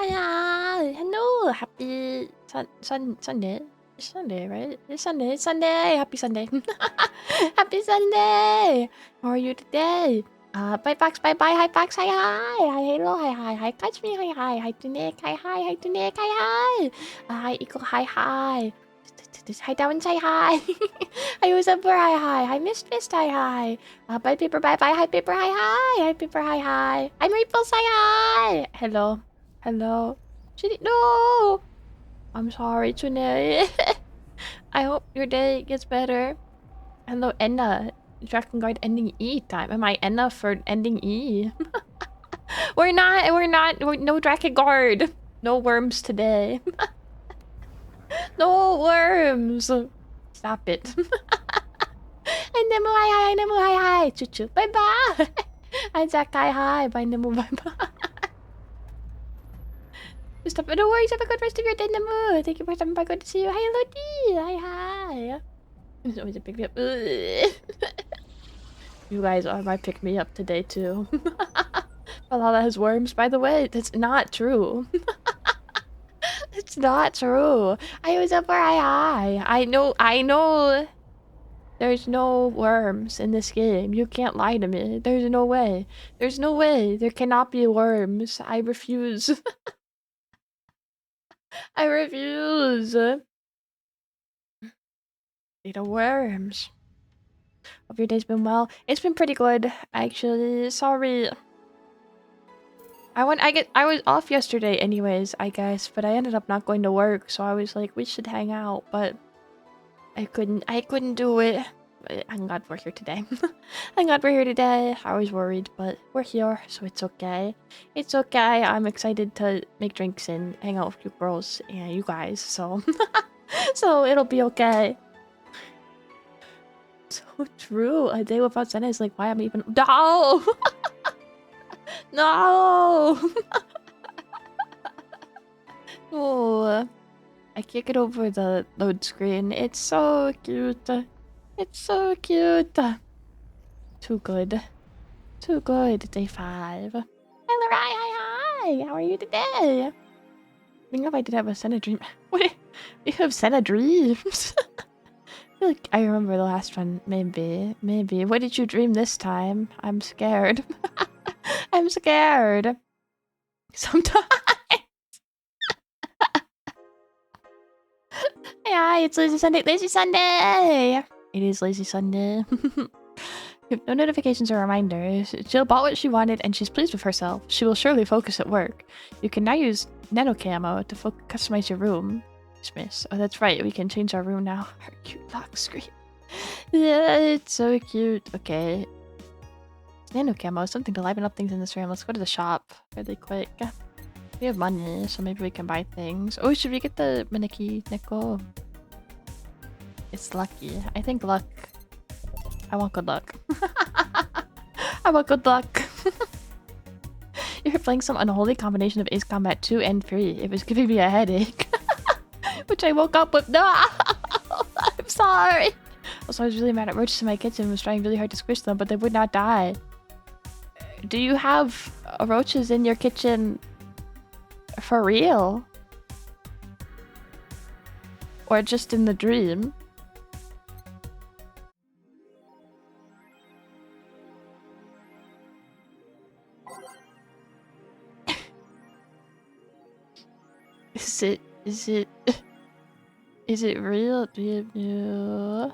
Hi, hello, happy Sunday. It's Sunday, right? It's Sunday. It's Sunday. Happy Sunday. Happy Sunday. How are you today? Bye Pax, bye bye, hi Pax, hi hi, hi hello, hi catch me, hi to Nick, hi to Nick, hi hi Eagle, hi. Hi Darwin, say hi. Hi Usaber, hi Mist, hi. Bye Paper, bye hi Paper, hi Paper, hi. I'm Maple, say hi. Hello. No! I'm sorry, Tune. I hope your day gets better. Hello, Enna. Dragon Guard ending E time. Am I Enna for ending E? we're not. No Dragon Guard. No worms today. No worms. Stop it. Hi, Nemu, hi, Nemu, hi. Choo-choo. Bye-bye. Hi, Zack, hi. Bye, Nemu, bye-bye. Stop. No worries. Have a good rest of your day, Nemu. Thank you for stopping by. Good to see you. Hi, Lodi. Hi. It's always a pick-me-up. You guys are my pick-me-up today, too. Malala has worms, by the way. That's not true. It's not true. I was up where I know. There's no worms in this game. You can't lie to me. There's no way. There's no way. There cannot be worms. I refuse. I refuse. Little worms. Hope your day's been well. It's been pretty good, actually. Sorry. I was off yesterday anyways, I guess, but I ended up not going to work, so I was like, we should hang out, but I couldn't do it. But I'm glad we're here today. I'm glad we're here today. I was worried, but we're here, so it's okay. It's okay. I'm excited to make drinks and hang out with you girls and you guys, so so it'll be okay. So true. A day without Senna is like why I'm even No! No! Oh, I can't get over the load screen. It's so cute. It's so cute. Too good. Too good. Day 5. Hi, Larai. Hi. How are you today? I think if I did have a Senna dream. What? You have Senna dreams? I feel like I remember the last one. Maybe. What did you dream this time? I'm scared. I'm scared. Sometimes. Yeah, it's Lazy Sunday. Lazy Sunday! It is Lazy Sunday. You have no notifications or reminders. Jill bought what she wanted and she's pleased with herself. She will surely focus at work. You can now use nano camo to customize your room. Dismiss. Oh, that's right. We can change our room now. Our cute lock screen. Yeah, it's so cute. Okay. Nano camo is something to liven up things in this room. Let's go to the shop really quick. We have money, so maybe we can buy things. Oh, should we get the Maneki Neko? It's lucky. I think luck. I want good luck. I want good luck. You're playing some unholy combination of Ace Combat 2 and 3. It was giving me a headache. Which I woke up with. No! I'm sorry. Also, I was really mad at roaches in my kitchen and was trying really hard to squish them, but they would not die. Do you have roaches in your kitchen for real? Or just in the dream? Is it real? Do you have new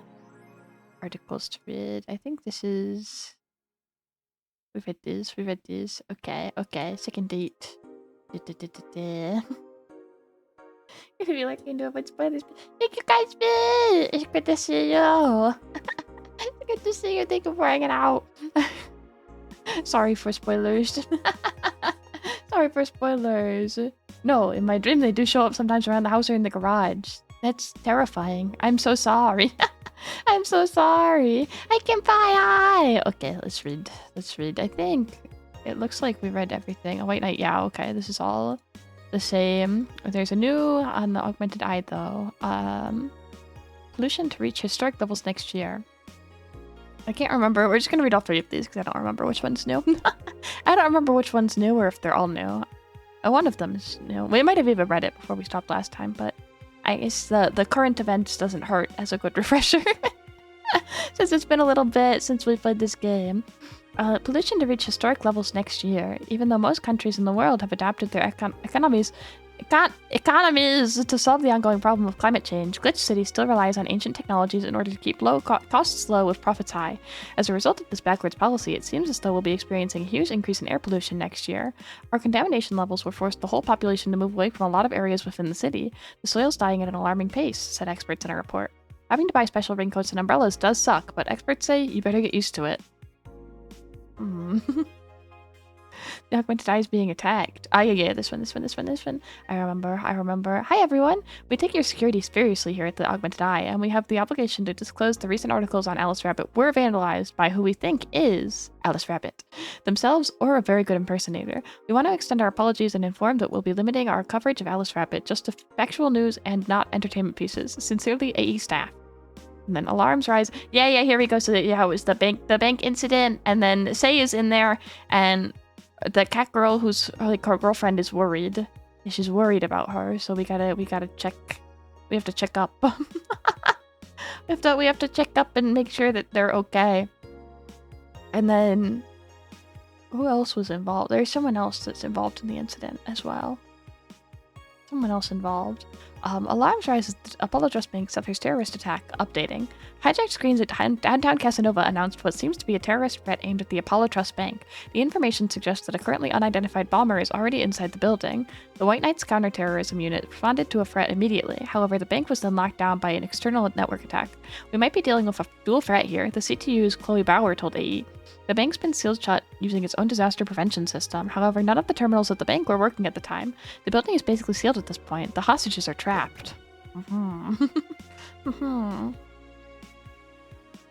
articles to read? I think this is... We've read this. Okay. Second date. If you like me, know about spoilers. Thank you guys, man! It's good to see you! It's good to see you. Thank you for hanging out. Sorry for spoilers. Sorry for spoilers. No, in my dream they do show up sometimes around the house or in the garage. That's terrifying. I'm so sorry. I'm so sorry. I can buy. Okay, let's read. I think it looks like we read everything. A White Knight, yeah, okay. This is all the same. There's a new on the Augmented Eye though. Pollution to reach historic levels next year. I can't remember. We're just gonna read all 3 of these because I don't remember which one's new. I don't remember which one's new or if they're all new. One of them is, we might have even read it before we stopped last time, but I guess the current events doesn't hurt as a good refresher. Since it's been a little bit since we played this game. Pollution to reach historic levels next year, even though most countries in the world have adapted their economies to solve the ongoing problem of climate change. Glitch City still relies on ancient technologies in order to keep costs low with profits high. As a result of this backwards policy, it seems as though we'll be experiencing a huge increase in air pollution next year. Our contamination levels will force the whole population to move away from a lot of areas within the city. The soil's dying at an alarming pace, said experts in a report. Having to buy special raincoats and umbrellas does suck, but experts say you better get used to it. The augmented eye is being attacked. Yeah, this one. I remember. Hi, everyone. We take your security seriously here at the augmented eye, and we have the obligation to disclose the recent articles on Alice Rabbit were vandalized by who we think is Alice Rabbit, themselves or a very good impersonator. We want to extend our apologies and inform that we'll be limiting our coverage of Alice Rabbit just to factual news and not entertainment pieces. Sincerely, AE staff. And then alarms rise. Yeah, here we go. So yeah, it was the bank incident, and then Say is in there, and the cat girl who's like her girlfriend is worried. She's worried about her, so we gotta check. We have to check up. we have to check up and make sure that they're okay. And then who else was involved? There's someone else that's involved in the incident as well. Someone else involved. Alarms rise as the Apollo Trust Bank suffers terrorist attack. Updating. Hijacked screens at downtown Casanova announced what seems to be a terrorist threat aimed at the Apollo Trust Bank. The information suggests that a currently unidentified bomber is already inside the building. The White Knights counterterrorism unit responded to a threat immediately. However, the bank was then locked down by an external network attack. We might be dealing with a dual threat here, the CTU's Chloe Bauer told AE. The bank's been sealed shut using its own disaster prevention system. However, none of the terminals at the bank were working at the time. The building is basically sealed at this point. The hostages are trapped.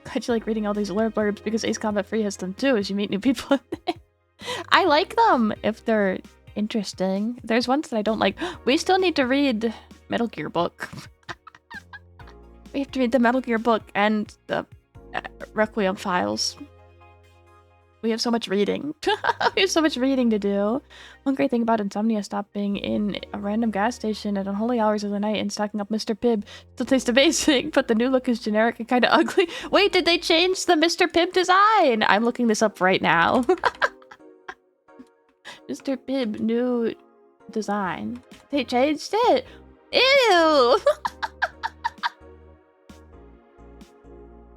I do like reading all these alert blurbs because Ace Combat Free has them too as you meet new people. I like them if they're interesting. There's ones that I don't like. We still need to read Metal Gear book. We have to read the Metal Gear book and the Requiem files. We have so much reading. We have so much reading to do. One great thing about Insomnia stopping in a random gas station at unholy hours of the night and stocking up Mr. Pibb still tastes amazing, but the new look is generic and kind of ugly. Wait, did they change the Mr. Pibb design? I'm looking this up right now. Mr. Pibb, new design. They changed it. Ew!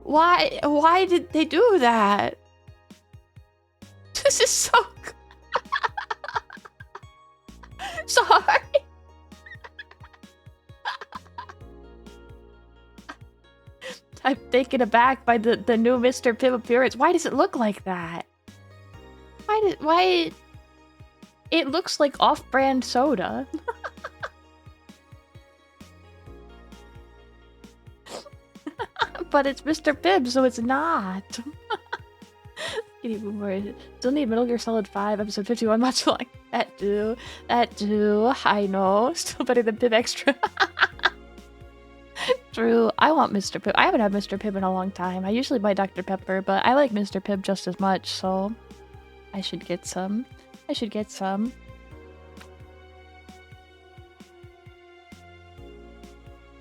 Why did they do that? This is so sorry. I'm taken aback by the new Mr. Pibb appearance. Why does it look like that? Why it looks like off-brand soda. But it's Mr. Pibb, so it's not. Still need Metal Gear Solid 5, episode 51 much long. That too. I know. Still better than Pibb Extra. True. I want Mr. Pibb. I haven't had Mr. Pibb in a long time. I usually buy Dr. Pepper, but I like Mr. Pibb just as much, so I should get some.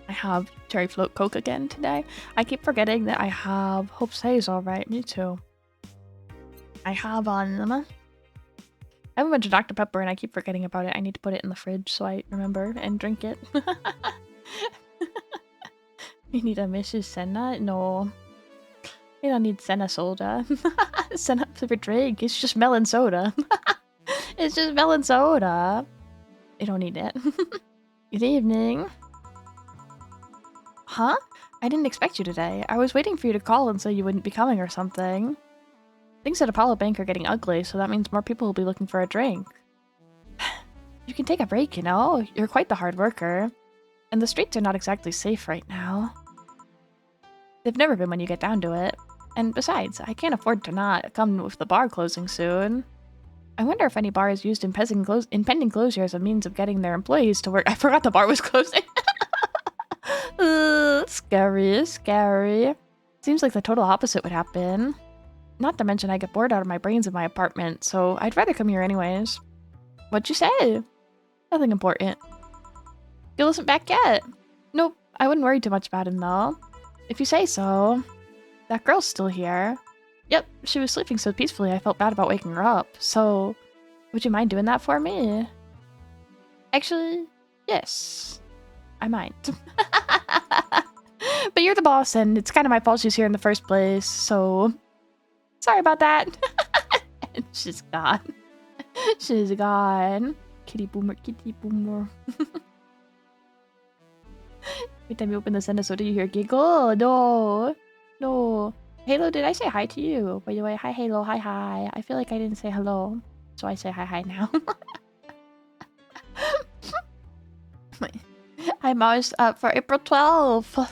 I have Cherry Float Coke again today. I keep forgetting that I have Hope Say's alright. Me too. I have on them. I have a bunch of Dr. Pepper and I keep forgetting about it. I need to put it in the fridge so I remember and drink it. We need a Mrs. Senna? No. We don't need Senna soda. Senna flavored drink. It's just melon soda. It's just melon soda. I don't need it. Good evening. Huh? I didn't expect you today. I was waiting for you to call and say you wouldn't be coming or something. Things at Apollo Bank are getting ugly, so that means more people will be looking for a drink. You can take a break, you know? You're quite the hard worker. And the streets are not exactly safe right now. They've never been when you get down to it. And besides, I can't afford to not come with the bar closing soon. I wonder if any bar is used in pending closure as a means of getting their employees to work. I forgot the bar was closing. Scary. Seems like the total opposite would happen. Not to mention I get bored out of my brains in my apartment, so I'd rather come here anyways. What'd you say? Nothing important. Gil isn't back yet. Nope, I wouldn't worry too much about him though. If you say so. That girl's still here. Yep, she was sleeping so peacefully I felt bad about waking her up. So, would you mind doing that for me? Actually, yes. I might. But you're the boss and it's kind of my fault she's here in the first place, so... Sorry about that. And she's gone. She's gone. Kitty boomer, kitty boomer. Every time you open the sentence, what do you hear? Giggle? No. No. Halo, did I say hi to you? By the way, hi Halo, hi hi. I feel like I didn't say hello, so I say hi hi now. I'm always up for April 12th.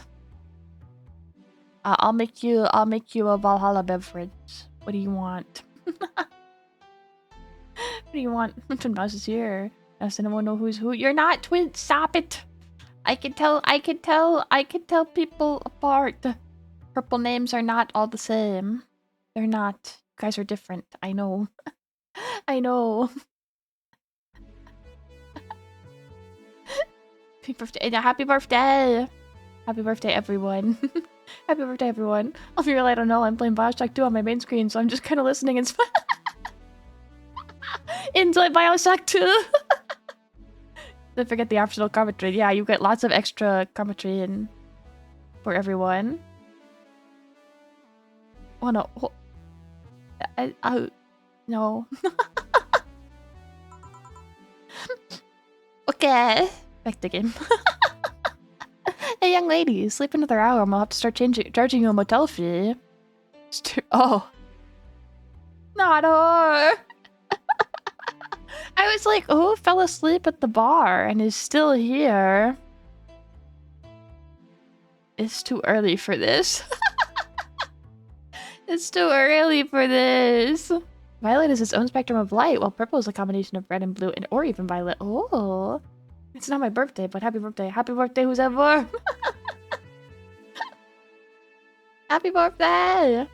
I'll make you a Valhalla beverage. What do you want? What do you want? Twin Mouse is here. Now anyone know who's who. You're not Twin. Stop it. I can tell people apart. Purple names are not all the same. They're not. You guys are different. I know. I know. Happy birthday. Happy birthday. Happy birthday, everyone. Happy birthday, everyone. I'll be real, I don't know. I'm playing Bioshock 2 on my main screen, so I'm just kind of listening and enjoy Bioshock 2. Don't forget the optional commentary. Yeah, you get lots of extra commentary in for everyone. Oh no. No. Okay. Back to game. Hey, young lady, sleep another hour and we'll have to start charging you a motel fee. Oh. Not her. I was like, who fell asleep at the bar and is still here? It's too early for this. It's too early for this. Violet is its own spectrum of light, while purple is a combination of red and blue or even violet. Oh. It's not my birthday, but happy birthday. Happy birthday, who's ever. Happy birthday.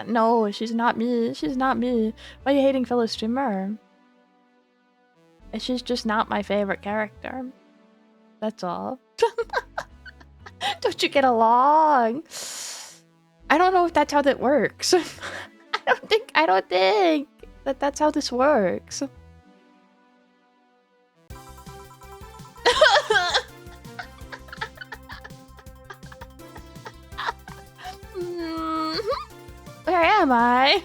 No, she's not me. She's not me. Why are you hating fellow streamer? She's just not my favorite character. That's all. Don't you get along? I don't know if that's how that works. I don't think that that's how this works. Where am I?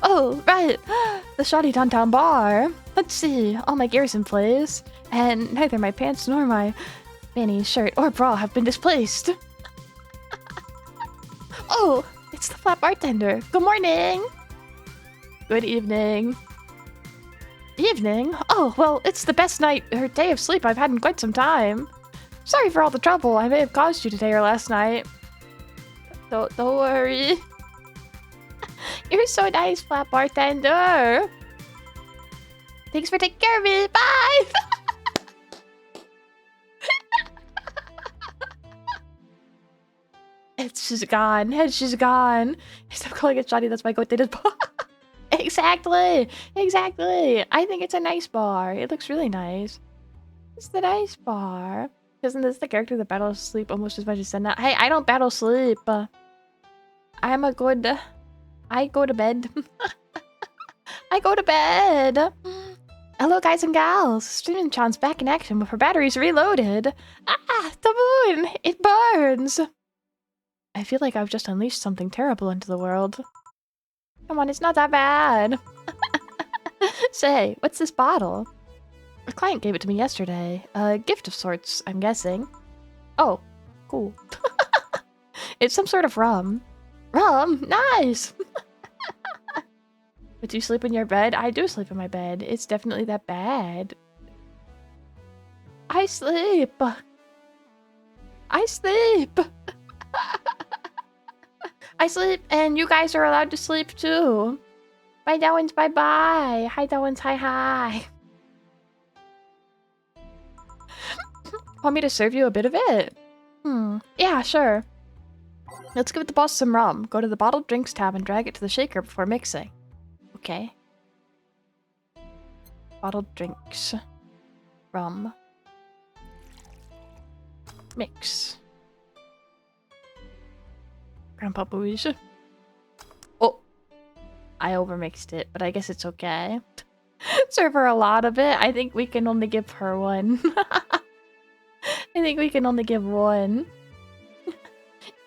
Oh, right. The shoddy downtown bar. Let's see. All my gear's in place. And neither my pants nor my fanny, shirt, or bra have been displaced. Oh, it's the flat bartender. Good morning. Good evening. Evening? Oh, well, it's the best night or day of sleep I've had in quite some time. Sorry for all the trouble I may have caused you today or last night. Don't worry. You're so nice, flat bartender. Thanks for taking care of me. Bye. She's gone. She's gone. Stop calling it shoddy. That's my goat-dated bar. Exactly. Exactly. I think it's a nice bar. It looks really nice. It's the nice bar. Isn't this the character that battles sleep almost as much as Senna? Hey, I don't battle sleep. I'm a good... I go to bed. I go to bed. Hello, guys and gals. Streaming Chan's back in action with her batteries reloaded. Ah, the moon! It burns! I feel like I've just unleashed something terrible into the world. Come on, it's not that bad. Say, what's this bottle? A client gave it to me yesterday. A gift of sorts, I'm guessing. Oh, cool. It's some sort of rum. Rum? Nice! But do you sleep in your bed? I do sleep in my bed. It's definitely that bad. I sleep! I sleep! I sleep, and you guys are allowed to sleep too. Bye, Dowens, bye-bye. Hi, Dowens, hi. Want me to serve you a bit of it? Yeah, sure. Let's give the boss some rum. Go to the bottled drinks tab and drag it to the shaker before mixing. Okay. Bottled drinks. Rum. Mix. Grandpa Bouge. Oh! I overmixed it, but I guess it's okay. Serve her a lot of it. I think we can only give her one. I think we can only give one.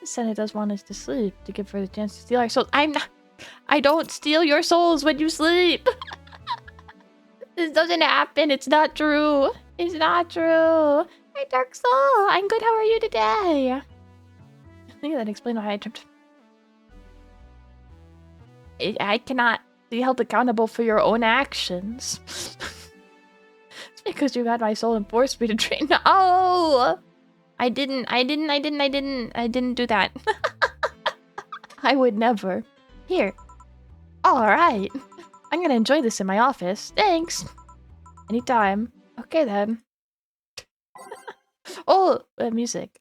Senna does want us to sleep to give her the chance to steal our souls. I don't steal your souls when you sleep. This doesn't happen. It's not true. It's not true. Hi, Dark Soul. I'm good. How are you today? I think that explains why I tripped. I cannot be held accountable for your own actions. It's because you had my soul and forced me to train. Oh! I didn't do that. I would never. Here. Alright. I'm gonna enjoy this in my office. Thanks. Anytime. Okay then. Oh, music.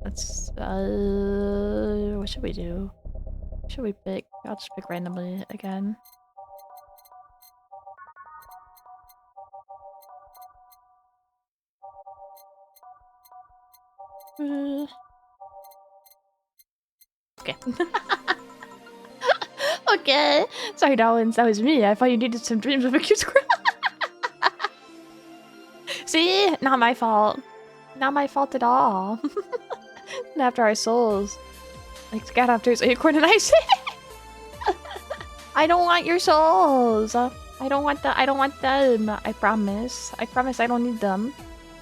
Let's, what should we do? What should we pick? I'll just pick randomly again. Okay. Okay. Sorry, Darwin. That was me. I thought you needed some dreams of a cute squirrel. See? Not my fault. Not my fault at all. And after our souls. Like the cat after his acorn and ice. I don't want your souls. I don't want them. I promise. I promise I don't need them.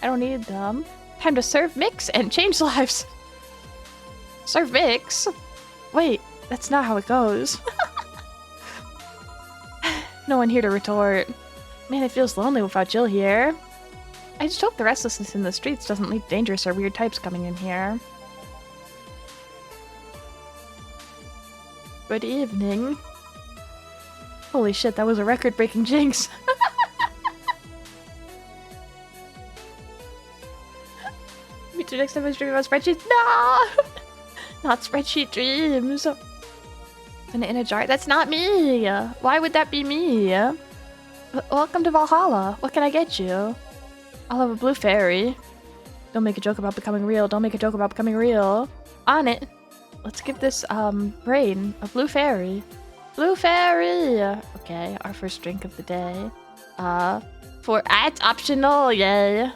I don't need them. Time to serve mix and change lives. Serve mix? Wait, that's not how it goes. No one here to retort. Man, it feels lonely without Jill here. I just hope the restlessness in the streets doesn't lead dangerous or weird types coming in here. Good evening. Holy shit, that was a record-breaking jinx. Me too, next time I stream about spreadsheets. No! Not spreadsheet dreams. And in a jar. That's not me. Why would that be me? Welcome to Valhalla. What can I get you? I'll have a blue fairy. Don't make a joke about becoming real. Don't make a joke about becoming real. On it. Let's give this brain a blue fairy. Blue fairy. Okay, our first drink of the day. It's optional. Yay.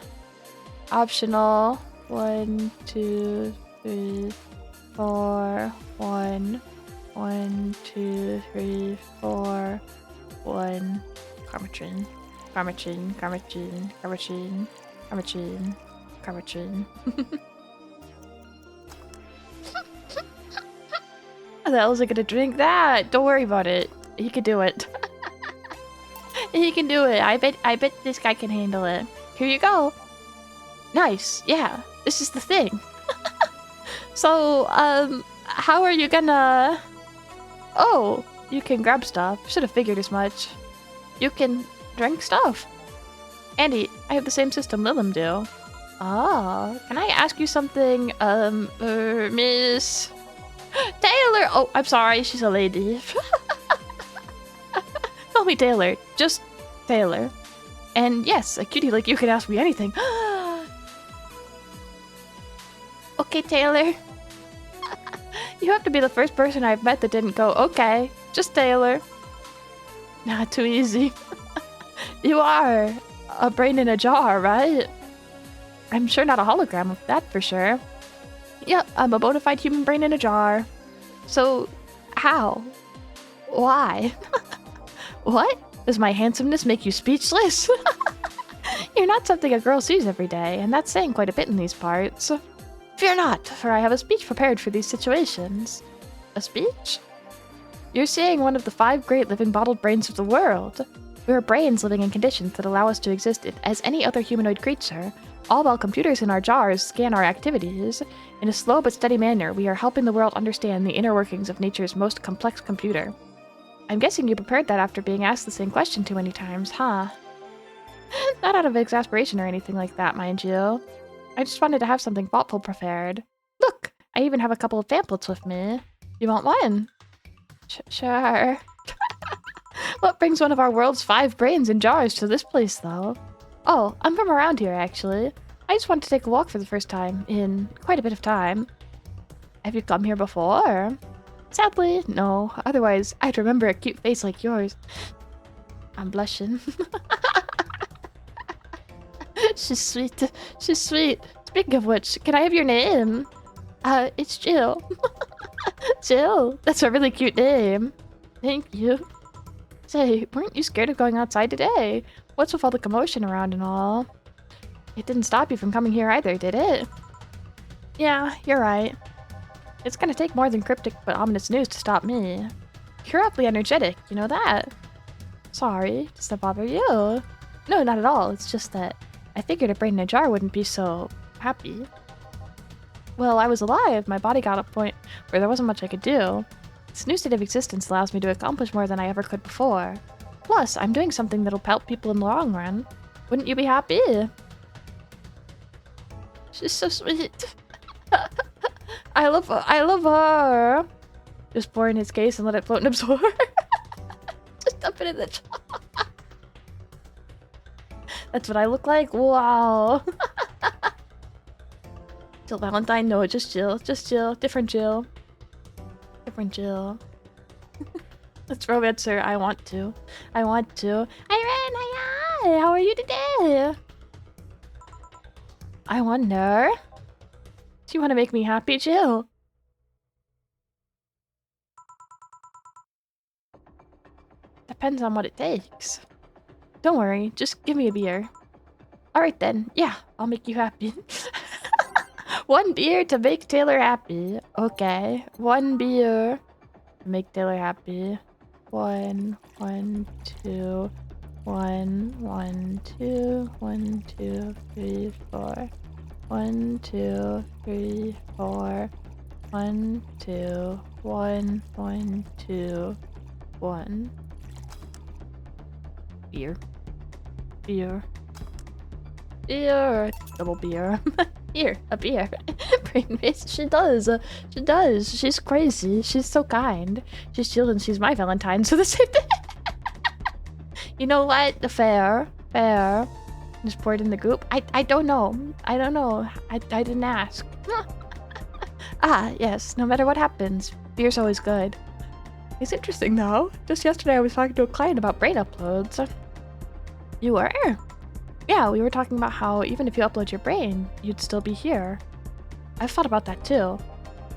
Optional. 1, 2, 3, 4. 1, 2, 3, 4. 1. Carmachine. Carmachine. Carmachine. Carmachine. Carmachine. Carmachine. How the hell is I gonna drink that? Don't worry about it. He can do it. He can do it. I bet this guy can handle it. Here you go. Nice. Yeah. This is the thing. So, how are you gonna... Oh, you can grab stuff. Should have figured as much. You can drink stuff. Andy, I have the same system Lilum do. Ah, can I ask you something, Miss... Taylor! Oh, I'm sorry, she's a lady. Call me Taylor. Just Taylor. And yes, a cutie like you can ask me anything. Okay, Taylor. You have to be the first person I've met that didn't go, okay, just Taylor. Not too easy. You are a brain in a jar, right? I'm sure not a hologram of that for sure. Yep, I'm a bona fide human brain in a jar. So, how? Why? What? Does my handsomeness make you speechless? You're not something a girl sees every day, and that's saying quite a bit in these parts. Fear not, for I have a speech prepared for these situations. A speech? You're seeing one of the 5 great living bottled brains of the world. We are brains living in conditions that allow us to exist as any other humanoid creature, all while computers in our jars scan our activities. In a slow but steady manner, we are helping the world understand the inner workings of nature's most complex computer. I'm guessing you prepared that after being asked the same question too many times, huh? Not out of exasperation or anything like that, mind you. I just wanted to have something thoughtful prepared. Look, I even have a couple of pamphlets with me. You want one? Sure. What brings one of our world's 5 brains in jars to this place, though? Oh, I'm from around here, actually. I just wanted to take a walk for the first time in quite a bit of time. Have you come here before? Sadly, no. Otherwise, I'd remember a cute face like yours. I'm blushing. She's sweet. She's sweet. Speaking of which, can I have your name? It's Jill. Jill, that's a really cute name. Thank you. Say, weren't you scared of going outside today? What's with all the commotion around and all? It didn't stop you from coming here either, did it? Yeah, you're right. It's gonna take more than cryptic but ominous news to stop me. You're awfully energetic, you know that? Sorry, does that bother you? No, not at all. It's just that I figured a brain in a jar wouldn't be so happy. Well, I was alive. My body got a point where there wasn't much I could do. This new state of existence allows me to accomplish more than I ever could before. Plus, I'm doing something that'll help people in the long run. Wouldn't you be happy? She's so sweet. I love her. I love her. Just pour in his case and let it float and absorb. Just dump it in the jar. That's what I look like? Wow. Jill Valentine? No, just Jill. Just Jill. Different Jill. Different Jill. Let's romance her. I want to. I want to. Irene, hi! How are you today? I wonder. Do you want to make me happy, Jill? Depends on what it takes. Don't worry, just give me a beer. Alright then, yeah, I'll make you happy. 1 beer to make Taylor happy. Okay, 1 beer to make Taylor happy. 1, 1, 2, 1, 1, 2, 1, 2, 3, 4. 1, 2, 3, 4. 1, 2, 1, 1, 2, 1. Beer. Beer. Beer. Double beer. Here, a beer. Brain face. She does. She does. She's crazy. She's so kind. She's Jill and she's my Valentine, so the same thing. You know what? Fair. Fair. Just pour it in the group. I don't know. I don't know. I didn't ask. Ah, yes. No matter what happens, beer's always good. It's interesting though. Just yesterday I was talking to a client about brain uploads. You were? Yeah, we were talking about how even if you upload your brain, you'd still be here. I've thought about that too.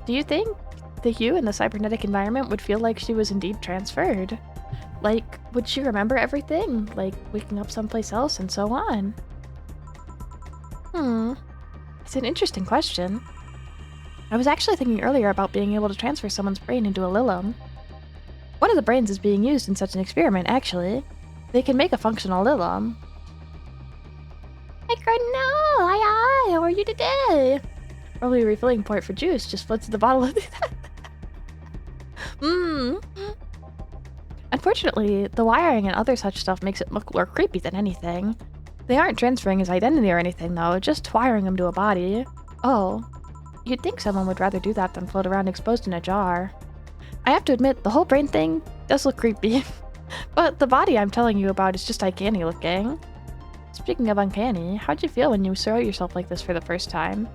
Do you think that you in the cybernetic environment would feel like she was indeed transferred? Like, would she remember everything? Like, waking up someplace else and so on? It's an interesting question. I was actually thinking earlier about being able to transfer someone's brain into a Lilum. One of the brains is being used in such an experiment, actually. They can make a functional Lilum. Hi, Cardinal! Hi, how are you today? Probably a refilling port for juice just floats in the bottle of Unfortunately, the wiring and other such stuff makes it look more creepy than anything. They aren't transferring his identity or anything, though, just wiring him to a body. Oh. You'd think someone would rather do that than float around exposed in a jar. I have to admit, the whole brain thing does look creepy. But the body I'm telling you about is just uncanny looking. Speaking of uncanny, how'd you feel when you saw yourself like this for the first time?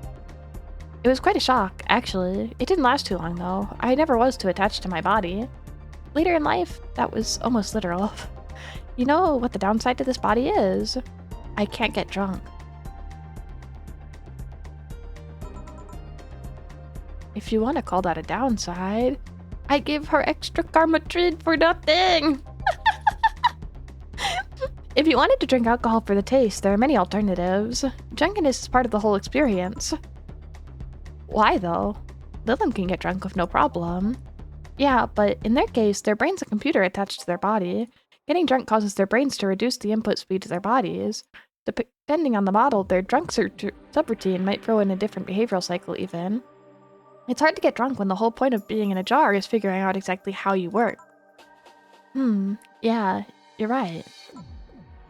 It was quite a shock, actually. It didn't last too long, though. I never was too attached to my body. Later in life, that was almost literal. You know what the downside to this body is? I can't get drunk. If you want to call that a downside, I give her extra karma treat for nothing! If you wanted to drink alcohol for the taste, there are many alternatives. Drunkenness is part of the whole experience. Why, though? Lilum can get drunk with no problem. Yeah, but in their case, their brain's a computer attached to their body. Getting drunk causes their brains to reduce the input speed to their bodies. Depending on the model, their drunk subroutine might throw in a different behavioral cycle even. It's hard to get drunk when the whole point of being in a jar is figuring out exactly how you work. Yeah, you're right.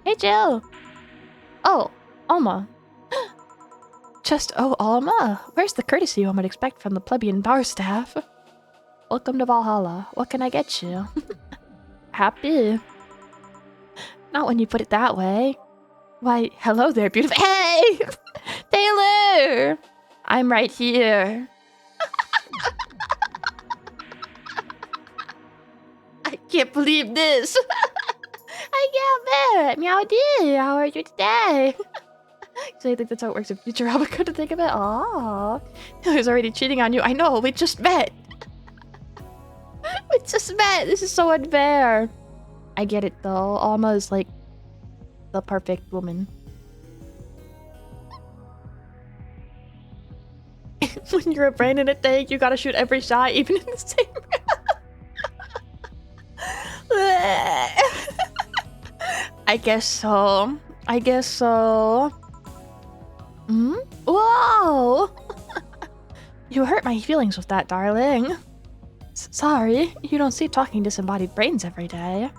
Hey, Jill! Oh, Alma. Just, oh, Alma. Where's the courtesy one would expect from the plebeian bar staff? Welcome to Valhalla. What can I get you? Happy. Not when you put it that way. Why, hello there, beautiful. Hey! Taylor! I'm right here. I can't believe this. I can't bear it. Meowdy, how are you today? So I think that's how it works in Futurama. Couldn't think of it. Aw. Taylor's already cheating on you. I know, we just met. We just met. This is so unfair. I get it though. Alma is like the perfect woman. When you're a brain in a tank, you gotta shoot every shot, even in the same I guess so. I guess so. Hmm? Whoa! You hurt my feelings with that, darling. Sorry, you don't see talking disembodied brains every day.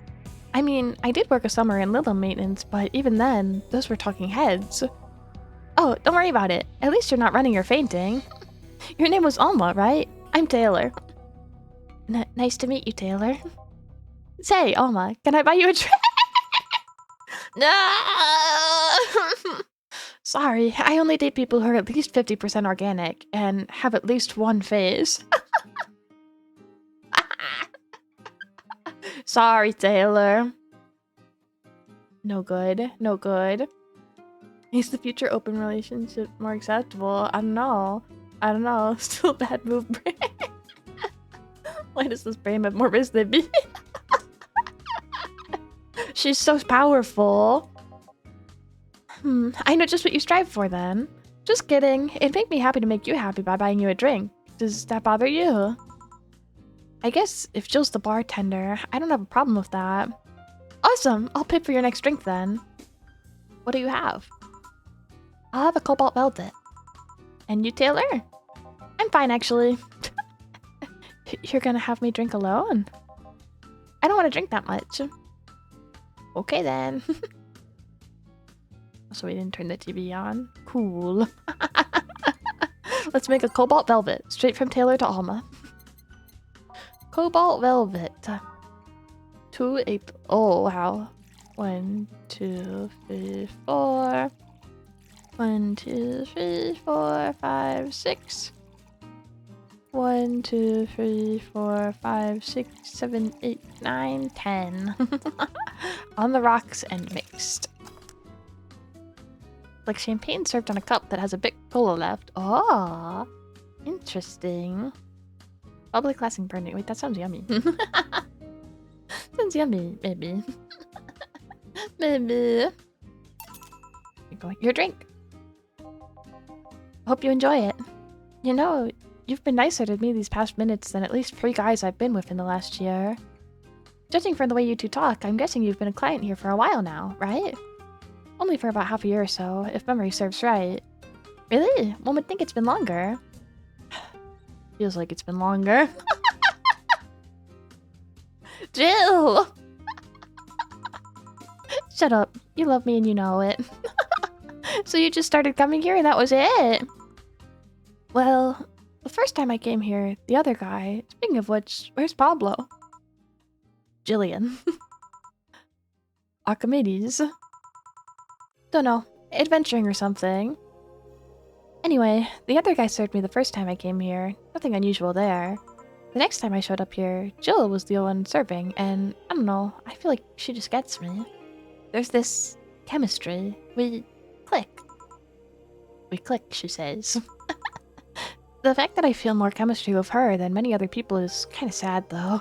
I mean, I did work a summer in Lilum maintenance, but even then, those were talking heads. Oh, don't worry about it. At least you're not running or fainting. Your name was Alma, right? I'm Taylor. Nice to meet you, Taylor. Say, Alma, can I buy you a drink? No! Sorry, I only date people who are at least 50% organic and have at least one face. Sorry, Taylor. No good. No good. Is the future open relationship more acceptable? I don't know. I don't know. Still a bad move, brain. Why does this brain have more risk than me? She's so powerful. I know just what you strive for then. Just kidding. It'd make me happy to make you happy by buying you a drink. Does that bother you? I guess if Jill's the bartender, I don't have a problem with that. Awesome! I'll pay for your next drink then. What do you have? I'll have a Cobalt Velvet. And you, Taylor? I'm fine, actually. You're gonna have me drink alone? I don't want to drink that much. Okay, then. So we didn't turn the TV on. Cool. Let's make a Cobalt Velvet, straight from Taylor to Alma. Cobalt Velvet. 2, 8. Oh, wow. 1, 2, 3, 4. 1, 2, 3, 4, 5, 6. 1, 2, 3, 4, 5, 6, 7, 8, 9, 10. On the rocks and mixed. Like champagne served on a cup that has a bit cola left. Oh, interesting. Bubbly classing burning. Wait, that sounds yummy. Sounds yummy, maybe. Maybe. Your drink. Hope you enjoy it. You know, you've been nicer to me these past minutes than at least 3 guys I've been with in the last year. Judging from the way you two talk, I'm guessing you've been a client here for a while now, right? Only for about half a year or so, if memory serves right. Really? One would think it's been longer. Feels like it's been longer. Jill! Shut up. You love me and you know it. So you just started coming here and that was it? Well, the first time I came here, the other guy... Speaking of which, where's Pablo? Jillian. Archimedes. Don't know. Adventuring or something. Anyway, the other guy served me the first time I came here. Nothing unusual there. The next time I showed up here, Jill was the one serving, and I don't know, I feel like she just gets me. There's this chemistry. We click. We click, she says. The fact that I feel more chemistry with her than many other people is kind of sad, though.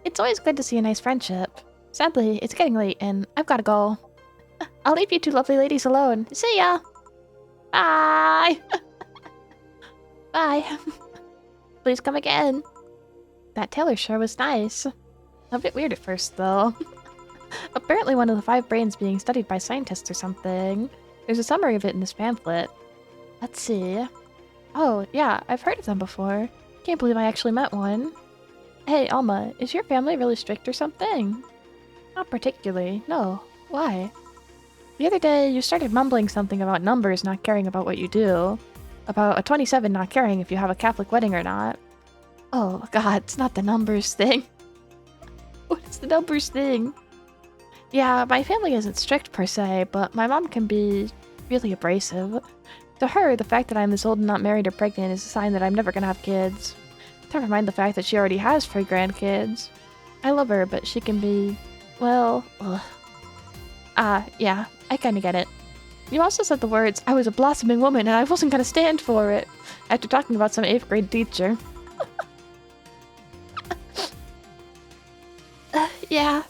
It's always good to see a nice friendship. Sadly, it's getting late, and I've gotta go. I'll leave you two lovely ladies alone. See ya! Bye! Bye. Please come again. That Taylor sure was nice. A bit weird at first, though. Apparently one of the 5 brains being studied by scientists or something. There's a summary of it in this pamphlet. Let's see. Oh, yeah, I've heard of them before. Can't believe I actually met one. Hey, Alma, is your family really strict or something? Not particularly, no. Why? The other day, you started mumbling something about numbers not caring about what you do. About a 27 not caring if you have a Catholic wedding or not. Oh god, it's not the numbers thing. What is the numbers thing? Yeah, my family isn't strict per se, but my mom can be really abrasive. To her, the fact that I'm this old and not married or pregnant is a sign that I'm never gonna have kids. Never mind the fact that she already has 3 grandkids. I love her, but she can be... well... ugh. Yeah, I kinda get it. You also said the words, I was a blossoming woman and I wasn't gonna stand for it, after talking about some 8th grade teacher. Yeah,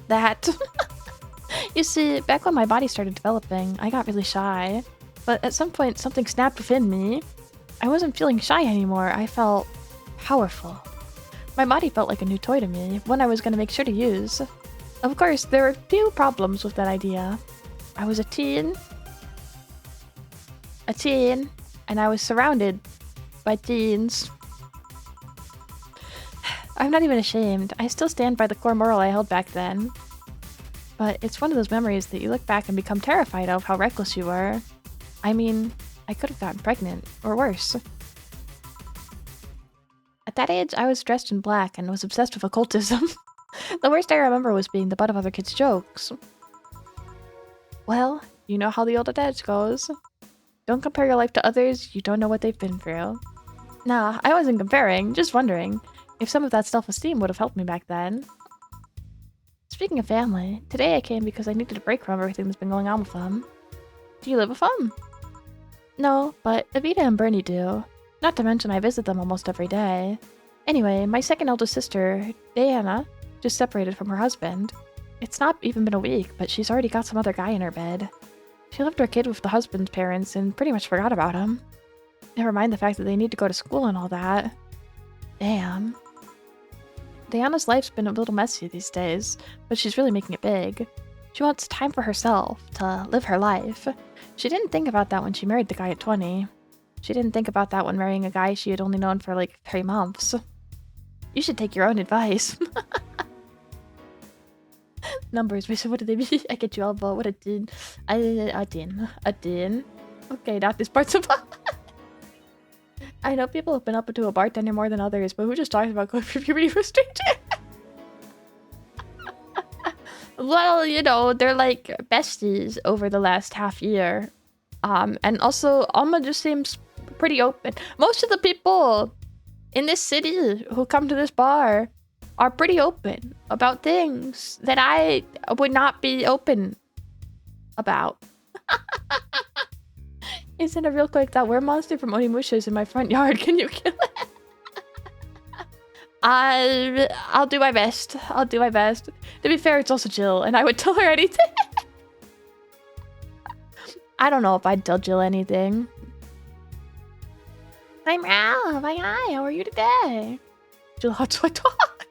that. You see, back when my body started developing, I got really shy. But at some point, something snapped within me. I wasn't feeling shy anymore, I felt powerful. My body felt like a new toy to me, one I was gonna make sure to use. Of course, there were a few problems with that idea. I was a teen, and I was surrounded by teens. I'm not even ashamed. I still stand by the core moral I held back then. But it's one of those memories that you look back and become terrified of how reckless you were. I mean, I could have gotten pregnant, or worse. At that age, I was dressed in black and was obsessed with occultism. The worst I remember was being the butt of other kids' jokes. Well, you know how the old adage goes. Don't compare your life to others, you don't know what they've been through. Nah, I wasn't comparing, just wondering if some of that self-esteem would have helped me back then. Speaking of family, today I came because I needed a break from everything that's been going on with them. Do you live with them? No, but Evita and Bernie do. Not to mention I visit them almost every day. Anyway, my second eldest sister, Diana, just separated from her husband. It's not even been a week, but she's already got some other guy in her bed. She left her kid with the husband's parents and pretty much forgot about him. Never mind the fact that they need to go to school and all that. Damn. Diana's life's been a little messy these days, but she's really making it big. She wants time for herself, to live her life. She didn't think about that when she married the guy at 20. She didn't think about that when marrying a guy she had only known for like 3 months. You should take your own advice. Numbers, what do they mean? I get you all, but what a din. A din. Okay, not this part's about. I know people have been up to a bartender more than others, but who just talks about going for puberty with a stranger? Well, you know, they're like besties over the last half year. And also, Alma just seems pretty open. Most of the people in this city who come to this bar are pretty open about things that I would not be open about. Isn't it real quick that we're monster from Onimusha is in my front yard? Can you kill it? I'll do my best. I'll do my best. To be fair, it's also Jill, and I would tell her anything. I don't know if I'd tell Jill anything. I'm Ralph. Hi, how are you today? Jill, how do I talk?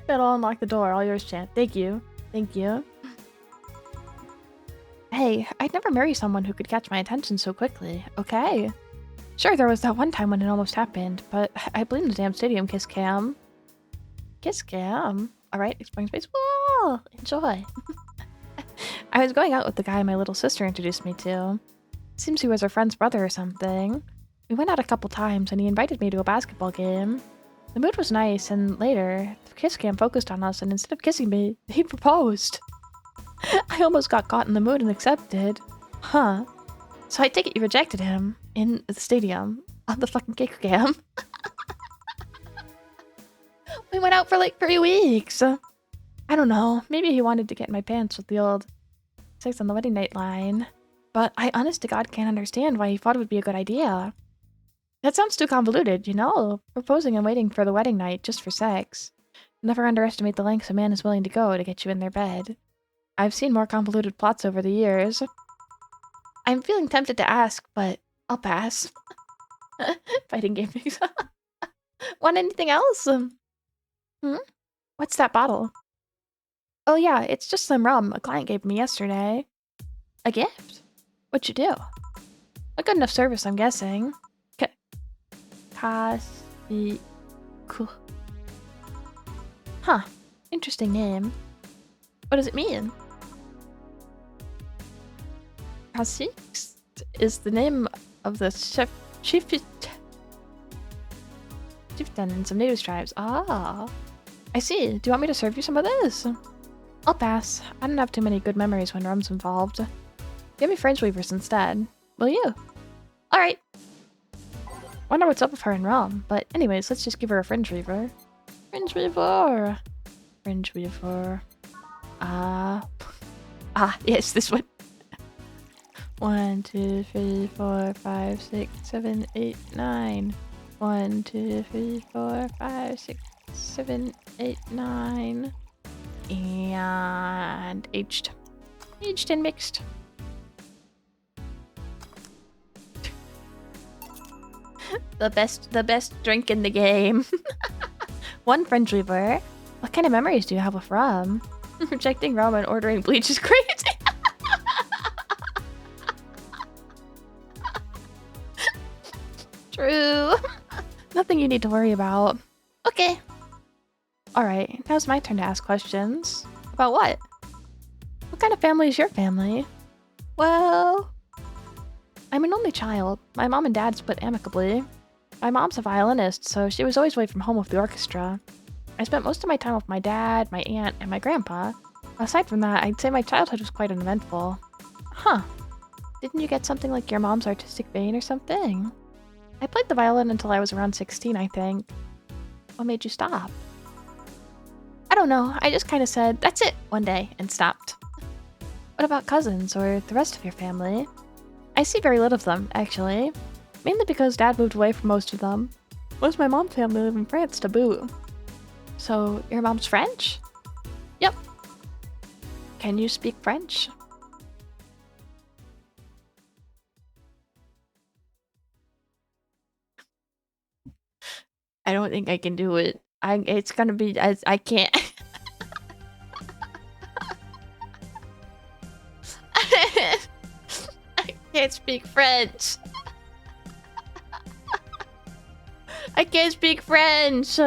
That'll unlock the door. All yours, champ. Thank you. Thank you. Hey, I'd never marry someone who could catch my attention so quickly, okay? Sure, there was that one time when it almost happened, but I blame the damn stadium kiss cam. Kiss cam? Alright, exploring space. Whoa! Enjoy! I was going out with the guy my little sister introduced me to. Seems he was her friend's brother or something. We went out a couple times and he invited me to a basketball game. The mood was nice, and later, the kiss cam focused on us and instead of kissing me, he proposed. I almost got caught in the mood and accepted. Huh. So I take it you rejected him in the stadium on the fucking kick cam. We went out for like 3 weeks. I don't know. Maybe he wanted to get in my pants with the old sex on the wedding night line. But I honest to God can't understand why he thought it would be a good idea. That sounds too convoluted, you know? Proposing and waiting for the wedding night just for sex. Never underestimate the lengths a man is willing to go to get you in their bed. I've seen more convoluted plots over the years. I'm feeling tempted to ask, but I'll pass. Fighting game mix. Want anything else? What's that bottle? Oh yeah, it's just some rum a client gave me yesterday. A gift? What'd you do? A good enough service, I'm guessing. Huh. Interesting name. What does it mean? Kasix is the name of the chief. chieftain and some native tribes. Ah. I see. Do you want me to serve you some of this? I'll pass. I don't have too many good memories when rum's involved. Give me French weavers instead. Will you? Alright. Wonder what's up with her and rum. But anyways, let's just give her a French weaver. French weaver. French weaver. Yes, this one. 1, 2, 3, 4, 5, 6, 7, 8, 9. 1, 2, 3, 4, 5, 6, 7, 8, 9. And aged. Aged and mixed. The best drink in the game. One French weaver. What kind of memories do you have with rum? Rejecting rum and ordering bleach is crazy. True. Nothing you need to worry about. Okay. Alright, now it's my turn to ask questions. About what? What kind of family is your family? Well, I'm an only child. My mom and dad split amicably. My mom's a violinist, so she was always away from home with the orchestra. I spent most of my time with my dad, my aunt, and my grandpa. Aside from that, I'd say my childhood was quite uneventful. Huh. Didn't you get something like your mom's artistic vein or something? I played the violin until I was around 16, I think. What made you stop? I don't know. I just kind of said, that's it, one day, and stopped. What about cousins or the rest of your family? I see very little of them, actually. Mainly because Dad moved away from most of them. Most of my mom's family live in France to boot. So, your mom's French? Yep. Can you speak French? I don't think I can do it. It's gonna be I can't. I can't speak French. I can't speak French.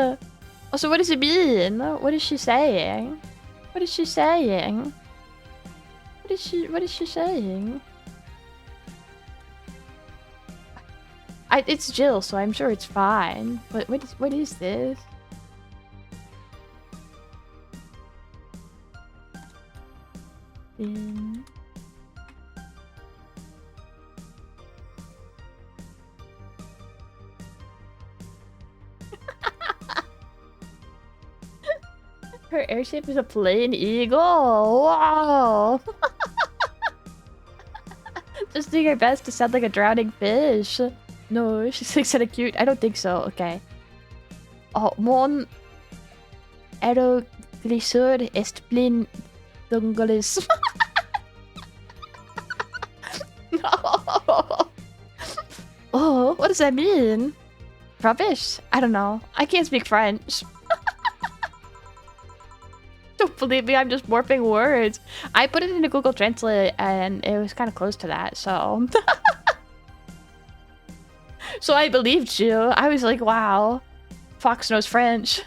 Also, what does it mean? What is she saying? What is she saying? What is she saying? It's Jill, so I'm sure it's fine. But what is this? Her airship is a plain eagle. Wow. Just doing her best to sound like a drowning fish. No, she's like kind of cute. I don't think so. Okay. Oh, mon aerogliseur est plein d'ongles. No. Oh, what does that mean? Rubbish? I don't know. I can't speak French. Don't believe me, I'm just warping words. I put it into Google Translate and it was kind of close to that, so... So I believed you. I was like, wow. Fox knows French.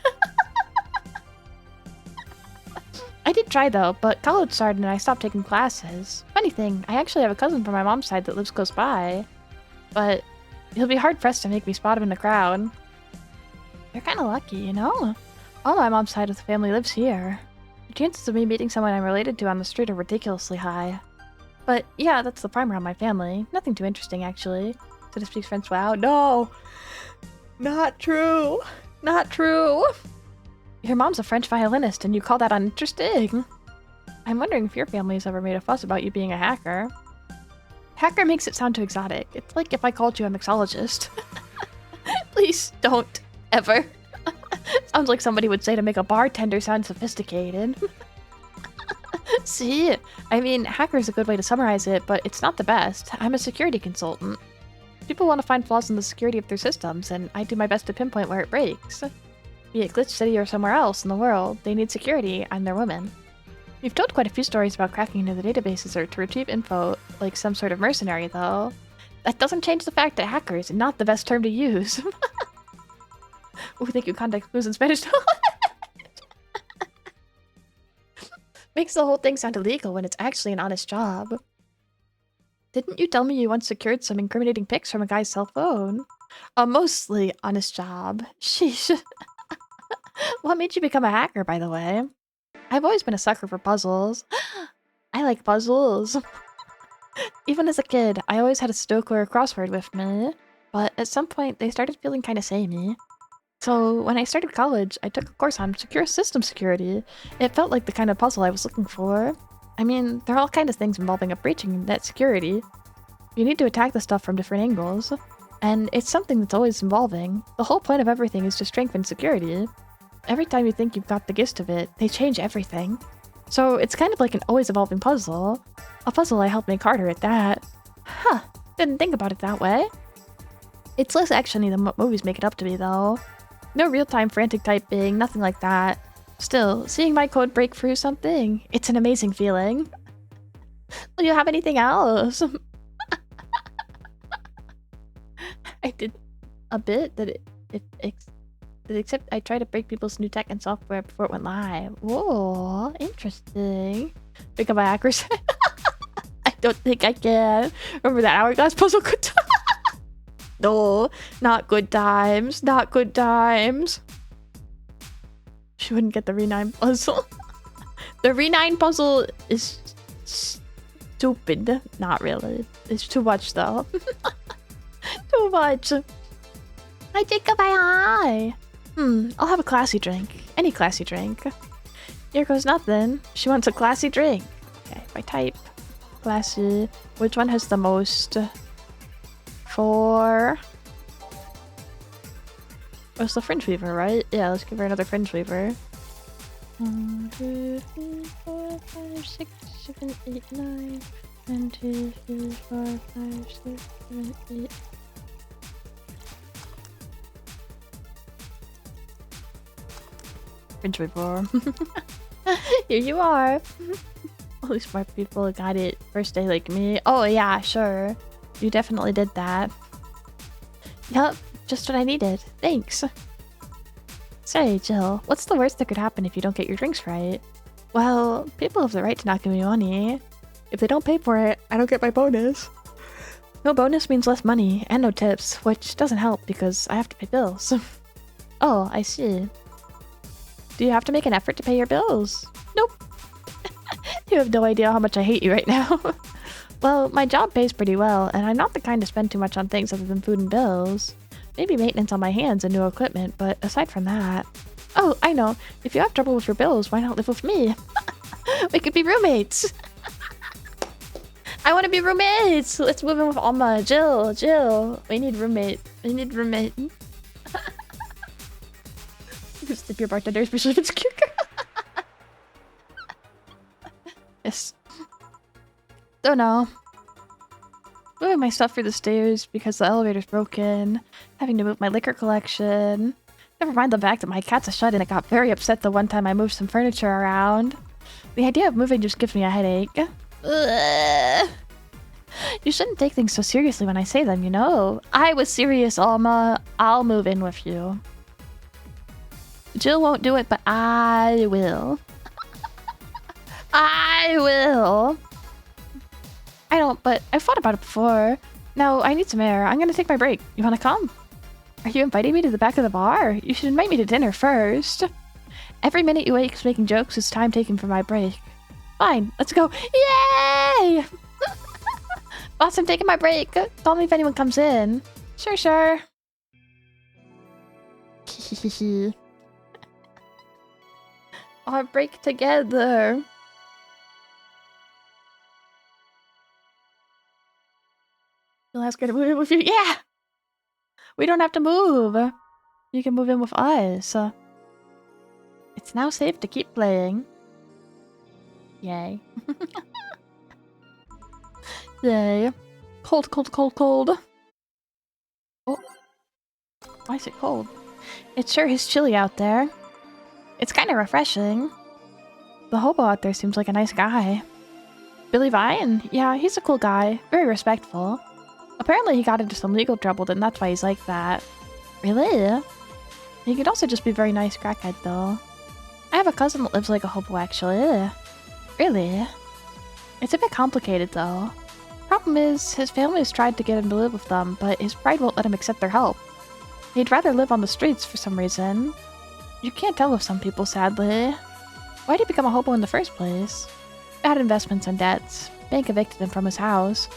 I did try though, but college started and I stopped taking classes. Funny thing, I actually have a cousin from my mom's side that lives close by. But he'll be hard-pressed to make me spot him in the crowd. You're kind of lucky, you know? All my mom's side of the family lives here. The chances of me meeting someone I'm related to on the street are ridiculously high. But yeah, that's the primer on my family. Nothing too interesting, actually. So to speak French, wow. No! Not true! Not true! Your mom's a French violinist and you call that uninteresting? I'm wondering if your family's ever made a fuss about you being a hacker. Hacker makes it sound too exotic. It's like if I called you a mixologist. Please don't. Ever. Sounds like somebody would say to make a bartender sound sophisticated. See? I mean, hacker is a good way to summarize it, but it's not the best. I'm a security consultant. People want to find flaws in the security of their systems, and I do my best to pinpoint where it breaks. Be it Glitch City or somewhere else in the world, they need security, and they're women. We've told quite a few stories about cracking into the databases or to retrieve info like some sort of mercenary, though. That doesn't change the fact that hacker is not the best term to use. Oh, thank you, contact clues in Spanish. Makes the whole thing sound illegal when it's actually an honest job. Didn't you tell me you once secured some incriminating pics from a guy's cell phone? A mostly honest job. Sheesh. What made you become a hacker, by the way? I've always been a sucker for puzzles. I like puzzles. Even as a kid, I always had a Sudoku or a crossword with me. But at some point, they started feeling kind of samey. So when I started college, I took a course on secure system security. It felt like the kind of puzzle I was looking for. I mean, there are all kinds of things involving a breaching net security. You need to attack the stuff from different angles. And it's something that's always evolving. The whole point of everything is to strengthen security. Every time you think you've got the gist of it, they change everything. So it's kind of like an always evolving puzzle. A puzzle I helped make harder at that. Huh, didn't think about it that way. It's less actiony than what movies make it up to be, though. No real-time frantic typing, nothing like that. Still, seeing my code break through something, it's an amazing feeling. Will you have anything else? I did a bit that except I try to break people's new tech and software before it went live. Whoa, interesting. Become a hacker. I don't think I can. Remember that hourglass puzzle? Good time. No, not good times. Not good times. She wouldn't get the Re9 puzzle. The Re9 puzzle is stupid. Not really. It's too much though. Too much. I think of my eye. I'll have a classy drink. Any classy drink. Here goes nothing. She wants a classy drink. Okay, if I type classy, which one has the most? 4. Oh, it's the fringe weaver, right? Yeah, let's give her another fringe weaver. 1, 2, 3, 4, 5, 6, 7, 8, 9. 1, 2, 3, 4, 5, 6, 7, 8. Fringe weaver. Here you are. All these smart people got it first day like me. Oh yeah, sure. You definitely did that. Yup, just what I needed. Thanks. Say, Jill, what's the worst that could happen if you don't get your drinks right? Well, people have the right to not give me money. If they don't pay for it, I don't get my bonus. No bonus means less money, and no tips, which doesn't help because I have to pay bills. Oh, I see. Do you have to make an effort to pay your bills? Nope. You have no idea how much I hate you right now. Well, my job pays pretty well, and I'm not the kind to spend too much on things other than food and bills. Maybe maintenance on my hands and new equipment, but aside from that... Oh, I know. If you have trouble with your bills, why not live with me? We could be roommates. I want to be roommates. Let's move in with Alma. Jill. We need roommate. Tip your bartender, especially if it's cute. Yes. Don't know. Moving my stuff through the stairs because the elevator's broken. Having to move my liquor collection. Never mind the fact that my cat's a shut-in. I got very upset the one time I moved some furniture around. The idea of moving just gives me a headache. Ugh. You shouldn't take things so seriously when I say them, you know. I was serious, Alma. I'll move in with you. Jill won't do it, but I will. I will. I don't, but I've thought about it before. Now, I need some air. I'm gonna take my break. You wanna come? Are you inviting me to the back of the bar? You should invite me to dinner first. Every minute you wake making jokes is time taken for my break. Fine, let's go. Yay! Boss, I'm taking my break. Call me if anyone comes in. Sure. Our break together. You'll ask her to move in with you. Yeah! We don't have to move. You can move in with us. It's now safe to keep playing. Yay. Yay. Cold. Oh. Why is it cold? It sure is chilly out there. It's kind of refreshing. The hobo out there seems like a nice guy. Billy Vine? Yeah, he's a cool guy. Very respectful. Apparently he got into some legal trouble and that's why he's like that. Really? He could also just be very nice crackhead though. I have a cousin that lives like a hobo actually. Really? It's a bit complicated though. Problem is, his family has tried to get him to live with them, but his pride won't let him accept their help. He'd rather live on the streets for some reason. You can't tell with some people, sadly. Why'd he become a hobo in the first place? Bad investments and debts. Bank evicted him from his house.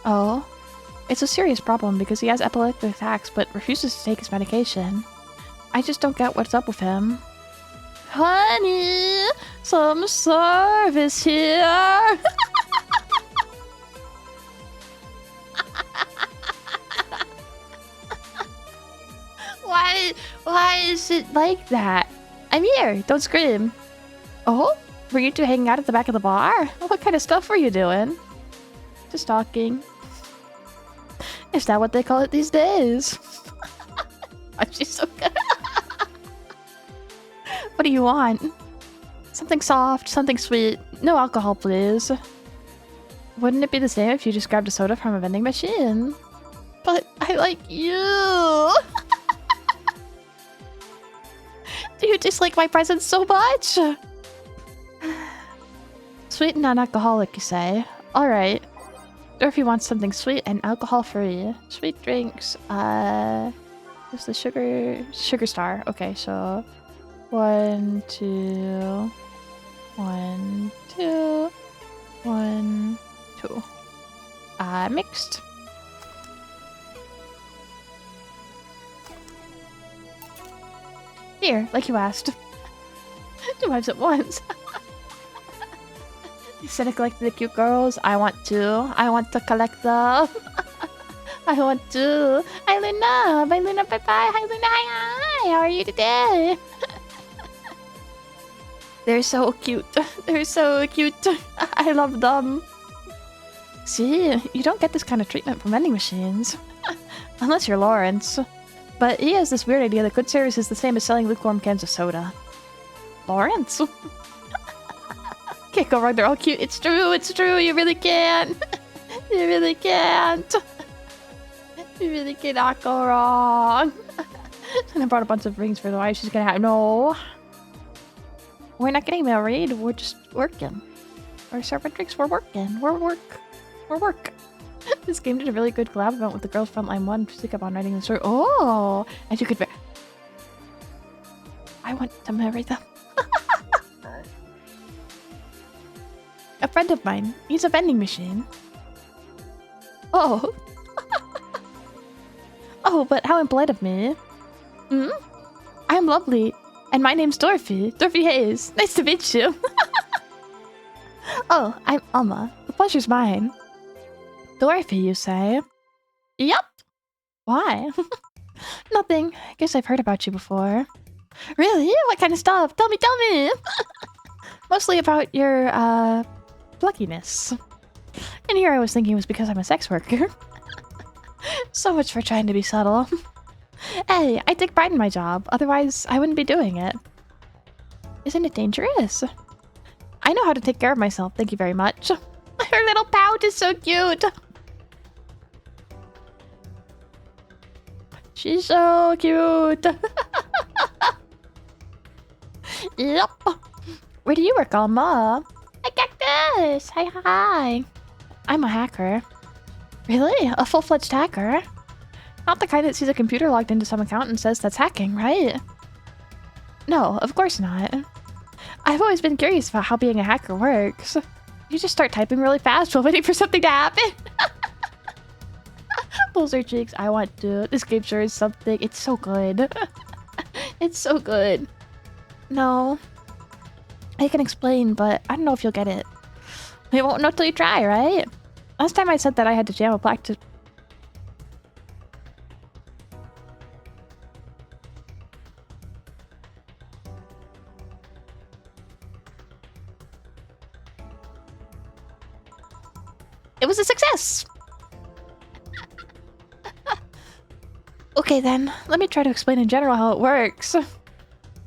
Oh. It's a serious problem because he has epileptic attacks but refuses to take his medication. I just don't get what's up with him. Honey, some service here. Why is it like that? I'm here, don't scream. Oh? Were you two hanging out at the back of the bar? What kind of stuff were you doing? Just talking. Is that what they call it these days? Oh, she's so good. What do you want? Something soft, something sweet. No alcohol, please. Wouldn't it be the same if you just grabbed a soda from a vending machine? But I like you. Do you dislike my presence so much? Sweet and non-alcoholic, you say? Alright. Dorothy wants something sweet and alcohol-free. Sweet drinks, what's the sugar star. Okay, so 1, 2, 1, 2, 1, 2. Mixed. Here, like you asked. 2 wives at once. Instead of collecting the cute girls, I want to collect them. I want to. Hi Luna! Bye Luna, bye bye! Hi Luna, hi! How are you today? They're so cute. They're so cute. I love them. See, you don't get this kind of treatment from vending machines. Unless you're Lawrence. But he has this weird idea that good service is the same as selling lukewarm cans of soda. Lawrence? Can't go wrong, they're all cute. It's true, you really can't. You really can't. You really cannot go wrong. And I brought a bunch of rings for the wife she's gonna have. No. We're not getting married, we're just working. We're serving drinks, we're working. We're work. This game did a really good collab event with the girls Frontline 1 to stick up on writing the story. Oh! And you could... I want to marry them. A friend of mine. He's a vending machine. Oh. Oh, but how impolite of me. Hmm? I'm lovely. And my name's Dorothy. Dorothy Hayes. Nice to meet you. Oh, I'm Alma. The pleasure's mine. Dorothy, you say? Yup. Why? Nothing. Guess I've heard about you before. Really? What kind of stuff? Tell me! Mostly about your, pluckiness. And here I was thinking it was because I'm a sex worker. So much for trying to be subtle. Hey, I take pride in my job. Otherwise, I wouldn't be doing it. Isn't it dangerous? I know how to take care of myself, thank you very much. Her little pout is so cute! She's so cute! Yep! Where do you work, Alma? Hi, Cactus! Hi! I'm a hacker. Really? A full-fledged hacker? Not the kind that sees a computer logged into some account and says that's hacking, right? No, of course not. I've always been curious about how being a hacker works. You just start typing really fast while waiting for something to happen. Pulls her cheeks. I want to. This game sure is something. It's so good. It's so good. No. I can explain, but I don't know if you'll get it. You won't know till you try, right? Last time I said that I had to jam a plaque to... It was a success! Okay then, let me try to explain in general how it works.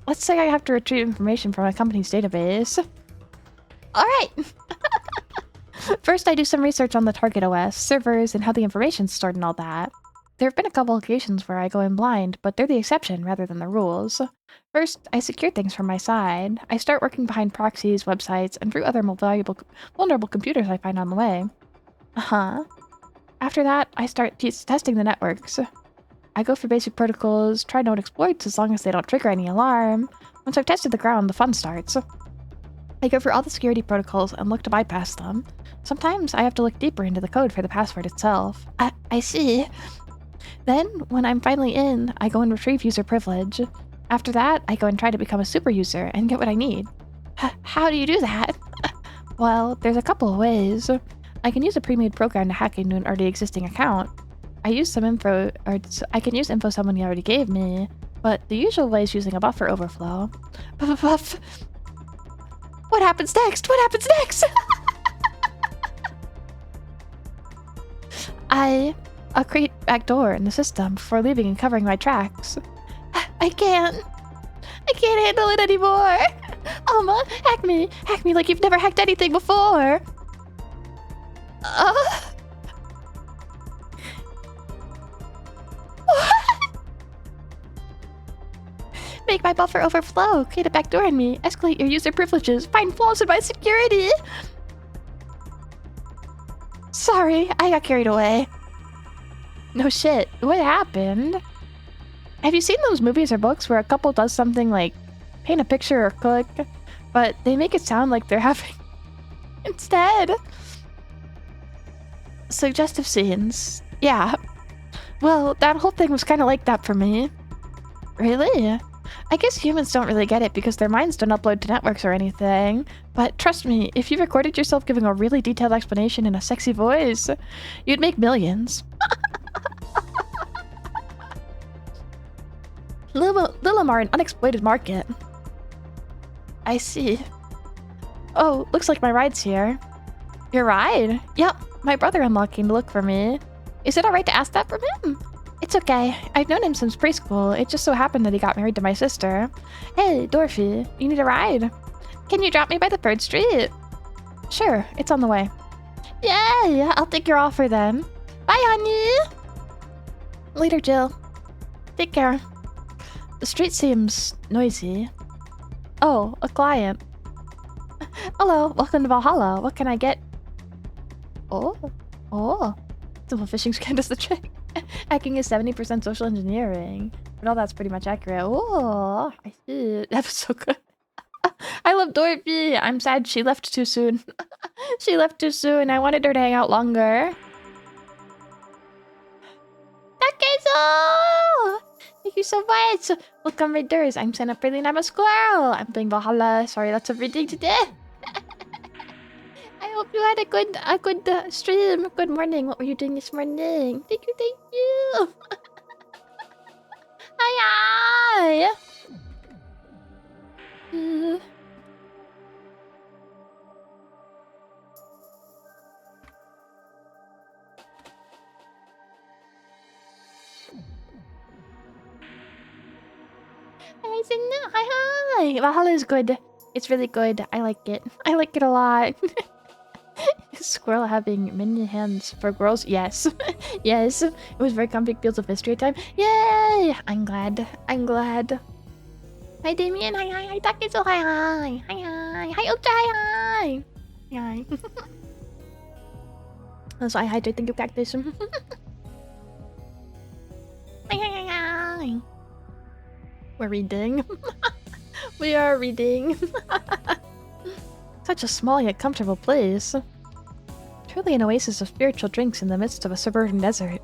Let's say I have to retrieve information from a company's database. Alright! First I do some research on the target OS, servers, and how the information's stored and all that. There have been a couple occasions where I go in blind, but they're the exception rather than the rules. First, I secure things from my side. I start working behind proxies, websites, and through other vulnerable computers I find on the way. Uh-huh. After that, I start testing the networks. I go for basic protocols, try known exploits as long as they don't trigger any alarm. Once I've tested the ground, the fun starts. I go for all the security protocols and look to bypass them. Sometimes I have to look deeper into the code for the password itself. I see. Then, when I'm finally in, I go and retrieve user privilege. After that, I go and try to become a super user and get what I need. How do you do that? Well, there's a couple of ways. I can use a pre-made program to hack into an already existing account. I use some info, or I can use info someone already gave me, but the usual way is using a buffer overflow. Buff. What happens next? What happens next? I'll create a backdoor in the system before leaving and covering my tracks. I can't handle it anymore. Alma, hack me like you've never hacked anything before. Make my buffer overflow, create a backdoor in me, escalate your user privileges, find flaws in my security. Sorry, I got carried away. No shit, what happened? Have you seen those movies or books where a couple does something like paint a picture or click, but they make it sound like they're having instead? Suggestive scenes. Yeah. Well, that whole thing was kind of like that for me. Really? I guess humans don't really get it because their minds don't upload to networks or anything. But trust me, if you recorded yourself giving a really detailed explanation in a sexy voice, you'd make millions. Lilum are an unexploited market. I see. Oh, looks like my ride's here. Your ride? Yep, my brother-in-law came to look for me. Is it alright to ask that from him? It's okay. I've known him since preschool. It just so happened that he got married to my sister. Hey, Dorothy, you need a ride? Can you drop me by the Bird Street? Sure, it's on the way. Yay! I'll take your offer then. Bye, honey! Later, Jill. Take care. The street seems noisy. Oh, a client. Hello, welcome to Valhalla. What can I get? Oh. Simple phishing scam does the trick. Hacking is 70% social engineering. But all that's pretty much accurate. Oh, I see. That was so good. I love Dorothy. I'm sad she left too soon. She left too soon. I wanted her to hang out longer. Takezo! Thank you so much. Welcome, Raiders. I'm Santa Praline. I'm a squirrel. I'm playing Valhalla. Sorry, lots of reading today. I hope you had a good stream. Good morning. What were you doing this morning? Thank you. Hi. Hi. Valhalla is good. It's really good. I like it. I like it a lot. Squirrel having many hands for girls? Yes. Yes. It was very comfy fields of history time. Yay! I'm glad. Hi, Damien. Hi. Takezo. Hi. Hi, Ultra. Hi. That's why I hydrate. Thank you, Cactus. Hi. We're reading. We are reading. Such a small yet comfortable place. Truly an oasis of spiritual drinks in the midst of a suburban desert.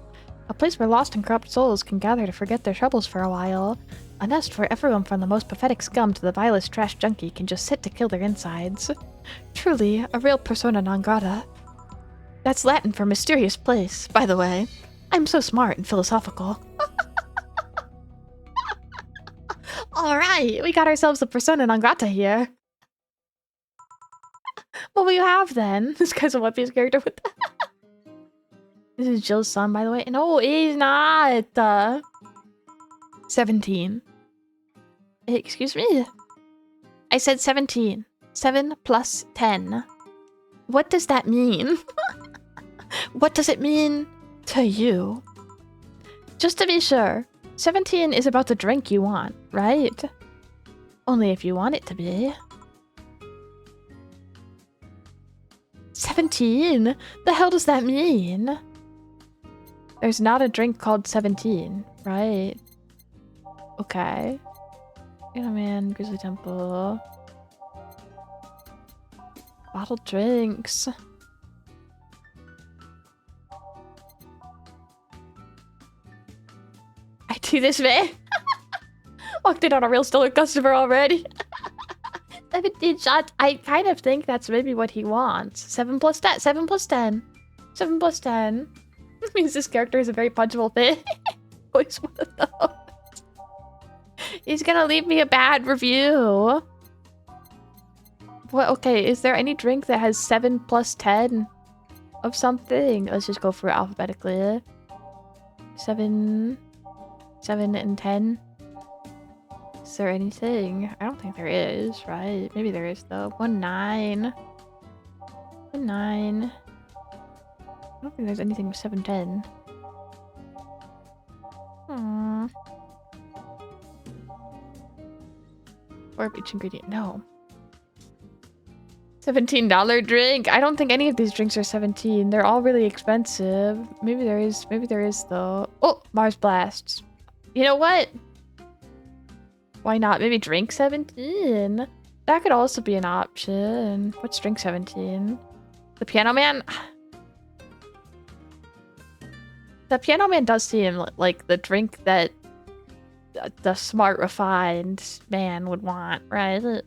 A place where lost and corrupt souls can gather to forget their troubles for a while. A nest where everyone from the most pathetic scum to the vilest trash junkie can just sit to kill their insides. Truly, a real persona non grata. That's Latin for mysterious place, by the way. I'm so smart and philosophical. Alright, we got ourselves a persona non grata here. What will you have then? This guy's a One Piece character with that. This is Jill's son, by the way. No, he's not. 17. Excuse me? I said 17. 7 plus 10. What does that mean? What does it mean to you? Just to be sure, 17 is about the drink you want, right? Only if you want it to be. 17? The hell does that mean? There's not a drink called 17, right? Okay. Man, Grizzly Temple. Bottled drinks. I do this, man. Walked in on a real stolen customer already. 17 shots. I kind of think that's maybe what he wants. 7 plus 10. 7 plus 10. 7 plus 10. Means this character is a very punchable thing. Always one of those. He's gonna leave me a bad review. What? Okay, is there any drink that has 7 plus 10 of something? Let's just go for it alphabetically. 7, 7 and 10. Is there anything? I don't think there is, right? Maybe there is though. 1, 9. 1, 9. I don't think there's anything with 7, 10. Or of each ingredient. No. $17 drink. I don't think any of these drinks are 17. They're all really expensive. Maybe there is. Maybe there is though. Oh, Mars Blasts. You know what? Why not? Maybe drink 17. That could also be an option. What's drink 17? The Piano Man? The Piano Man does seem like the drink that the smart, refined man would want, right?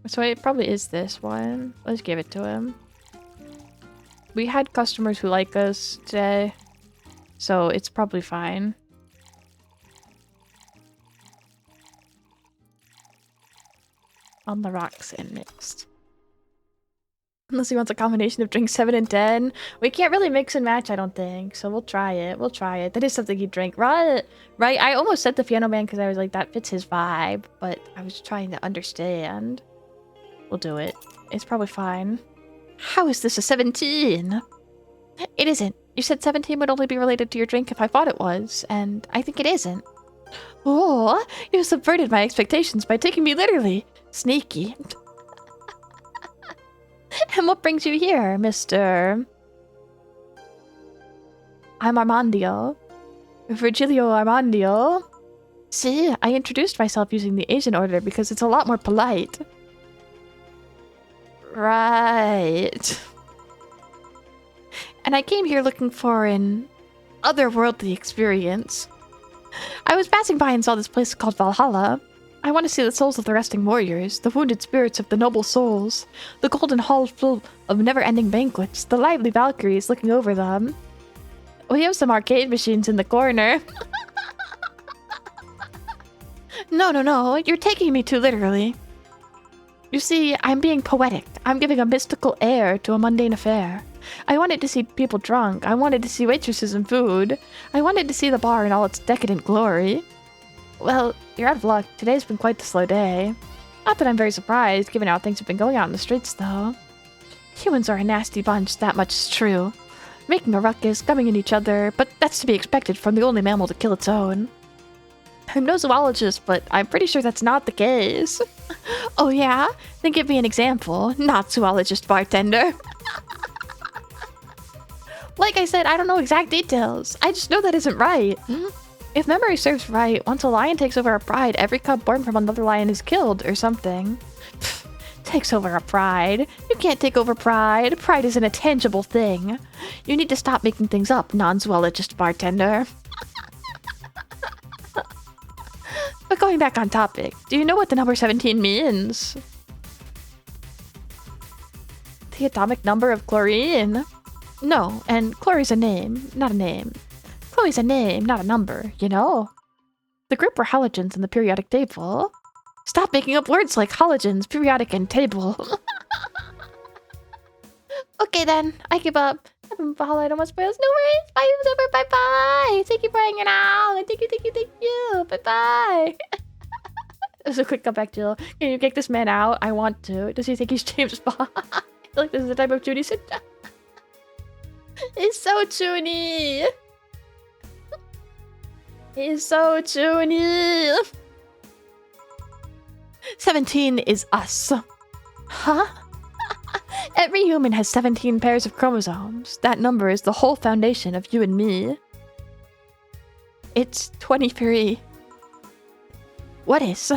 So it probably is this one. Let's give it to him. We had customers who like us today, so it's probably fine. On the rocks and mixed. Unless he wants a combination of drinks 7 and 10. We can't really mix and match, I don't think. So we'll try it. We'll try it. That is something he'd drink. Right? Right? I almost said the Piano Man because I was like, that fits his vibe. But I was trying to understand. We'll do it. It's probably fine. How is this a 17? It isn't. You said 17 would only be related to your drink if I thought it was. And I think it isn't. Oh, you subverted my expectations by taking me literally. Sneaky. And what brings you here, Mr. I'm Armandio. Virgilio Armandio. See, I introduced myself using the Asian order because it's a lot more polite. Right. And I came here looking for an otherworldly experience. I was passing by and saw this place called Valhalla. I want to see the souls of the resting warriors, the wounded spirits of the noble souls, the golden halls full of never-ending banquets, the lively Valkyries looking over them. We have some arcade machines in the corner. No, you're taking me too literally. You see, I'm being poetic. I'm giving a mystical air to a mundane affair. I wanted to see people drunk. I wanted to see waitresses and food. I wanted to see the bar in all its decadent glory. Well, you're out of luck. Today's been quite the slow day. Not that I'm very surprised, given how things have been going out in the streets, though. Humans are a nasty bunch, that much is true. Making a ruckus, gumming at each other, but that's to be expected from the only mammal to kill its own. I'm no zoologist, but I'm pretty sure that's not the case. Oh yeah? Then give me an example. Not zoologist bartender. Like I said, I don't know exact details. I just know that isn't right. If memory serves right, once a lion takes over a pride, every cub born from another lion is killed, or something. Pfft, takes over a pride? You can't take over pride. Pride isn't a tangible thing. You need to stop making things up, non-zoologist bartender. But going back on topic, do you know what the number 17 means? The atomic number of chlorine? No, and Chloe's a name, not a name. Chloe's a name, not a number, you know? The group were halogens in the periodic table. Stop making up words like halogens, periodic, and table. Okay then, I give up. I don't want spoils. No worries. Bye, it was over. Bye-bye. Thank you for hanging out. Thank you. Bye-bye. Just a quick comeback, Jill. Can you kick this man out? I want to. Does he think he's James Bond? I feel like this is the type of Judy sit down. He's so Junie. He's so Junie. 17 is us. Huh? Every human has 17 pairs of chromosomes. That number is the whole foundation of you and me. It's 23. What is?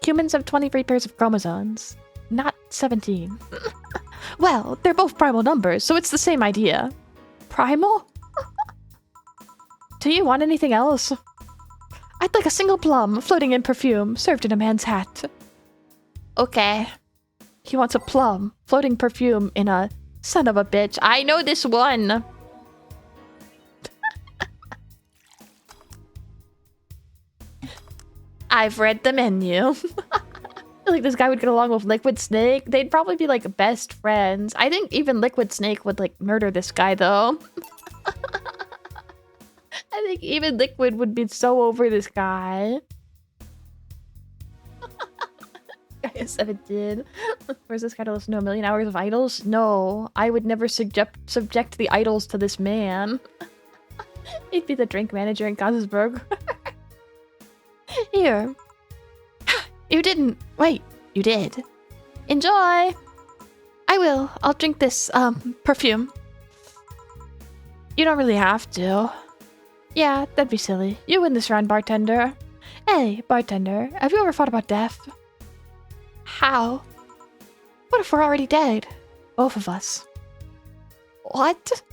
Humans have 23 pairs of chromosomes, not 17. Well, they're both primal numbers, so it's the same idea. Primal? Do you want anything else? I'd like a single plum floating in perfume, served in a man's hat. Okay. He wants a plum floating perfume in a son of a bitch. I know this one. I've read the menu. I feel like this guy would get along with Liquid Snake. They'd probably be like best friends. I think even Liquid Snake would like murder this guy though. I think even Liquid would be so over this guy. Guy is 17. Where's this guy to listen to 1,000,000 hours of idols? No, I would never subject the idols to this man. He'd be the drink manager in Gazesburg. Here. You didn't. Wait, you did. Enjoy. I will. I'll drink this, perfume. You don't really have to. Yeah, that'd be silly. You win this round, bartender. Hey, bartender, have you ever thought about death? How? What if we're already dead? Both of us. What?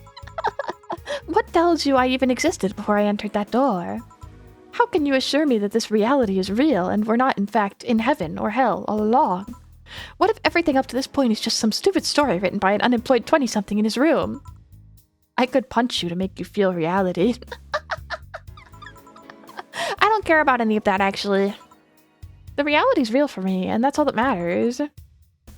What tells you I even existed before I entered that door? How can you assure me that this reality is real and we're not, in fact, in heaven or hell all along? What if everything up to this point is just some stupid story written by an unemployed 20-something in his room? I could punch you to make you feel reality. I don't care about any of that, actually. The reality's real for me, and that's all that matters.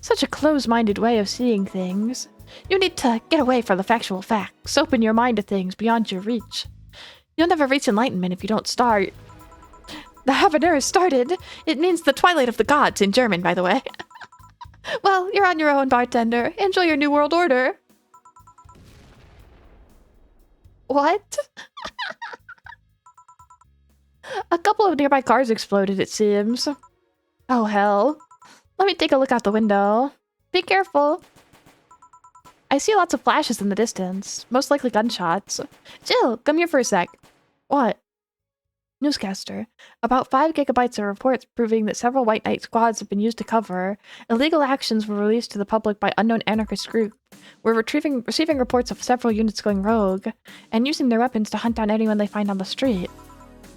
Such a close-minded way of seeing things. You need to get away from the factual facts, open your mind to things beyond your reach. You'll never reach enlightenment if you don't start. The Habanera started. It means the twilight of the gods in German, by the way. Well, you're on your own, bartender. Enjoy your new world order. What? A couple of nearby cars exploded, it seems. Oh, hell. Let me take a look out the window. Be careful. I see lots of flashes in the distance. Most likely gunshots. Jill, come here for a sec. What? Newscaster. About 5 gigabytes of reports proving that several White Knight squads have been used to cover. Illegal actions were released to the public by unknown anarchist group. We're receiving reports of several units going rogue, and using their weapons to hunt down anyone they find on the street.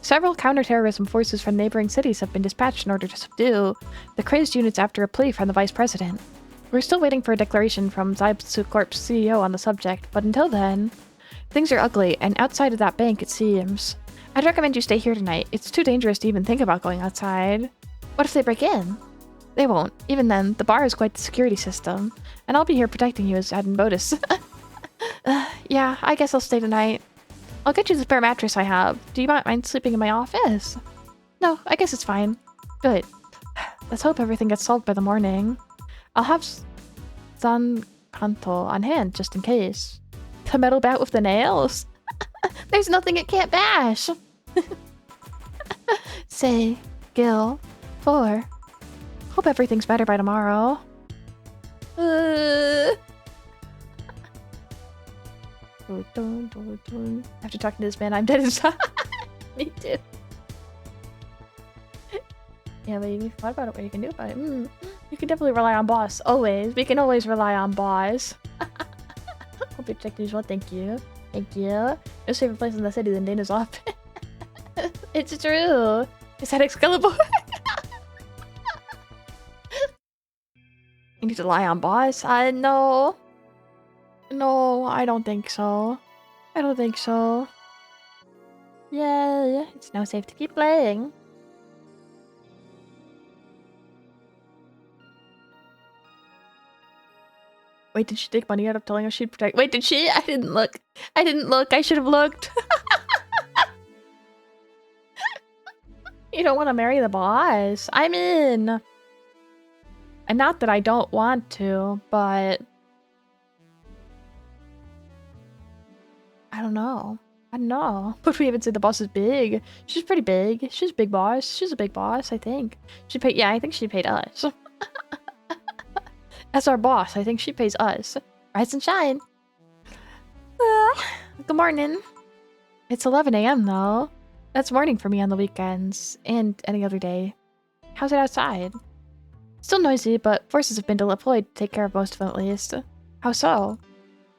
Several counterterrorism forces from neighboring cities have been dispatched in order to subdue the crazed units after a plea from the Vice President. We're still waiting for a declaration from Zybsu Corp's CEO on the subject, but until then, things are ugly, and outside of that bank, it seems. I'd recommend you stay here tonight. It's too dangerous to even think about going outside. What if they break in? They won't. Even then, the bar is quite the security system, and I'll be here protecting you as added bonus. Yeah, I guess I'll stay tonight. I'll get you the spare mattress I have. Do you mind sleeping in my office? No, I guess it's fine. Good. Let's hope everything gets solved by the morning. I'll have Zankanto on hand, just in case. The metal bat with the nails? There's nothing it can't bash! Say, Gil, 4. Hope everything's better by tomorrow. After talking to this man, I'm dead inside. Me too. Yeah, but you thought about it, what you can do about it. You can definitely rely on boss. Always. We can always rely on boss. Hope you're checked as well. Thank you. Thank you. No safer place in the city than Dana's office. It's true. Is that Excalibur? You need to rely on boss? No. No, I don't think so. I don't think so. Yeah, it's now safe to keep playing. Wait, did she take money out of telling us she'd protect? Wait, did she? I didn't look. I didn't look. I should have looked. You don't want to marry the boss. I'm in. And not that I don't want to, but I don't know. I don't know. But we even said the boss is big. She's pretty big. She's a big boss. She's a big boss, I think. She paid. Yeah, I think she paid us. As our boss, I think she pays us. Rise and shine. Good morning. It's 11 a.m. though. That's morning for me on the weekends and any other day. How's it outside? Still noisy, but forces have been deployed to take care of most of them at least. How so?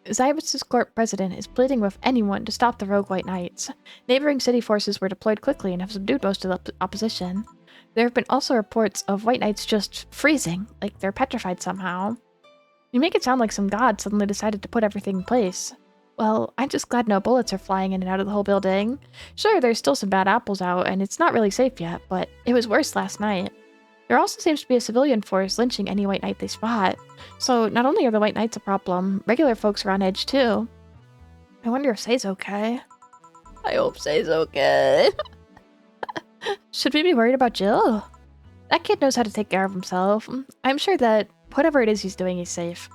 Zybus' court president is pleading with anyone to stop the rogue White Knights. Neighboring city forces were deployed quickly and have subdued most of the opposition. There have been also reports of White Knights just freezing, like they're petrified somehow. You make it sound like some god suddenly decided to put everything in place. Well, I'm just glad no bullets are flying in and out of the whole building. Sure, there's still some bad apples out, and it's not really safe yet, but it was worse last night. There also seems to be a civilian force lynching any White Knight they spot. So not only are the White Knights a problem, regular folks are on edge too. I wonder if Say's okay. I hope Say's okay. Should we be worried about Jill? That kid knows how to take care of himself. I'm sure that whatever it is he's doing, he's safe.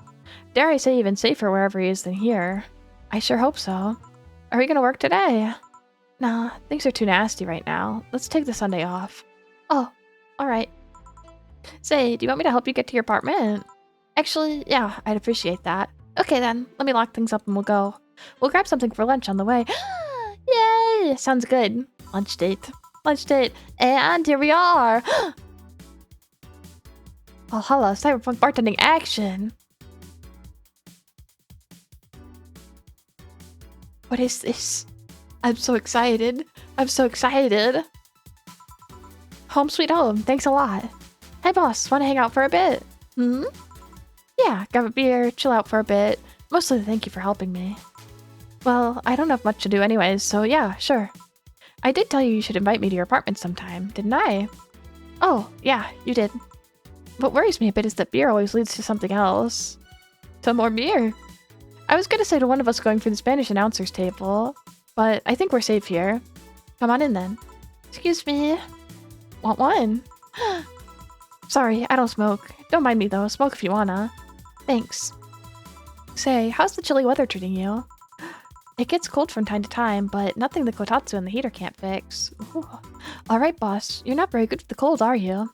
Dare I say even safer wherever he is than here. I sure hope so. Are we gonna work today? Nah, things are too nasty right now. Let's take the Sunday off. Oh, alright. Say, do you want me to help you get to your apartment? Actually, yeah, I'd appreciate that. Okay then, let me lock things up and we'll go. We'll grab something for lunch on the way. Yay! Sounds good. Lunch date. Lunch date. And here we are! Valhalla, cyberpunk bartending action! What is this? I'm so excited. I'm so excited. Home sweet home, thanks a lot. Hey boss, wanna hang out for a bit? Hmm? Yeah, grab a beer, chill out for a bit. Mostly thank you for helping me. Well, I don't have much to do anyways, so yeah, sure. I did tell you you should invite me to your apartment sometime, didn't I? Oh, yeah, you did. What worries me a bit is that beer always leads to something else. To more beer. I was gonna say to one of us going for the Spanish announcer's table, but I think we're safe here. Come on in then. Excuse me. Want one? Sorry, I don't smoke. Don't mind me though, smoke if you wanna. Thanks. Say, how's the chilly weather treating you? It gets cold from time to time, but nothing the kotatsu and the heater can't fix. Alright boss, you're not very good with the cold, are you?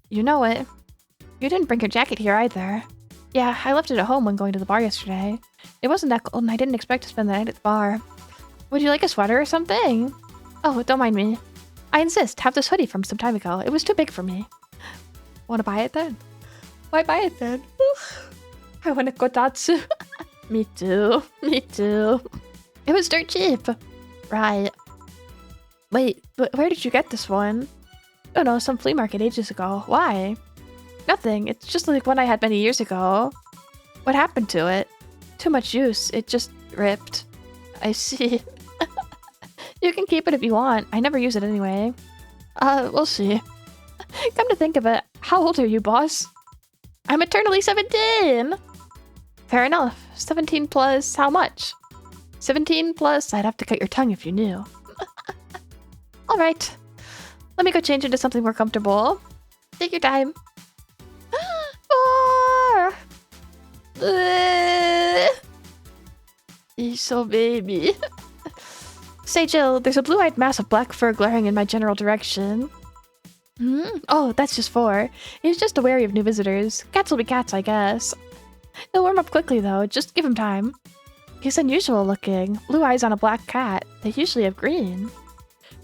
You know it. You didn't bring your jacket here either. Yeah, I left it at home when going to the bar yesterday. It wasn't that cold and I didn't expect to spend the night at the bar. Would you like a sweater or something? Oh, don't mind me. I insist, have this hoodie from some time ago. It was too big for me. Wanna buy it then? Why buy it then? I want a kotatsu. Me too. Me too. It was dirt cheap. Right. Wait, but where did you get this one? Oh no, some flea market ages ago. Why? Nothing. It's just like one I had many years ago. What happened to it? Too much use. It just ripped. I see. You can keep it if you want. I never use it anyway. We'll see. Come to think of it, how old are you, boss? I'm eternally 17! Fair enough. 17 plus how much? 17 plus I'd have to cut your tongue if you knew. Alright. Let me go change into something more comfortable. Take your time. You're so baby. Say, Jill, there's a blue-eyed mass of black fur glaring in my general direction. Hmm? Oh, that's just 4. He's just wary of new visitors. Cats will be cats, I guess. He'll warm up quickly, though. Just give him time. He's unusual looking. Blue eyes on a black cat. They usually have green.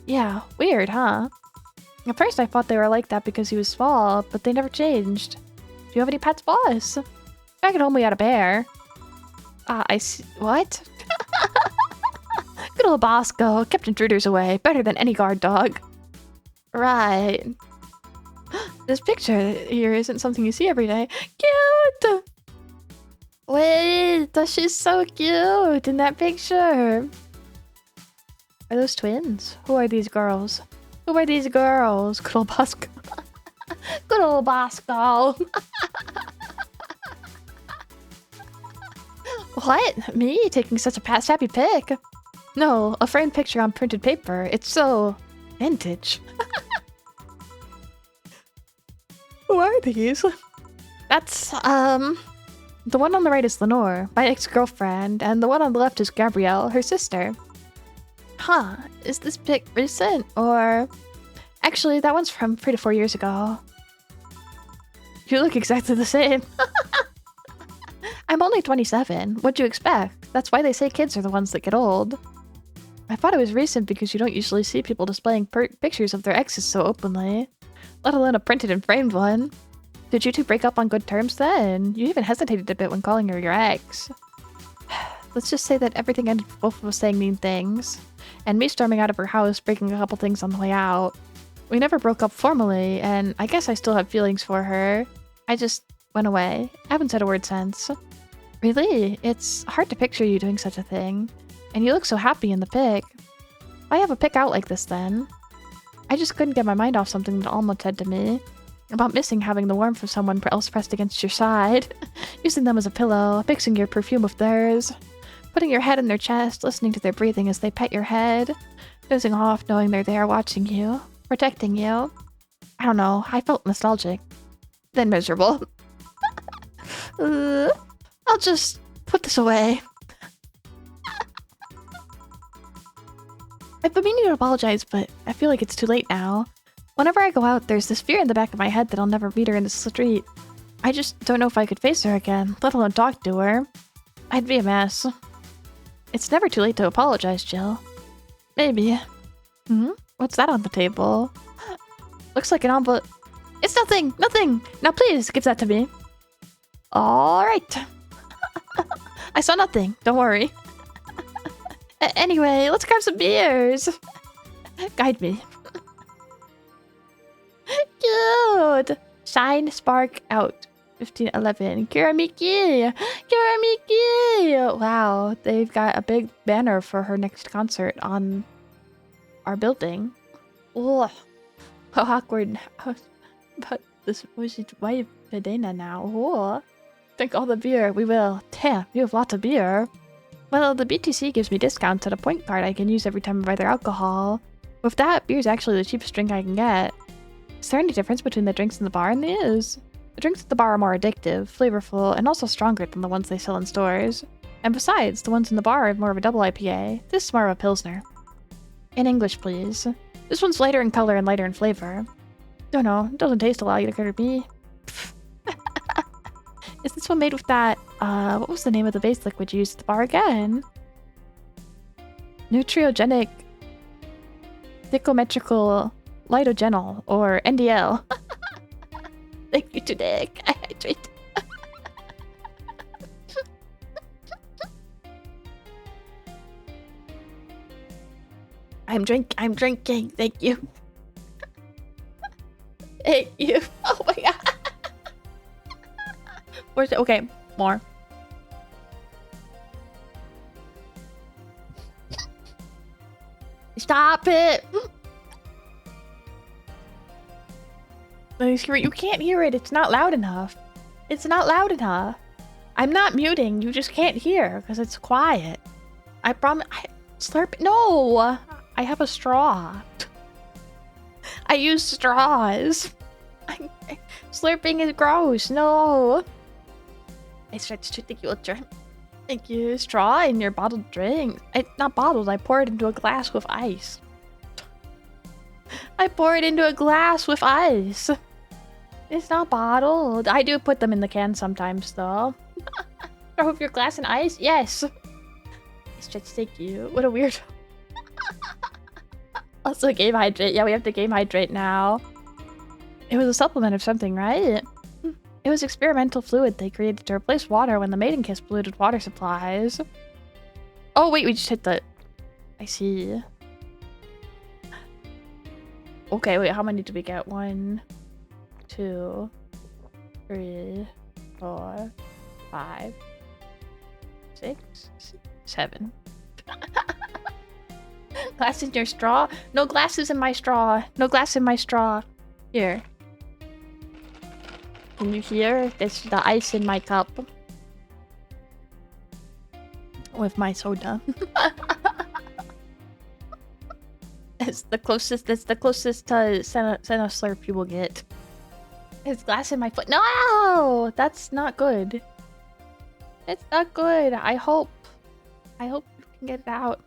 Yeah, weird, huh? At first I thought they were like that because he was small, but they never changed. Do you have any pets, boss? Back at home we had a bear. I see. What? Good old Bosco. Kept intruders away. Better than any guard dog. Right. This picture here isn't something you see every day. Cute! Wait, she's so cute in that picture. Are those twins? Who are these girls? Who are these girls? Good old Bosco. Good old Bosco. What? Me? Taking such a happy pic? No, a framed picture on printed paper. It's so vintage. Who are these? That's, the one on the right is Lenore, my ex-girlfriend, and the one on the left is Gabrielle, her sister. Huh, is this pic recent, or... Actually, that one's from 3 to 4 years ago. You look exactly the same. I'm only 27. What'd you expect? That's why they say kids are the ones that get old. I thought it was recent because you don't usually see people displaying pictures of their exes so openly, let alone a printed and framed one. Did you two break up on good terms then? You even hesitated a bit when calling her your ex. Let's just say that everything ended with both of us saying mean things, and me storming out of her house, breaking a couple things on the way out. We never broke up formally, and I guess I still have feelings for her. I just went away. I haven't said a word since. Really? It's hard to picture you doing such a thing. And you look so happy in the pic. Why have a pic out like this then? I just couldn't get my mind off something that Alma said to me. About missing having the warmth of someone else pressed against your side. Using them as a pillow, mixing your perfume with theirs. Putting your head in their chest, listening to their breathing as they pet your head. Dozing off knowing they're there watching you. Protecting you. I don't know, I felt nostalgic. Then miserable. I'll just put this away. I've been meaning to apologize, but I feel like it's too late now. Whenever I go out, there's this fear in the back of my head that I'll never meet her in the street. I just don't know if I could face her again, let alone talk to her. I'd be a mess. It's never too late to apologize, Jill. Maybe. What's that on the table? Looks like an envelope. It's nothing! Nothing! Now please, give that to me. Alright. I saw nothing. Don't worry. Anyway, let's grab some beers. Guide me. Cute. Shine, spark, out. 1511. Kiramiki! Kiramiki! Wow, they've got a big banner for her next concert on our building. Ugh. How awkward. But this was it. Why Pedena now? Oh. Drink all the beer. We will. Damn, you have lots of beer. Well, the BTC gives me discounts at a point card I can use every time I buy their alcohol. With that, beer's actually the cheapest drink I can get. Is there any difference between the drinks in the bar and these? The drinks at the bar are more addictive, flavorful, and also stronger than the ones they sell in stores. And besides, the ones in the bar are more of a double IPA. This is more of a Pilsner. In English, please. This one's lighter in color and lighter in flavor. Don't know, it doesn't taste a lot either to me. Is this one made with that, what was the name of the base liquid you used at the bar again? Nutriogenic Dichometrical Lidogenol, or NDL. Thank you to Nick. I hydrate. I'm drinking. Thank you. Thank you. Oh my god. Where's it? Okay, more. Stop it. You can't hear it. It's not loud enough. It's not loud enough. I'm not muting. You just can't hear because it's quiet. I promise. Slurp. No. I have a straw. I use straws. Slurping is gross. No. I stretched to the culture. Thank you. Straw in your bottled drink. Not bottled. I pour it into a glass with ice. I pour it into a glass with ice. It's not bottled. I do put them in the can sometimes, though. Throw with your glass in ice? Yes. I stretched. Thank you. What a weirdo. Also, game hydrate. Yeah, we have to game hydrate now. It was a supplement of something, right? It was experimental fluid they created to replace water when the maiden kiss polluted water supplies. Oh, wait, we just hit the... I see. Okay, wait, how many did we get? 1, 2, 3, 4, 5, 6, 7. Glass in your straw? No glasses in my straw. No glass in my straw. Here. Can you hear? There's the ice in my cup. With my soda. It's the closest to Senna Slurp you will get. There's glass in my foot. No! That's not good. It's not good. I hope you can get it out.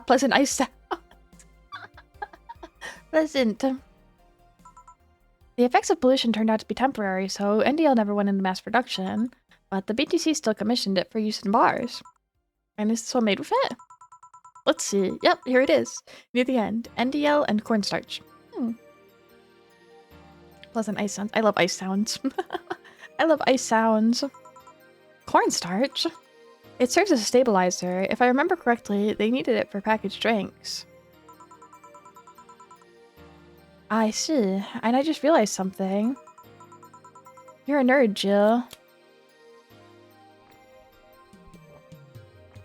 Pleasant ice sound. Pleasant. The effects of pollution turned out to be temporary, so NDL never went into mass production. But the BTC still commissioned it for use in bars. And is this one made with it? Let's see. Yep, here it is. Near the end. NDL and cornstarch. Pleasant ice sounds. I love ice sounds. I love ice sounds. Cornstarch? It serves as a stabilizer. If I remember correctly, they needed it for packaged drinks. I see. And I just realized something. You're a nerd, Jill.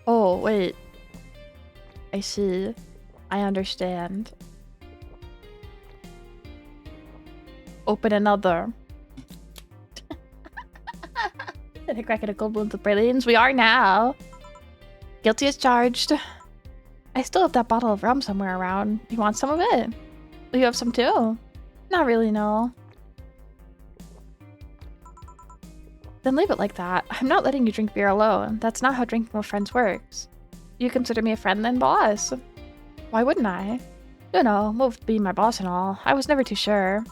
Oh, wait. I see. I understand. Open another. Did I crack it a gold balloon with brilliance? We are now. Guilty as charged. I still have that bottle of rum somewhere around. You want some of it? You have some too? Not really, no. Then leave it like that. I'm not letting you drink beer alone. That's not how drinking with friends works. You consider me a friend then, boss? Why wouldn't I? You know, Wolf being my boss and all. I was never too sure.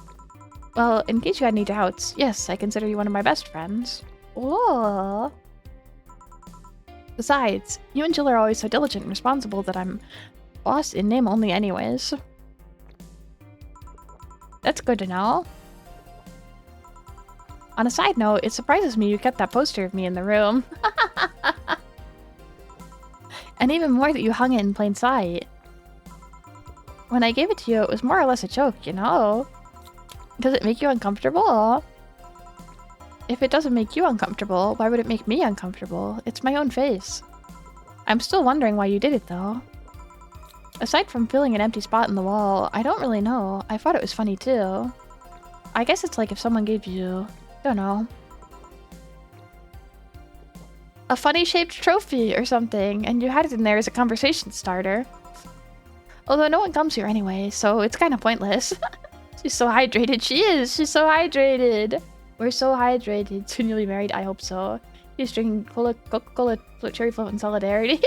Well, in case you had any doubts, yes, I consider you one of my best friends. Whoa. Besides, you and Jill are always so diligent and responsible that I'm boss in name only anyways. That's good to know. On a side note, it surprises me you kept that poster of me in the room. And even more that you hung it in plain sight. When I gave it to you, it was more or less a joke, you know? Does it make you uncomfortable? If it doesn't make you uncomfortable, why would it make me uncomfortable? It's my own face. I'm still wondering why you did it, though. Aside from filling an empty spot in the wall, I don't really know. I thought it was funny, too. I guess it's like if someone gave you... don't know. A funny-shaped trophy or something, and you had it in there as a conversation starter. Although no one comes here anyway, so it's kind of pointless. She's so hydrated. She is! She's so hydrated! We're so hydrated. Soon you'll be married. I hope so. She's drinking Coca-Cola cherry float in solidarity.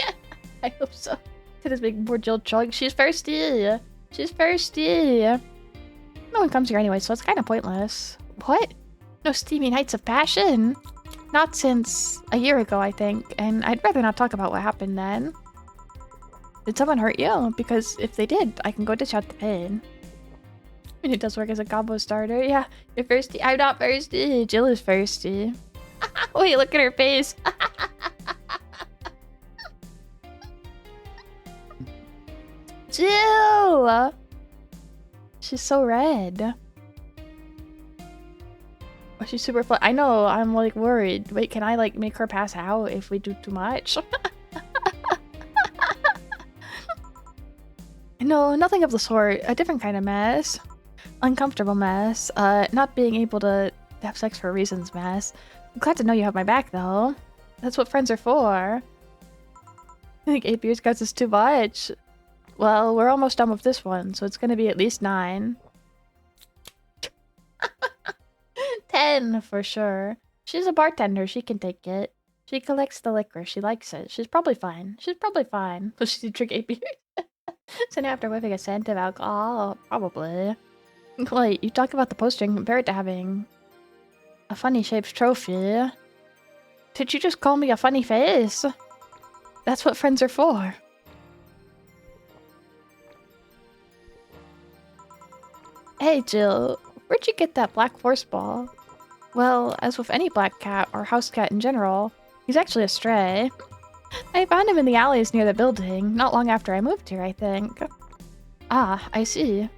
I hope so. To this big poor Jill chug. She's thirsty! She's thirsty! No one comes here anyway, so it's kind of pointless. What? No steamy nights of passion? Not since a year ago, I think, and I'd rather not talk about what happened then. Did someone hurt you? Because if they did, I can go dish out the pain. I mean, it does work as a combo starter. Yeah, you're thirsty. I'm not thirsty. Jill is thirsty. Wait, look at her face. Jill! She's so red. Oh, she's super flat. I know, I'm like worried. Wait, can I like make her pass out if we do too much? No, nothing of the sort. A different kind of mess. Uncomfortable mess. Not being able to have sex for reasons mess. I'm glad to know you have my back though. That's what friends are for. I think 8 beer scouts is too much. Well, we're almost done with this one, so it's gonna be at least 9. 10 for sure. She's a bartender, she can take it. She collects the liquor, she likes it. She's probably fine. She's probably fine. Will she drink 8 beers? So now after whiffing a scent of alcohol, probably. Wait, you talk about the poster and compare it to having a funny shaped trophy. Did you just call me a funny face? That's what friends are for. Hey Jill, where'd you get that black horse ball? Well, as with any black cat, or house cat in general, he's actually a stray. I found him in the alleys near the building, not long after I moved here, I think. Ah, I see.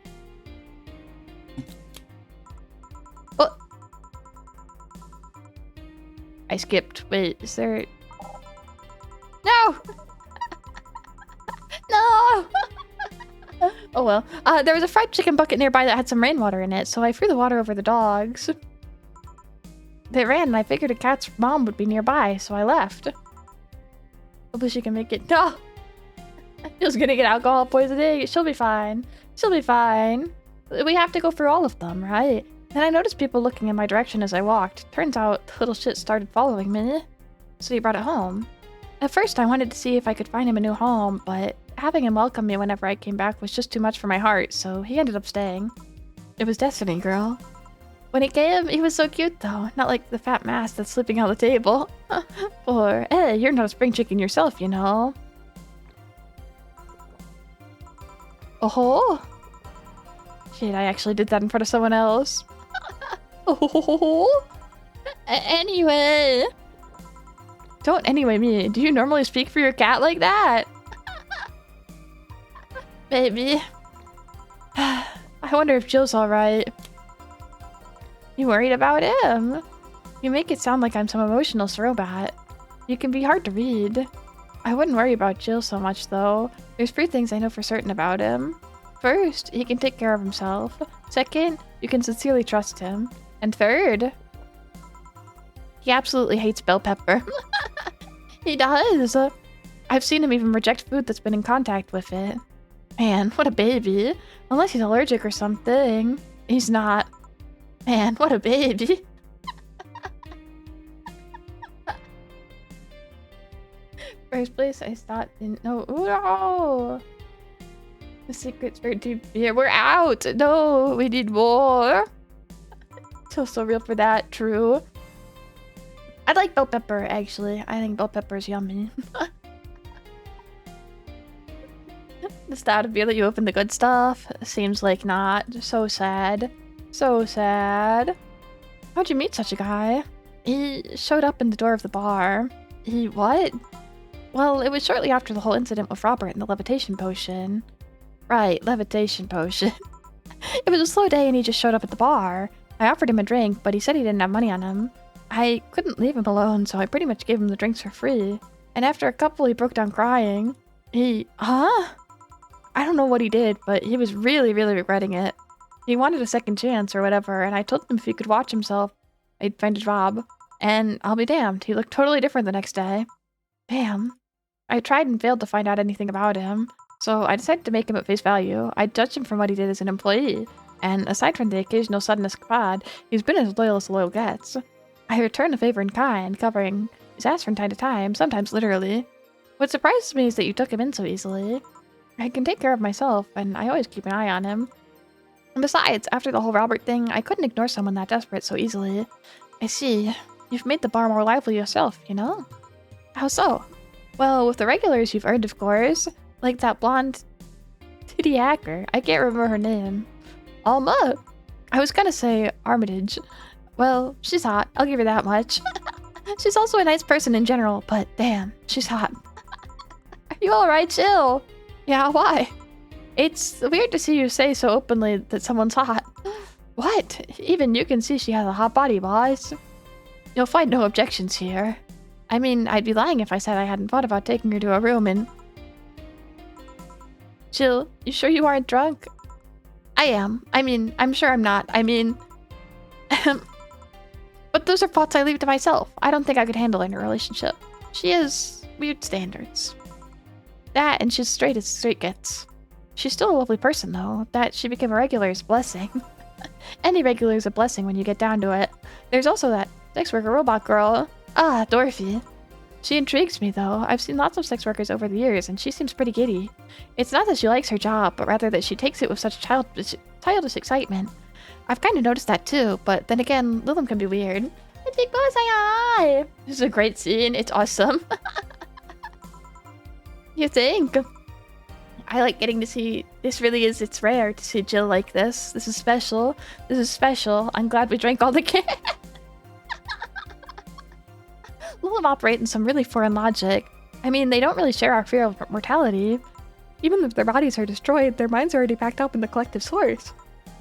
Oh! I skipped. Wait, is there... No! No! Oh well. There was a fried chicken bucket nearby that had some rainwater in it, so I threw the water over the dogs. They ran and I figured a cat's mom would be nearby, so I left. Hopefully she can make it. No! Jill's gonna get alcohol poisoning. She'll be fine. She'll be fine. We have to go through all of them, right? And I noticed people looking in my direction as I walked. Turns out the little shit started following me. So he brought it home. At first I wanted to see if I could find him a new home, but having him welcome me whenever I came back was just too much for my heart, so he ended up staying. It was destiny, girl. When he came, he was so cute though. Not like the fat mass that's sleeping on the table. Or, hey, you're not a spring chicken yourself, you know. Oh. Shit, I actually did that in front of someone else. Oh. Anyway. Don't anyway me. Do you normally speak for your cat like that? Baby. I wonder if Jill's alright. You worried about him? You make it sound like I'm some emotional robot. You can be hard to read. I wouldn't worry about Jill so much, though. There's 3 things I know for certain about him. First, he can take care of himself. Second, you can sincerely trust him. And third, he absolutely hates bell pepper. He does. I've seen him even reject food that's been in contact with it. Man, what a baby. Unless he's allergic or something. He's not. Man, what a baby. First place, I thought didn't know. Ooh, no. The secret's very deep here. We're out. No, we need more. So real for that. True. I like bell pepper, actually. I think bell pepper is yummy. The start of beer that you open the good stuff seems like not. So sad. So sad. How'd you meet such a guy? He showed up in the door of the bar. He what? Well, it was shortly after the whole incident with Robert and the levitation potion. Right, levitation potion. It was a slow day and he just showed up at the bar. I offered him a drink, but he said he didn't have money on him. I couldn't leave him alone, so I pretty much gave him the drinks for free. And after a couple, he broke down crying. Huh? I don't know what he did, but he was really, really regretting it. He wanted a second chance or whatever, and I told him if he could watch himself, I'd find a job. And I'll be damned, he looked totally different the next day. Damn. I tried and failed to find out anything about him, so I decided to make him at face value. I judged him from what he did as an employee, and aside from the occasional sudden escapade, he's been as loyal gets. I returned the favor in kind, covering his ass from time to time, sometimes literally. What surprises me is that you took him in so easily. I can take care of myself, and I always keep an eye on him. And besides, after the whole Robert thing, I couldn't ignore someone that desperate so easily. I see. You've made the bar more lively yourself, you know? How so? Well, with the regulars you've earned, of course. Like that blonde titty hacker. I can't remember her name. Alma! I was gonna say Armitage. Well, she's hot. I'll give her that much. She's also a nice person in general, but damn, she's hot. Are you alright, Jill? Yeah, why? It's weird to see you say so openly that someone's hot. What? Even you can see she has a hot body, boss. You'll find no objections here. I mean, I'd be lying if I said I hadn't thought about taking her to a room and... Jill, you sure you aren't drunk? I am. I mean, I'm sure I'm not. I mean... But those are thoughts I leave to myself. I don't think I could handle in a relationship. She has weird standards. That, and she's straight as straight gets. She's still a lovely person, though. That she became a regular is a blessing. Any regular is a blessing when you get down to it. There's also that sex worker robot girl. Ah, Dorothy. She intrigues me, though. I've seen lots of sex workers over the years, and she seems pretty giddy. It's not that she likes her job, but rather that she takes it with such childish excitement. I've kind of noticed that too, but then again, Lilum can be weird. This is a great scene. It's awesome. You think? I like getting to see... It's rare to see Jill like this. This is special. This is special. I'm glad we drank all the can. Lilum operate in some really foreign logic. I mean, they don't really share our fear of mortality. Even if their bodies are destroyed, their minds are already packed up in the collective source.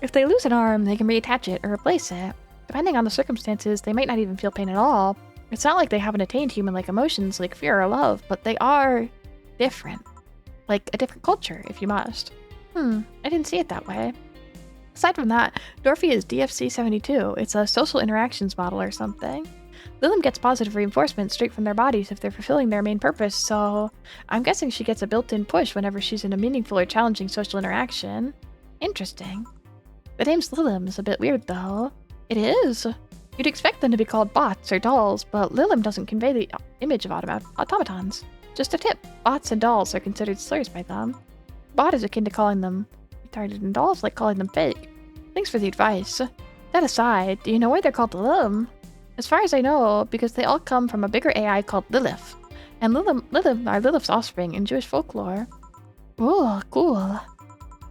If they lose an arm, they can reattach it or replace it. Depending on the circumstances, they might not even feel pain at all. It's not like they haven't attained human-like emotions like fear or love, but they are different. Like a different culture, if you must. I didn't see it that way. Aside from that, Dorothy is DFC-72. It's a social interactions model or something. Lilum gets positive reinforcement straight from their bodies if they're fulfilling their main purpose, so I'm guessing she gets a built-in push whenever she's in a meaningful or challenging social interaction. Interesting. The name's Lilum is a bit weird, though. It is. You'd expect them to be called bots or dolls, but Lilum doesn't convey the image of automatons. Just a tip, bots and dolls are considered slurs by them. Bot is akin to calling them retarded, and dolls like calling them fake. Thanks for the advice. That aside, do you know why they're called Lilim? As far as I know, because they all come from a bigger AI called Lilith. And Lilim are Lilith's offspring in Jewish folklore. Ooh, cool.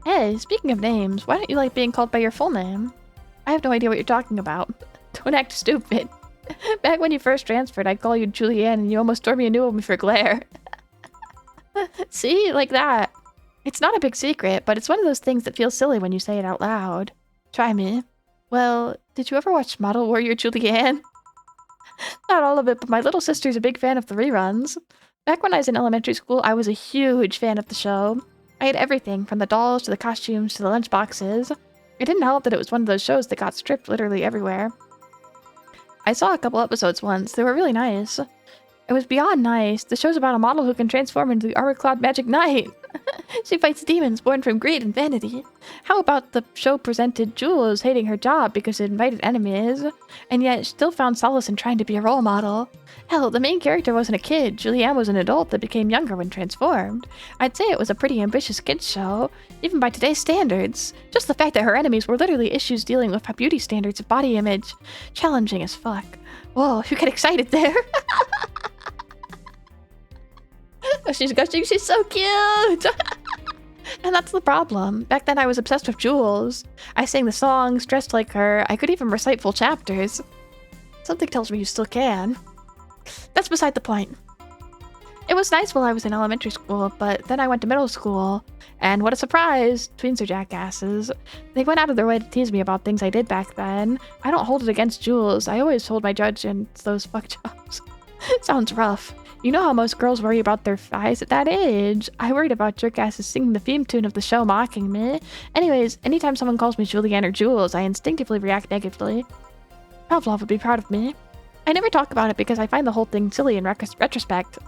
Hey, speaking of names, why don't you like being called by your full name? I have no idea what you're talking about. Don't act stupid. Back when you first transferred, I'd call you Julianne and you almost tore me a new one for glare. See? Like that. It's not a big secret, but it's one of those things that feels silly when you say it out loud. Try me. Well, did you ever watch Model Warrior Julianne? Not all of it, but my little sister's a big fan of the reruns. Back when I was in elementary school, I was a huge fan of the show. I had everything, from the dolls to the costumes to the lunchboxes. It didn't help that it was one of those shows that got stripped literally everywhere. I saw a couple episodes once. They were really nice. It was beyond nice. The show's about a model who can transform into the armor-clad magic knight. She fights demons born from greed and vanity. How about the show presented Jules hating her job because it invited enemies, and yet still found solace in trying to be a role model? Hell, the main character wasn't a kid. Julianne was an adult that became younger when transformed. I'd say it was a pretty ambitious kids show, even by today's standards. Just the fact that her enemies were literally issues dealing with beauty standards of body image. Challenging as fuck. Whoa, you get excited there. Oh, she's gushing, she's so cute! And that's the problem. Back then I was obsessed with Jules. I sang the songs, dressed like her, I could even recite full chapters. Something tells me you still can. That's beside the point. It was nice while I was in elementary school, but then I went to middle school, and what a surprise! Tweens are jackasses. They went out of their way to tease me about things I did back then. I don't hold it against Jules, I always hold my judge against those fuck jobs. Sounds rough. You know how most girls worry about their thighs at that age. I worried about jerkasses singing the theme tune of the show mocking me. Anyways, anytime someone calls me Julianne or Jules, I instinctively react negatively. Pavlov would be proud of me. I never talk about it because I find the whole thing silly in retrospect.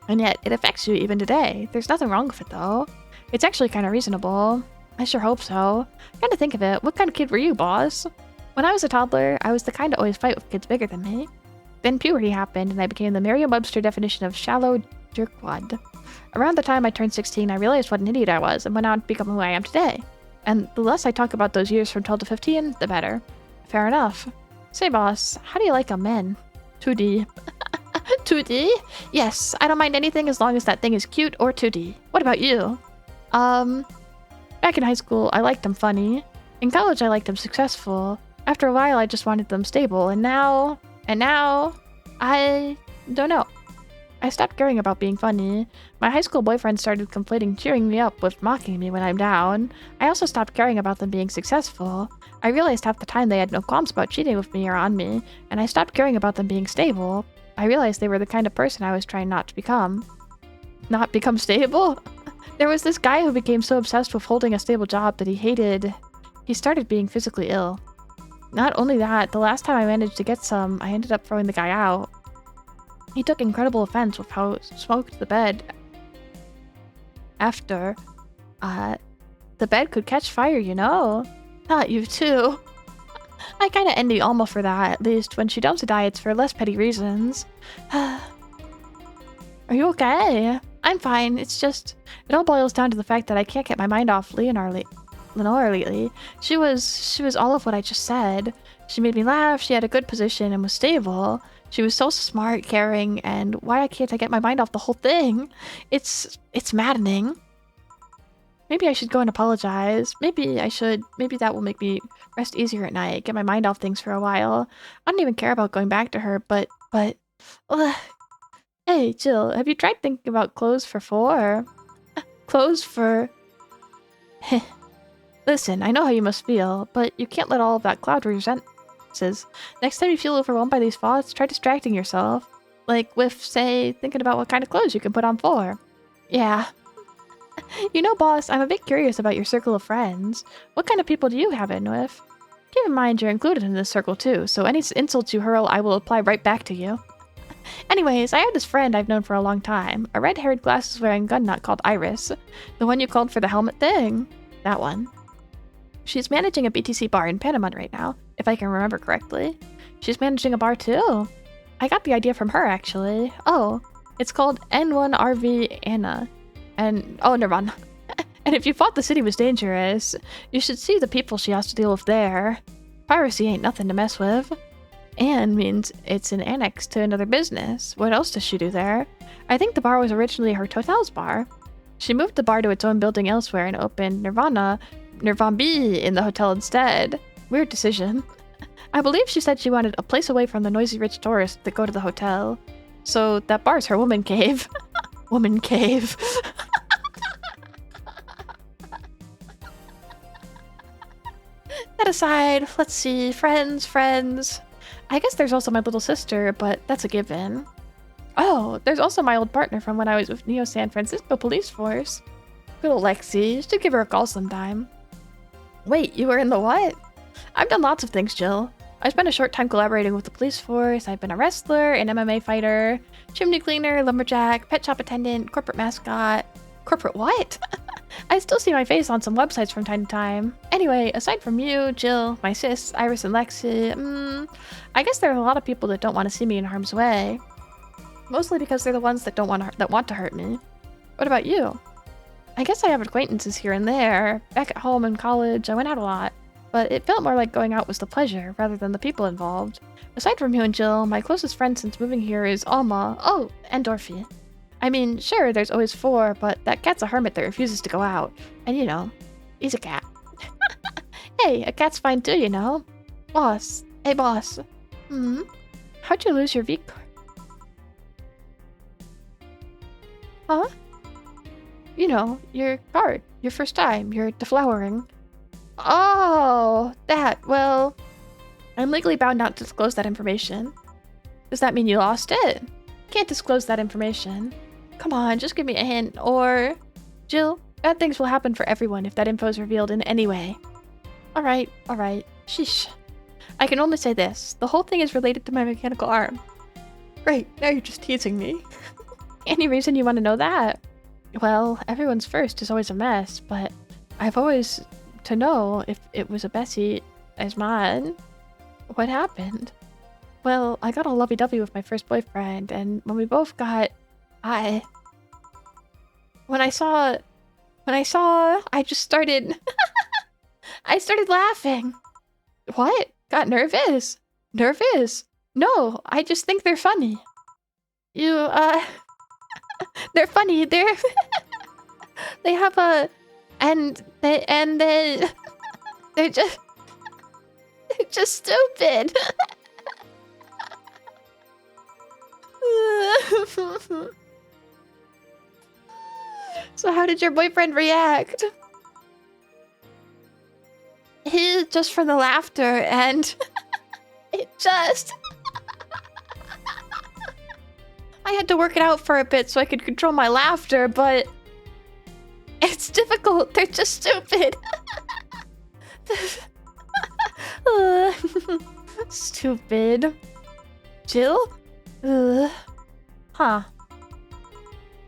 And yet, it affects you even today. There's nothing wrong with it though. It's actually kind of reasonable. I sure hope so. Come to think of it, what kind of kid were you, boss? When I was a toddler, I was the kind to always fight with kids bigger than me. Then puberty happened, and I became the Merriam-Webster definition of shallow jerkwad. Around the time I turned 16, I realized what an idiot I was, and went on to become who I am today. And the less I talk about those years from 12 to 15, the better. Fair enough. Say, boss, how do you like a men? 2D. 2D? Yes, I don't mind anything as long as that thing is cute or 2D. What about you? Back in high school, I liked them funny. In college, I liked them successful. After a while, I just wanted them stable, and now, I don't know. I stopped caring about being funny. My high school boyfriend started conflating cheering me up with mocking me when I'm down. I also stopped caring about them being successful. I realized half the time they had no qualms about cheating with me or on me, and I stopped caring about them being stable. I realized they were the kind of person I was trying not to become. Not become stable? There was this guy who became so obsessed with holding a stable job that he started being physically ill. Not only that, the last time I managed to get some, I ended up throwing the guy out. He took incredible offense with how smoked the bed. After, the bed could catch fire, you know? Not you too. I kinda envy Alma for that, at least when she dumps a diet it's for less petty reasons. Are you okay? I'm fine, it's just, it all boils down to the fact that I can't get my mind off Lenore lately. She was all of what I just said. She made me laugh, she had a good position and was stable. She was so smart, caring, and why can't I get my mind off the whole thing? It's maddening. Maybe I should go and apologize. Maybe I should. Maybe that will make me rest easier at night, get my mind off things for a while. I don't even care about going back to her, but hey, Jill, have you tried thinking about clothes for 4? Clothes for... Listen, I know how you must feel, but you can't let all of that cloud resentment. Next time you feel overwhelmed by these thoughts, try distracting yourself. Like with, say, thinking about what kind of clothes you can put on 4. Yeah. You know, boss, I'm a bit curious about your circle of friends. What kind of people do you have in with? Keep in mind you're included in this circle too, so any insults you hurl I will apply right back to you. Anyways, I have this friend I've known for a long time. A red-haired, glasses-wearing gun nut called Iris. The one you called for the helmet thing. That one. She's managing a BTC bar in Panama right now, if I can remember correctly. She's managing a bar too. I got the idea from her, actually. Oh, it's called N1RV Anna. And, oh, Nirvana. And if you thought the city was dangerous, you should see the people she has to deal with there. Piracy ain't nothing to mess with. And means it's an annex to another business. What else does she do there? I think the bar was originally her hotel's bar. She moved the bar to its own building elsewhere and opened Nirvana B in the hotel instead. Weird decision. I believe she said she wanted a place away from the noisy rich tourists that go to the hotel. So that bar's her woman cave. Woman cave. That aside, let's see. Friends. I guess there's also my little sister, but that's a given. Oh, there's also my old partner from when I was with Neo San Francisco Police Force. Good old Lexi. Should give her a call sometime. Wait, you were in the what? I've done lots of things, Jill. I spent a short time collaborating with the police force. I've been a wrestler, an MMA fighter, chimney cleaner, lumberjack, pet shop attendant, corporate mascot. Corporate what? I still see my face on some websites from time to time. Anyway, aside from you, Jill, my sis, Iris, and Lexi, I guess there are a lot of people that don't want to see me in harm's way. Mostly because they're the ones that want to hurt me. What about you? I guess I have acquaintances here and there. Back at home in college, I went out a lot. But it felt more like going out was the pleasure, rather than the people involved. Aside from you and Jill, my closest friend since moving here is Alma. Oh, and Dorothy. I mean, sure, there's always 4, but that cat's a hermit that refuses to go out. And you know, he's a cat. Hey, a cat's fine too, you know. Boss. Hey, boss. How'd you lose your V card? Huh? You know, your card. Your first time. Your deflowering. Oh, that. Well, I'm legally bound not to disclose that information. Does that mean you lost it? Can't disclose that information. Come on, just give me a hint. Or, Jill, bad things will happen for everyone if that info is revealed in any way. Alright. Sheesh. I can only say this. The whole thing is related to my mechanical arm. Great, now you're just teasing me. Any reason you want to know that? Well, everyone's first is always a mess, but I've always to know if it was a Bessie as mine. What happened? Well, I got all lovey-dovey with my first boyfriend, and when we both got... When I saw, I just started... I started laughing. What? Got nervous? Nervous? No, I just think they're funny. You, they're funny, they have a... they're just stupid. So how did your boyfriend react? He just for the laughter and it just... I had to work it out for a bit so I could control my laughter, but it's difficult. They're just stupid. Stupid. Jill? Huh.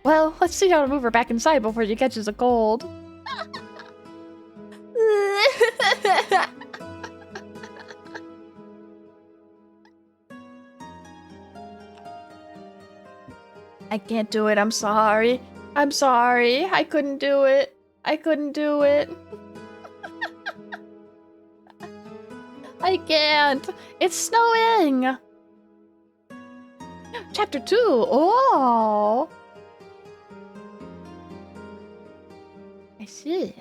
Well, let's see how to move her back inside before she catches a cold. I can't do it. I'm sorry. I'm sorry. I couldn't do it. I couldn't do it. I can't. It's snowing. Chapter 2. Oh. I see.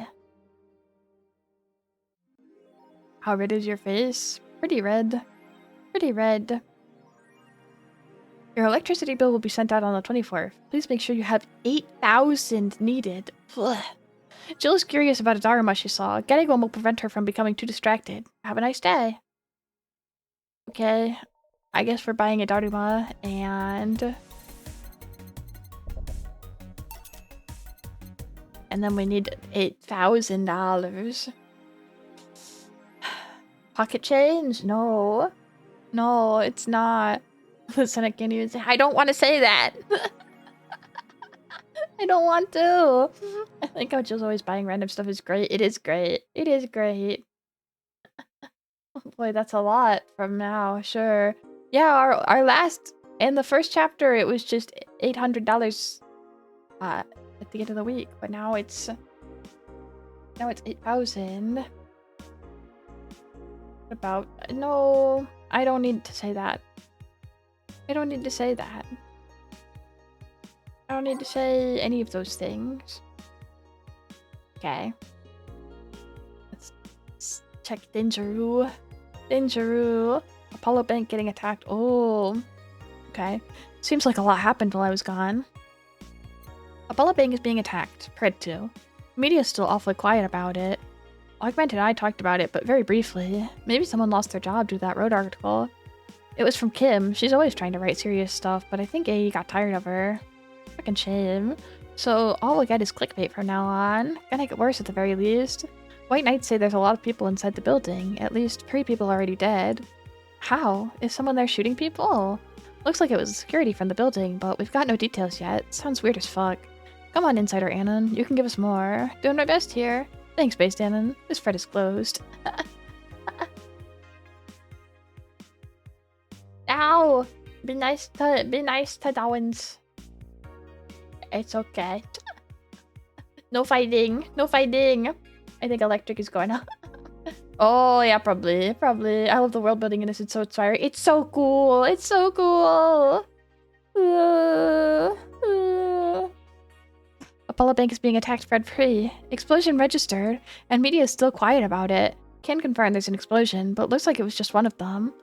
How red is your face? Pretty red. Pretty red. Your electricity bill will be sent out on the 24th. Please make sure you have 8,000 needed. Ugh. Jill is curious about a Dharma she saw. Getting one will prevent her from becoming too distracted. Have a nice day. Okay. I guess we're buying a Dharma and... And then we need $8,000. Pocket change? No. No, it's not. Listen, I can't even say... I don't want to say that. I don't want to. I think how Jill's always buying random stuff is great. It is great. It is great. Boy, that's a lot from now. Sure. Yeah, our last... In the first chapter, it was just $800 at the end of the week. But now it's... Now it's 8,000. About... No, I don't need to say that. I don't need to say that. I don't need to say any of those things. Okay. Let's check Dangeroo. Dangeroo. Apollo Bank getting attacked. Oh. Okay. Seems like a lot happened while I was gone. Apollo Bank is being attacked. Pred 2. Media's still awfully quiet about it. Augment and I talked about it, but very briefly. Maybe someone lost their job due to that road article. It was from Kim. She's always trying to write serious stuff, but I think AE got tired of her. Fucking shame. So all we'll get is clickbait from now on. Gonna get worse at the very least. White Knights say there's a lot of people inside the building. At least 3 people already dead. How? Is someone there shooting people? Looks like it was security from the building, but we've got no details yet. Sounds weird as fuck. Come on, Insider Anon. You can give us more. Doing my best here. Thanks, Based Anon. This thread is closed. Ow! Be nice to Dowens. It's okay. No fighting. No fighting. I think electric is going up. Oh, yeah, probably. Probably. I love the world building in this. It's so inspiring. It's so cool. It's so cool. Apollo Bank is being attacked Fred free. Explosion registered, and media is still quiet about it. Can't confirm there's an explosion, but looks like it was just one of them.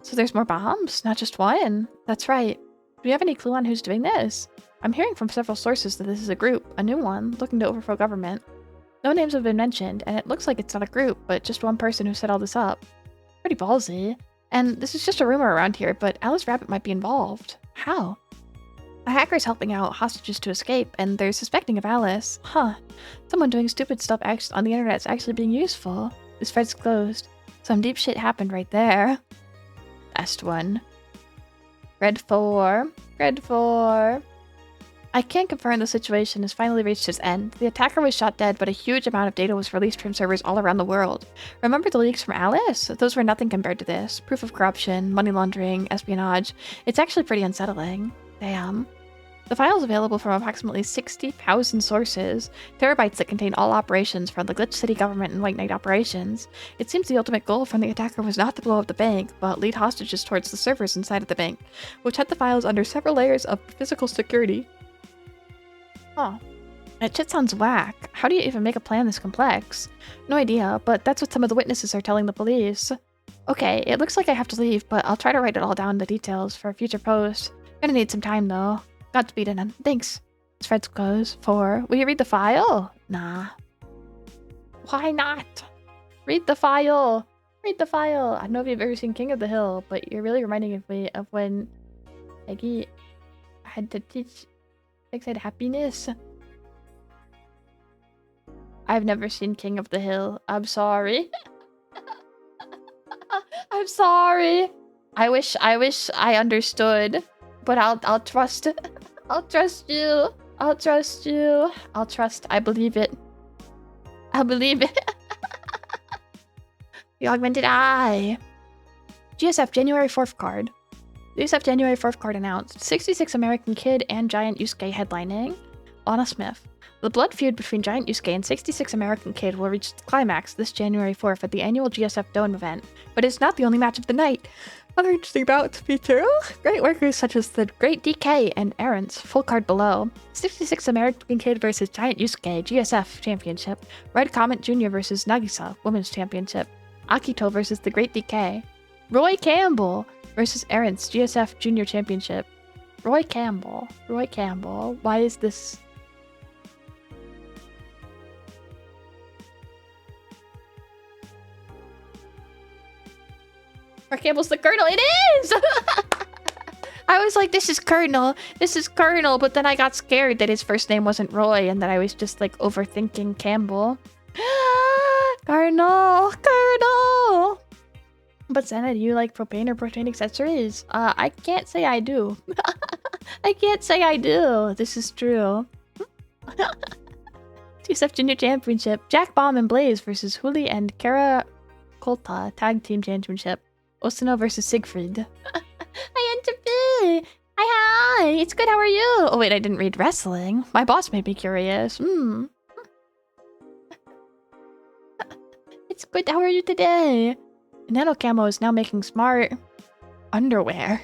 So there's more bombs? Not just one? That's right. Do you have any clue on who's doing this? I'm hearing from several sources that this is a group, a new one, looking to overthrow government. No names have been mentioned, and it looks like it's not a group, but just one person who set all this up. Pretty ballsy. And this is just a rumor around here, but Alice Rabbit might be involved. How? A hacker's helping out hostages to escape, and they're suspecting of Alice. Huh. Someone doing stupid stuff on the internet's actually being useful. This thread's closed. Some deep shit happened right there. Last one. Red 4. Red 4. I can't confirm the situation has finally reached its end. The attacker was shot dead, but a huge amount of data was released from servers all around the world. Remember the leaks from Alice? Those were nothing compared to this. Proof of corruption, money laundering, espionage. It's actually pretty unsettling. Damn. The file is available from approximately 60,000 sources, terabytes that contain all operations from the Glitch City government and White Knight operations. It seems the ultimate goal from the attacker was not to blow up the bank, but lead hostages towards the servers inside of the bank, which had the files under several layers of physical security. Huh. That shit sounds whack. How do you even make a plan this complex? No idea, but that's what some of the witnesses are telling the police. Okay, it looks like I have to leave, but I'll try to write it all down, the details, for a future post. Gonna need some time, though. Godspeed, and thanks. This thread's closed. 4. Will you read the file? Nah. Why not? Read the file. Read the file. I don't know if you've ever seen King of the Hill, but you're really reminding me of when Peggy had to teach Excited Happiness. I've never seen King of the Hill. I'm sorry. I'm sorry. I wish I understood. But I'll trust it. I'll trust you. I'll trust you. I'll trust. I believe it. I believe it. The Augmented Eye. GSF January 4th card. GSF January 4th card announced. 66 American Kid and Giant Yusuke headlining. Lana Smith. The blood feud between Giant Yusuke and 66 American Kid will reach its climax this January 4th at the annual GSF Dome event. But it's not the only match of the night. Other interesting bouts feature great workers such as the Great DK and Aaron's, full card below. 66 American Kid versus Giant Yusuke, GSF Championship. Red Comet Jr. versus Nagisa, Women's Championship. Akito versus the Great DK. Roy Campbell versus Aaron's, GSF Junior Championship. Roy Campbell. Roy Campbell. Why is this... Roy Campbell's the Colonel. It is! I was like, this is Colonel. This is Colonel. But then I got scared that his first name wasn't Roy and that I was just like overthinking Campbell. Colonel. Colonel. But Senna, do you like propane or propane accessories? I can't say I do. I can't say I do. This is true. TSF Junior Championship. Jack Bomb and Blaze versus Huli and Kara Kolta Tag Team Championship. Osino versus Siegfried. Hi, NTP! Hi! It's good, how are you? Oh wait, I didn't read wrestling. My boss made me curious. It's good, how are you today? Nano Camo is now making smart underwear.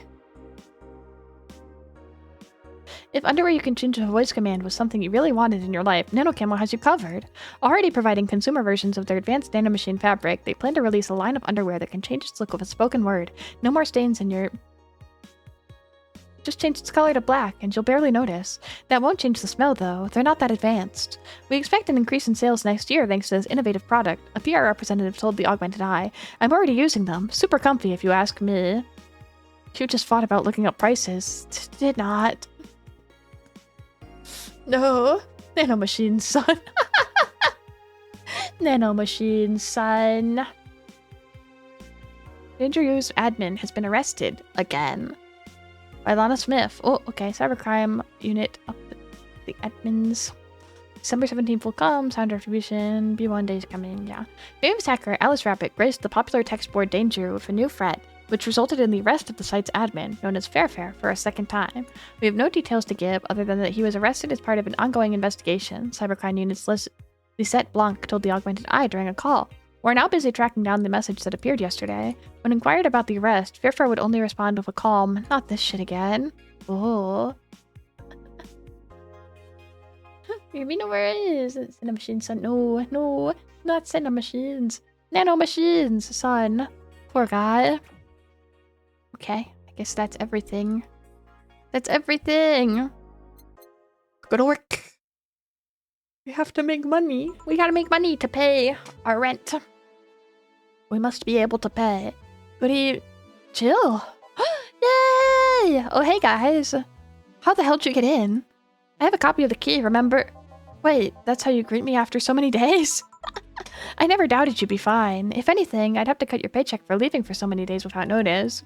If underwear you can change to a voice command was something you really wanted in your life, Nano Camo has you covered. Already providing consumer versions of their advanced nanomachine fabric, they plan to release a line of underwear that can change its look with a spoken word. No more stains in your... Just change its color to black, and you'll barely notice. That won't change the smell, though. They're not that advanced. We expect an increase in sales next year thanks to this innovative product, a PR representative told the Augmented Eye. I'm already using them. Super comfy, if you ask me. You just thought about looking up prices. Did not. No. Nanomachine, son. Nanomachine, son. Danger Use admin has been arrested again. By Lana Smith. Oh, okay. Cybercrime unit up the admins. December 17th will come. Sound retribution. B1 days coming. Yeah. Famous hacker Alice Rabbit graced the popular text board Danger with a new threat, which resulted in the arrest of the site's admin, known as Fairfair, for a second time. We have no details to give other than that he was arrested as part of an ongoing investigation, Cybercrime Unit's Lisette Blanc told the Augmented Eye during a call. We're now busy tracking down the message that appeared yesterday. When inquired about the arrest, Fairfair would only respond with a calm, "Not this shit again." Oh. We know where it is. Nanomachine, son. No, no, not nanomachines. Nanomachines, son. Poor guy. Okay, I guess that's everything. That's everything. Go to work. We have to make money. We gotta make money to pay our rent. We must be able to pay. Goody, chill. Yay! Oh, hey guys. How the hell did you get in? I have a copy of the key, remember? Wait, that's how you greet me after so many days? I never doubted you'd be fine. If anything, I'd have to cut your paycheck for leaving for so many days without notice.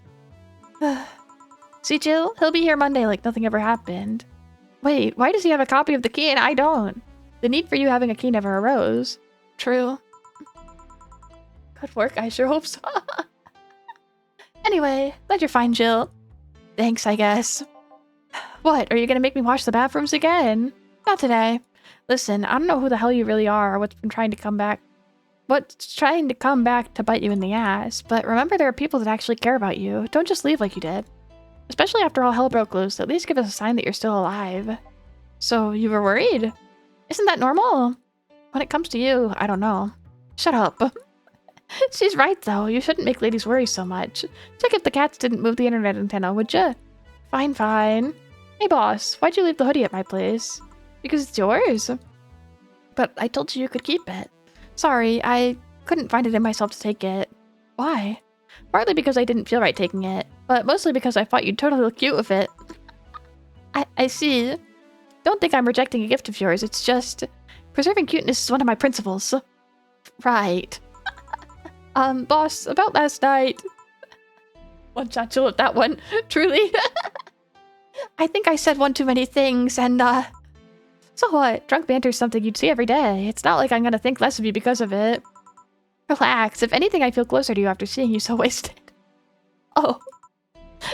See, Jill? He'll be here Monday like nothing ever happened. Wait, why does he have a copy of the key and I don't? The need for you having a key never arose. True. Good work, I sure hope so. Anyway, glad you're fine, Jill. Thanks, I guess. What, are you gonna make me wash the bathrooms again? Not today. Listen, I don't know who the hell you really are or what's trying to come back to bite you in the ass, but remember there are people that actually care about you. Don't just leave like you did. Especially after all hell broke loose, at least give us a sign that you're still alive. So, you were worried? Isn't that normal? When it comes to you, I don't know. Shut up. She's right, though. You shouldn't make ladies worry so much. Check if the cats didn't move the internet antenna, would ya? Fine, fine. Hey, boss. Why'd you leave the hoodie at my place? Because it's yours. But I told you you could keep it. Sorry, I couldn't find it in myself to take it. Why? Partly because I didn't feel right taking it, but mostly because I thought you'd totally look cute with it. I see. Don't think I'm rejecting a gift of yours, it's just... preserving cuteness is one of my principles. Right. Boss, about last night... One shot chill at that one, truly. I think I said one too many things, and, So what? Drunk banter's something you'd see every day. It's not like I'm gonna think less of you because of it. Relax. If anything, I feel closer to you after seeing you so wasted. Oh.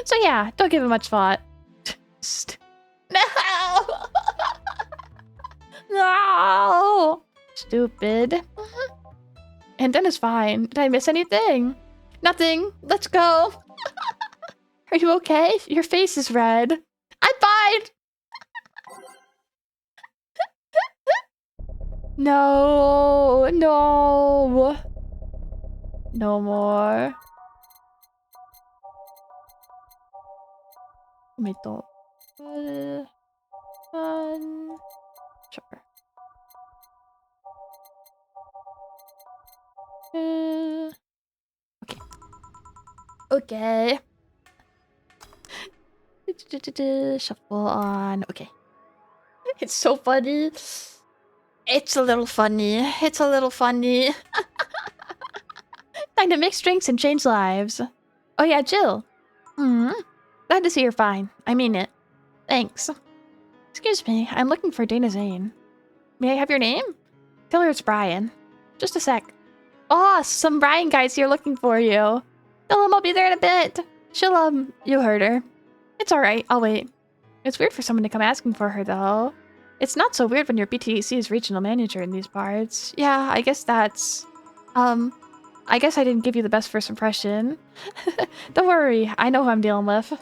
So yeah, don't give it much thought. No! No! Stupid. And then it's fine. Did I miss anything? Nothing. Let's go. Are you okay? Your face is red. I'm fine! No, no. No more. Tomato. Sure. Okay. Okay. Shuffle on. Okay. It's so funny. It's a little funny. It's a little funny. Time to mix drinks and change lives. Oh yeah, Jill. Glad to see you're fine. I mean it. Thanks. Excuse me, I'm looking for Dana Zane. May I have your name? Tell her it's Brian. Just a sec. Oh, some Brian guys here looking for you. Tell him I'll be there in a bit. She'll, you heard her. It's alright, I'll wait. It's weird for someone to come asking for her, though. It's not so weird when your BTC's regional manager in these parts. Yeah, I guess that's... I guess I didn't give you the best first impression. Don't worry, I know who I'm dealing with.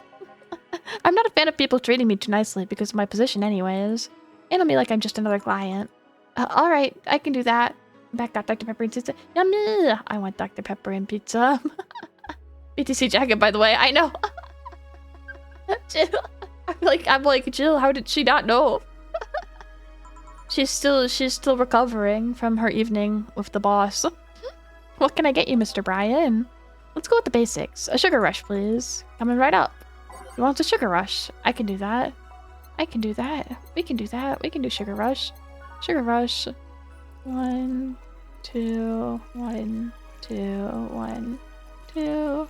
I'm not a fan of people treating me too nicely because of my position anyways. Handle me like I'm just another client. Alright, I can do that. Back got Dr. Pepper and pizza. Yummy! I want Dr. Pepper and pizza. BTC jacket, by the way, I know. Jill, I'm like, Jill, how did she not know? She's still recovering from her evening with the boss. What can I get you, Mr. Brian? Let's go with the basics. A sugar rush, please. Coming right up. You want a sugar rush? I can do that. I can do that. We can do that. We can do sugar rush. Sugar rush. 1, 2, 1, 2, 1, 2.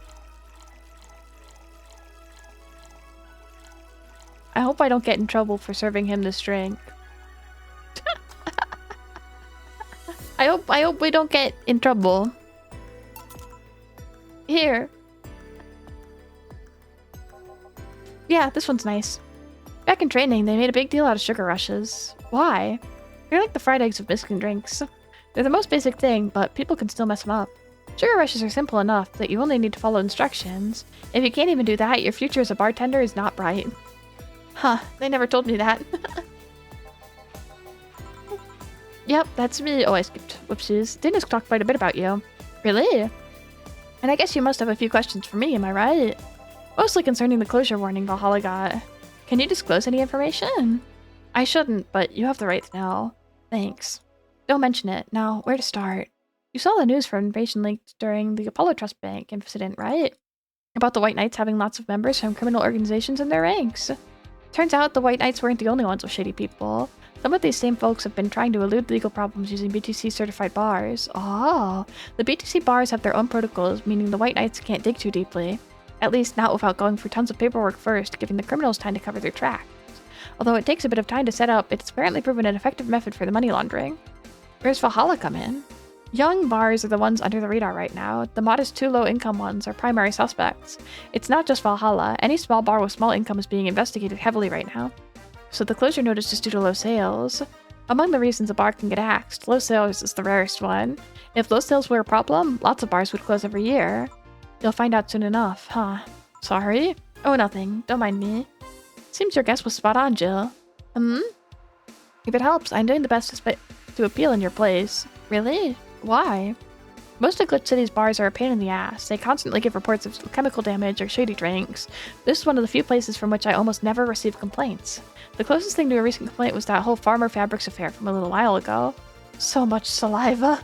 I hope I don't get in trouble for serving him this drink. I hope we don't get in trouble. Here. Yeah, this one's nice. Back in training, they made a big deal out of sugar rushes. Why? They're like the fried eggs of Mexican drinks. They're the most basic thing, but people can still mess them up. Sugar rushes are simple enough that you only need to follow instructions. If you can't even do that, your future as a bartender is not bright. Huh, they never told me that. Yep, that's me. Oh, I skipped. Whoopsies. Dennis talked quite a bit about you. Really? And I guess you must have a few questions for me, am I right? Mostly concerning the closure warning Valhalla got. Can you disclose any information? I shouldn't, but you have the right to know. Thanks. Don't mention it. Now, where to start? You saw the news from Invasion leaked during the Apollo Trust Bank incident, right? About the White Knights having lots of members from criminal organizations in their ranks. Turns out the White Knights weren't the only ones with shady people. Some of these same folks have been trying to elude legal problems using BTC-certified bars. Oh, the BTC bars have their own protocols, meaning the White Knights can't dig too deeply. At least not without going through tons of paperwork first, giving the criminals time to cover their tracks. Although it takes a bit of time to set up, it's apparently proven an effective method for the money laundering. Where's Valhalla come in? Young bars are the ones under the radar right now. The modest 2 low-income ones are primary suspects. It's not just Valhalla. Any small bar with small income is being investigated heavily right now. So the closure notice is due to low sales. Among the reasons a bar can get axed, low sales is the rarest one. If low sales were a problem, lots of bars would close every year. You'll find out soon enough, huh? Sorry? Oh, nothing. Don't mind me. Seems your guess was spot on, Jill. If it helps, I'm doing the best to appeal in your place. Really? Why? Most of Glitch City's bars are a pain in the ass. They constantly give reports of chemical damage or shady drinks. This is one of the few places from which I almost never receive complaints. The closest thing to a recent complaint was that whole Farmer Fabrics affair from a little while ago. So much saliva.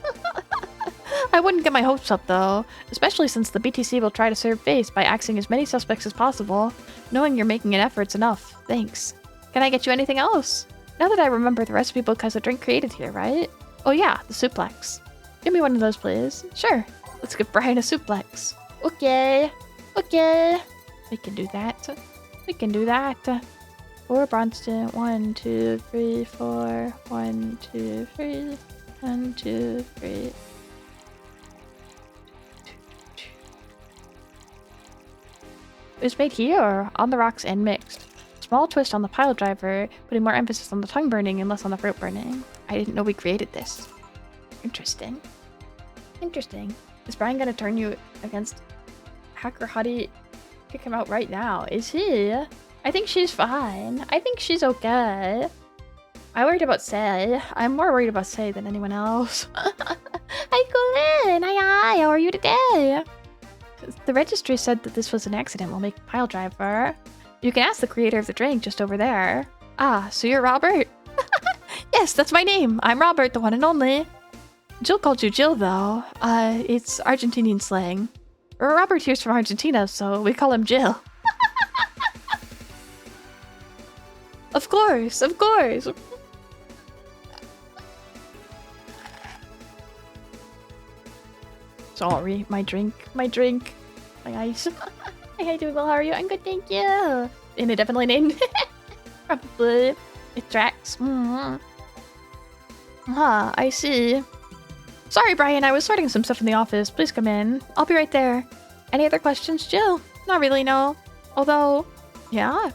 I wouldn't get my hopes up though, especially since the BTC will try to serve face by axing as many suspects as possible. Knowing you're making an effort's enough. Thanks. Can I get you anything else? Now that I remember, the recipe book has a drink created here, right? Oh yeah, the suplex. Give me one of those, please. Sure. Let's give Brian a suplex. Okay. Okay. We can do that. We can do that. 4 Bronston. 1, 2, 3, 4. 1, 2, 3. 1, 2, 3. It was made here or on the rocks and mixed. Small twist on the pile driver, putting more emphasis on the tongue burning and less on the throat burning. I didn't know we created this. Interesting. Interesting. Is Brian gonna turn you against Hacker Huddy? Kick him out right now. Is he? I think she's fine. I think she's okay. I worried about Say. I'm more worried about Say than anyone else. Hi, Colin. Hi, how are you today? The registry said that this was an accident while making pile driver. You can ask the creator of the drink just over there. Ah, so you're Robert? Yes, that's my name. I'm Robert, the one and only. Jill called you Jill, though. It's Argentinian slang. Robert here's from Argentina, so we call him Jill. Of course, of course. Sorry, my drink, my ice. Hey, how you doing? Well, how are you? I'm good, thank you. And it definitely named probably. It tracks. Ah, I see. Sorry, Brian, I was sorting some stuff in the office. Please come in. I'll be right there. Any other questions, Jill? Not really, no. Although, yeah.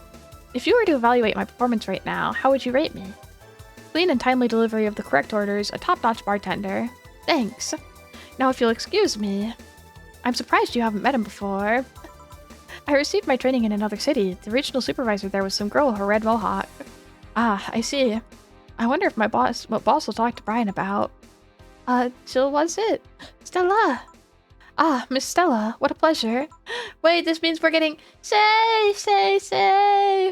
If you were to evaluate my performance right now, how would you rate me? Clean and timely delivery of the correct orders, a top-notch bartender. Thanks. Now if you'll excuse me. I'm surprised you haven't met him before. I received my training in another city. The regional supervisor there was some girl with a red mohawk. Ah, I see. I wonder if what boss will talk to Brian about. Jill, was it? Stella! Ah, Miss Stella, what a pleasure. Wait, this means we're getting Say!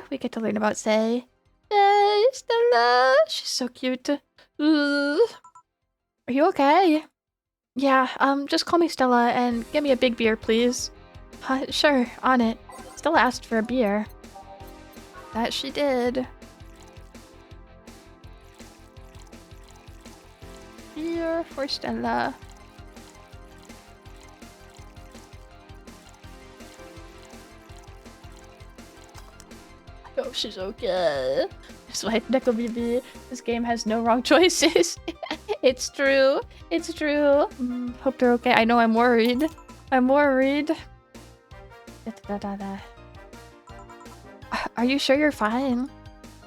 We get to learn about Say. Say, Stella! She's so cute. Are you okay? Yeah, just call me Stella and get me a big beer, please. Sure, on it. Stella asked for a beer. That she did. Beer for Stella. I hope she's okay. Just like Neko BB, this game has no wrong choices. It's true. It's true. Hope they're okay. I know I'm worried. I'm worried. Are you sure you're fine?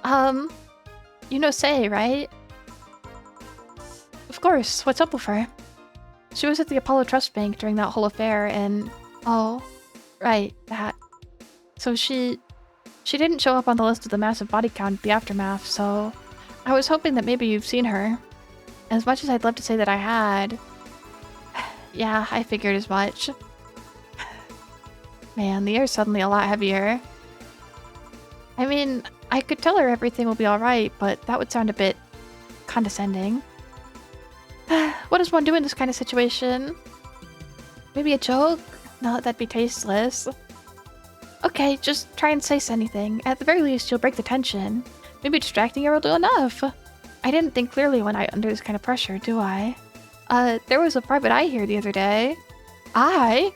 You know Say, right? Of course. What's up with her? She was at the Apollo Trust Bank during that whole affair and... Oh, right, that. So she didn't show up on the list of the massive body count at the aftermath, so... I was hoping that maybe you've seen her. As much as I'd love to say that I had... Yeah, I figured as much. Man, the air's suddenly a lot heavier. I mean, I could tell her everything will be alright, but that would sound a bit... condescending. What does one do in this kind of situation? Maybe a joke? No, that'd be tasteless. Okay, just try and say anything. At the very least, you'll break the tension. Maybe distracting her will do enough. I didn't think clearly when under this kind of pressure, do I? There was a private eye here the other day. I?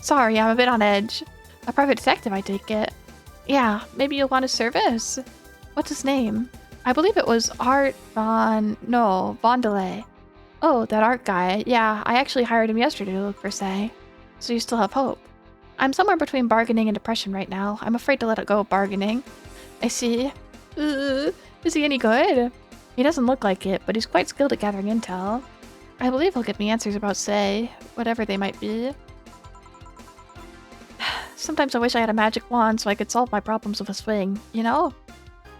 Sorry, I'm a bit on edge. A private detective, I take it. Yeah, maybe you'll want a service. What's his name? I believe it was Vondelay. Oh, that art guy. Yeah, I actually hired him yesterday to look for Say. So you still have hope. I'm somewhere between bargaining and depression right now. I'm afraid to let it go of bargaining. I see. Is he any good? He doesn't look like it, but he's quite skilled at gathering intel. I believe he'll give me answers about Say, whatever they might be. Sometimes I wish I had a magic wand so I could solve my problems with a swing, you know?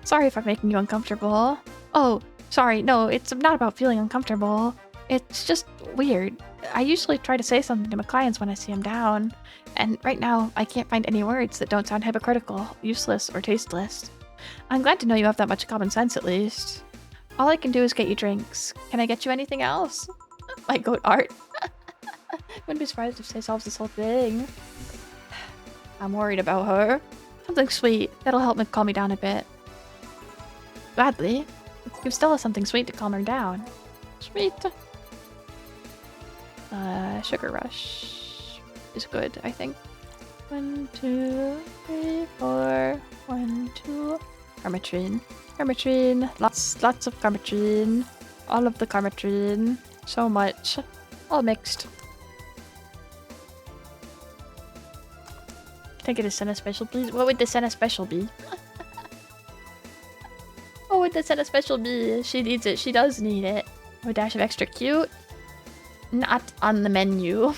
Sorry if I'm making you uncomfortable. Oh, sorry, no, it's not about feeling uncomfortable. It's just weird. I usually try to say something to my clients when I see them down, and right now I can't find any words that don't sound hypocritical, useless, or tasteless. I'm glad to know you have that much common sense at least. All I can do is get you drinks. Can I get you anything else? My goat art. Wouldn't be surprised if Say solves this whole thing. I'm worried about her. Something sweet. That'll help me calm me down a bit. Gladly. Let's give Stella something sweet to calm her down. Sweet. Sugar Rush is good, I think. 1, 2, 3, 4. 1, 2. Carmetrine. Carmetrine. Lots of Carmetrine. All of the Carmetrine. So much. All mixed. Can I get a Senna special, please? What would the Senna special be? What would the Senna special be? She needs it. She does need it. A dash of extra cute. Not on the menu.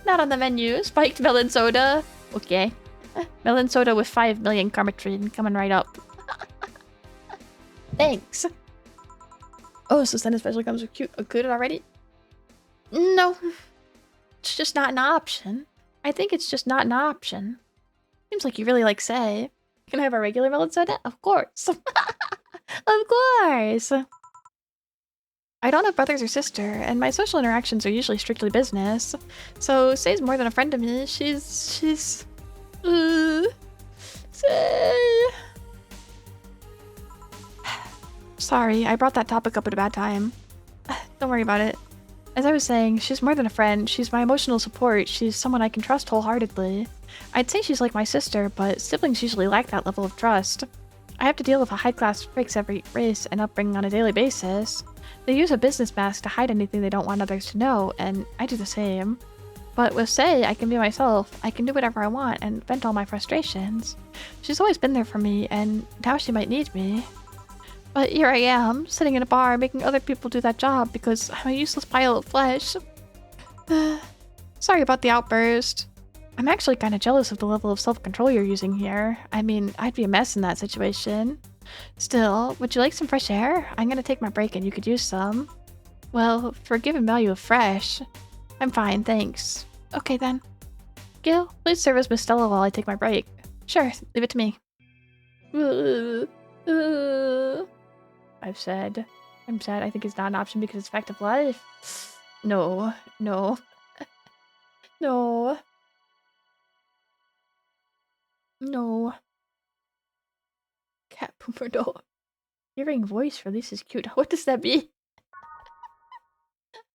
Not on the menu. Spiked melon soda. Okay. Melon soda with 5 million Carmetrine coming right up. Thanks. Oh, so Senna special comes with cute included already? No. It's just not an option. I think it's just not an option. Seems like you really like Say. Can I have a regular melon soda? Of course. Of course. I don't have brothers or sister, and my social interactions are usually strictly business. So Say's more than a friend to me. She's... Say... Sorry, I brought that topic up at a bad time. Don't worry about it. As I was saying, she's more than a friend. She's my emotional support. She's someone I can trust wholeheartedly. I'd say she's like my sister, but siblings usually lack that level of trust. I have to deal with a high-class freak's every race and upbringing on a daily basis. They use a business mask to hide anything they don't want others to know, and I do the same. But with Say, I can be myself. I can do whatever I want and vent all my frustrations. She's always been there for me, and now she might need me. But here I am, sitting in a bar, making other people do that job because I'm a useless pile of flesh. Sorry about the outburst. I'm actually kind of jealous of the level of self-control you're using here. I mean, I'd be a mess in that situation. Still, would you like some fresh air? I'm gonna take my break and you could use some. Well, for a given value of fresh, I'm fine, thanks. Okay then. Gil, please service Miss Stella while I take my break. Sure, leave it to me. I've said. I'm sad. I think it's not an option because it's fact of life. No, no, no, no. Cat pooper, no. Hearing voice release is cute. What does that mean?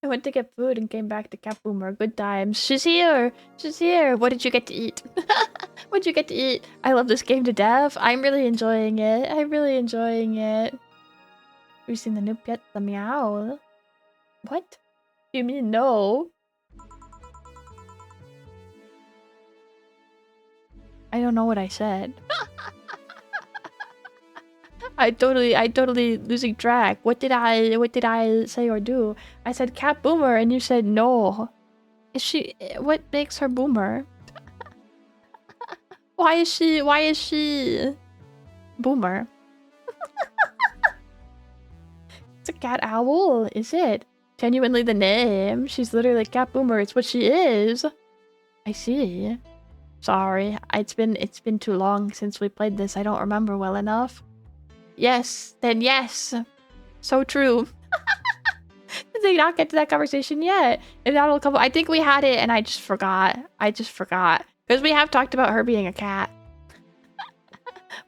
I went to get food and came back to Cat Boomer. Good times. She's here! She's here! What did you get to eat? What did you get to eat? I love this game to death. I'm really enjoying it. I'm really enjoying it. Have you seen the new pet, the meow? What? You mean no? I don't know what I said. I totally losing track. What did I say or do? I said Cat Boomer and you said no. Is she, what makes her Boomer? Why is she Boomer? It's a cat owl, is it? Genuinely the name. She's literally Cat Boomer. It's what she is. I see. Sorry. It's been too long since we played this. I don't remember well enough. Yes, then yes. So true. Did they not get to that conversation yet? If that'll come, I think we had it and I just forgot. Because we have talked about her being a cat.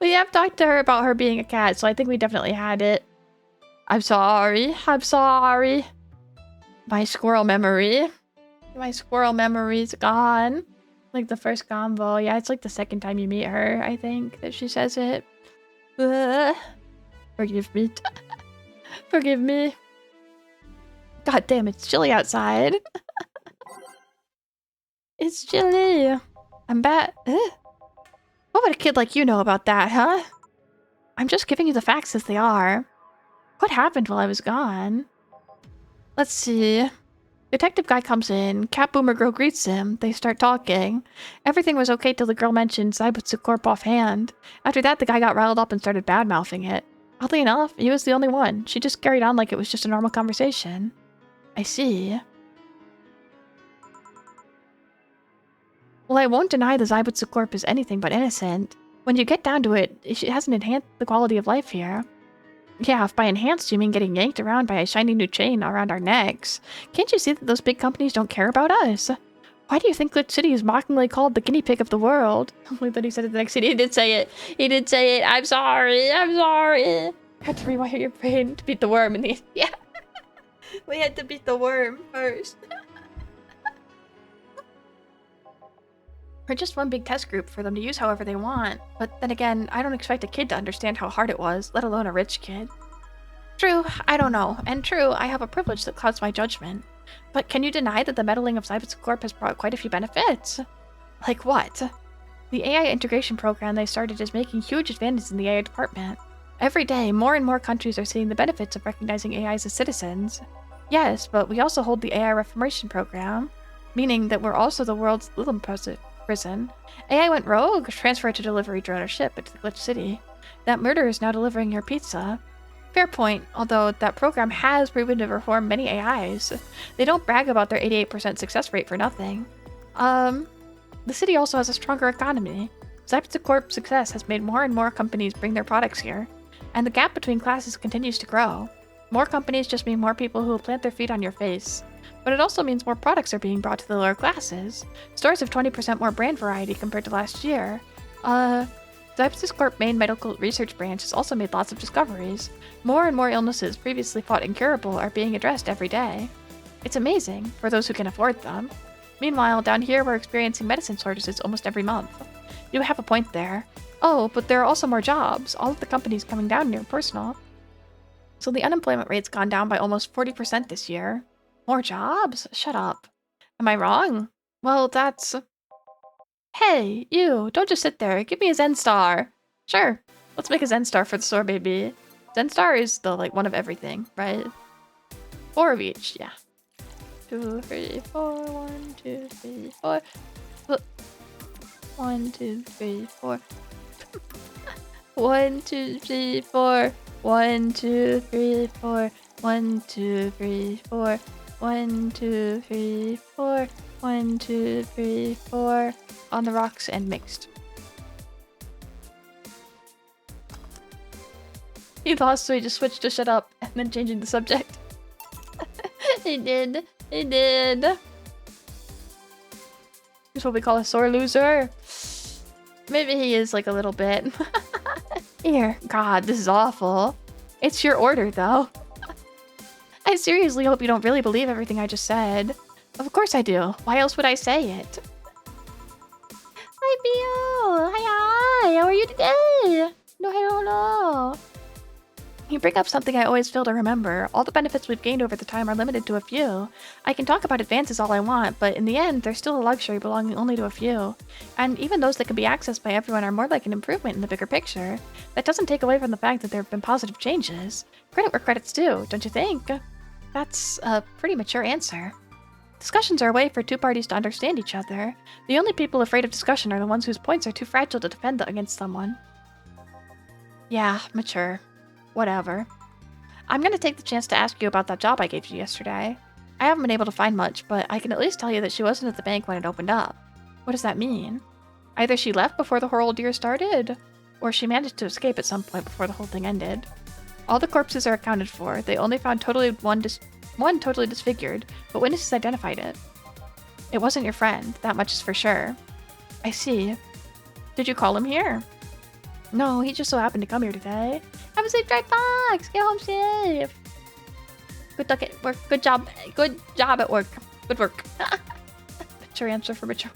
We have talked to her about her being a cat, so I think we definitely had it. I'm sorry. I'm sorry. My squirrel memory. My squirrel memory's gone. Like the first combo. Yeah, it's like the second time you meet her, I think, that she says it. Forgive me. Forgive me. God damn, it's chilly outside. It's chilly. I'm back. What would a kid like you know about that, huh? I'm just giving you the facts as they are. What happened while I was gone? Let's see. Detective guy comes in. Cat Boomer girl greets him. They start talking. Everything was okay till the girl mentioned Zaibutsu Corp offhand. After that, the guy got riled up and started bad-mouthing it. Oddly enough, he was the only one. She just carried on like it was just a normal conversation. I see. Well, I won't deny the Zaibutsu Corp is anything but innocent. When you get down to it, it hasn't enhanced the quality of life here. Yeah, if by enhanced you mean getting yanked around by a shiny new chain around our necks. Can't you see that those big companies don't care about us? Why do you think Glitch City is mockingly called the guinea pig of the world? Only that he said it the next city. He did say it. He did say it. I'm sorry. I'm sorry. I had to rewire your brain to beat the worm in the... Yeah. We had to beat the worm first. We're just one big test group for them to use however they want. But then again, I don't expect a kid to understand how hard it was, let alone a rich kid. True, I don't know. And true, I have a privilege that clouds my judgment. But can you deny that the meddling of Zaibutsu Corp has brought quite a few benefits? Like what? The AI integration program they started is making huge advances in the AI department. Every day, more and more countries are seeing the benefits of recognizing AIs as citizens. Yes, but we also hold the AI reformation program, meaning that we're also the world's little prison. AI went rogue, transferred to delivery drone or ship into the Glitch City. That murderer is now delivering your pizza. Fair point, although that program has proven to reform many AIs. They don't brag about their 88% success rate for nothing. The city also has a stronger economy. Zaibutsu Corp's success has made more and more companies bring their products here, and the gap between classes continues to grow. More companies just mean more people who will plant their feet on your face. But it also means more products are being brought to the lower classes. Stores have 20% more brand variety compared to last year. Zaibutsu Corp main medical research branch has also made lots of discoveries. More and more illnesses previously thought incurable are being addressed every day. It's amazing, for those who can afford them. Meanwhile, down here we're experiencing medicine shortages almost every month. You have a point there. Oh, but there are also more jobs. All of the companies coming down near personal. So the unemployment rate's gone down by almost 40% this year. More jobs? Shut up. Am I wrong? Well, that's... Hey, you, don't just sit there. Give me a Zen Star. Sure, let's make a Zen Star for the store, baby. 10 stars, though, like one of everything, right? 4 of each, yeah. 2, 3, 4. 1, 2, 3, 4. 1, 2, 3, 4. 1, 2, 3, 4. 1, 2, 3, 4. 1, 2, 3, 4. 1, 2, 3, 4. 1, 2, 3, 4. On the rocks and mixed. He lost, so he just switched to shut up and then changing the subject. He did. He did. He's what we call a sore loser. Maybe he is like a little bit. Here. God, this is awful. It's your order, though. I seriously hope you don't really believe everything I just said. Of course I do. Why else would I say it? Hi, Bio. Hi. How are you today? No, I don't know. You bring up something I always fail to remember. All the benefits we've gained over the time are limited to a few. I can talk about advances all I want, but in the end, they're still a luxury belonging only to a few. And even those that can be accessed by everyone are more like an improvement in the bigger picture. That doesn't take away from the fact that there have been positive changes. Credit where credit's due, don't you think? That's a pretty mature answer. Discussions are a way for two parties to understand each other. The only people afraid of discussion are the ones whose points are too fragile to defend against someone. Yeah, mature. Whatever. I'm gonna take the chance to ask you about that job I gave you yesterday. I haven't been able to find much, but I can at least tell you that she wasn't at the bank when it opened up. What does that mean? Either she left before the whole ordeal started, or she managed to escape at some point before the whole thing ended. All the corpses are accounted for. They only found one totally disfigured, but witnesses identified it. It wasn't your friend, that much is for sure. I see. Did you call him here? No, he just so happened to come here today. Have a safe drive, Fox! Get home safe! Good luck at work. Good job. Good job at work. Good work. Mature answer for mature.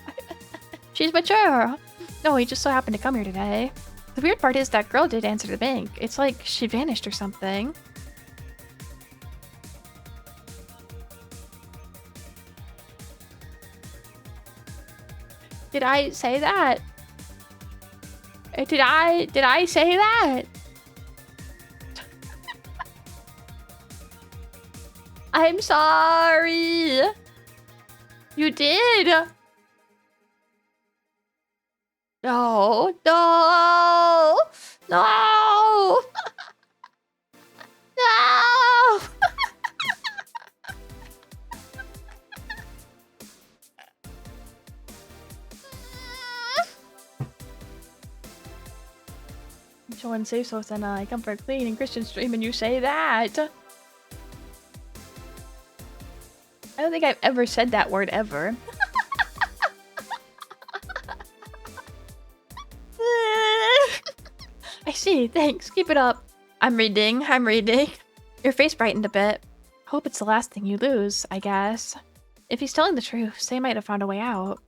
She's mature! No, he just so happened to come here today. The weird part is that girl did answer the bank. It's like she vanished or something. Did I say that? Did I say that? I'm sorry. You did. No, no, no, no. Showing safe sauce and I come for a clean and Christian stream and you say that. I don't think I've ever said that word ever. I see, thanks. Keep it up. I'm reading. Your face brightened a bit. Hope it's the last thing you lose, I guess. If he's telling the truth, Say might have found a way out.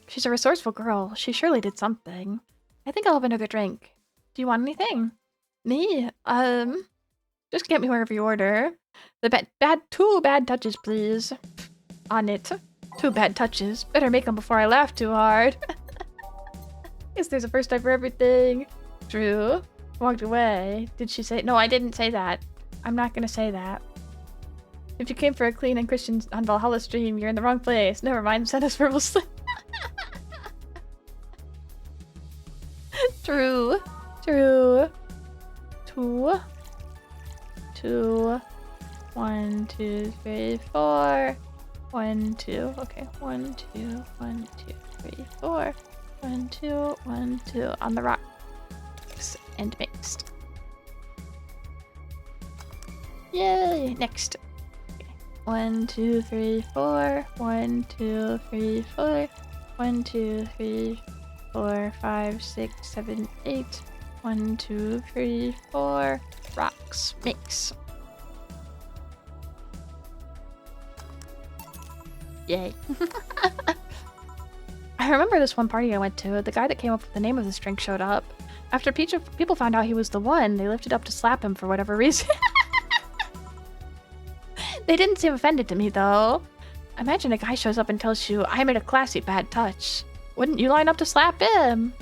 She's a resourceful girl. She surely did something. I think I'll have another drink. Do you want anything? Me? Just get me wherever you order. The two bad touches, please. On it. 2 bad touches. Better make them before I laugh too hard. Guess there's a first time for everything. True. Walked away. Did she say? No, I didn't say that. I'm not gonna say that. If you came for a clean and Christian on Valhalla stream, you're in the wrong place. Never mind, send us verbal slip. True. True. 2. 2. 1, 2, 3, 4. 1, 2. Okay. 1, 2. 1, 2, 3, 4. 1, 2. 1, 2. On the rocks and mixed. Yay! Next. Okay. 1, 2, 3, 4. 1, 2, 3, 4. 1, 2, 3, 4, 5, 6, 7, 8. 1, 2, 3, 4. Rocks. Mix. Yay. I remember this one party I went to. The guy that came up with the name of this drink showed up. After people found out he was the one, they lifted up to slap him for whatever reason. They didn't seem offended to me, though. Imagine a guy shows up and tells you, I made a classy bad touch. Wouldn't you line up to slap him?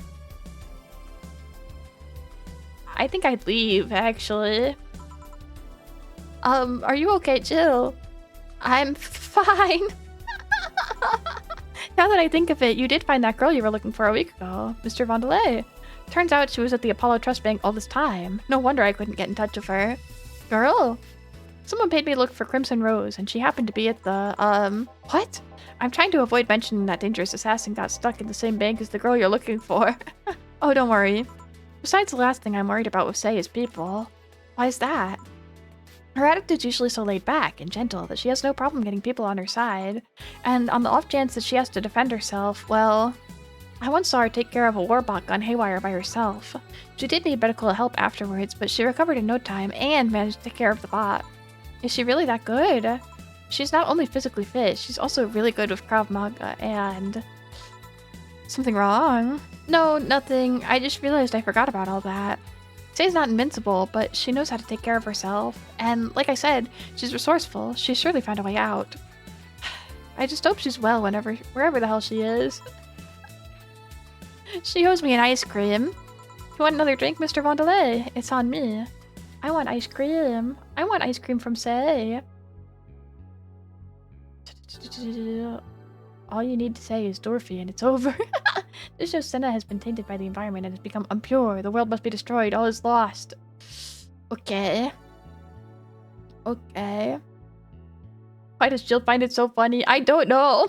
I think I'd leave, actually. Are you okay, Jill? I'm fine. Now that I think of it, you did find that girl you were looking for a week ago, Mr. Vondelay. Turns out she was at the Apollo Trust Bank all this time. No wonder I couldn't get in touch with her. Girl? Someone paid me to look for Crimson Rose, and she happened to be at the, what? I'm trying to avoid mentioning that dangerous assassin got stuck in the same bank as the girl you're looking for. Oh, don't worry. Besides, the last thing I'm worried about with Say is people. Why is that? Her attitude's usually so laid back and gentle that she has no problem getting people on her side. And on the off chance that she has to defend herself, well, I once saw her take care of a warbot gone haywire by herself. She did need medical help afterwards, but she recovered in no time and managed to take care of the bot. Is she really that good? She's not only physically fit, she's also really good with Krav Maga and... Something wrong? No, nothing. I just realized I forgot about all that. Say's not invincible, but she knows how to take care of herself. And like I said, she's resourceful. She's surely found a way out. I just hope she's well wherever the hell she is. She owes me an ice cream. You want another drink, Mr. Vondelay? It's on me. I want ice cream. I want ice cream from Say. All you need to say is Dorothy and it's over. This shows Senna has been tainted by the environment and has become impure. The world must be destroyed. All is lost. Okay. Okay. Why does Jill find it so funny? I don't know.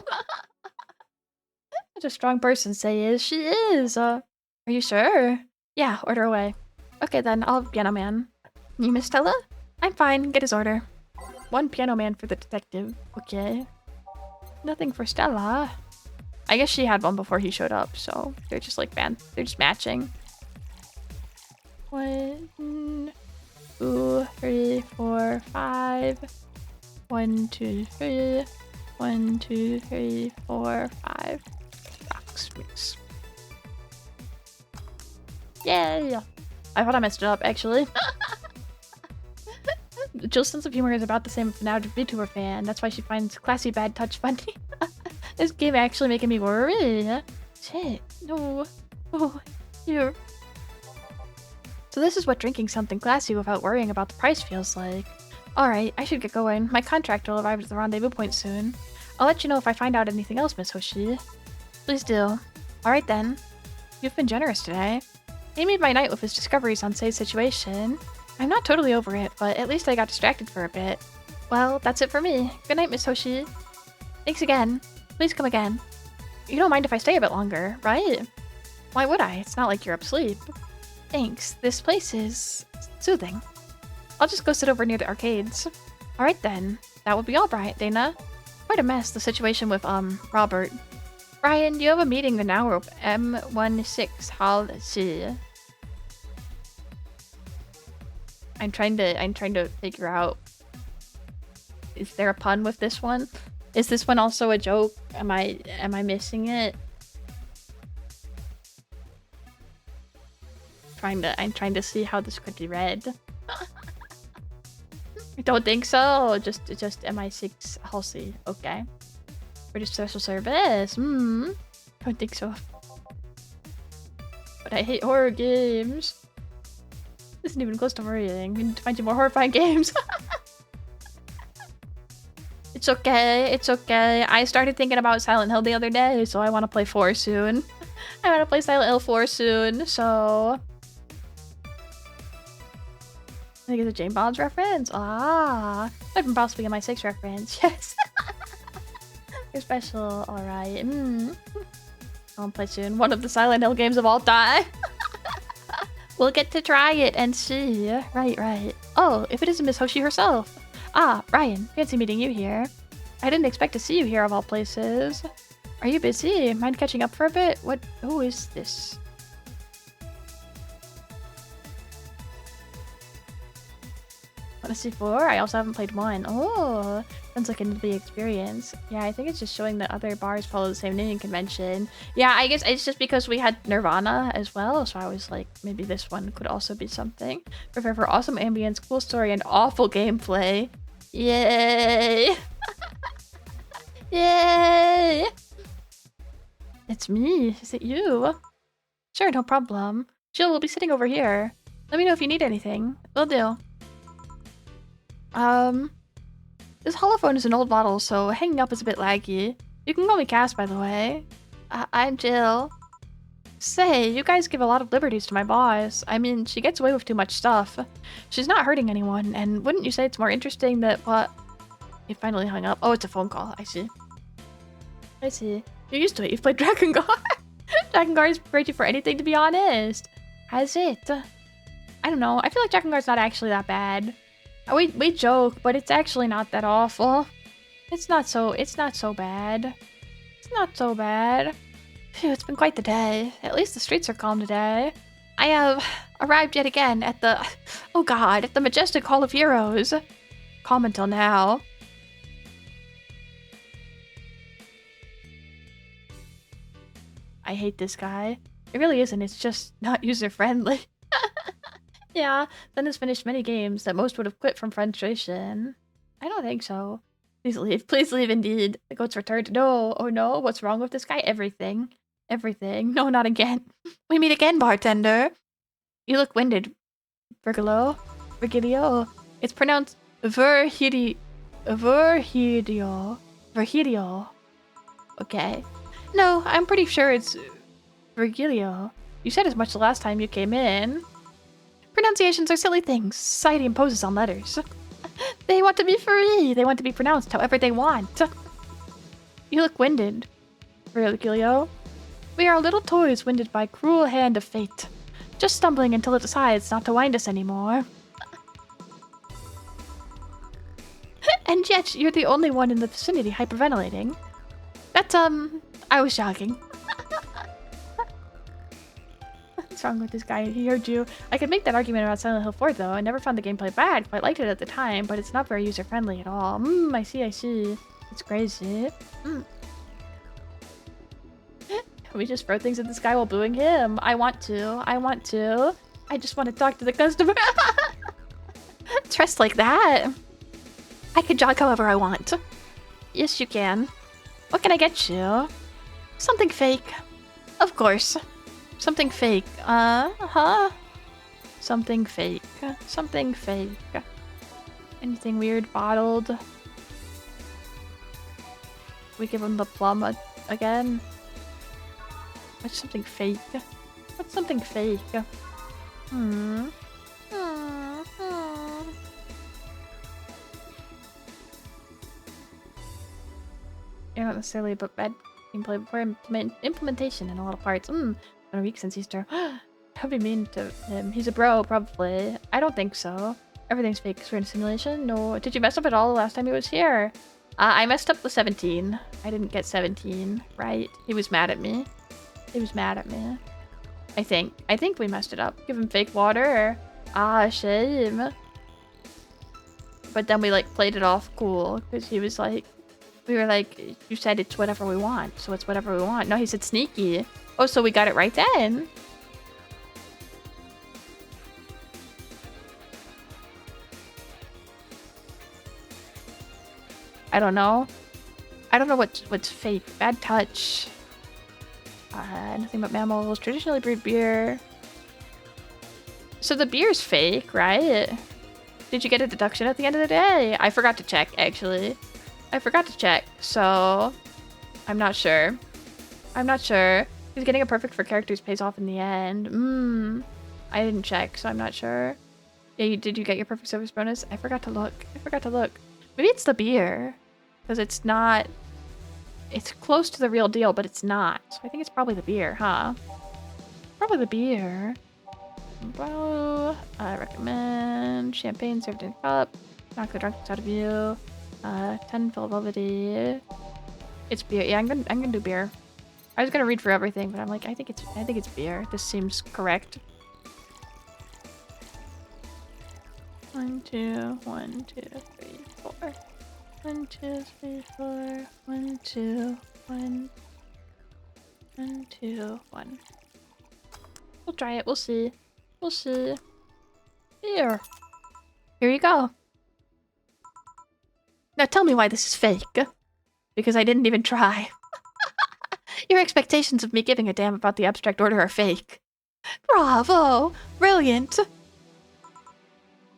Such a strong person, Say is. She is. Are you sure? Yeah, order away. Okay then, I'll have Piano Man. You miss Stella? I'm fine. Get his order. One Piano Man for the detective. Okay. Nothing for Stella. I guess she had one before he showed up, so they're just like they're just matching. 1, 2, 3, 4, 5. 1, 2, 3. 1, 2, 3, 4, 5. Rocks mix. Yay! I thought I messed it up actually. Jill's sense of humor is about the same as an average VTuber fan. That's why she finds classy bad touch funny. This game actually making me worry. Shit. No. Oh, here. So this is what drinking something classy without worrying about the price feels like. Alright, I should get going. My contract will arrive at the rendezvous point soon. I'll let you know if I find out anything else, Miss Hoshi. Please do. Alright then. You've been generous today. He made my night with his discoveries on Say's situation. I'm not totally over it, but at least I got distracted for a bit. Well, that's it for me. Good night, Miss Hoshi. Thanks again. Please come again. You don't mind if I stay a bit longer, right? Why would I? It's not like you're asleep. Thanks. This place is soothing. I'll just go sit over near the arcades. Alright then. That will be all right, Dana. Quite a mess, the situation with, Robert. Brian, you have a meeting in an hour with M16 Hall C. I'm trying to figure out, is there a pun with this one? Is this one also a joke? Am I missing it? I'm trying to see how this could be read. I don't think so. Just MI6 Halsey. Okay. British Social Service. Don't think so. But I hate horror games. This isn't even close to worrying. We need to find you more horrifying games. It's okay. It's okay. I started thinking about Silent Hill the other day, so I want to play 4 soon. I want to play Silent Hill 4 soon, so... I think it's a Jane Bond's reference. Ah, that can possibly be my 6 reference. Yes. You're special. Alright. I'll play soon. One of the Silent Hill games of all time. We'll get to try it and see. Right. Oh, if it isn't Miss Hoshi herself. Ah, Ryan. Fancy meeting you here. I didn't expect to see you here of all places. Are you busy? Mind catching up for a bit? Who is this? Fantasy 4? I also haven't played 1. Oh, sounds like a new experience. Yeah, I think it's just showing that other bars follow the same naming convention. Yeah, I guess it's just because we had Nirvana as well, so I was like, maybe this one could also be something. Prepare for awesome ambience, cool story, and awful gameplay. Yay! Yay! It's me. Is it you? Sure, no problem. Jill will be sitting over here. Let me know if you need anything. Will do. This holophone is an old model, so hanging up is a bit laggy. You can call me Cass, by the way. I'm Jill. Say, you guys give a lot of liberties to my boss. I mean, she gets away with too much stuff. She's not hurting anyone, and wouldn't you say it's more interesting that what... He finally hung up. Oh, it's a phone call. I see. I see. You're used to it. You've played Dragon Guard. Dragon Guard has prepared you for anything, to be honest. Has it? I don't know. I feel like Dragon Guard's not actually that bad. We joke, but it's actually not that awful. It's not so bad. It's not so bad. Phew, it's been quite the day. At least the streets are calm today. I have arrived yet again at the... Oh god, at the majestic Hall of Heroes. Calm until now. I hate this guy. It really isn't, it's just not user-friendly. Yeah, then has finished many games that most would have quit from frustration. I don't think so. Please leave. Please leave indeed. The goat's returned. No. Oh no. What's wrong with this guy? Everything. Everything. No, not again. We meet again, bartender. You look winded. Virgilio. Virgilio. It's pronounced Virgilio. Virgilio. Okay. No, I'm pretty sure it's Virgilio. You said as much the last time you came in. Pronunciations are silly things. Society imposes on letters. They want to be free. They want to be pronounced however they want. You look winded, Virgilio. We are little toys winded by cruel hand of fate. Just stumbling until it decides not to wind us anymore. And yet, you're the only one in the vicinity hyperventilating. That's, I was jogging. What's wrong with this guy? He heard you. I could make that argument about Silent Hill 4, though. I never found the gameplay bad. Quite liked it at the time, but it's not very user-friendly at all. I see. It's crazy. We just throw things at this guy while booing him. I want to. I just want to talk to the customer. Dressed like that. I can jog however I want. Yes, you can. What can I get you? Something fake. Of course. Something fake. Something fake. Something fake. Anything weird bottled? We give him the plum again? What's something fake? What's something fake? You're not necessarily but bad gameplay before implementation in a lot of parts. Been a week since Easter. Don't be mean to him. He's a bro, probably. I don't think so. Everything's fake because we're in a simulation. No. Did you mess up at all the last time he was here? I messed up the 17. I didn't get 17, right? He was mad at me. I think we messed it up. Give him fake water. Shame. But then we, like, played it off cool because he was like... We were like, you said it's whatever we want, so it's whatever we want. No, he said sneaky. Oh, so we got it right then. I don't know. I don't know what's fake. Bad touch. Nothing but mammals. Traditionally brewed beer. So the beer's fake, right? Did you get a deduction at the end of the day? I forgot to check, actually. So I'm not sure. He's getting a perfect for characters pays off in the end. I didn't check, so I'm not sure. Yeah, did you get your perfect service bonus? I forgot to look. Maybe it's the beer. Because it's not... It's close to the real deal, but it's not. So I think it's probably the beer, huh? Probably the beer. Bro, I recommend champagne served in a cup. Knock the drunkenness out of you. 10 fillability. It's beer. Yeah, I'm gonna do beer. I was gonna read for everything, but I'm like, I think it's beer. This seems correct. 1, 2, 1, 2, 3, 4. 1, 2, 3, 4. 1, 2, 1. 1, 2, 1. We'll try it. We'll see. Here you go. Now tell me why this is fake. Because I didn't even try. Your expectations of me giving a damn about the abstract order are fake. Bravo! Brilliant!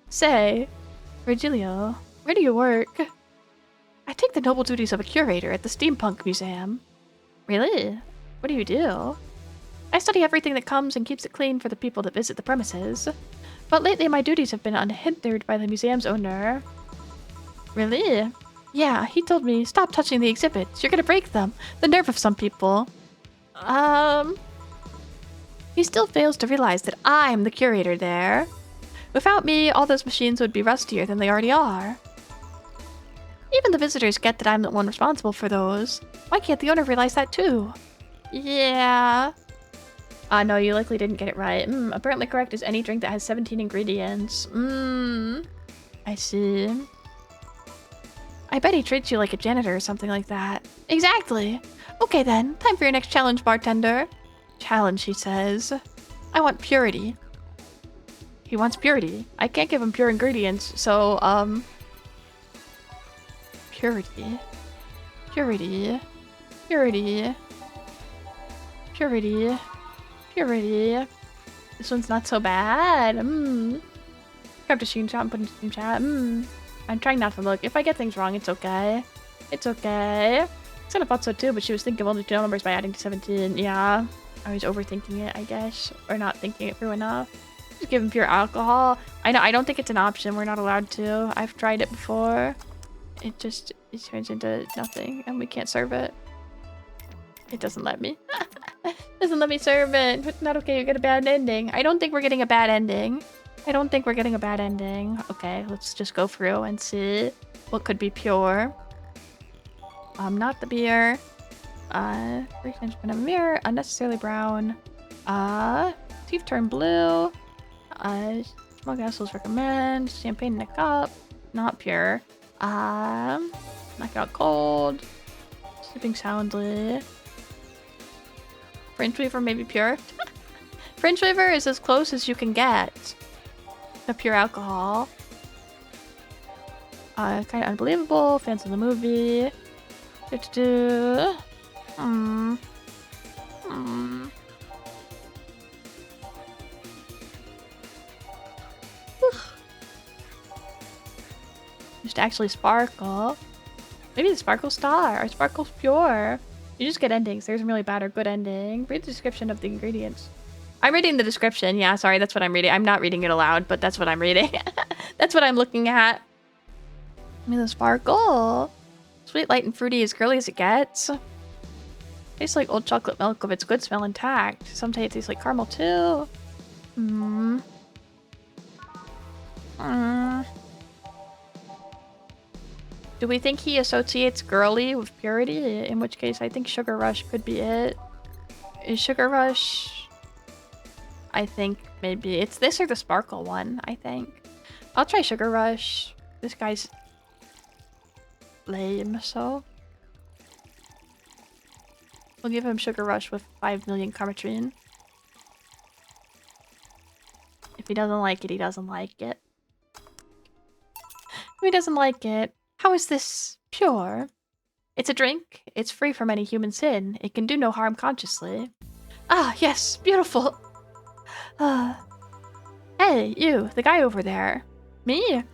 Say, Virgilio, Where do you work? I take the noble duties of a curator at the Steampunk Museum. Really? What do you do? I study everything that comes and keeps it clean for the people that visit the premises. But lately my duties have been unhindered by the museum's owner. Really? Yeah, he told me, stop touching the exhibits. You're gonna break them. The nerve of some people. He still fails to realize that I'm the curator there. Without me, all those machines would be rustier than they already are. Even the visitors get that I'm the one responsible for those. Why can't the owner realize that too? Yeah. No, you likely didn't get it right. Apparently correct is any drink that has 17 ingredients. I see. I bet he treats you like a janitor or something like that. Exactly. Okay then, time for your next challenge, bartender. Challenge, he says. I want purity. He wants purity. I can't give him pure ingredients, so, Purity. Purity. Purity. Purity. Purity. This one's not so bad. Grab the screenshot and put it in chat. I'm trying not to look. If I get things wrong, it's okay. It's okay. I kind of thought so too, but she was thinking of only 2 numbers by adding to 17. Yeah. I was overthinking it, I guess. Or not thinking it through enough. Just give him pure alcohol. I know, I don't think it's an option. We're not allowed to. I've tried it before. It turns into nothing, and we can't serve it. It doesn't let me. Doesn't let me serve it. It's not okay, you get a bad ending. I don't think we're getting a bad ending. I don't think we're getting a bad ending. Okay, let's just go through and see what could be pure. Not the beer. Frequency of a mirror. Unnecessarily brown. Teeth turn blue. Small gasols recommend. Champagne in a cup. Not pure. Knock out cold. Sleeping soundly. Fringe weaver maybe pure. Fringe weaver is as close as you can get to pure alcohol. Kind of unbelievable. Fans of the movie. Just actually sparkle. Maybe the sparkle star or sparkle's pure. You just get endings. There's a really bad or good ending. Read the description of the ingredients. I'm reading the description. Yeah, sorry, that's what I'm reading. I'm not reading it aloud, but that's what I'm reading. That's what I'm looking at. Give me the sparkle. Sweet, light, and fruity, as girly as it gets. Tastes like old chocolate milk with its good smell intact. Sometimes it tastes like caramel too. Do we think he associates girly with purity? In which case, I think Sugar Rush could be it. Is Sugar Rush... I think maybe it's this or the sparkle one, I think. I'll try Sugar Rush. This guy's lame, so we'll give him Sugar Rush with 5 million Carmetrine. If he doesn't like it, he doesn't like it. If he doesn't like it, how is this pure? It's a drink. It's free from any human sin. It can do no harm consciously. Ah, yes, beautiful. Hey, you, the guy over there. Me?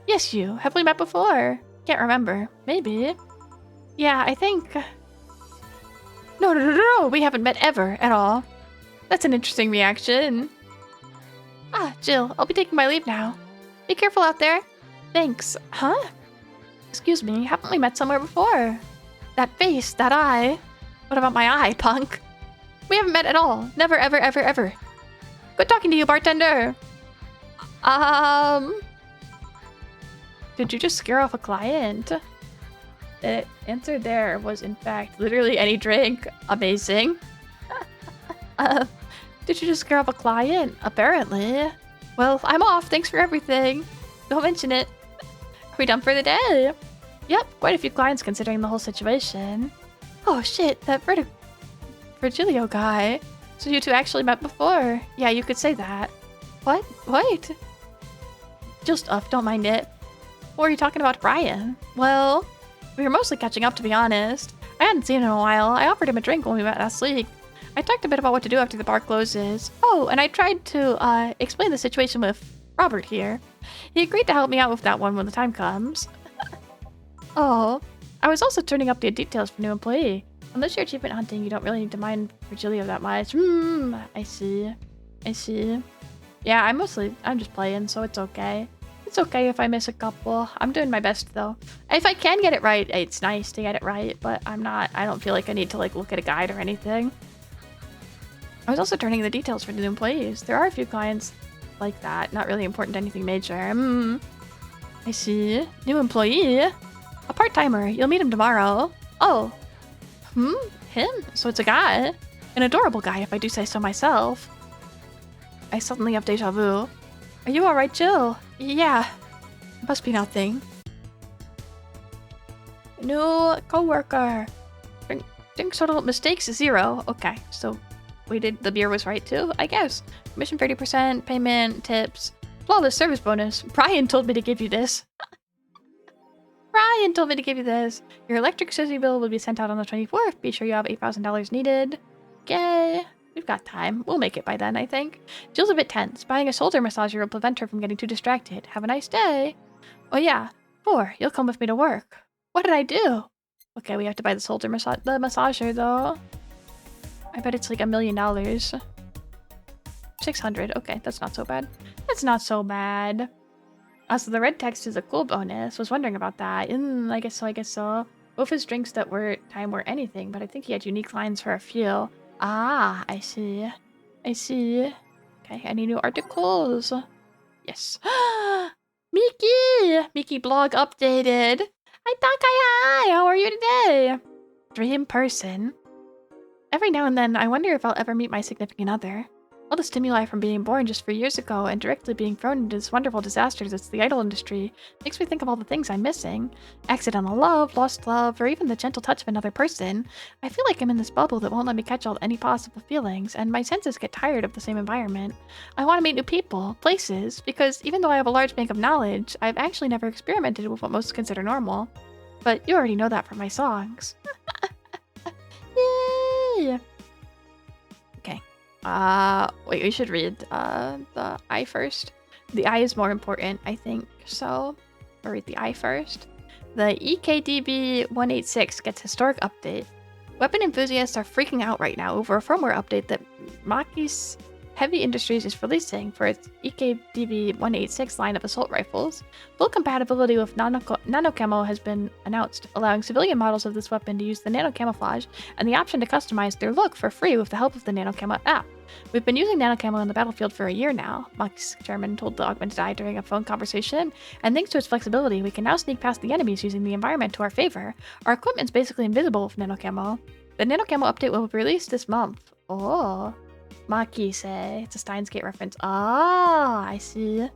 Yes, you. Have we met before? Can't remember. Maybe. Yeah, I think... No, we haven't met ever at all. That's an interesting reaction. Ah, Jill, I'll be taking my leave now. Be careful out there. Thanks. Huh? Excuse me, haven't we met somewhere before? That face, that eye. What about my eye, punk? We haven't met at all. Never, ever, ever, ever. Good talking to you, bartender. Did you just scare off a client? The answer there was, in fact, literally any drink. Amazing. Did you just scare off a client? Apparently. Well, I'm off. Thanks for everything. Don't mention it. Are we done for the day? Yep, quite a few clients considering the whole situation. Oh shit, that Virgilio guy. So you two actually met before? Yeah, you could say that. What? Wait. Jill stuff, don't mind it. What were you talking about, Brian? Well, we were mostly catching up, to be honest. I hadn't seen him in a while. I offered him a drink when we met last week. I talked a bit about what to do after the bar closes. Oh, and I tried to explain the situation with Robert here. He agreed to help me out with that one when the time comes. Oh, I was also turning up the details for new employee. Unless you're achievement hunting, you don't really need to mind Virgilio that much. I see. I see. Yeah, I'm just playing, so it's okay. It's okay if I miss a couple. I'm doing my best, though. If I can get it right, it's nice to get it right, but I don't feel like I need to, like, look at a guide or anything. I was also turning the details for the new employees. There are a few clients like that, not really important to anything major. I see. New employee? A part-timer. You'll meet him tomorrow. Oh. Him? So it's a guy. An adorable guy, if I do say so myself. I suddenly have deja vu. Are you alright, Jill? Yeah. Must be nothing. New co-worker. Think total mistakes is 0. Okay, so the beer was right too, I guess. Commission 30%, payment, tips, flawless service bonus. Brian told me to give you this. Brian told me to give you this. Your electricity bill will be sent out on the 24th. Be sure you have $8,000 needed. Okay. We've got time. We'll make it by then, I think. Jill's a bit tense. Buying a shoulder massager will prevent her from getting too distracted. Have a nice day. Oh yeah. 4. You'll come with me to work. What did I do? Okay, we have to buy the massager, though. I bet it's like $1 million. 600. Okay, that's not so bad. That's not so bad. Also, the red text is a cool bonus. Was wondering about that. I guess so. Both his drinks that were anything, but I think he had unique lines for a few. Ah, I see. I see. Okay, any new articles? Yes. Miki! Miki blog updated. Hi, Takai! How are you today? Dream person. Every now and then, I wonder if I'll ever meet my significant other. All the stimuli from being born just 4 years ago and directly being thrown into this wonderful disaster that's the idol industry makes me think of all the things I'm missing. Accidental love, lost love, or even the gentle touch of another person. I feel like I'm in this bubble that won't let me catch any possible feelings, and my senses get tired of the same environment. I want to meet new people, places, because even though I have a large bank of knowledge, I've actually never experimented with what most consider normal. But you already know that from my songs. Yay! Okay. Wait, we should read the I first. The I is more important, I think, so I'll read the I first. The EKDB-186 gets historic update. Weapon enthusiasts are freaking out right now over a firmware update that Maki's Heavy Industries is releasing for its EKDB-186 line of assault rifles. Full compatibility with nanocamo has been announced, allowing civilian models of this weapon to use the nanocamouflage and the option to customize their look for free with the help of the nanocamo app. We've been using nanocamo on the battlefield for a year now, Maki's chairman told the Augmented Eye during a phone conversation, and thanks to its flexibility, we can now sneak past the enemies using the environment to our favor. Our equipment's basically invisible with nanocamo. The nanocamo update will be released this month. Oh. Maki say. It's a Steins Gate reference. Ah, I see.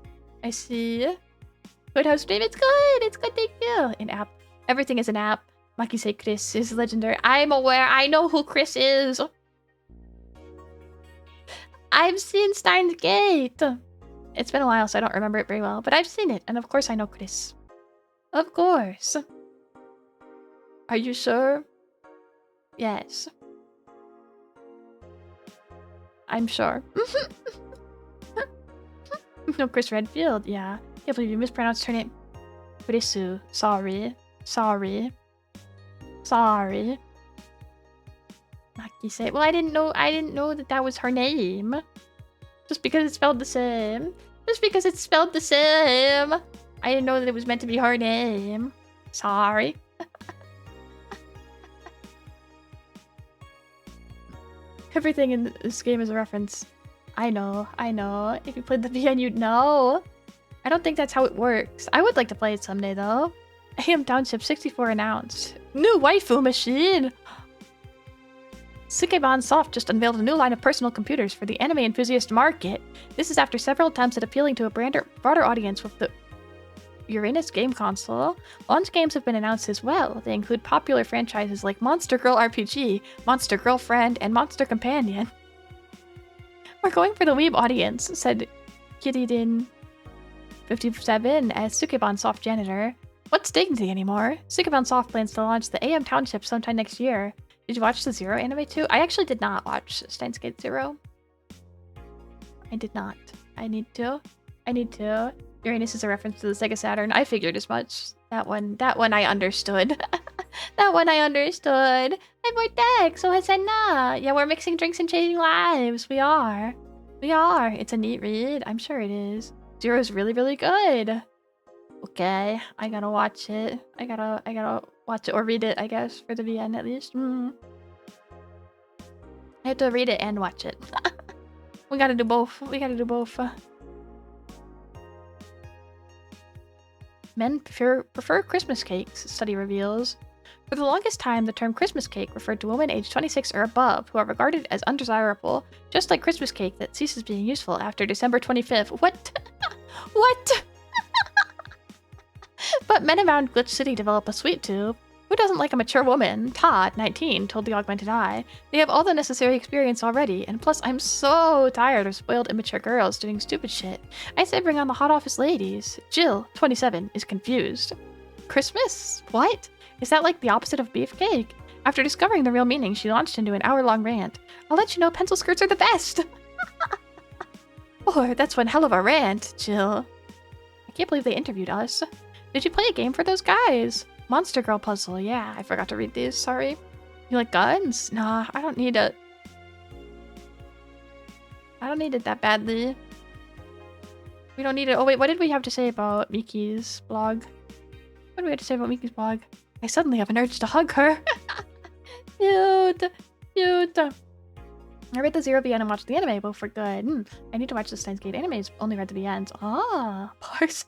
I see. Good house stream. It's good. It's good. Thank you. In app. Everything is an app. Maki say Chris is legendary. I'm aware. I know who Chris is. I've seen Steins Gate. It's been a while, so I don't remember it very well. But I've seen it. And of course I know Chris. Of course. Are you sure? Yes. I'm sure. No, Chris Redfield, yeah. Can't believe you mispronounced her name. Chrisu. Sorry. Sorry. Sorry. Maki say, well, I didn't know that was her name. Just because it's spelled the same. Just because it's spelled the same. I didn't know that it was meant to be her name. Sorry. Everything in this game is a reference. I know. If you played the VN, you'd know. I don't think that's how it works. I would like to play it someday, though. AM Township 64 announced. New waifu machine! Sukeban Soft just unveiled a new line of personal computers for the anime enthusiast market. This is after several attempts at appealing to a broader audience with the Uranus game console. Launch games have been announced as well. They include popular franchises like Monster Girl RPG, Monster Girlfriend, and Monster Companion. We're going for the weeb audience, said Kiridin57 as Sukeban Soft janitor. What's dignity anymore? Sukeban Soft plans to launch the AM Township sometime next year. Did you watch the Zero anime too? I actually did not watch Steins Gate Zero. I did not. I need to. Uranus is a reference to the Sega Saturn. I figured as much. That one I understood. That one I understood. Hey, Vortex, so Hasenna. Yeah, we're mixing drinks and changing lives. We are. We are. It's a neat read. I'm sure it is. Zero's really, really good. Okay, I gotta watch it. I gotta watch it or read it, I guess, for the VN at least. I have to read it and watch it. We gotta do both. We gotta do both. Men prefer Christmas cakes, study reveals. For the longest time, the term Christmas cake referred to women aged 26 or above who are regarded as undesirable, just like Christmas cake that ceases being useful after December 25th. What? What? But men around Glitch City develop a sweet tooth. Who doesn't like a mature woman? Todd, 19, told the augmented eye. They have all the necessary experience already, and plus I'm so tired of spoiled immature girls doing stupid shit. I say bring on the hot office ladies. Jill, 27, is confused. Christmas? What? Is that like the opposite of beefcake? After discovering the real meaning, she launched into an hour-long rant. I'll let you know pencil skirts are the best! Or that's one hell of a rant, Jill. I can't believe they interviewed us. Did you play a game for those guys? Monster Girl puzzle, yeah, I forgot to read these, sorry. You like guns? Nah, I don't need it. I don't need it that badly. We don't need it. Oh wait, what did we have to say about Miki's blog? What did we have to say about Miki's blog? I suddenly have an urge to hug her. Cute. Cute. I read the Zero VN and watched the anime, both were good. I need to watch the Steins Gate animes, only read the VNs. Ah, parse.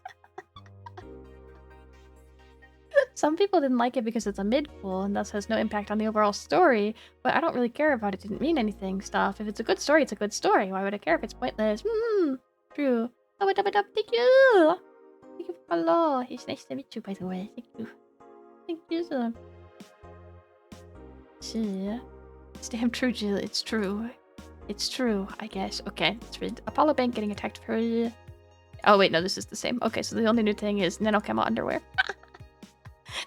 Some people didn't like it because it's a mid-pool and thus has no impact on the overall story, but I don't really care about it didn't mean anything stuff. If it's a good story, it's a good story. Why would I care if it's pointless? True. Oh, thank you! Thank you for follow. It's nice to meet you, by the way. Thank you. Thank you, sir. See? It's damn true, Jill. It's true. It's true, I guess. Okay, let's read. Apollo Bank getting attacked for... Oh, wait, no, this is the same. Okay, so the only new thing is nanocamo underwear.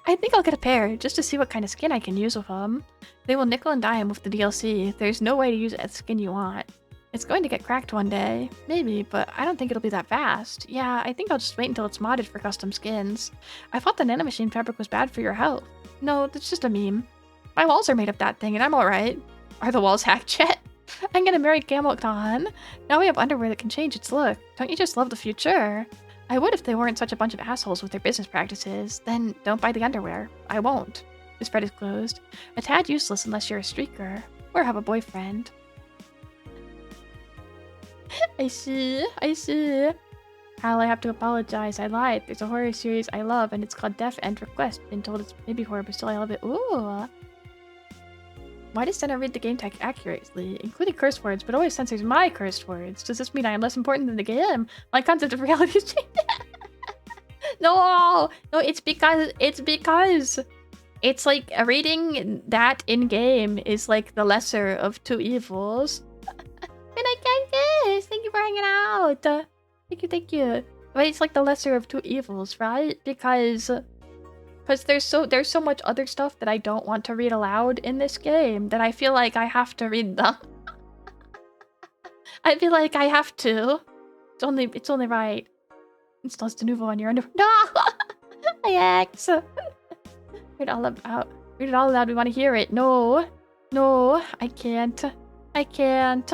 I think I'll get a pair, just to see what kind of skin I can use with them. They will nickel and dime with the DLC. There's no way to use the skin you want. It's going to get cracked one day. Maybe, but I don't think it'll be that fast. Yeah, I think I'll just wait until it's modded for custom skins. I thought the nanomachine fabric was bad for your health. No, that's just a meme. My walls are made of that thing and I'm alright. Are the walls hacked yet? I'm gonna marry Gamilton. Now we have underwear that can change its look. Don't you just love the future? I would if they weren't such a bunch of assholes with their business practices. Then don't buy the underwear. I won't. This thread is closed. A tad useless unless you're a streaker. Or have a boyfriend. I see. I see. Hal, I have to apologize. I lied. There's a horror series I love and it's called Death End Request. Been told it's maybe horror, but still I love it. Ooh. Why does Senna read the game tech accurately, including curse words, but always censors my cursed words? Does this mean I am less important than the game? My concept of reality is changing. No, it's because it's like reading that in game is like the lesser of two evils. And I can't guess. Thank you for hanging out. Thank you. But it's like the lesser of two evils, right? Because there's so much other stuff that I don't want to read aloud in this game that I feel like I have to read them. I feel like I have to. It's only right. Installs de nouveau on your underwear. No! Ajax! Read it all out. Read it all aloud. We want to hear it. No. No, I can't. I can't.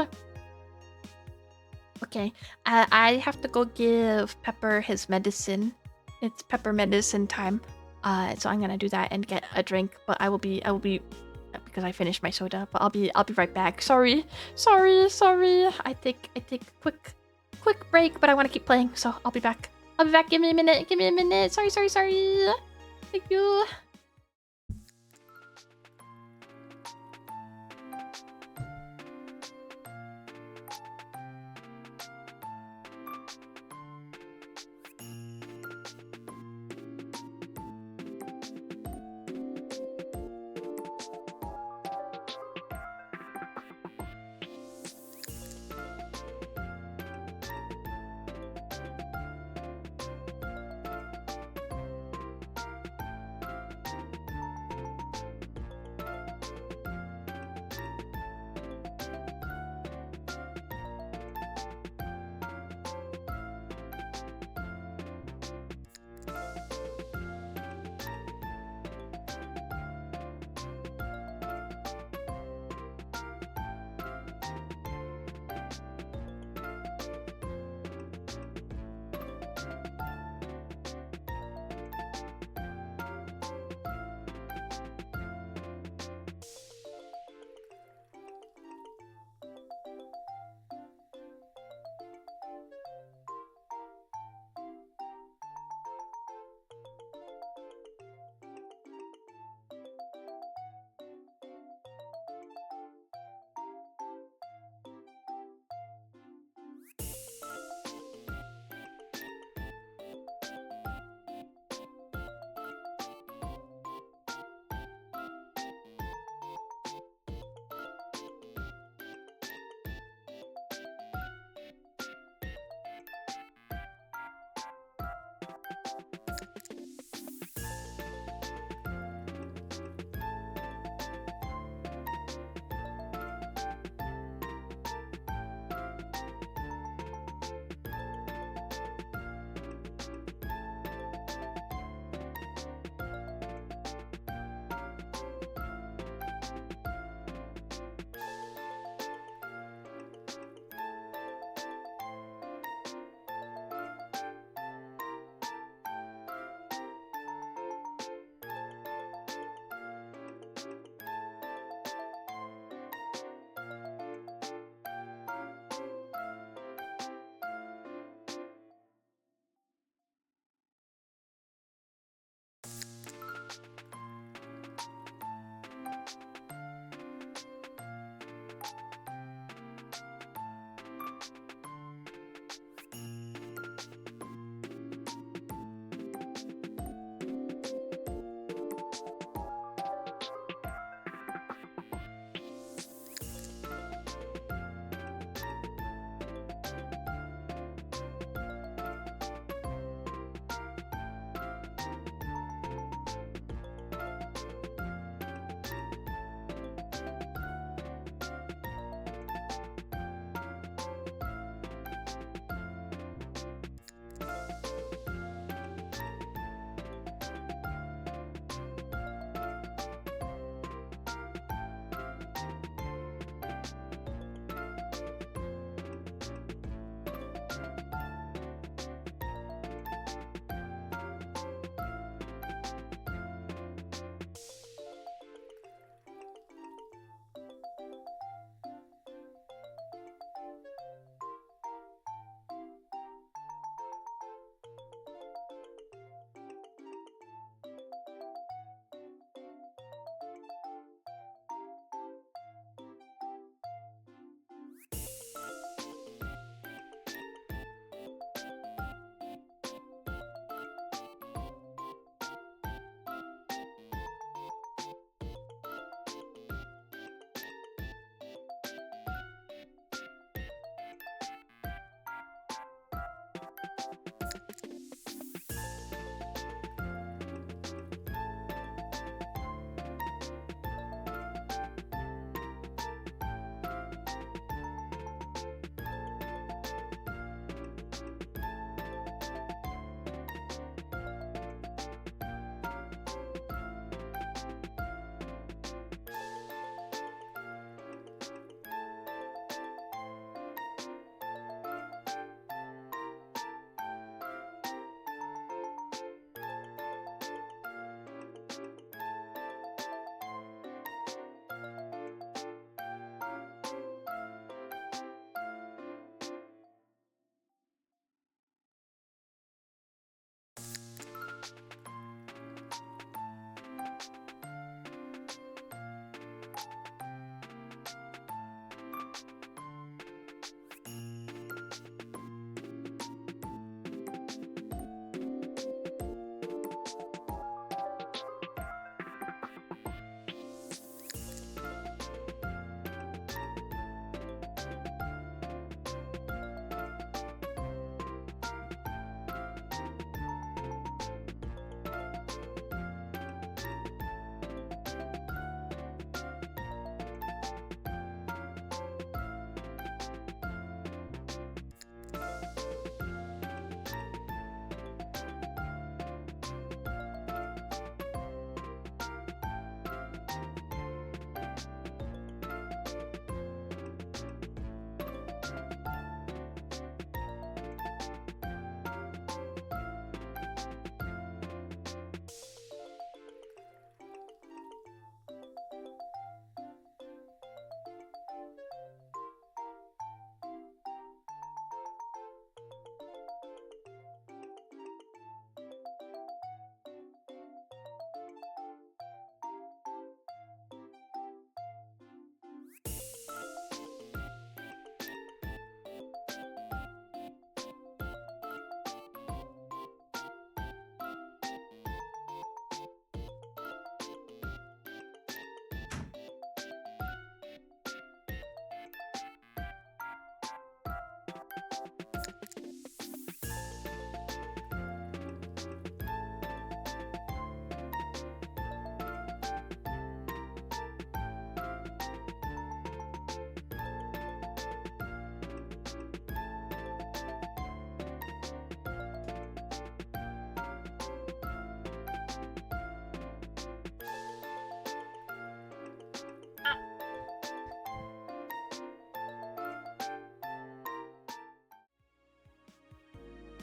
Okay. I have to go give Pepper his medicine. It's Pepper medicine time. So I'm gonna do that and get a drink, but I will be because I finished my soda, but I'll be right back. Sorry. I take a quick break, but I want to keep playing, so I'll be back. Give me a minute. Sorry. Thank you.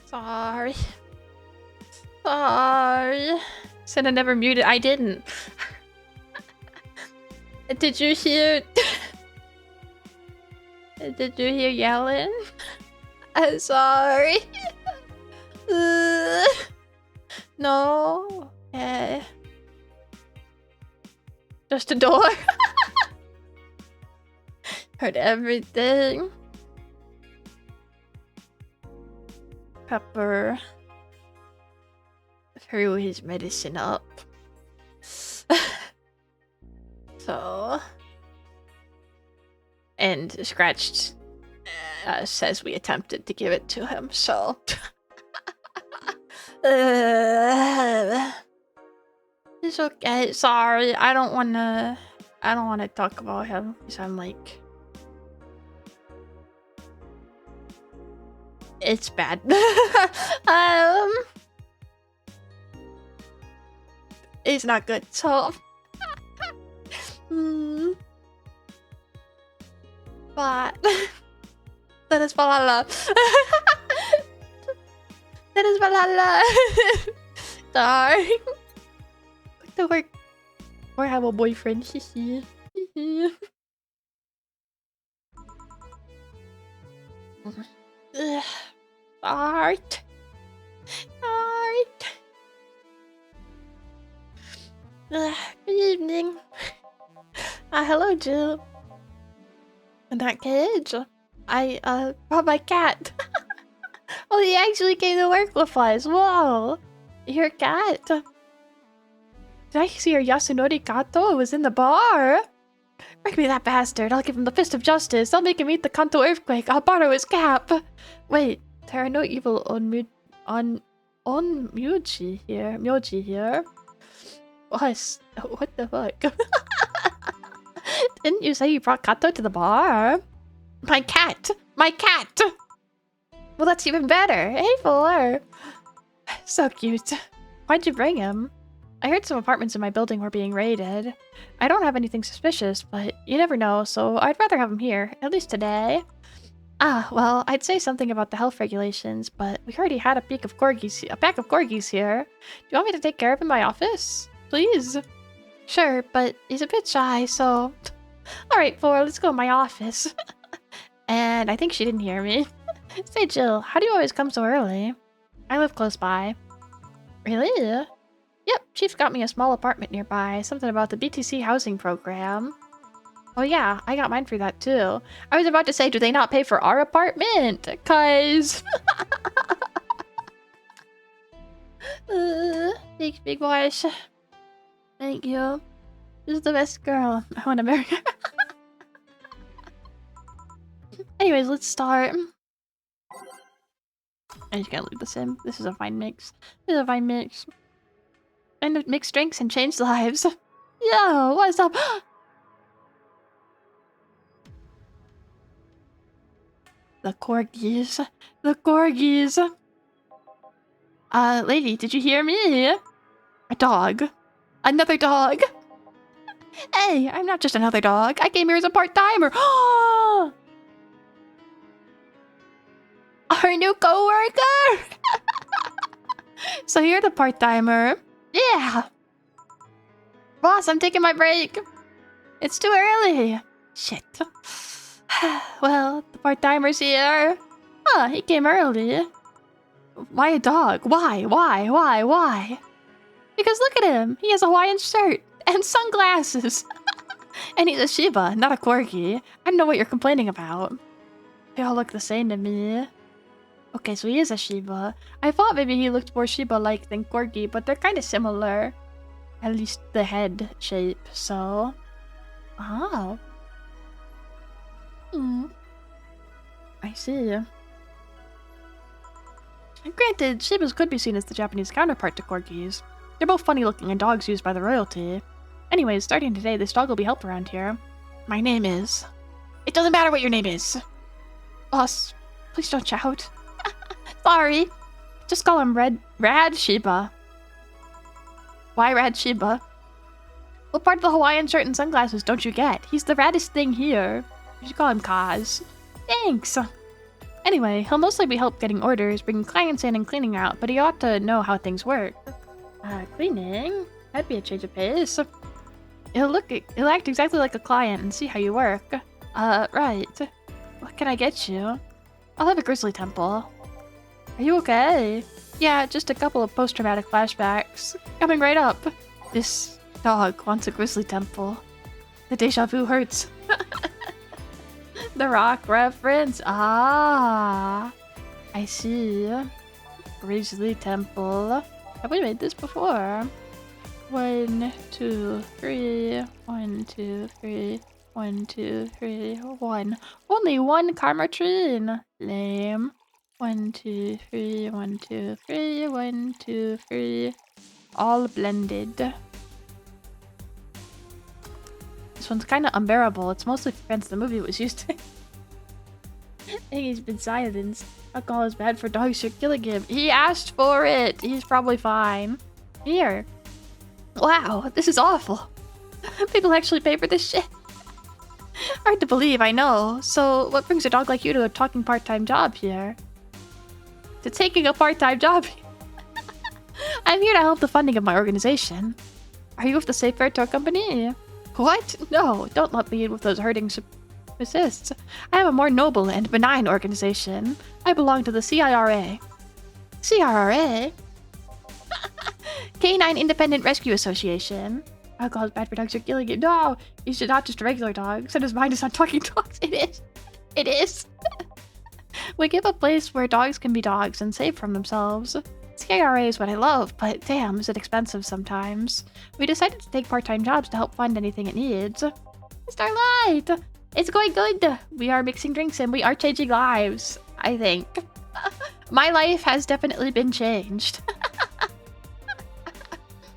Sorry. Sorry. Said I never muted. I didn't. Did you hear? Did you hear yelling? I'm sorry. No. Okay. Just a door. Heard everything. Pepper threw his medicine up. So. And scratched says we attempted to give it to him, so. It's okay. Sorry, I don't wanna talk about him because I'm like, it's bad. It's not good. So, but that is palala. That is palala. Sorry. To work or have a boyfriend. Art. Good evening. Hello, Jill. In that cage, I brought my cat. Oh, he actually came to work with us. Whoa, your cat. Did I see your Yasunori Kato? It was in the bar. Bring me that bastard. I'll give him the fist of justice. I'll make him eat the Kanto earthquake. I'll borrow his cap. Wait, there are no evil on Myoji here. What the fuck? Didn't you say you brought Kato to the bar? My cat! My cat! Well, that's even better. Hey, Four. So cute. Why'd you bring him? I heard some apartments in my building were being raided. I don't have anything suspicious, but you never know, so I'd rather have him here, at least today. Ah, well, I'd say something about the health regulations, but we already had a pack of corgis here. Do you want me to take care of him in my office? Please? Sure, but he's a bit shy, so... Alright, Four, let's go in my office. And I think she didn't hear me. Say, Jill, how do you always come so early? I live close by. Really? Yep, Chief's got me a small apartment nearby. Something about the BTC housing program. Oh yeah, I got mine for that too. I was about to say, do they not pay for our apartment? Cause... Thanks, big boys. Thank you. This is the best girl. I want to marry her. Anyways, let's start. I'm just gonna leave this in. This is a fine mix. This is a fine mix. And mix drinks and change lives. Yo, what's up? The corgis. The corgis. Lady, did you hear me? A dog. Another dog. Hey, I'm not just another dog. I came here as a part-timer. Our new co-worker. So you're the part-timer. Yeah. Boss, I'm taking my break. It's too early. Shit. Well, the part-timer's here. Huh, he came early. Why a dog? Why? Because look at him. He has a Hawaiian shirt and sunglasses. And he's a Shiba, not a Corgi. I don't know what you're complaining about. They all look the same to me. Okay, so he is a Shiba. I thought maybe he looked more Shiba-like than Corgi, but they're kind of similar. At least the head shape, so... Oh. I see. Granted, Shibas could be seen as the Japanese counterpart to Corgis. They're both funny-looking and dogs used by the royalty. Anyways, starting today, this dog will be helped around here. My name is... It doesn't matter what your name is! Boss, please don't shout. Sorry. Just call him Rad Shiba. Why Rad Shiba? What part of the Hawaiian shirt and sunglasses don't you get? He's the raddest thing here. You should call him Kaz. Thanks. Anyway, he'll mostly be help getting orders, bringing clients in and cleaning out, but he ought to know how things work. Cleaning? That'd be a change of pace. He'll act exactly like a client and see how you work. Right. What can I get you? I'll have a grizzly temple. Are you okay? Yeah, just a couple of post-traumatic flashbacks. Coming right up. This dog wants a grizzly temple. The deja vu hurts. The Rock reference. Ah, I see. Grizzly temple. Have we made this before? 1, 2, 3. 1, 2, 3. 1, 2, 3. 1. Only one Karmatrine. Lame. 1, 2, 3. 1, 2, 3. 1, 2, 3. All blended. This one's kind of unbearable. It's mostly fans the movie was used to. I think he's been silenced. Alcohol is bad for dogs, you're killing him. He asked for it. He's probably fine. Here. Wow, this is awful. People actually pay for this shit. Hard to believe, I know. So, what brings a dog like you to a talking part-time job here? To taking a part-time job here? I'm here to help the funding of my organization. Are you with the Safe Fair Tow Company? What? No, don't let me in with those hurting assists. I have a more noble and benign organization. I belong to the CIRA. CIRA? Canine Independent Rescue Association. Alcohol is bad for dogs, you're killing it. No, you should not just regular dogs. And his mind is on talking dogs. It is. It is. We give a place where dogs can be dogs and safe from themselves. CIRA is what I love, but damn, is it expensive sometimes. We decided to take part-time jobs to help fund anything it needs. Starlight! It's going good! We are mixing drinks and we are changing lives, I think. My life has definitely been changed.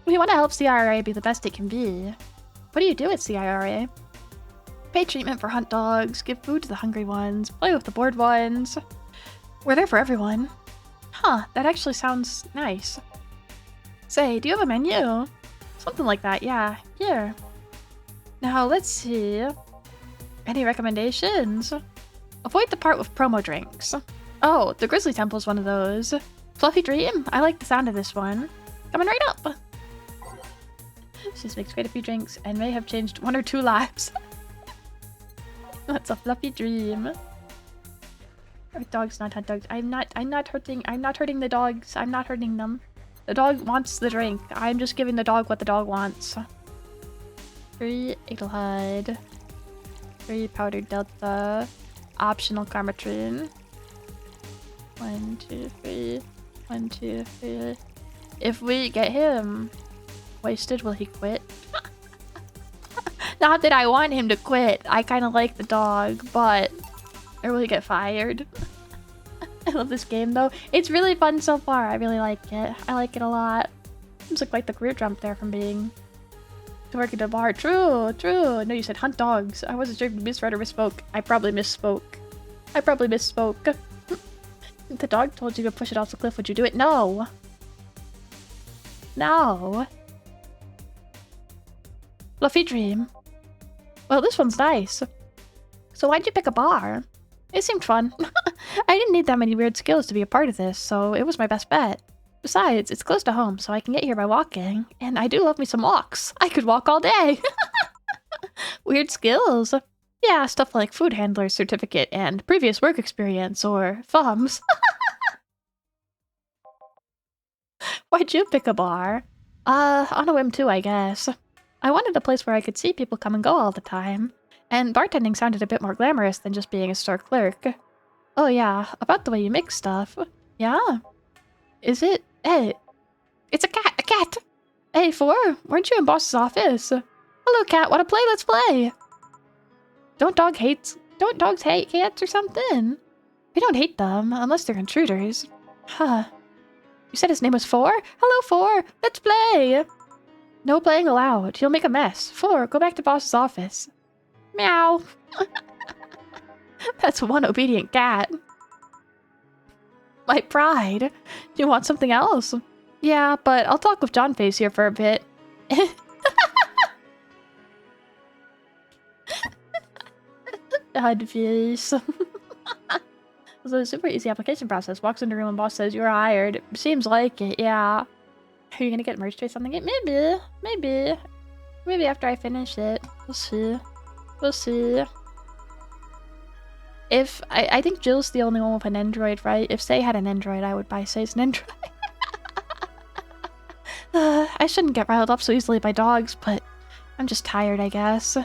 We want to help CIRA be the best it can be. What do you do at CIRA? Pay treatment for hunt dogs, give food to the hungry ones, play with the bored ones. We're there for everyone. Huh, that actually sounds nice. Say, do you have a menu? Something like that, yeah. Here. Now, let's see. Any recommendations? Avoid the part with promo drinks. Oh, the Grizzly Temple's one of those. Fluffy Dream? I like the sound of this one. Coming right up. She's mixed quite a few drinks and may have changed 1 or 2 lives. That's a fluffy dream. Dogs, not hunt dogs. I'm not hurting the dogs. I'm not hurting them. The dog wants the drink. I'm just giving the dog what the dog wants. 3 Eaglehide. 3 Powdered Delta. Optional Karmatrine. 1, 2, 3. 1, 2, 3. If we get him wasted, will he quit? Not that I want him to quit. I kind of like the dog, but... Or will he get fired? I love this game, though. It's really fun so far. I really like it. I like it a lot. Seems like the career jump there from being... to work at a bar. True, true. No, you said hunt dogs. I wasn't sure if you misread or misspoke. I probably misspoke. If the dog told you to push it off the cliff, would you do it? No. No. Fluffy Dream. Well, this one's nice. So why'd you pick a bar? It seemed fun. I didn't need that many weird skills to be a part of this, so it was my best bet. Besides, it's close to home, so I can get here by walking. And I do love me some walks. I could walk all day. Weird skills. Yeah, stuff like food handler certificate and previous work experience or thumbs. Why'd you pick a bar? On a whim too, I guess. I wanted a place where I could see people come and go all the time. And bartending sounded a bit more glamorous than just being a store clerk. Oh yeah, about the way you mix stuff. Yeah? Is it? Hey, it's a cat! A cat! Hey, 4, weren't you in boss's office? Hello, cat, wanna play? Let's play! Don't dogs hate cats or something? We don't hate them, unless they're intruders. Huh. You said his name was 4? Hello, 4! Let's play! No playing allowed. He'll make a mess. 4, go back to boss's office. Meow. That's one obedient cat. My pride. Do you want something else? Yeah, but I'll talk with John Face here for a bit. John Face. was a super easy application process. Walks into room and boss says, "You're hired." Seems like it, yeah. Are you gonna get merged with something? Maybe. Maybe after I finish it. We'll see. We'll see. If I think Jill's the only one with an Android, right? If Say had an Android, I would buy Say's an Android. I shouldn't get riled up so easily by dogs, but I'm just tired, I guess.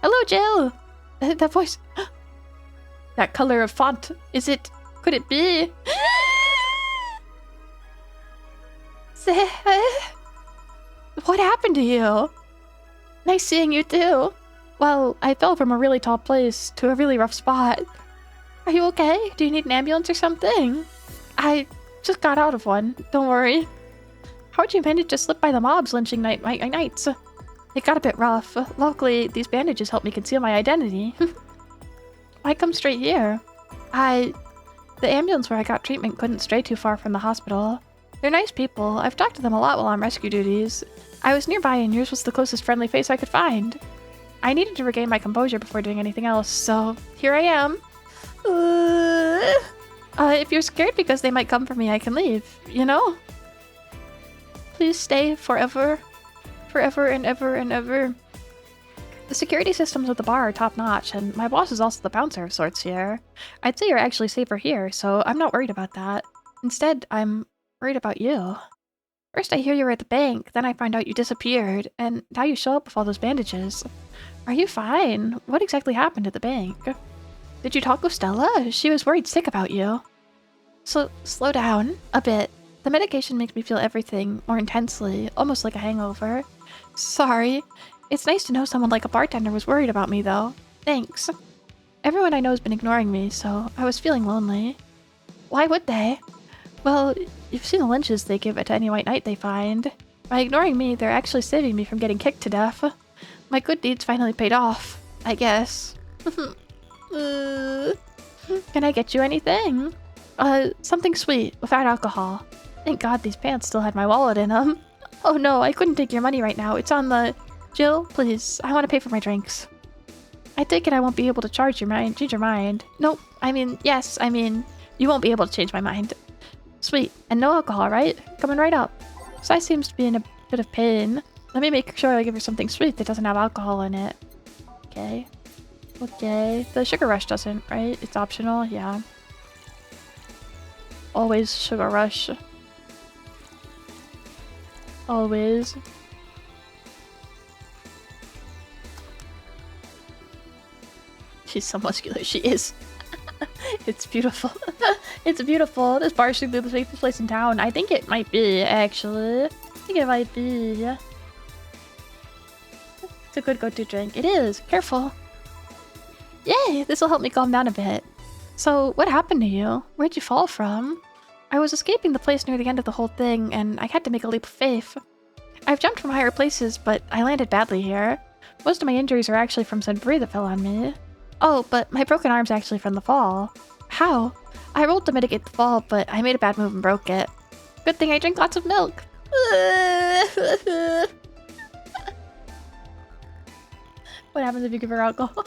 Hello, Jill! That voice... That color of font. Is it... Could it be? Say... What happened to you? Nice seeing you too. Well, I fell from a really tall place to a really rough spot. Are you okay? Do you need an ambulance or something? I just got out of one. Don't worry. How'd you manage to slip by the mobs lynching nights? It got a bit rough. Luckily, these bandages help me conceal my identity. Why come straight here? The ambulance where I got treatment couldn't stray too far from the hospital. They're nice people. I've talked to them a lot while on rescue duties. I was nearby and yours was the closest friendly face I could find. I needed to regain my composure before doing anything else, so here I am. If you're scared because they might come for me, I can leave, you know? Please stay forever. Forever and ever and ever. The security systems at the bar are top-notch, and my boss is also the bouncer of sorts here. I'd say you're actually safer here, so I'm not worried about that. Instead, I'm worried about you. First I hear you were at the bank, then I find out you disappeared, and now you show up with all those bandages. Are you fine? What exactly happened at the bank? Did you talk with Stella? She was worried sick about you. So, slow down a bit. The medication makes me feel everything more intensely, almost like a hangover. Sorry. It's nice to know someone like a bartender was worried about me, though. Thanks. Everyone I know has been ignoring me, so I was feeling lonely. Why would they? Well, you've seen the lynches they give it to any white knight they find. By ignoring me, they're actually saving me from getting kicked to death. My good deeds finally paid off, I guess. Can I get you anything? Something sweet, without alcohol. Thank God these pants still had my wallet in them. Oh no, I couldn't take your money right now. It's on the... Jill, please, I want to pay for my drinks. I take it I won't be able to change your mind. Nope, yes, you won't be able to change my mind. Sweet, and no alcohol, right? Coming right up. Sai seems to be in a bit of pain. Let me make sure I give her something sweet that doesn't have alcohol in it. Okay. Okay, the sugar rush doesn't, right? It's optional, yeah. Always sugar rush. Always. She's so muscular, she is. It's beautiful. It's beautiful. This bar should be the safest place in town. I think it might be, actually. I think it might be. It's a good go-to drink. It is. Careful. Yay! This will help me calm down a bit. So, what happened to you? Where'd you fall from? I was escaping the place near the end of the whole thing, and I had to make a leap of faith. I've jumped from higher places, but I landed badly here. Most of my injuries are actually from some debris that fell on me. Oh, but my broken arm's actually from the fall. How? I rolled to mitigate the fall, but I made a bad move and broke it. Good thing I drink lots of milk. What happens if you give her alcohol?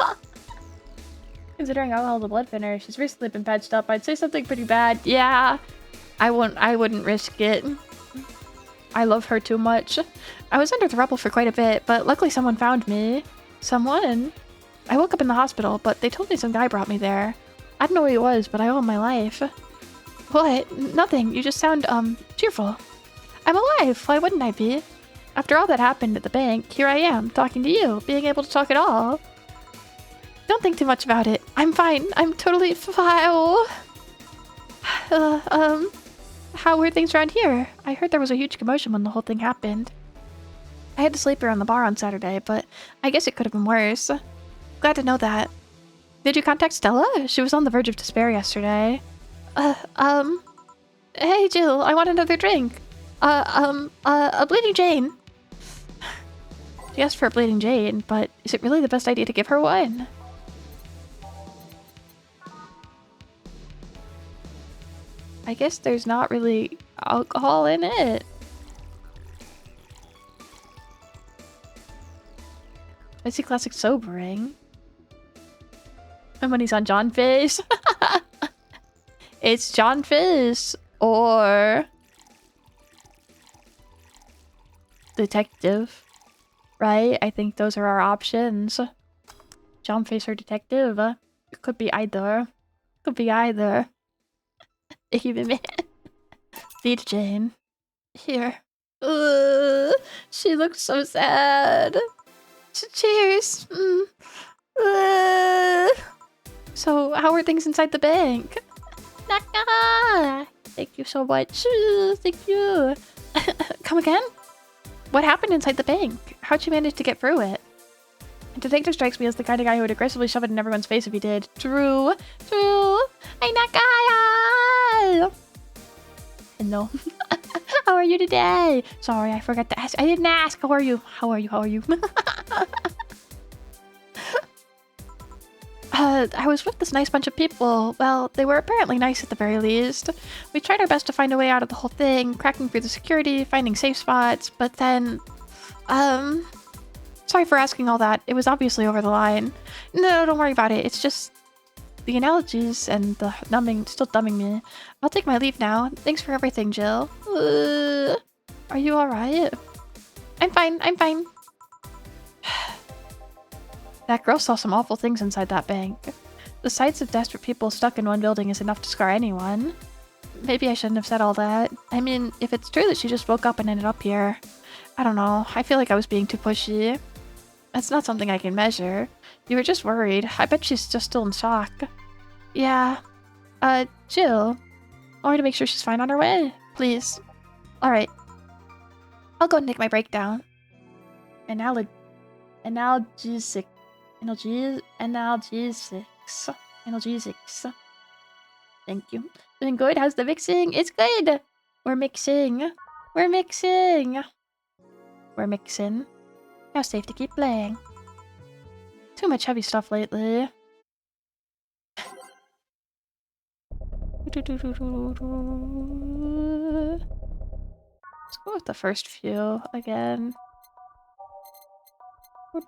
Considering alcohol is a blood thinner, she's recently been patched up. I'd say something pretty bad. Yeah, I wouldn't risk it. I love her too much. I was under the rubble for quite a bit, but luckily someone found me. Someone? I woke up in the hospital, but they told me some guy brought me there. I don't know who he was, but I owe him my life. What? Nothing. You just sound, cheerful. I'm alive. Why wouldn't I be? After all that happened at the bank, here I am, talking to you, being able to talk at all. Don't think too much about it. I'm fine. I'm totally fine. How were things around here? I heard there was a huge commotion when the whole thing happened. I had to sleep here on the bar on Saturday, but I guess it could have been worse. Glad to know that. Did you contact Stella? She was on the verge of despair yesterday. Hey Jill, I want another drink. A Bleeding Jane. She asked for a Bleeding Jane, but is it really the best idea to give her one? I guess there's not really alcohol in it. I see classic sobering. My money's on John face. It's John Fish or detective, right? I think those are our options. John Fish or detective. It could be either. Could be either. Even Beat Jane. Here. She looks so sad. Cheers. So, how are things inside the bank? Naka! Thank you so much. Thank you. Come again? What happened inside the bank? How'd you manage to get through it? A detective strikes me as the kind of guy who would aggressively shove it in everyone's face if he did. True. True. Hey, Nakaya! Hello. How are you today? Sorry, I forgot to ask. I didn't ask. How are you? How are you? How are you? I was with this nice bunch of people. Well, they were apparently nice at the very least. We tried our best to find a way out of the whole thing, cracking through the security, finding safe spots, but then... Sorry for asking all that. It was obviously over the line. No, don't worry about it. It's just... the analogies and the numbing still dumbing me. I'll take my leave now. Thanks for everything, Jill. Are you alright? I'm fine. I'm fine. That girl saw some awful things inside that bank. The sights of desperate people stuck in one building is enough to scar anyone. Maybe I shouldn't have said all that. I mean, if it's true that she just woke up and ended up here, I don't know. I feel like I was being too pushy. That's not something I can measure. You were just worried. I bet she's just still in shock. Yeah. Jill. I want to make sure she's fine on her way. Please. Alright. I'll go and take my breakdown. Analgesics. Analgesics. Thank you. Doing good? How's the mixing? It's good! We're mixing. We're mixing. We're mixing. Now safe to keep playing. Too much heavy stuff lately. Let's go with the first few again. Boom,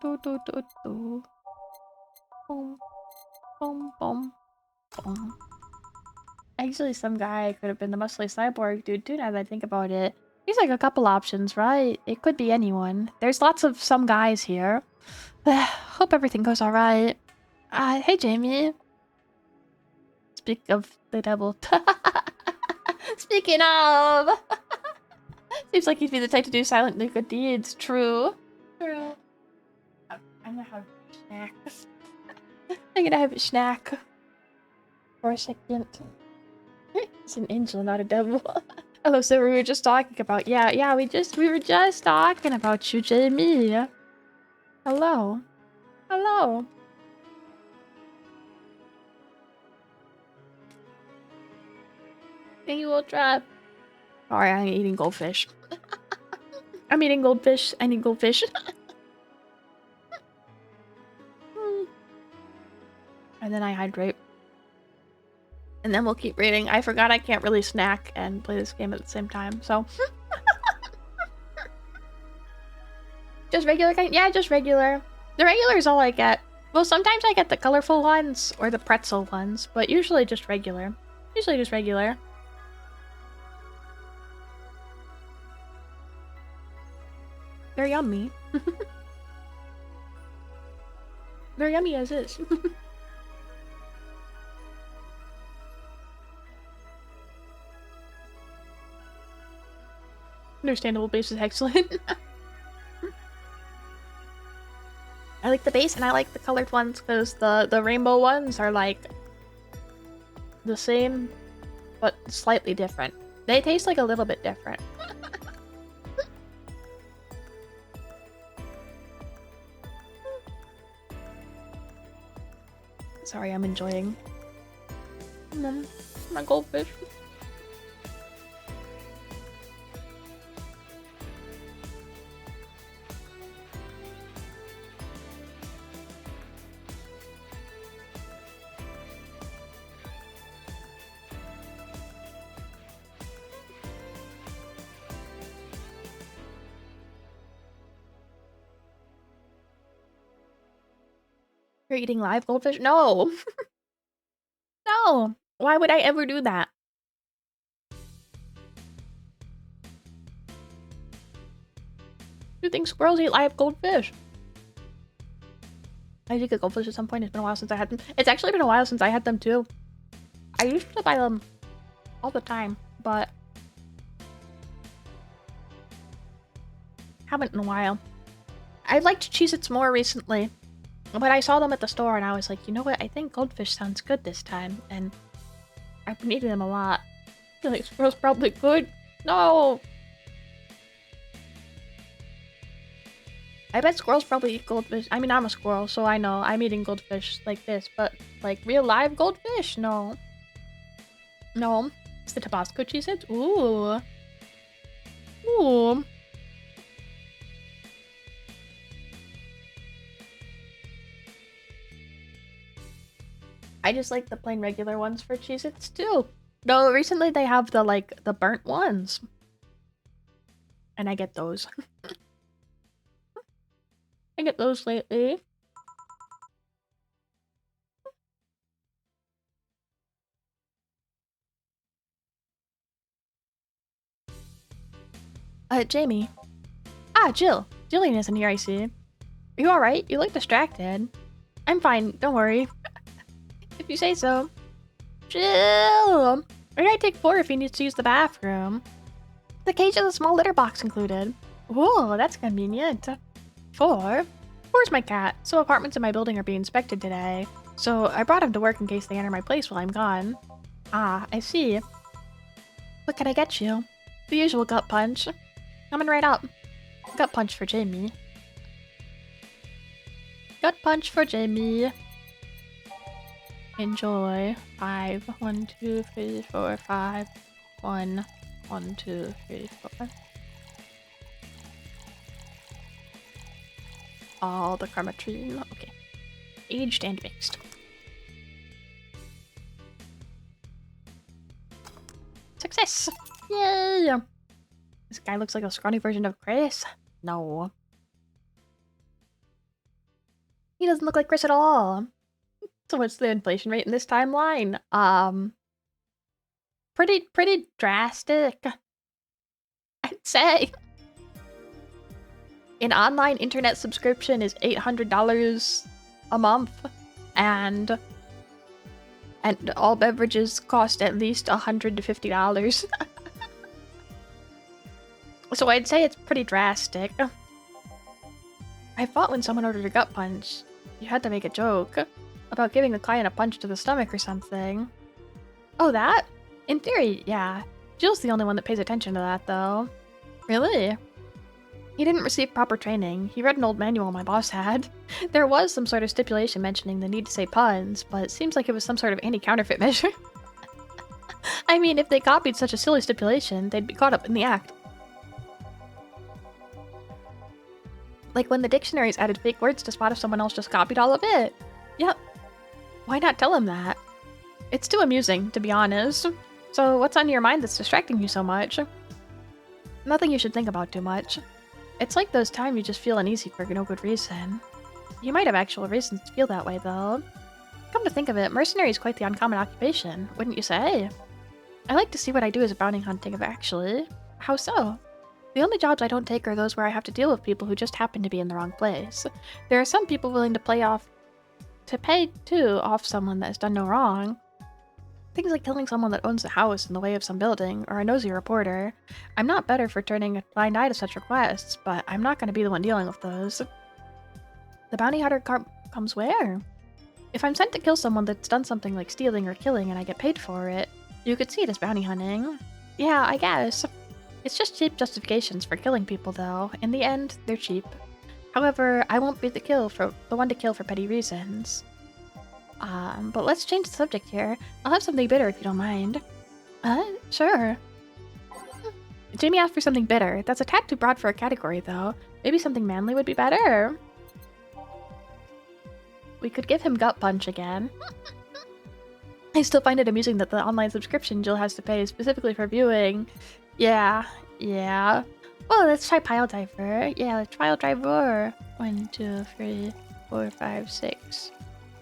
boom, boom, boom. Actually, some guy could have been the muscly cyborg dude too, now that I think about it. He's like a couple options, right? It could be anyone. There's lots of some guys here. Hope everything goes alright. Hey Jamie. Speak of the devil. Speaking of! Seems like he'd be the type to do silently good deeds. True. True. I'm gonna have snacks. I'm gonna have a snack. For a second. It's an angel, not a devil. Hello, so we were just talking about... Yeah, we were just talking about you, Jamie. Hello. Hello. Thank you, Ultra. Sorry, I'm eating goldfish. I'm eating goldfish. I need goldfish. And then I hydrate. And then we'll keep reading. I forgot I can't really snack and play this game at the same time, so... Just regular kind? Yeah, just regular. The regular is all I get. Well, sometimes I get the colorful ones or the pretzel ones, but usually just regular. Usually just regular. They're yummy. They're yummy as is. Understandable base is excellent. I like the base and I like the colored ones because the rainbow ones are like the same but slightly different. They taste like a little bit different. Sorry, I'm enjoying my goldfish. You're eating live goldfish? No! No! Why would I ever do that? You think squirrels eat live goldfish? I did get goldfish at some point. It's been a while since I had them. It's actually been a while since I had them too. I used to buy them all the time, but haven't in a while. I liked Cheez-Its more recently, but I saw them at the store and I was like, you know what? I think goldfish sounds good this time, and I've been eating them a lot. I feel like squirrels probably good. No! I bet squirrels probably eat goldfish. I mean, I'm a squirrel, so I know I'm eating goldfish like this, but like real live goldfish? No. No. It's the Tabasco Cheez-Its? Ooh. Ooh. I just like the plain regular ones for Cheez-Its too. No, recently they have the like the burnt ones. And I get those. I get those lately. Jamie. Ah, Jill. Jillian isn't here, I see. Are you alright? You look distracted. I'm fine, don't worry. If you say so. Jill! Where did I take 4 if he needs to use the bathroom? The cage has a small litter box included. Whoa, that's convenient. 4? Where's my cat? So apartments in my building are being inspected today. So I brought him to work in case they enter my place while I'm gone. Ah, I see. What can I get you? The usual gut punch. Coming right up. Gut punch for Jamie. Gut punch for Jamie. Enjoy. 5. 1, 2, 3, 4, 5. 1, 1, 2, 3, 4. All the chromatrine. Okay. Aged and mixed. Success! Yay! This guy looks like a scrawny version of Chris. No. He doesn't look like Chris at all. So what's the inflation rate in this timeline? Pretty drastic, I'd say. An online internet subscription is $800 a month, and all beverages cost at least $150. So I'd say it's pretty drastic. I thought when someone ordered a gut punch, you had to make a joke about giving the client a punch to the stomach or something. Oh, that? In theory, yeah. Jill's the only one that pays attention to that, though. Really? He didn't receive proper training. He read an old manual my boss had. There was some sort of stipulation mentioning the need to say puns, but it seems like it was some sort of anti-counterfeit measure. I mean, if they copied such a silly stipulation, they'd be caught up in the act. Like when the dictionaries added fake words to spot if someone else just copied all of it. Yep. Why not tell him that? It's too amusing, to be honest. So what's on your mind that's distracting you so much? Nothing you should think about too much. It's like those times you just feel uneasy for no good reason. You might have actual reasons to feel that way, though. Come to think of it, mercenary is quite the uncommon occupation, wouldn't you say? I like to see what I do as a bounty hunting of actually. How so? The only jobs I don't take are those where I have to deal with people who just happen to be in the wrong place. There are some people willing to pay too off someone that has done no wrong. Things like killing someone that owns the house in the way of some building, or a nosy reporter. I'm not better for turning a blind eye to such requests, but I'm not going to be the one dealing with those. The bounty hunter comes where? If I'm sent to kill someone that's done something like stealing or killing and I get paid for it, you could see it as bounty hunting. Yeah, I guess. It's just cheap justifications for killing people, though. In the end, they're cheap. However, I won't be the one to kill for petty reasons. But let's change the subject here. I'll have something bitter if you don't mind. Sure. Jamie asked for something bitter. That's a tad too broad for a category, though. Maybe something manly would be better. We could give him gut punch again. I still find it amusing that the online subscription Jill has to pay specifically for viewing. Yeah. Well, let's try pile driver. Yeah, let's pile driver. 1, 2, 3, 4, 5, 6.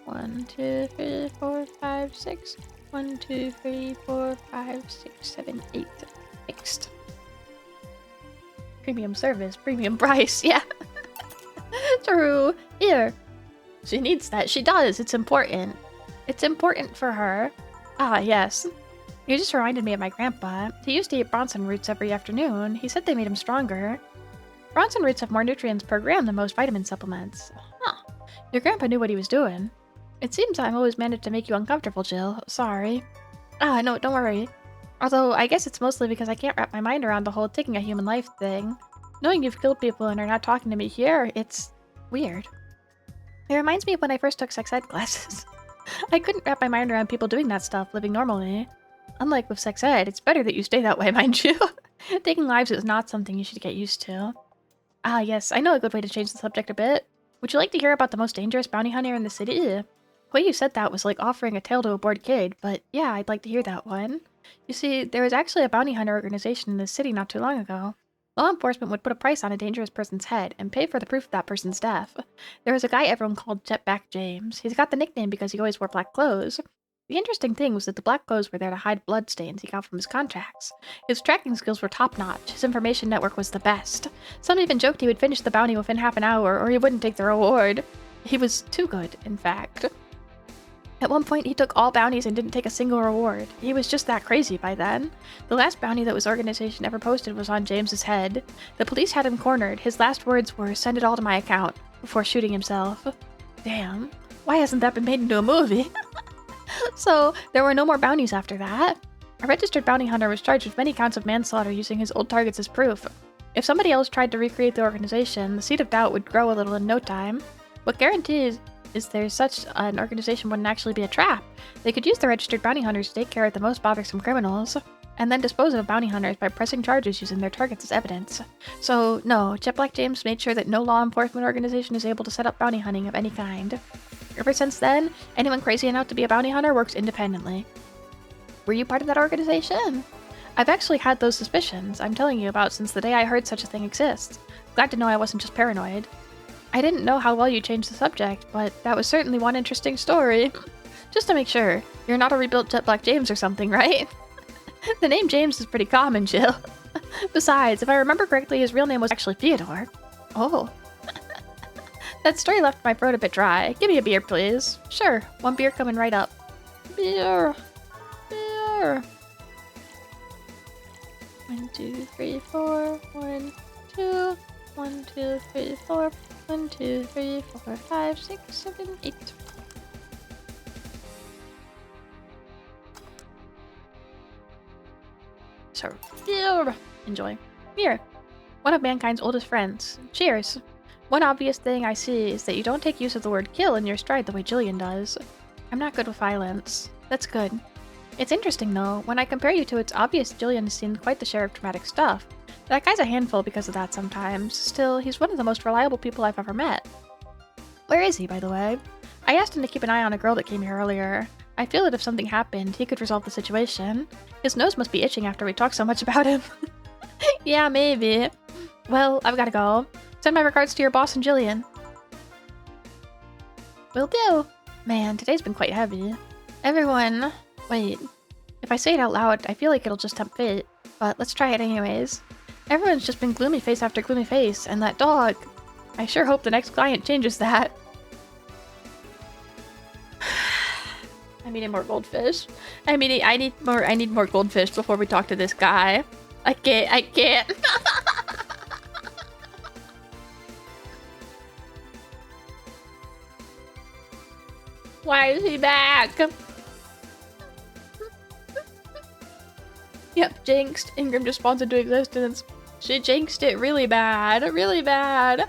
1, 2, 3, 4, 5, 6. 1, 2, 3, 4, 5, 6, 7, 8. Fixed. Premium service, premium price, yeah. True. Here. She needs that. She does. It's important. It's important for her. Ah, yes. You just reminded me of my grandpa. He used to eat Bronson roots every afternoon. He said they made him stronger. Bronson roots have more nutrients per gram than most vitamin supplements. Huh. Your grandpa knew what he was doing. It seems I've always managed to make you uncomfortable, Jill. Sorry. Ah, no, don't worry. Although, I guess it's mostly because I can't wrap my mind around the whole taking a human life thing. Knowing you've killed people and are not talking to me here, it's weird. It reminds me of when I first took sex ed classes. I couldn't wrap my mind around people doing that stuff, living normally. Unlike with sex ed, it's better that you stay that way, mind you. Taking lives is not something you should get used to. Ah, yes, I know a good way to change the subject a bit. Would you like to hear about the most dangerous bounty hunter in the city? The way you said that was like offering a tale to a bored kid, but yeah, I'd like to hear that one. You see, there was actually a bounty hunter organization in the city not too long ago. Law enforcement would put a price on a dangerous person's head and pay for the proof of that person's death. There was a guy everyone called Jetback James. He's got the nickname because he always wore black clothes. The interesting thing was that the black clothes were there to hide blood stains he got from his contracts. His tracking skills were top-notch. His information network was the best. Some even joked he would finish the bounty within half an hour, or he wouldn't take the reward. He was too good, in fact. At one point, he took all bounties and didn't take a single reward. He was just that crazy by then. The last bounty that his organization ever posted was on James's head. The police had him cornered. His last words were, "Send it all to my account," before shooting himself. Damn. Why hasn't that been made into a movie? So, there were no more bounties after that. A registered bounty hunter was charged with many counts of manslaughter using his old targets as proof. If somebody else tried to recreate the organization, the seed of doubt would grow a little in no time. What guarantees is there such an organization wouldn't actually be a trap? They could use the registered bounty hunters to take care of the most bothersome criminals, and then dispose of bounty hunters by pressing charges using their targets as evidence. So, no, Jetblack James made sure that no law enforcement organization is able to set up bounty hunting of any kind. Ever since then, anyone crazy enough to be a bounty hunter works independently. Were you part of that organization? I've actually had those suspicions I'm telling you about since the day I heard such a thing exists. Glad to know I wasn't just paranoid. I didn't know how well you changed the subject, but that was certainly one interesting story. Just to make sure, you're not a rebuilt Jetblack James or something, right? The name James is pretty common, Jill. Besides, if I remember correctly, his real name was actually Theodore. Oh. That story left my throat a bit dry. Give me a beer, please. Sure, one beer coming right up. Beer. Beer. 1, 2, 3, 4. 1, 2. 1, 2, 3, 4. 1, 2, 3, 4, 5, 6, 7, 8. So, beer. Enjoy. Beer. One of mankind's oldest friends. Cheers. One obvious thing I see is that you don't take use of the word kill in your stride the way Jillian does. I'm not good with violence. That's good. It's interesting though, when I compare you to it's obvious Jillian has seen quite the share of traumatic stuff. That guy's a handful because of that sometimes. Still, he's one of the most reliable people I've ever met. Where is he, by the way? I asked him to keep an eye on a girl that came here earlier. I feel that if something happened, he could resolve the situation. His nose must be itching after we talked so much about him. Yeah, maybe. Well, I've gotta go. Send my regards to your boss and Jillian. Will do. Man, today's been quite heavy. Everyone... Wait. If I say it out loud, I feel like it'll just tempt fate. But let's try it anyways. Everyone's just been gloomy face after gloomy face, and that dog. I sure hope the next client changes that. I'm eating more goldfish. I need more goldfish before we talk to this guy. I can't. Why is he back? Yep, jinxed. Ingram just spawns into existence. She jinxed it really bad. Really bad.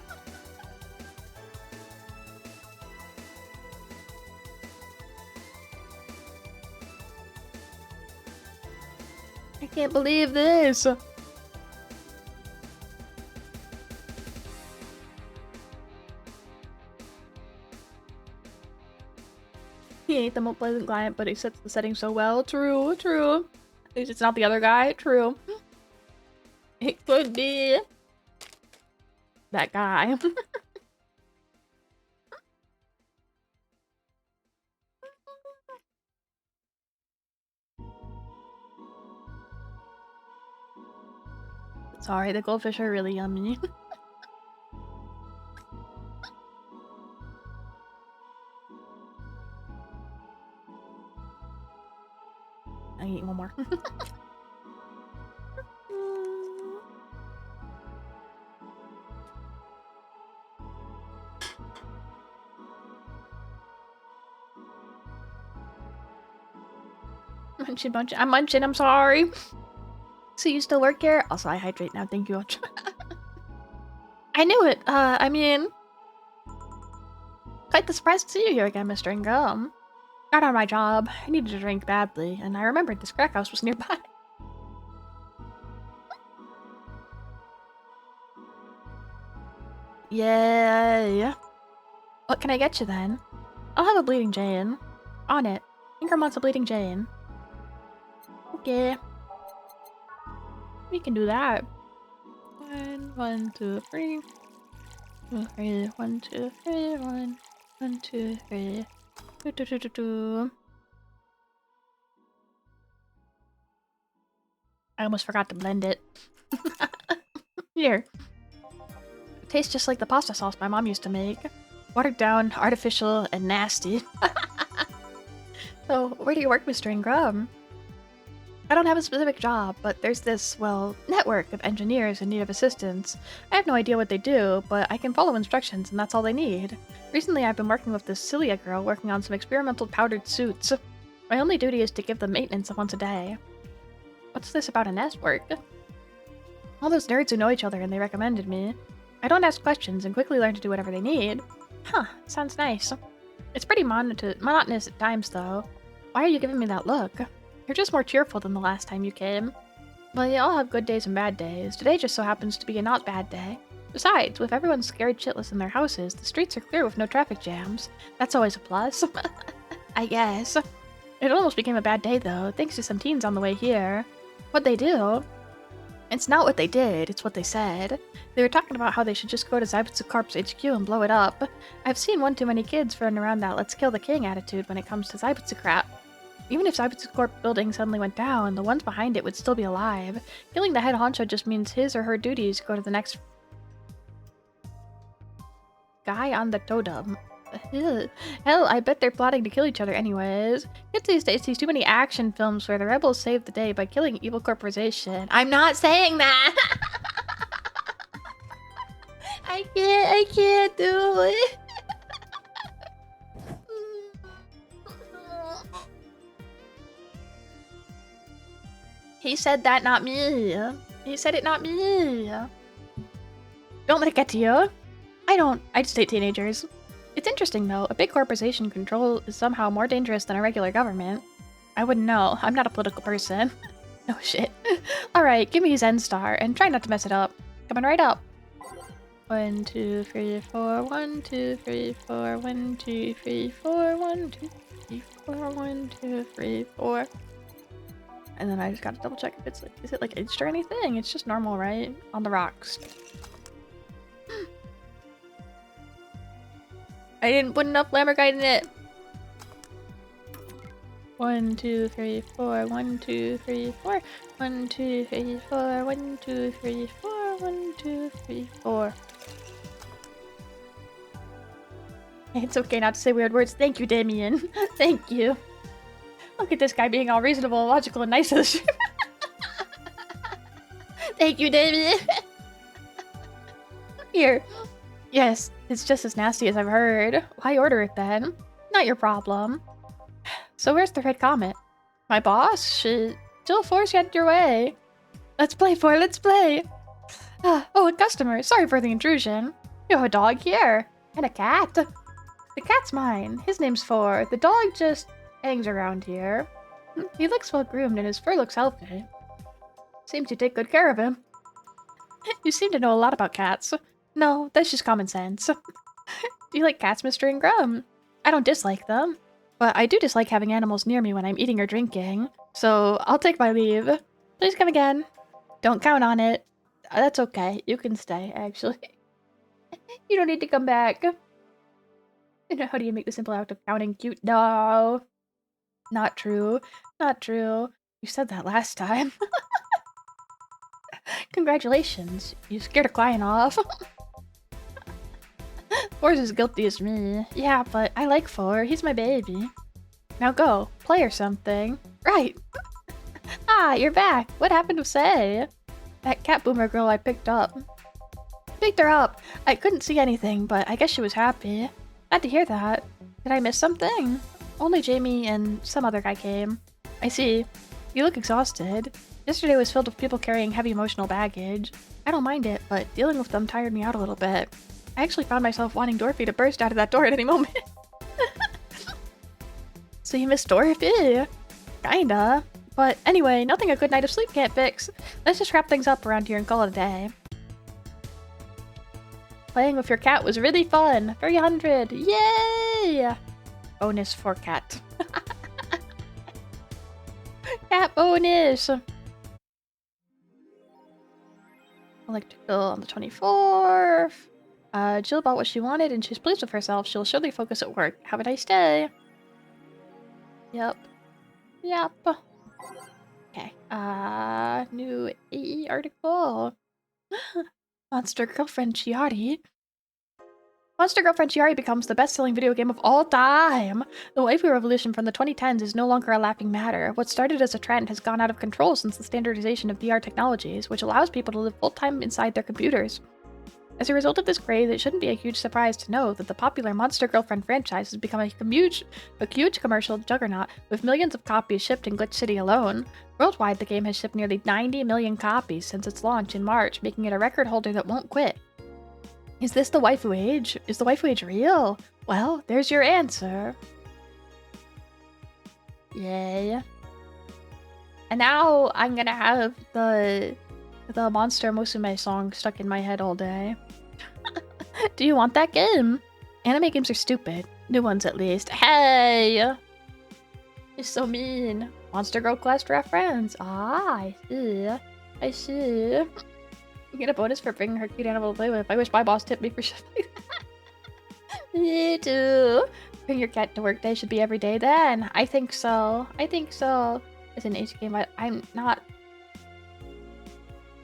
I can't believe this. He ain't the most pleasant client, but he sets the setting so well. True, true. At least it's not the other guy. True. It could be that guy. Sorry, the goldfish are really yummy. I eat one more. Munchin, munchin. I'm munching, I'm sorry. So you still work here? Also, I hydrate now, thank you. I knew it. I mean... Quite the surprise to see you here again, Mr. Ingram. Got on my job. I needed a drink badly, and I remembered this crack house was nearby. Yay! What can I get you then? I'll have a bleeding Jane. On it. Ingram wants a bleeding Jane. Okay. We can do that. 1, 2, 3. 2, 3. 1, 2, 3. 1, 2, 3. 2, 2, 2, 2, 2. I almost forgot to blend it. Here. It tastes just like the pasta sauce my mom used to make. Watered down, artificial, and nasty. So, where do you work, Mr. Ingram? I don't have a specific job, but there's this, well, network of engineers in need of assistance. I have no idea what they do, but I can follow instructions and that's all they need. Recently I've been working with this Celia girl working on some experimental powdered suits. My only duty is to give them maintenance once a day. What's this about a network? All those nerds who know each other and they recommended me. I don't ask questions and quickly learn to do whatever they need. Huh, sounds nice. It's pretty monotonous at times though. Why are you giving me that look? You're just more cheerful than the last time you came. Well, you all have good days and bad days. Today just so happens to be a not bad day. Besides, with everyone scared shitless in their houses, the streets are clear with no traffic jams. That's always a plus. I guess. It almost became a bad day though, thanks to some teens on the way here. What'd they do? It's not what they did, it's what they said. They were talking about how they should just go to Zaibutsu Corp's HQ and blow it up. I've seen one too many kids running around that let's kill the king attitude when it comes to Zaibutsu crap. Even if Zaibutsu Corp building suddenly went down, the ones behind it would still be alive. Killing the head honcho just means his or her duties go to the next guy on the totem. Hell, I bet they're plotting to kill each other anyways. Kids these days see too many action films where the rebels save the day by killing evil corporation. I'm not saying that! I can't do it. He said that, not me. He said it, not me. Don't let it get to you. I just hate teenagers. It's interesting though, a big corporation control is somehow more dangerous than a regular government. I wouldn't know, I'm not a political person. No shit. Alright, give me Zen Star, and try not to mess it up. Coming right up. 1, 2, 3, 4, 1, 2, 3, 4, 1, 2, 3, 4, 1, 2, 3, 4, 1, 2, 3, 4. And then I just gotta double check if it's like, is it like aged or anything? It's just normal, right? On the rocks. I didn't put enough Lamborghini in it. 1, 2, 3, 4. 1, 2, 3, 4. 1, 2, 3, 4. 1, 2, 3, 4. 1, 2, 3, 4. It's okay not to say weird words. Thank you, Damien. Thank you. Look at this guy being all reasonable, logical, and nice to the ship. Thank you, Damien. Here. Yes, it's just as nasty as I've heard. Why order it then? Not your problem. So where's the red comet? My boss? She'll force you out your way. Let's play, let's play. Oh, a customer. Sorry for the intrusion. You have a dog here. And a cat. The cat's mine. His name's Four. The dog just hangs around here. He looks well groomed and his fur looks healthy. Seems you take good care of him. You seem to know a lot about cats. No, that's just common sense. Do you like cats, Mr. Ingram? I don't dislike them, but I do dislike having animals near me when I'm eating or drinking, so I'll take my leave. Please come again. Don't count on it. That's okay. You can stay, actually. You don't need to come back. You know, how do you make the simple act of counting cute? No. Not true. Not true. You said that last time. congratulations. You scared a client off. Four's as guilty as me. Yeah, but I like Four. He's my baby. Now go. Play or something. Right. Ah, you're back. What happened to Say? That cat boomer girl I picked up. Picked her up. I couldn't see anything, but I guess she was happy. Glad to hear that. Did I miss something? Only Jamie and some other guy came. I see. You look exhausted. Yesterday was filled with people carrying heavy emotional baggage. I don't mind it, but dealing with them tired me out a little bit. I actually found myself wanting Dorothy to burst out of that door at any moment. So you miss Dorothy? Kinda. But anyway, nothing a good night of sleep can't fix. Let's just wrap things up around here and call it a day. Playing with your cat was really fun. 300! Yay! Bonus for cat. Cat bonus! Electrical on the 24th. Jill bought what she wanted and she's pleased with herself. She'll surely focus at work. Have a nice day. Yep. Yep. Okay. New AE article. Monster Girlfriend Chiari. Monster Girlfriend Chiari becomes the best-selling video game of all time! The waifu revolution from the 2010s is no longer a laughing matter. What started as a trend has gone out of control since the standardization of VR technologies, which allows people to live full-time inside their computers. As a result of this craze, it shouldn't be a huge surprise to know that the popular Monster Girlfriend franchise has become a huge commercial juggernaut, with millions of copies shipped in Glitch City alone. Worldwide, the game has shipped nearly 90 million copies since its launch in March, making it a record holder that won't quit. Is this the waifu age? Is the waifu age real? Well, there's your answer. Yay. And now I'm gonna have the Monster Musume song stuck in my head all day. Do you want that game? Anime games are stupid. New ones at least. Hey! You're so mean. Monster Girl class to our friends. Ah, I see. I see. You get a bonus for bringing her cute animal to play with. I wish my boss tipped me for shipping. Me too. Bring your cat to work day should be every day then. I think so. I think so. It's an H game, but I'm not...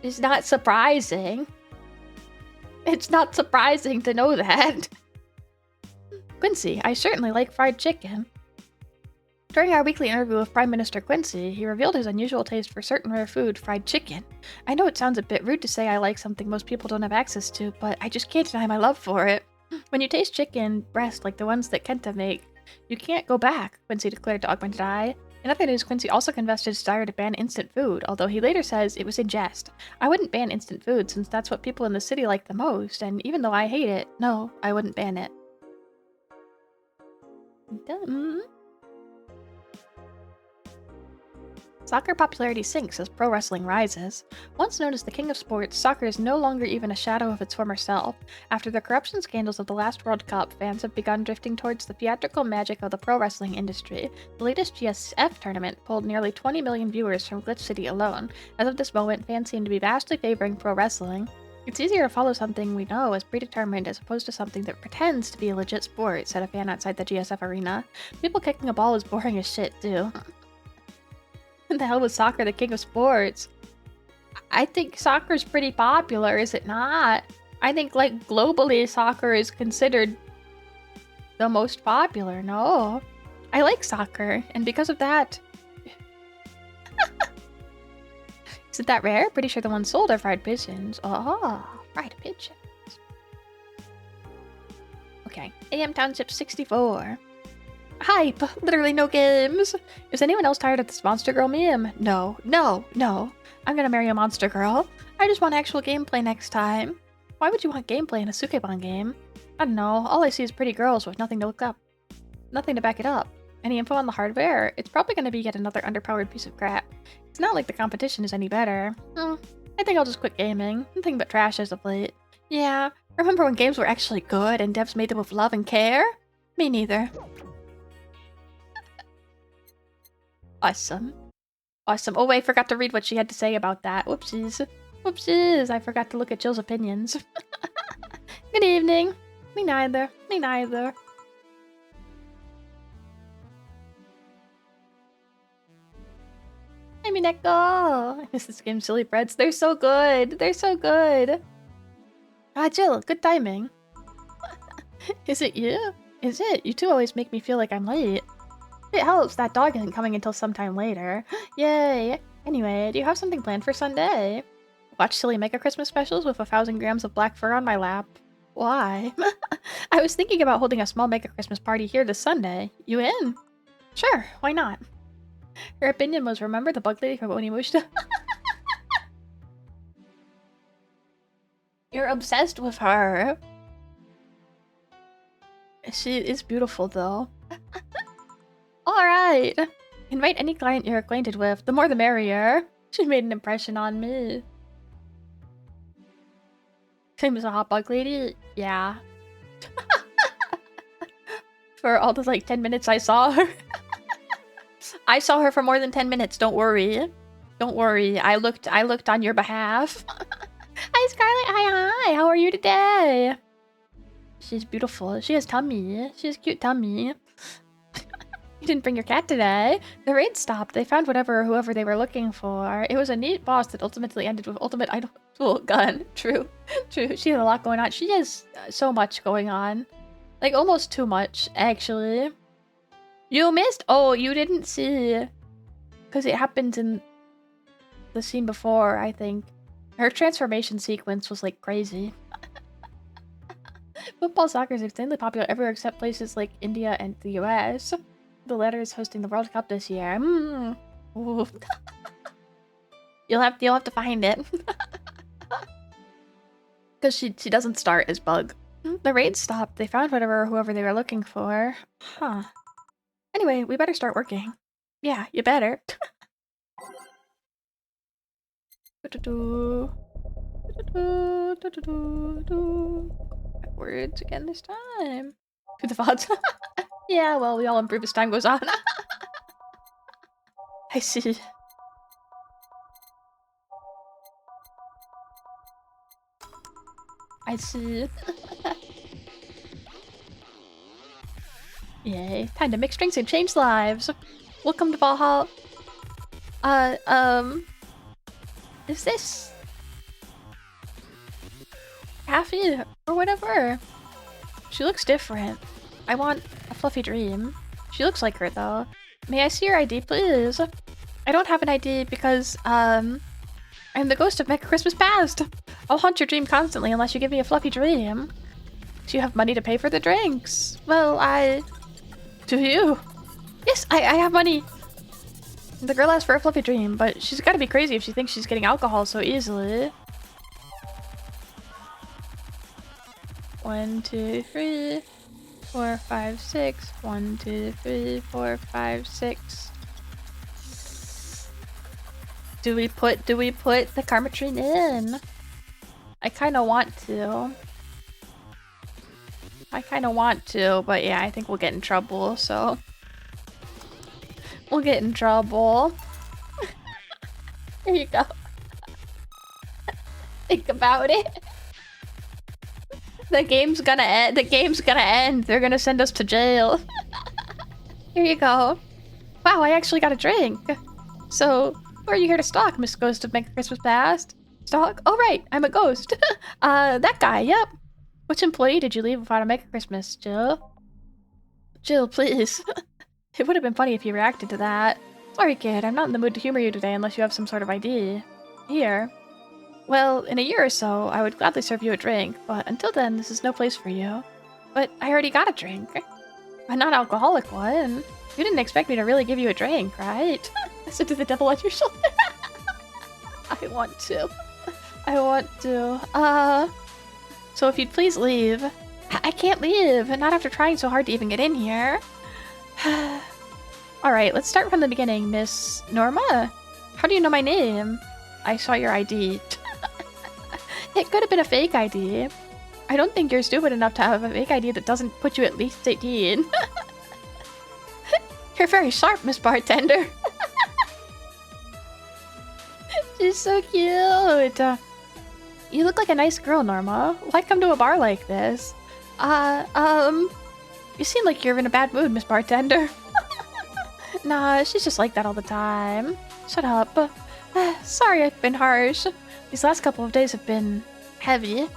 It's not surprising. It's not surprising to know that. Quincy, I certainly like fried chicken. During our weekly interview with Prime Minister Quincy, he revealed his unusual taste for certain rare food, fried chicken. I know it sounds a bit rude to say I like something most people don't have access to, but I just can't deny my love for it. When you taste chicken breast like the ones that Kenta make, you can't go back, Quincy declared to Augmented Eye. In other news, Quincy also confessed his desire to ban instant food, although he later says it was in jest. I wouldn't ban instant food since that's what people in the city like the most, and even though I hate it, no, I wouldn't ban it. Dumb. Soccer popularity sinks as pro wrestling rises. Once known as the king of sports, soccer is no longer even a shadow of its former self. After the corruption scandals of the last World Cup, fans have begun drifting towards the theatrical magic of the pro wrestling industry. The latest GSF tournament pulled nearly 20 million viewers from Glitch City alone. As of this moment, fans seem to be vastly favoring pro wrestling. It's easier to follow something we know as predetermined as opposed to something that pretends to be a legit sport, said a fan outside the GSF arena. People kicking a ball is boring as shit, too. What the hell was soccer the king of sports? I think soccer's pretty popular, is it not? I think, like, globally, soccer is considered the most popular, no? I like soccer, and because of that... Is it that rare? Pretty sure the ones sold are fried pigeons. Oh, fried pigeons. Okay, AM Township 64. Hype! Literally no games! Is anyone else tired of this Monster Girl meme? No, no, no. I'm gonna marry a Monster Girl. I just want actual gameplay next time. Why would you want gameplay in a Sukebon game? I don't know, all I see is pretty girls with nothing to look up. Nothing to back it up. Any info on the hardware? It's probably gonna be yet another underpowered piece of crap. It's not like the competition is any better. I think I'll just quit gaming. Nothing but trash as of late. Yeah, remember when games were actually good and devs made them with love and care? Me neither. Awesome. Awesome. Oh wait, I forgot to read what she had to say about that. Whoopsies. Whoopsies. I forgot to look at Jill's opinions. Good evening. Me neither. Me neither. I mean, Neko! This is game silly breads. They're so good. They're so good. Ah, Jill, good timing. Is it you? Is it? You two always make me feel like I'm late. It helps that dog isn't coming until sometime later. Yay! Anyway, do you have something planned for Sunday? Watch silly Mega Christmas specials with 1,000 grams of black fur on my lap. Why? I was thinking about holding a small Mega Christmas party here this Sunday. You in? Sure, why not? Her opinion was, remember the bug lady from Onimusha? You're obsessed with her. She is beautiful, though. Alright! Invite any client you're acquainted with. The more the merrier. She made an impression on me. Same as a hot bug lady? Yeah. For all the, like, 10 minutes I saw her. I saw her for more than 10 minutes, don't worry. Don't worry, I looked on your behalf. Hi, Scarlet! Hi! How are you today? She's beautiful. She has tummy. She has cute tummy. You didn't bring your cat today. The raid stopped. They found whoever they were looking for. It was a neat boss that ultimately ended with ultimate idol tool gun. True. True. She had a lot going on. She has so much going on. Like, almost too much, actually. You missed? Oh, you didn't see. Because it happened in the scene before, I think. Her transformation sequence was, like, crazy. Football soccer is extremely popular everywhere except places like India and the US. The latter is hosting the World Cup this year. Ooh. You'll have to find it. Because she doesn't start as Bug. The raid stopped. They found whoever they were looking for. Huh. Anyway, we better start working. Yeah, you better. Words again this time. To the VODs. Yeah, well, we all improve as time goes on. I see. I see. Yay. Time to mix drinks and change lives. Welcome to Valhalla. Is this Kathy or whatever? She looks different. I want a fluffy dream. She looks like her though. May I see your ID, please? I don't have an ID because, I'm the ghost of Mega Christmas Past. I'll haunt your dream constantly unless you give me a fluffy dream. Do you have money to pay for the drinks? Well, do you? Yes, I have money. The girl asked for a fluffy dream, but she's gotta be crazy if she thinks she's getting alcohol so easily. 1, 2, 3, 4, 5, 6. 1, 2, 3, 4, 5, 6. Do we put the Karmatrine in? I kinda want to. But yeah, I think we'll get in trouble, so. We'll get in trouble. There you go. Think about it. The game's gonna end. They're gonna send us to jail. Here you go. Wow, I actually got a drink. So, who are you here to stalk, Miss Ghost of Mega Christmas Past? Stalk? Oh right, I'm a ghost. That guy, yep. Which employee did you leave without a Mega Christmas, Jill? Jill, please. It would have been funny if you reacted to that. Sorry, kid, I'm not in the mood to humor you today unless you have some sort of ID. Here. Well, in a year or so, I would gladly serve you a drink, but until then, this is no place for you. But I already got a drink. A non-alcoholic one. You didn't expect me to really give you a drink, right? I said to the devil on your shoulder. I want to. So if you'd please leave. I can't leave, not after trying so hard to even get in here. Alright, let's start from the beginning, Miss Norma. How do you know my name? I saw your ID. It could have been a fake ID. I don't think you're stupid enough to have a fake ID that doesn't put you at least 18. You're very sharp, Miss Bartender. She's so cute. You look like a nice girl, Norma. Why come to a bar like this? You seem like you're in a bad mood, Miss Bartender. Nah, she's just like that all the time. Shut up. Sorry I've been harsh. These last couple of days have been heavy.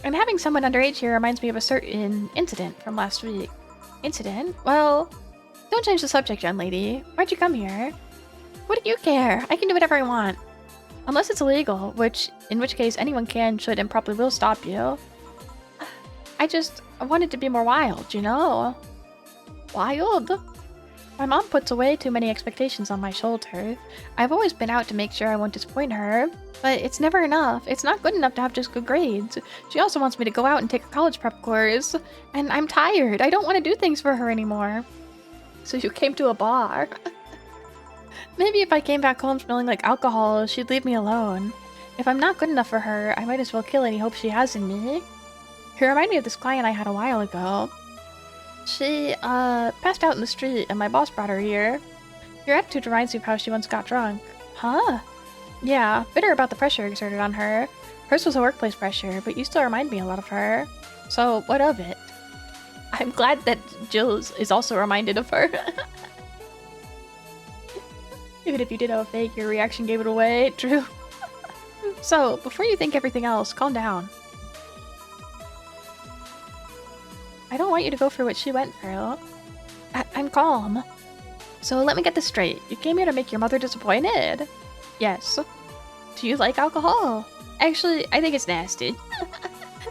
And having someone underage here reminds me of a certain incident from last week. Incident? Well, don't change the subject, young lady. Why'd you come here? What do you care? I can do whatever I want. Unless it's illegal, in which case anyone can, should, and probably will stop you. I wanted to be more wild, you know? Wild? My mom puts way too many expectations on my shoulder. I've always been out to make sure I won't disappoint her, but it's never enough. It's not good enough to have just good grades. She also wants me to go out and take a college prep course, and I'm tired. I don't want to do things for her anymore. So you came to a bar. Maybe if I came back home smelling like alcohol, she'd leave me alone. If I'm not good enough for her, I might as well kill any hope she has in me. You remind me of this client I had a while ago. She, passed out in the street and my boss brought her here. Your attitude reminds me of how she once got drunk. Huh? Yeah, bitter about the pressure exerted on her. Hers was a workplace pressure, but you still remind me a lot of her. So, what of it? I'm glad that Jill is also reminded of her. Even if you did have a fake, your reaction gave it away. True. So, before you think everything else, calm down. I don't want you to go through what she went through. I'm calm. So let me get this straight. You came here to make your mother disappointed? Yes. Do you like alcohol? Actually, I think it's nasty.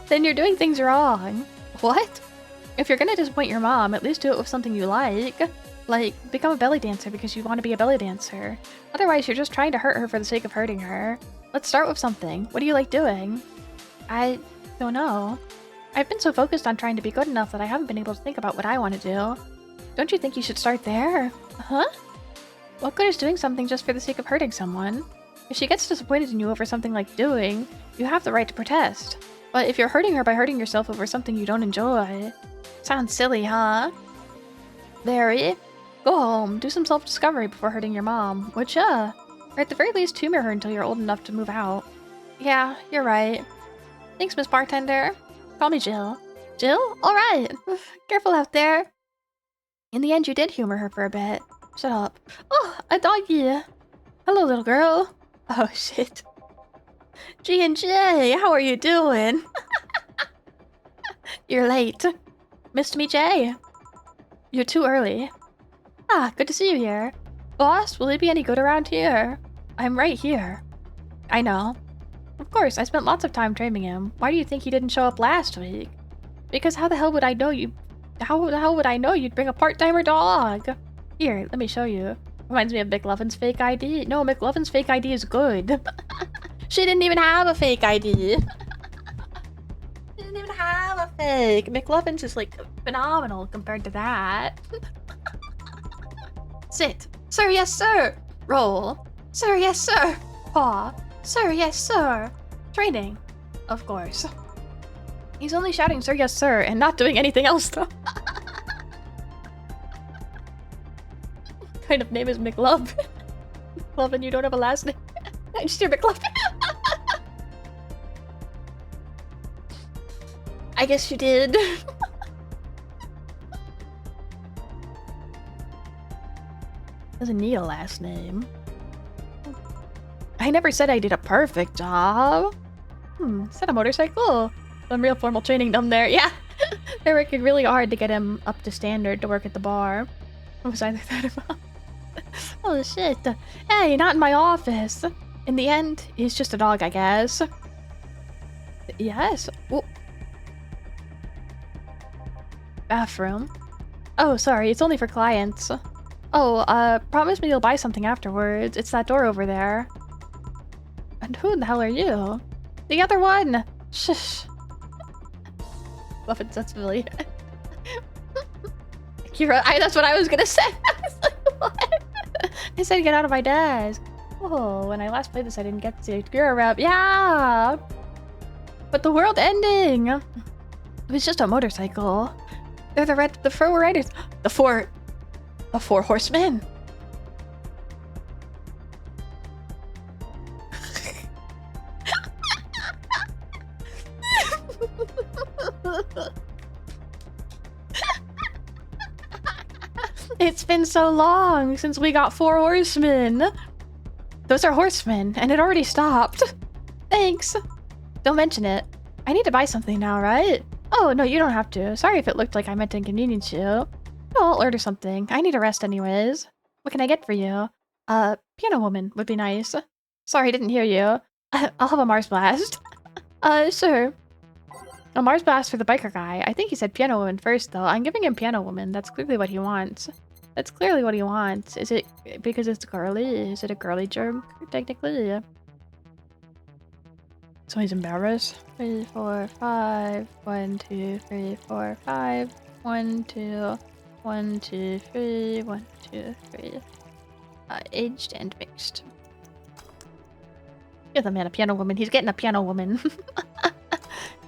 Then you're doing things wrong. What? If you're gonna disappoint your mom, at least do it with something you like. Like, become a belly dancer because you want to be a belly dancer. Otherwise, you're just trying to hurt her for the sake of hurting her. Let's start with something. What do you like doing? I don't know. I've been so focused on trying to be good enough that I haven't been able to think about what I want to do. Don't you think you should start there? Huh? What good is doing something just for the sake of hurting someone? If she gets disappointed in you over something like doing, you have the right to protest. But if you're hurting her by hurting yourself over something you don't enjoy... Sounds silly, huh? Very. Go home, do some self-discovery before hurting your mom, would ya? Or at the very least, humor her until you're old enough to move out. Yeah, you're right. Thanks, Miss Bartender. Call me Jill. Jill? Alright. Careful out there. In the end, you did humor her for a bit. Shut up. Oh, a doggy. Hello, little girl. Oh, shit. G&J, how are you doing? You're late. Missed me, Jay. You're too early. Ah, good to see you here. Boss, will he be any good around here? I'm right here. I know. Of course, I spent lots of time training him. Why do you think he didn't show up last week? Because how the hell would I know you... How the hell would I know you'd bring a part-timer dog? Here, let me show you. Reminds me of McLovin's fake ID. No, McLovin's fake ID is good. She didn't even have a fake ID. She didn't even have a fake. McLovin's is like phenomenal compared to that. Sit. Sir, yes, sir. Roll. Sir, yes, sir. Paw. Sir, yes, sir. Training. Of course. He's only shouting, sir, yes, sir, and not doing anything else, though. What kind of name is McLove? McLovin, you don't have a last name. I just hear McLovin. I guess you did. Doesn't need a last name. I never said I did a perfect job. Is that a motorcycle? Some real formal training done there. Yeah. They're working really hard to get him up to standard to work at the bar. What was I thought about? Oh shit. Hey, not in my office. In the end, he's just a dog, I guess. Yes. Well, bathroom. Oh, sorry. It's only for clients. Oh, promise me you'll buy something afterwards. It's that door over there. And who the hell are you? The other one! Shush. Muffins, that's familiar. Kira, that's what I was gonna say. I was like, what? I said get out of my desk. Oh, when I last played this, I didn't get to see a Kira rep. Yeah! But the world ending! It was just a motorcycle. They're the four riders. The four horsemen. It's been so long since we got 4 horsemen. Those are horsemen, and it already stopped. Thanks. Don't mention it. I need to buy something now, right? Oh, no, you don't have to. Sorry if it looked like I meant to inconvenience you. No, I'll order something. I need a rest anyways. What can I get for you? Piano woman would be nice. Sorry, didn't hear you. I'll have a Mars Blast. Sure. A Mars Blast for the biker guy. I think he said piano woman first, though. I'm giving him piano woman. That's clearly what he wants. That's clearly what he wants. Is it because it's girly? Is it a girly joke, technically? So he's embarrassed. 3, 4, 5. 1, 2, 3, 4, 5. 1, 2. 1, 2, 3. 1, 2, 3. Aged and mixed. Give the man a piano woman. He's getting a piano woman.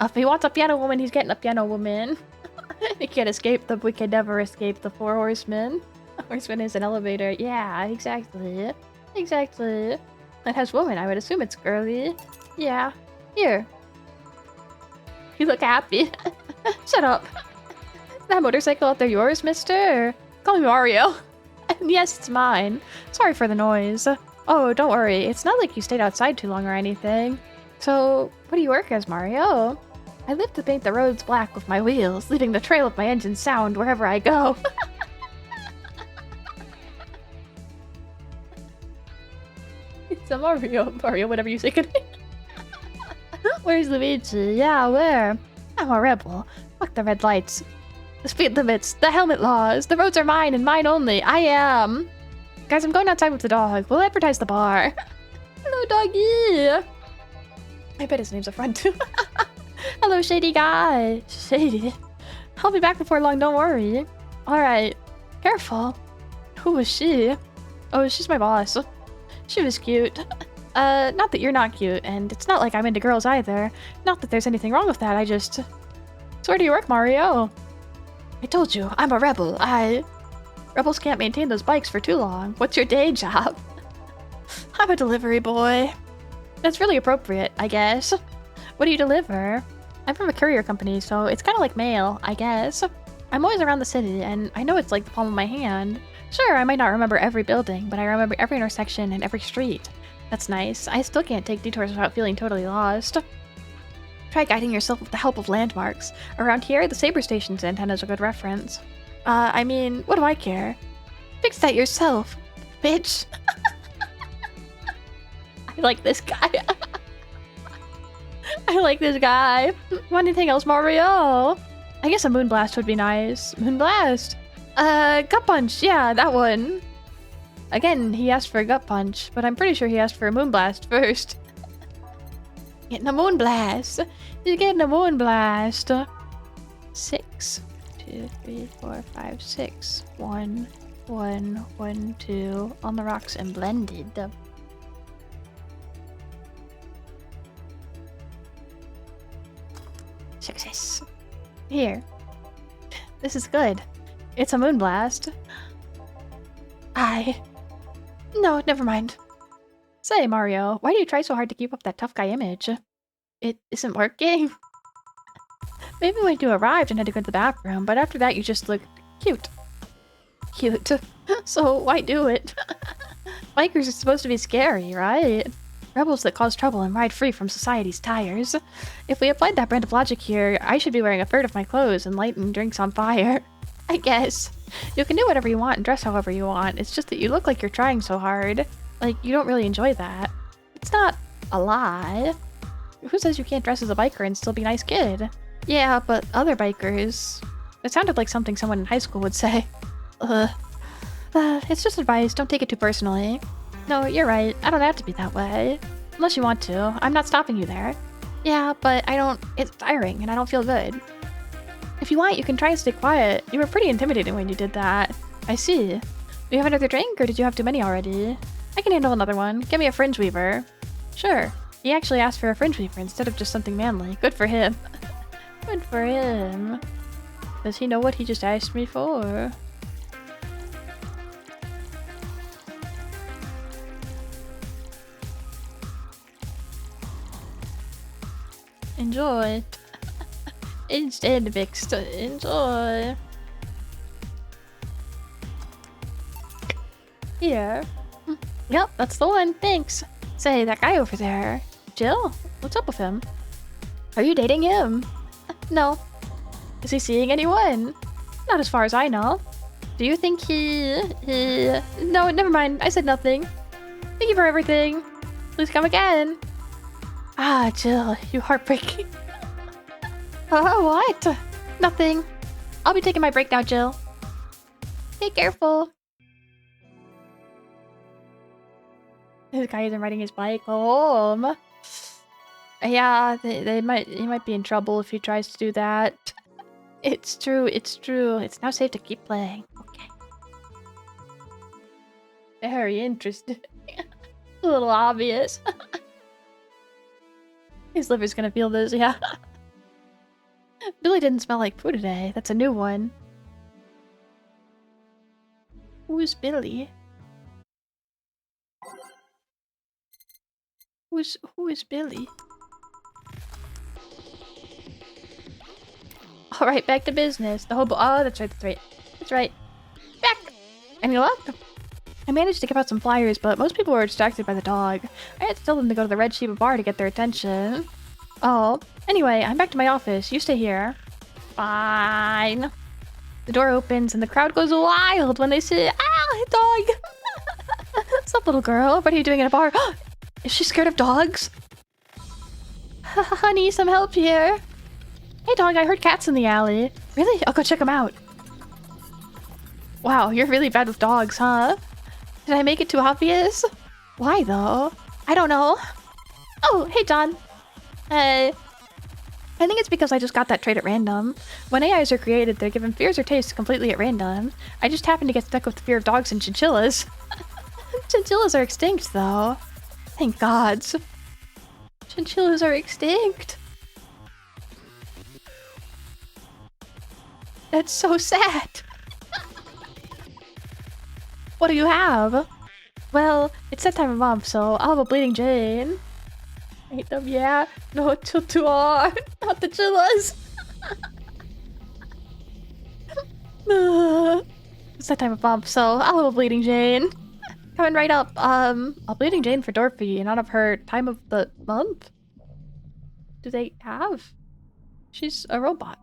If he wants a piano woman, he's getting a piano woman. We can't escape them. We can never escape the 4 horsemen. A horseman is an elevator. Yeah, exactly. Exactly. It has woman. I would assume it's girly. Yeah. Here. You look happy. Shut up. Is that motorcycle out there yours, mister? Call me Mario. Yes, it's mine. Sorry for the noise. Oh, don't worry. It's not like you stayed outside too long or anything. So, what do you work as, Mario? I live to paint the roads black with my wheels, leaving the trail of my engine sound wherever I go. It's a Mario, whatever you say could be. Where's Luigi? Yeah, where? I'm a rebel. Fuck the red lights. The speed limits, the helmet laws, the roads are mine and mine only. I am. Guys, I'm going outside with the dog. We'll advertise the bar. Hello, doggy. I bet his name's a friend too. Hello, shady guy. Shady. I'll be back before long, don't worry. Alright. Careful. Who was she? Oh, she's my boss. She was cute. Not that you're not cute, and it's not like I'm into girls either. Not that there's anything wrong with that, I just... So where do you work, Mario? I told you, I'm a rebel. Rebels can't maintain those bikes for too long. What's your day job? I'm a delivery boy. That's really appropriate, I guess. What do you deliver? I'm from a courier company, so it's kind of like mail, I guess. I'm always around the city, and I know it's like the palm of my hand. Sure, I might not remember every building, but I remember every intersection and every street. That's nice. I still can't take detours without feeling totally lost. Try guiding yourself with the help of landmarks. Around here, the Saber Station's antenna's a good reference. I mean, what do I care? Fix that yourself, bitch. I like this guy. I like this guy. Want anything else, Mario? I guess a Moonblast would be nice. Moonblast! Gut Punch. Yeah, that one. Again, he asked for a Gut Punch, but I'm pretty sure he asked for a Moonblast first. Getting a Moonblast. He's getting a Moonblast. 6, 2, 3, 4, 5, 6. 1, 1, 1, 2. On the rocks and blended. Success. Here. This is good. It's a Moonblast. No, never mind. Say, Mario, why do you try so hard to keep up that tough guy image? It isn't working. Maybe when you arrived and had to go to the bathroom, but after that you just look cute. Cute. So why do it? Bikers are supposed to be scary, right? Rebels that cause trouble and ride free from society's tires. If we applied that brand of logic here, I should be wearing a third of my clothes and lighting drinks on fire. I guess. You can do whatever you want and dress however you want. It's just that you look like you're trying so hard. Like, you don't really enjoy that. It's not a lie. Who says you can't dress as a biker and still be a nice kid? Yeah, but other bikers... It sounded like something someone in high school would say. It's just advice. Don't take it too personally. No, you're right. I don't have to be that way. Unless you want to. I'm not stopping you there. Yeah, but I don't... It's tiring, and I don't feel good. If you want, you can try and stay quiet. You were pretty intimidating when you did that. I see. Do you have another drink, or did you have too many already? I can handle another one. Give me a fringe weaver. Sure. He actually asked for a fringe weaver instead of just something manly. Good for him. Good for him. Does he know what he just asked me for? Enjoy. Instead mixed. Enjoy. Here. Yep, that's the one. Thanks. Say, that guy over there. Jill? What's up with him? Are you dating him? No. Is he seeing anyone? Not as far as I know. Do you think he... No, never mind. I said nothing. Thank you for everything. Please come again. Ah, Jill, you heartbreaking. What? Nothing. I'll be taking my break now, Jill. Be careful. This guy isn't riding his bike home. Yeah, he might be in trouble if he tries to do that. It's true, it's true. It's now safe to keep playing. Okay. Very interesting. A little obvious. His liver's gonna feel this, yeah. Billy didn't smell like poo today. That's a new one. Who's Billy? Who is Billy? Alright, back to business. The hobo. Oh, that's right, that's right. That's right. Back! Any luck? I managed to give out some flyers, but most people were distracted by the dog. I had to tell them to go to the Red Sheba bar to get their attention. Oh. Anyway, I'm back to my office. You stay here. Fine. The door opens and the crowd goes wild when they see... Ah! Dog! What's up, little girl? What are you doing in a bar? Is she scared of dogs? Honey, some help here. Hey, dog, I heard cats in the alley. Really? I'll go check them out. Wow, you're really bad with dogs, huh? Did I make it too obvious? Why, though? I don't know. Oh, hey, John. Hey. I think it's because I just got that trait at random. When AIs are created, they're given fears or tastes completely at random. I just happened to get stuck with the fear of dogs and chinchillas. Chinchillas are extinct, though. Thank gods. Chinchillas are extinct. That's so sad. What do you have? Well, it's that time of month, so I'll have a Bleeding Jane. I hate them, yeah. No, Tutuar. Not the chillas. It's that time of month, so I'll have a Bleeding Jane. Coming right up. A Bleeding Jane for Dorothy, and out of her time of the month? Do they have? She's a robot.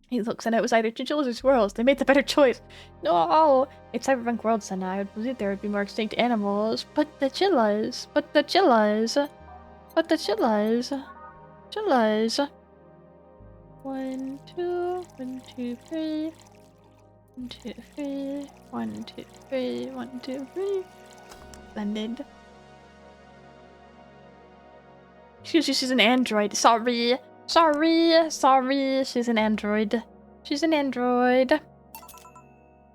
He looks, and it was either chinchillas or squirrels. They made the better choice. No! It's Cyberpunk World, Senna. I would believe there would be more extinct animals. But the chillas. But the chillas. But the chillas. Chillas. 1, 2, 1, 2, 3. 1, 2, 3. 1, 2, 3. 1, 2, 3. Splendid. Excuse me, she's an android. Sorry. Sorry, she's an android. She's an android.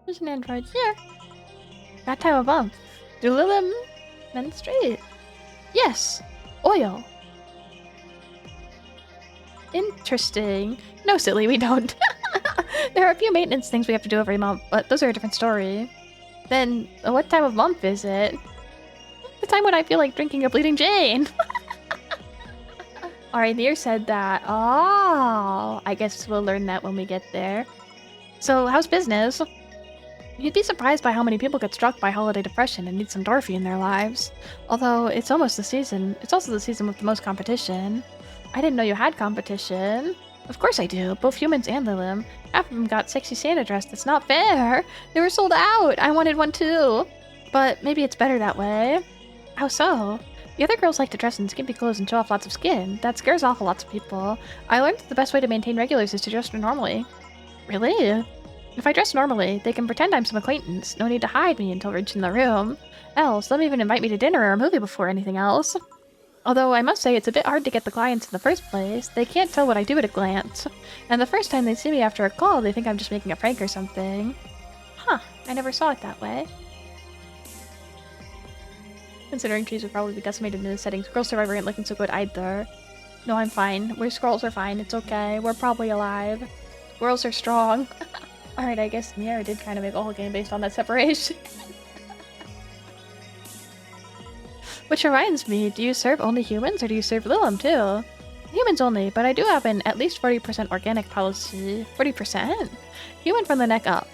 She's an android. Here. That time of month. Doolittle menstruate. Yes. Oil. Interesting. No, silly, we don't. There are a few maintenance things we have to do every month, but those are a different story. Then, what time of month is it? The time when I feel like drinking a Bleeding Jane. Alright, Nier said that. Oh, I guess we'll learn that when we get there. So, how's business? You'd be surprised by how many people get struck by holiday depression and need some Dorothy in their lives. Although, it's almost the season. It's also the season with the most competition. I didn't know you had competition. Of course I do, both humans and Lilim. Half of them got sexy Santa dress. That's not fair. They were sold out. I wanted one too. But maybe it's better that way. How so? The other girls like to dress in skimpy clothes and show off lots of skin. That scares off lots of people. I learned that the best way to maintain regulars is to dress normally. Really? If I dress normally, they can pretend I'm some acquaintance. No need to hide me until reaching the room. Else, they'll even invite me to dinner or a movie before anything else. Although I must say it's a bit hard to get the clients in the first place. They can't tell what I do at a glance. And the first time they see me after a call, they think I'm just making a prank or something. Huh, I never saw it that way. Considering trees would probably be decimated in this setting, Squirrel Survivor ain't looking so good either. No, I'm fine. We squirrels are fine. It's okay. We're probably alive. Squirrels are strong. Alright, I guess Nier did kind of make a whole game based on that separation. Which reminds me, do you serve only humans or do you serve Lilim too? Humans only, but I do have an at least 40% organic policy. 40%? Human from the neck up.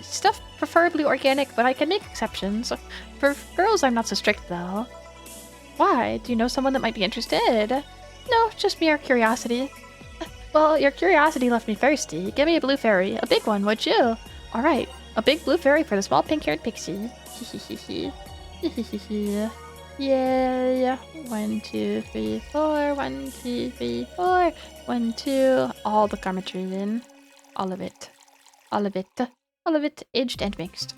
Stuff preferably organic, but I can make exceptions. For girls, I'm not so strict, though. Why? Do you know someone that might be interested? No, just mere curiosity. Well, your curiosity left me thirsty. Give me a blue fairy. A big one, would you? Alright, a big blue fairy for the small pink-haired pixie. Yay. 1, 2, 3, 4. 1, 2, 3, 4. 1, 2. All the garmentry in. All of it. All of it. All of it, aged and mixed.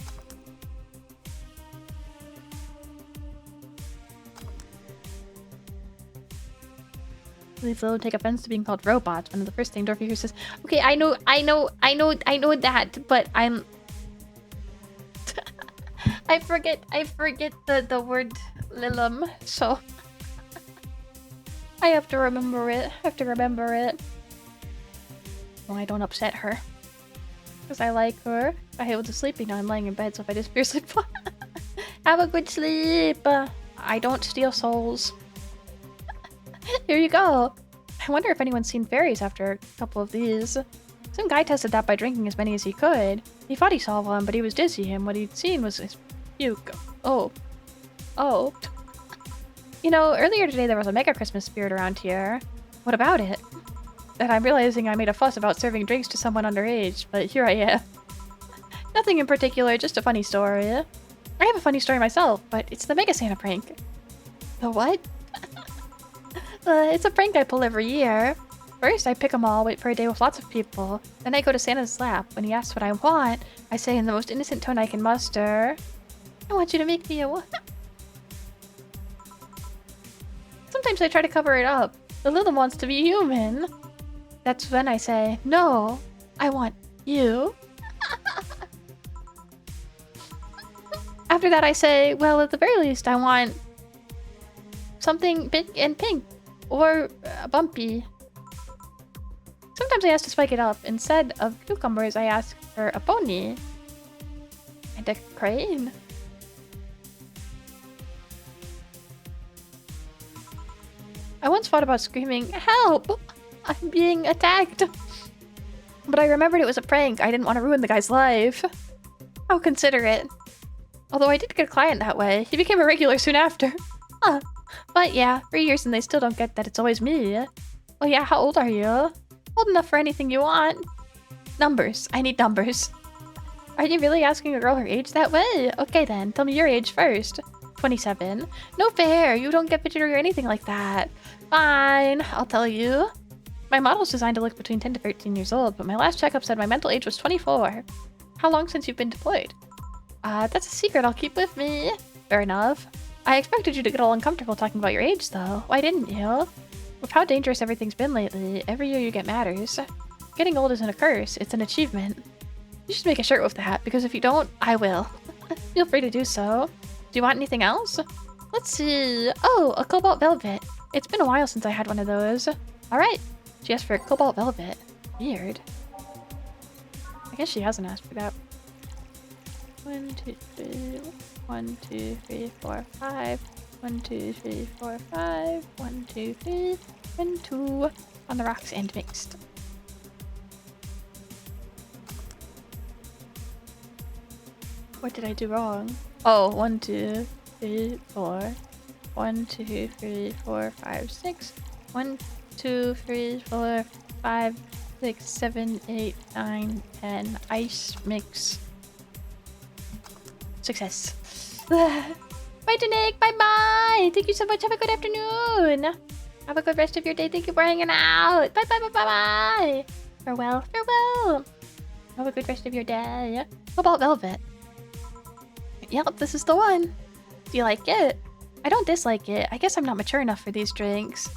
Please don't take offense to being called robots. One of the first things Dorothy hears says, okay, I know that, but I'm... I forget the word Lilum, so... I have to remember it. Well, I don't upset her. Because I like her. I hate to sleeping now. I'm lying in bed, so if I disappear, sleep. Have a good sleep. I don't steal souls. Here you go. I wonder if anyone's seen fairies after a couple of these. Some guy tested that by drinking as many as he could. He thought he saw one, but he was dizzy, and what he'd seen was his puke. Oh. You know, earlier today there was a mega Christmas spirit around here. What about it? And I'm realizing I made a fuss about serving drinks to someone underage, but here I am. Nothing in particular, just a funny story. I have a funny story myself, but it's the Mega Santa prank. The what? It's a prank I pull every year. First, I pick them all, wait for a day with lots of people. Then I go to Santa's lap. When he asks what I want, I say in the most innocent tone I can muster, I want you to make me a what? Sometimes I try to cover it up. The little wants to be human. That's when I say, no, I want you. After that I say, well, at the very least I want something big and pink. Or bumpy. Sometimes I ask to spike it up. Instead of cucumbers, I ask for a pony. And a crane. I once thought about screaming, help! I'm being attacked! But I remembered it was a prank. I didn't want to ruin the guy's life. How considerate. Although I did get a client that way. He became a regular soon after. Huh. But yeah, 3 years and they still don't get that it's always me. Oh yeah, how old are you? Old enough for anything you want. Numbers. I need numbers. Are you really asking a girl her age that way? Okay then, tell me your age first. 27. No fair, you don't get pictured or anything like that. Fine, I'll tell you. My model's designed to look between 10 to 13 years old, but my last checkup said my mental age was 24. How long since you've been deployed? That's a secret I'll keep with me. Fair enough. I expected you to get all uncomfortable talking about your age, though. Why didn't you? With how dangerous everything's been lately, every year you get matters. Getting old isn't a curse, it's an achievement. You should make a shirt with that, because if you don't, I will. Feel free to do so. Do you want anything else? Let's see. Oh, a cobalt velvet. It's been a while since I had one of those. Alright. She asked for a cobalt velvet. Weird. I guess she hasn't asked for that. 1, 2, 3. 1, 2, 3, 4, 5. 1, 2, 3, 4, 5. 1, 2, 3. And 2 on the rocks and mixed. What did I do wrong? Oh, 1, 2, 3, 4. 1, 2, 3, 4, 5, 6. 1, 2, 3, 4, 5, 6, 7, 8, 9, 10. Ice mix. Success. Bye, Danik. Bye-bye. Thank you so much. Have a good afternoon. Have a good rest of your day. Thank you for hanging out. Bye-bye. Farewell. Have a good rest of your day. Cobalt velvet. Yep, this is the one. Do you like it? I don't dislike it. I guess I'm not mature enough for these drinks.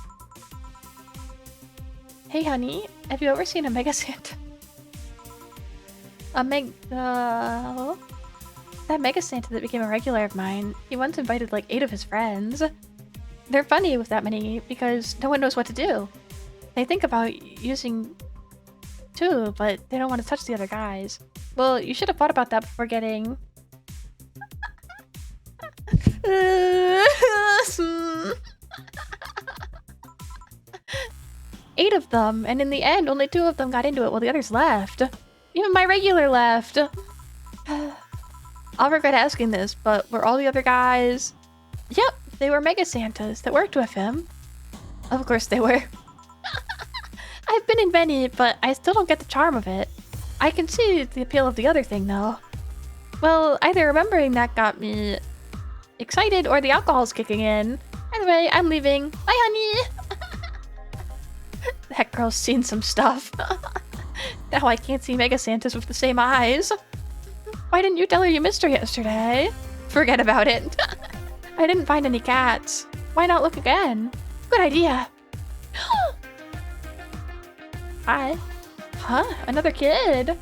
Hey, honey. Have you ever seen a Mega Santa? That Mega Santa that became a regular of mine, he once invited like 8 of his friends. They're funny with that many because no one knows what to do. They think about using 2, but they don't want to touch the other guys. Well, you should have thought about that before getting... 8 of them, and in the end, only 2 of them got into it while the others left. Even my regular left. I'll regret asking this, but were all the other guys... Yep, they were Mega Santas that worked with him. Of course they were. I've been in many, but I still don't get the charm of it. I can see the appeal of the other thing, though. Well, either remembering that got me excited or the alcohol's kicking in. Anyway, I'm leaving. Bye, honey! That girl's seen some stuff. Now I can't see Mega Santas with the same eyes. Why didn't you tell her you missed her yesterday? Forget about it. I didn't find any cats. Why not look again? Good idea. Hi. Huh? Another kid?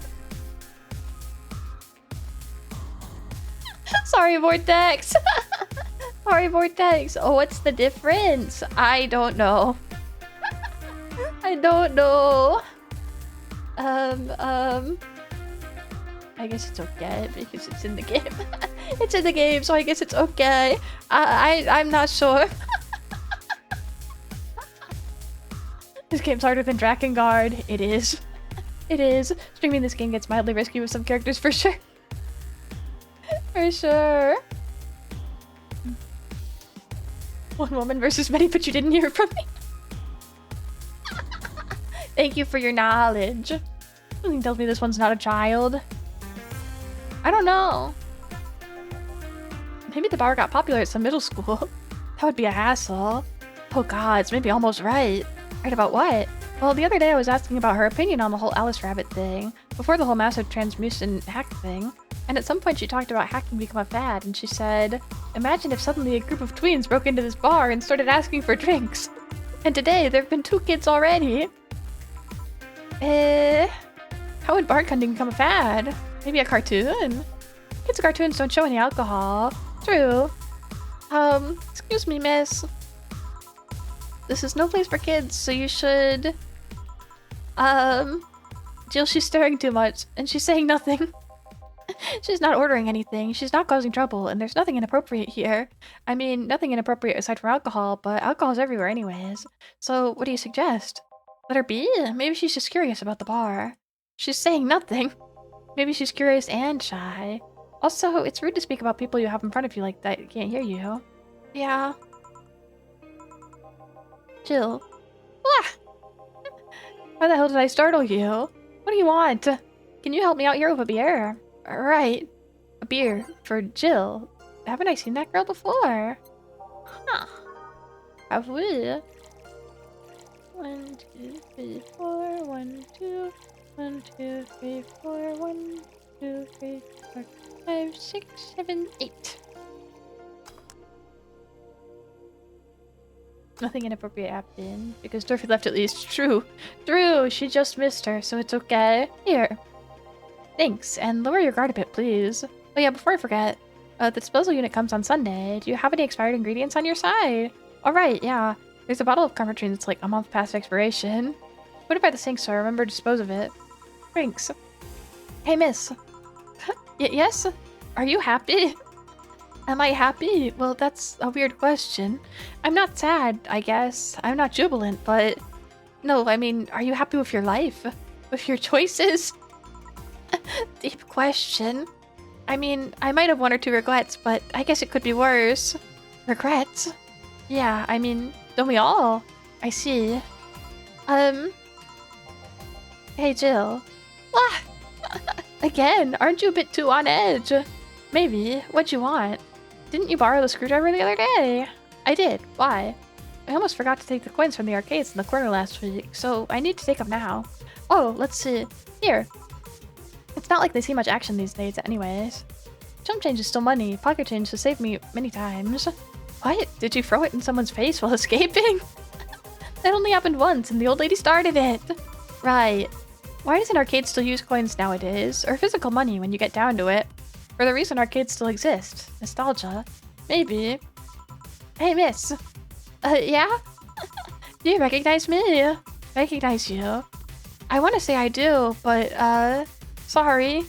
Sorry, Vortex. Sorry, Vortex. Oh, what's the difference? I don't know. I don't know. I guess it's okay because it's in the game. It's in the game, so I guess it's okay. I'm not sure. This game's harder than Drakengard. It is. It is. Streaming this game gets mildly risky with some characters for sure. For sure. One woman versus many, but you didn't hear from me. Thank you for your knowledge. Something tells me this one's not a child. I don't know. Maybe the bar got popular at some middle school. That would be a hassle. Oh god, it's maybe almost right. Right about what? Well, the other day I was asking about her opinion on the whole Alice Rabbit thing, before the whole massive transmutant hack thing, and at some point she talked about hacking become a fad, and she said, imagine if suddenly a group of tweens broke into this bar and started asking for drinks. And today, there have been 2 kids already. How would bartending become a fad? Maybe a cartoon? Kids' cartoons don't show any alcohol. True. Excuse me, miss. This is no place for kids, so you should... Jill, she's staring too much, and she's saying nothing. She's not ordering anything, she's not causing trouble, and there's nothing inappropriate here. I mean, nothing inappropriate aside from alcohol, but alcohol's everywhere anyways. So, what do you suggest? Let her be? Maybe she's just curious about the bar. She's saying nothing. Maybe she's curious and shy. Also, it's rude to speak about people you have in front of you like that who can't hear you. Yeah. Jill. Wah! Why the hell did I startle you? What do you want? Can you help me out here with a beer? Right. A beer for Jill. Haven't I seen that girl before? Huh. Have we? 1, 2, 3, 4. 1, 2. 1, 2, 3, 4. 1, 2, 3, 4, 5, 6, 7, 8. Nothing inappropriate happened because Dorothy left at least. True. True. She just missed her, so it's okay. Here. Thanks, and lower your guard a bit, please. Oh yeah, before I forget, the disposal unit comes on Sunday. Do you have any expired ingredients on your side? Alright, yeah. There's a bottle of comfort that's like a month past expiration. Put it by the sink so I remember to dispose of it. Thanks. Hey, miss. Yes? Are you happy? Am I happy? Well, that's a weird question. I'm not sad, I guess. I'm not jubilant, but... No, I mean, are you happy with your life? With your choices? Deep question. I mean, I might have 1 or 2 regrets, but I guess it could be worse. Regrets? Yeah, I mean, don't we all? I see. Hey, Jill. Ah! Again, aren't you a bit too on edge? Maybe. What'd you want? Didn't you borrow the screwdriver the other day? I did. Why? I almost forgot to take the coins from the arcades in the corner last week, so I need to take them now. Oh, let's see. Here. It's not like they see much action these days anyways. Chump change is still money. Pocket change has saved me many times. What? Did you throw it in someone's face while escaping? That only happened once, and the old lady started it. Right. Why doesn't arcade still use coins nowadays? Or physical money when you get down to it? For the reason arcades still exist. Nostalgia. Maybe. Hey, miss. Yeah? Do you recognize me? Recognize you? I want to say I do, but, sorry.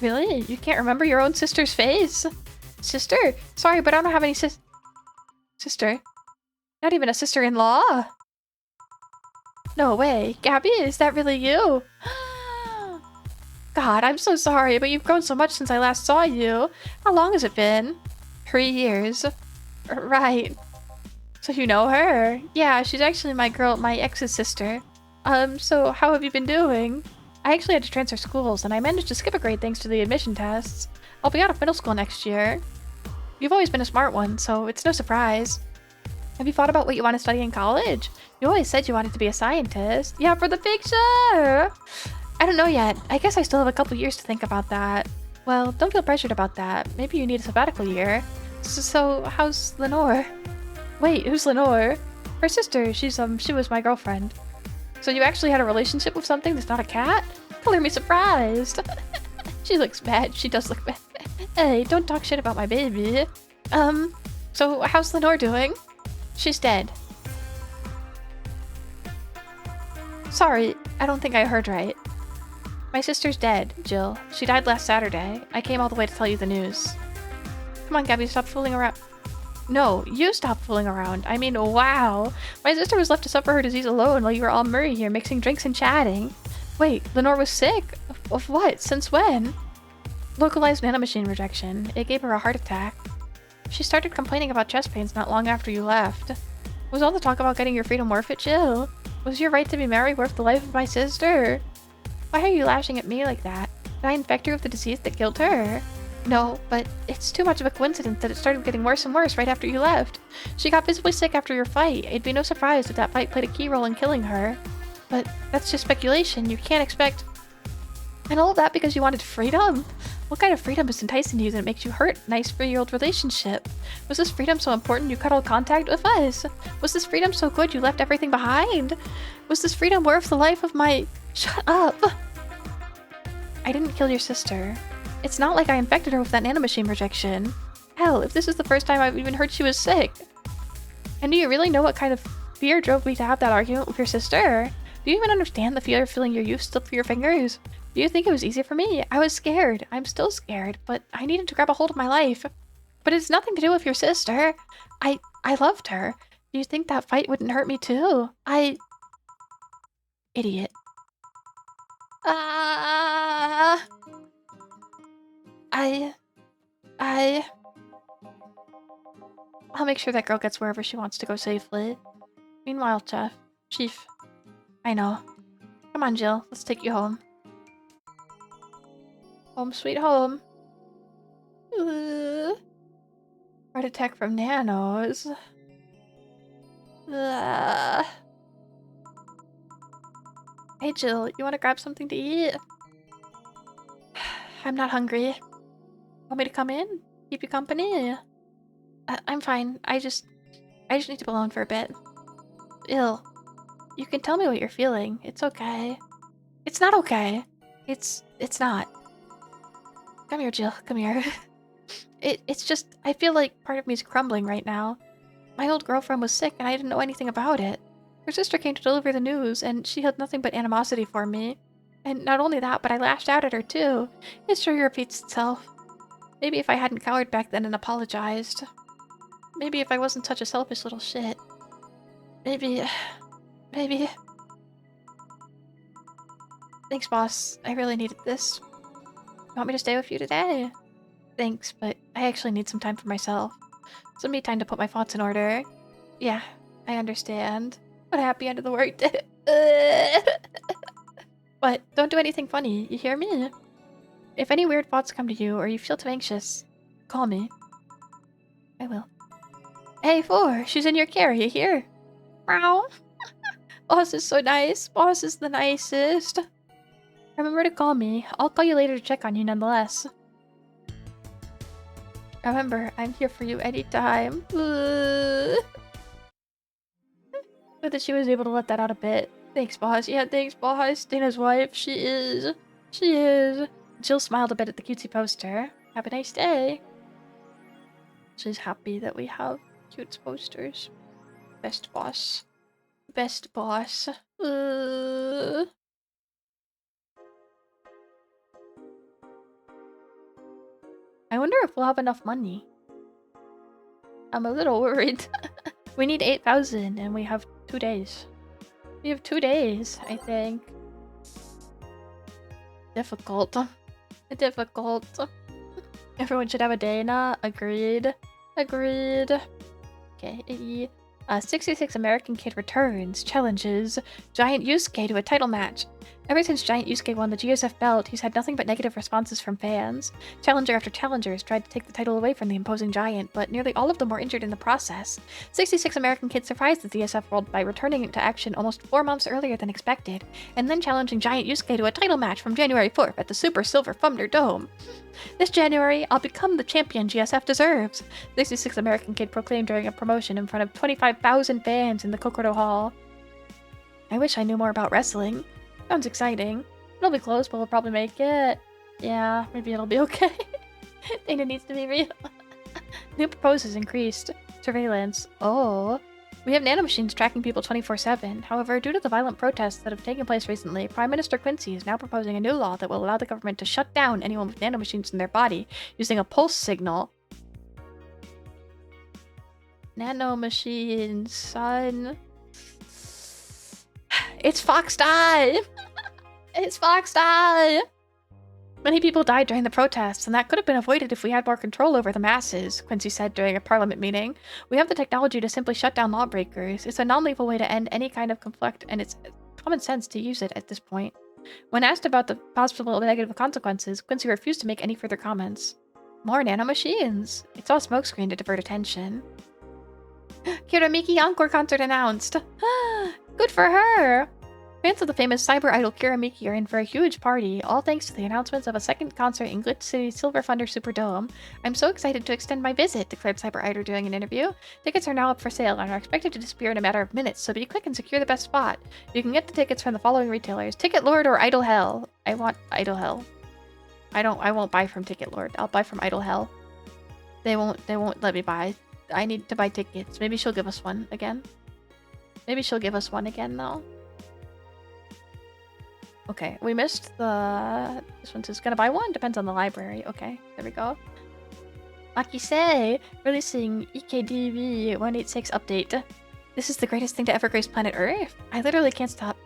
Really? You can't remember your own sister's face? Sister? Sorry, but I don't have any sister. Not even a sister-in-law. No way. Gabby, is that really you? God, I'm so sorry, but you've grown so much since I last saw you. How long has it been? 3 years. Right. So you know her? Yeah, she's actually my ex's sister. So how have you been doing? I actually had to transfer schools, and I managed to skip a grade thanks to the admission tests. I'll be out of middle school next year. You've always been a smart one, so it's no surprise. Have you thought about what you want to study in college? You always said you wanted to be a scientist. Yeah, for the picture! I don't know yet. I guess I still have a couple years to think about that. Well, don't feel pressured about that. Maybe you need a sabbatical year. So how's Lenore? Wait, who's Lenore? Her sister. She was my girlfriend. So you actually had a relationship with something that's not a cat? Color me surprised. She looks bad. She does look bad. Hey, don't talk shit about my baby. So how's Lenore doing? She's dead. Sorry, I don't think I heard right. My sister's dead, Jill. She died last Saturday. I came all the way to tell you the news. Come on, Gabby, stop fooling around. No, you stop fooling around. I mean, wow. My sister was left to suffer her disease alone while you were all Murray here mixing drinks and chatting. Wait, Lenore was sick? Of what? Since when? Localized nanomachine rejection. It gave her a heart attack. She started complaining about chest pains not long after you left. Was all the talk about getting your freedom worth it, Jill? Was your right to be Mary worth the life of my sister? Why are you lashing at me like that? Did I infect her with the disease that killed her? No, but it's too much of a coincidence that it started getting worse and worse right after you left. She got visibly sick after your fight. It'd be no surprise if that fight played a key role in killing her. But that's just speculation. You can't expect... And all of that because you wanted freedom? What kind of freedom is enticing you that makes you hurt a nice 3-year-old relationship? Was this freedom so important you cut all contact with us? Was this freedom so good you left everything behind? Was this freedom worth the life of my... Shut up! I didn't kill your sister. It's not like I infected her with that nanomachine rejection. Hell, if this is the first time I've even heard she was sick. And do you really know what kind of fear drove me to have that argument with your sister? Do you even understand the fear of feeling your youth slip through your fingers? Do you think it was easy for me? I was scared. I'm still scared, but I needed to grab a hold of my life. But it's nothing to do with your sister. I loved her. Do you think that fight wouldn't hurt me too? Idiot. I'll make sure that girl gets wherever she wants to go safely. Meanwhile, Chief. I know. Come on, Jill. Let's take you home. Home sweet home. Heart attack from nanos. Hey, Jill. You want to grab something to eat? I'm not hungry. Want me to come in? Keep you company? I'm fine. I just need to be alone for a bit. Ill. You can tell me what you're feeling. It's okay. It's not okay. It's not. Come here, Jill. Come here. It's just, I feel like part of me's crumbling right now. My old girlfriend was sick and I didn't know anything about it. Her sister came to deliver the news and she had nothing but animosity for me. And not only that, but I lashed out at her too. History repeats itself. Maybe if I hadn't cowered back then and apologized. Maybe if I wasn't such a selfish little shit. Maybe... Thanks, boss. I really needed this. Want me to stay with you today? Thanks, but I actually need some time for myself. Some me time to put my thoughts in order. Yeah, I understand. What a happy end of the workday. But don't do anything funny, you hear me? If any weird thoughts come to you or you feel too anxious, call me. I will. Hey, Four, she's in your care, you hear? Meow. Boss is so nice. Boss is the nicest. Remember to call me. I'll call you later to check on you nonetheless. Remember, I'm here for you anytime. Good that she was able to let that out a bit. Thanks, boss. Yeah, thanks, boss. Dana's wife. She is. Jill smiled a bit at the cutesy poster. Have a nice day. She's happy that we have cute posters. Best boss. Best boss. I wonder if we'll have enough money. I'm a little worried. We need 8,000 and we have 2 days. We have 2 days, I think. Difficult. Difficult. Everyone should have a Dana. Agreed. Agreed. Okay. 66 American Kid returns, challenges Giant Yusuke to a title match. Ever since Giant Yusuke won the GSF belt, he's had nothing but negative responses from fans. Challenger after challenger has tried to take the title away from the imposing giant, but nearly all of them were injured in the process. 66 American Kid surprised the GSF world by returning into action almost 4 months earlier than expected, and then challenging Giant Yusuke to a title match from January 4th at the Super Silver Thunder Dome. This January, I'll become the champion GSF deserves, 66 American Kid proclaimed during a promotion in front of 25,000 fans in the Kokoro Hall. I wish I knew more about wrestling. Sounds exciting. It'll be close, but we'll probably make it. Yeah, maybe it'll be okay. Dana needs to be real. New proposes increased surveillance. Oh. We have nanomachines tracking people 24/7. However, due to the violent protests that have taken place recently, Prime Minister Quincy is now proposing a new law that will allow the government to shut down anyone with nanomachines in their body using a pulse signal. Nanomachines, son. It's Fox Die! It's Fox Die! Many people died during the protests, and that could have been avoided if we had more control over the masses, Quincy said during a parliament meeting. We have the technology to simply shut down lawbreakers. It's a non-lethal way to end any kind of conflict, and it's common sense to use it at this point. When asked about the possible negative consequences, Quincy refused to make any further comments. More nanomachines! It's all smokescreen to divert attention. Kiramiki Encore concert announced! Good for her! Fans of the famous cyber idol Kiramiki are in for a huge party, all thanks to the announcements of a second concert in Glitch City's Silver Thunder Superdome. I'm so excited to extend my visit, declared Cyber Idol during an interview. Tickets are now up for sale and are expected to disappear in a matter of minutes, so be quick and secure the best spot. You can get the tickets from the following retailers: Ticket Lord or Idol Hell. I want Idol Hell. I won't buy from Ticket Lord. I'll buy from Idol Hell. They won't let me buy. I need to buy tickets. Maybe she'll give us one again. Maybe she'll give us one again though. Okay, we missed the... This one says, gonna buy one? Depends on the library. Okay, there we go. Akise, releasing EKDV 186 update. This is the greatest thing to ever grace planet Earth. I literally can't stop.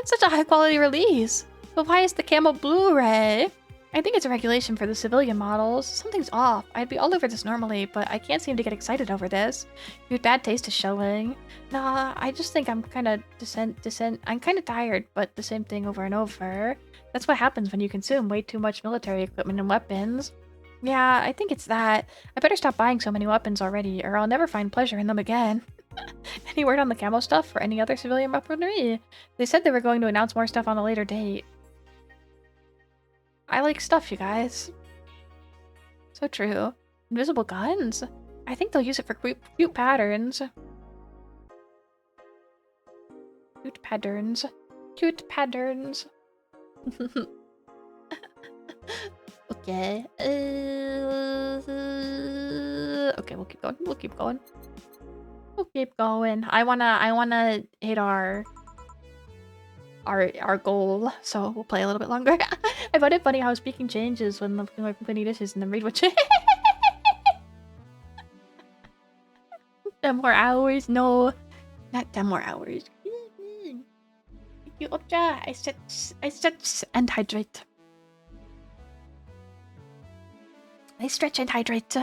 Such a high quality release. But why is the camo Blu-ray? I think it's a regulation for the civilian models. Something's off. I'd be all over this normally, but I can't seem to get excited over this. Your bad taste is showing. Nah, I just think I'm kind of I'm kind of tired, but the same thing over and over. That's what happens when you consume way too much military equipment and weapons. Yeah, I think it's that. I better stop buying so many weapons already, or I'll never find pleasure in them again. Any word on the camo stuff or any other civilian weaponry? They said they were going to announce more stuff on a later date. I like stuff, you guys. So true. Invisible guns? I think they'll use it for cute patterns. Cute patterns. Cute patterns. Okay. Okay, we'll keep going. We'll keep going. We'll keep going. I wanna hit our goal, so we'll play a little bit longer. I find it funny how speaking changes when looking like cleaning dishes and then read what 10 more hours? No, not 10 more hours. Thank you, Ultra. I stretch and hydrate. I stretch and hydrate.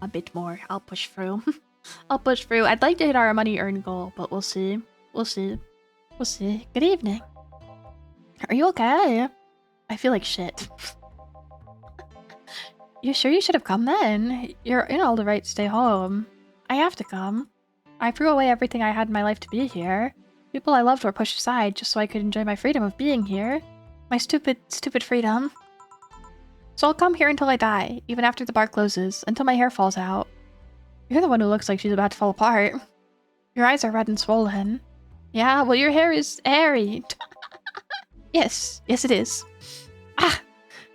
A bit more. I'll push through. I'll push through. I'd like to hit our money earn goal, but we'll see. We'll see. We'll see. Good evening. Are you okay? I feel like shit. You sure you should have come then? You're in all the right to stay home. I have to come. I threw away everything I had in my life to be here. People I loved were pushed aside just so I could enjoy my freedom of being here. My stupid freedom. So I'll come here until I die, even after the bar closes, until my hair falls out. You're the one who looks like she's about to fall apart. Your eyes are red and swollen. Yeah, well, your hair is hairy. Yes, it is. Ah!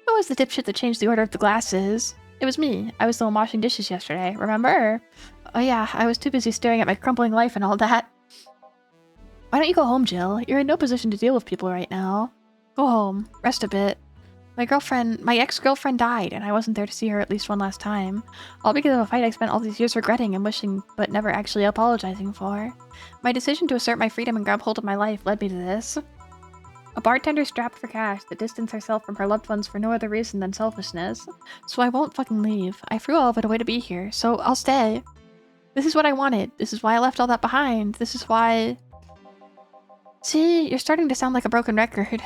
Who was the dipshit that changed the order of the glasses? It was me. I was the one washing dishes yesterday, remember? Oh yeah, I was too busy staring at my crumbling life and all that. Why don't you go home, Jill? You're in no position to deal with people right now. Go home. Rest a bit. My ex-girlfriend died, and I wasn't there to see her at least one last time. All because of a fight I spent all these years regretting and wishing, but never actually apologizing for. My decision to assert my freedom and grab hold of my life led me to this. A bartender strapped for cash that distanced herself from her loved ones for no other reason than selfishness. So I won't fucking leave. I threw all of it away to be here, so I'll stay. This is what I wanted. This is why I left all that behind. This is why... See, you're starting to sound like a broken record.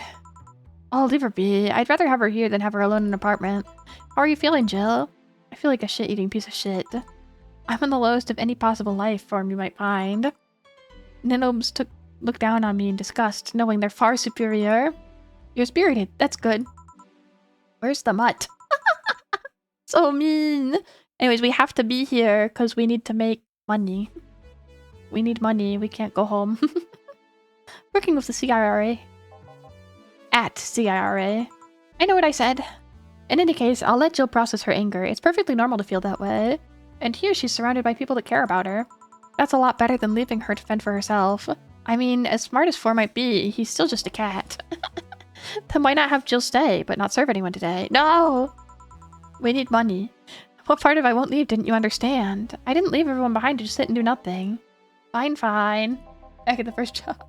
I'll leave her be. I'd rather have her here than have her alone in an apartment. How are you feeling, Jill? I feel like a shit-eating piece of shit. I'm on the lowest of any possible life form you might find. Ninobes look down on me in disgust, knowing they're far superior. You're spirited. That's good. Where's the mutt? So mean. Anyways, we have to be here because we need to make money. We need money. We can't go home. Working with the CIRA. At CIRA. I know what I said. In any case, I'll let Jill process her anger. It's perfectly normal to feel that way. And here she's surrounded by people that care about her. That's a lot better than leaving her to fend for herself. I mean, as smart as 4 might be, he's still just a cat. Then why not have Jill stay, but not serve anyone today? No! We need money. What part of I won't leave didn't you understand? I didn't leave everyone behind to just sit and do nothing. Fine, fine. Back at the first job.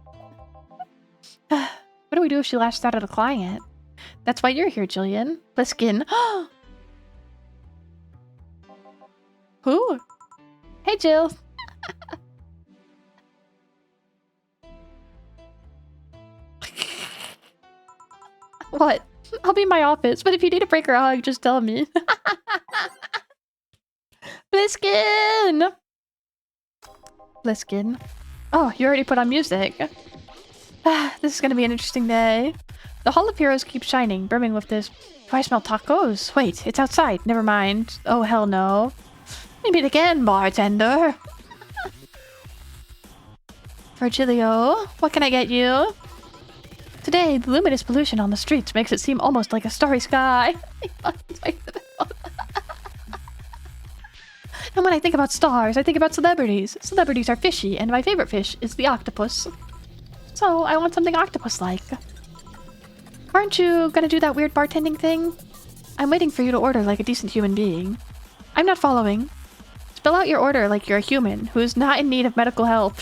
What do we do if she lashes out at a client? That's why you're here, Jillian. Pliskin. Who? Hey, Jill. What? I'll be in my office, but if you need a break or a hug, just tell me. Pliskin! Pliskin. Oh, you already put on music. This is gonna be an interesting day. The Hall of Heroes keeps shining, brimming with this. Do I smell tacos? Wait, it's outside. Never mind. Oh, hell no. We meet again, bartender. Virgilio, what can I get you? Today, the luminous pollution on the streets makes it seem almost like a starry sky. And when I think about stars, I think about celebrities. Celebrities are fishy, and my favorite fish is the octopus. So, I want something octopus-like. Aren't you gonna do that weird bartending thing? I'm waiting for you to order like a decent human being. I'm not following. Spell out your order like you're a human who is not in need of medical help.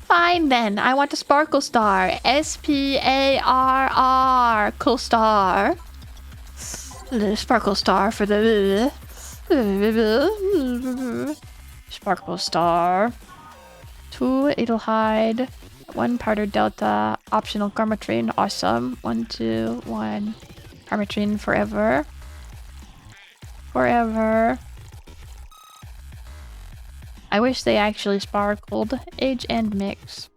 Fine then, I want a sparkle star. S-P-A-R-R. Cool star. Sparkle star for the... Sparkle star. 2 Edelhide. 1 powdered delta. Optional Karmatrine. Awesome. 1, 2, 1. Karmatrine forever. Forever. I wish they actually sparkled. Age and mix.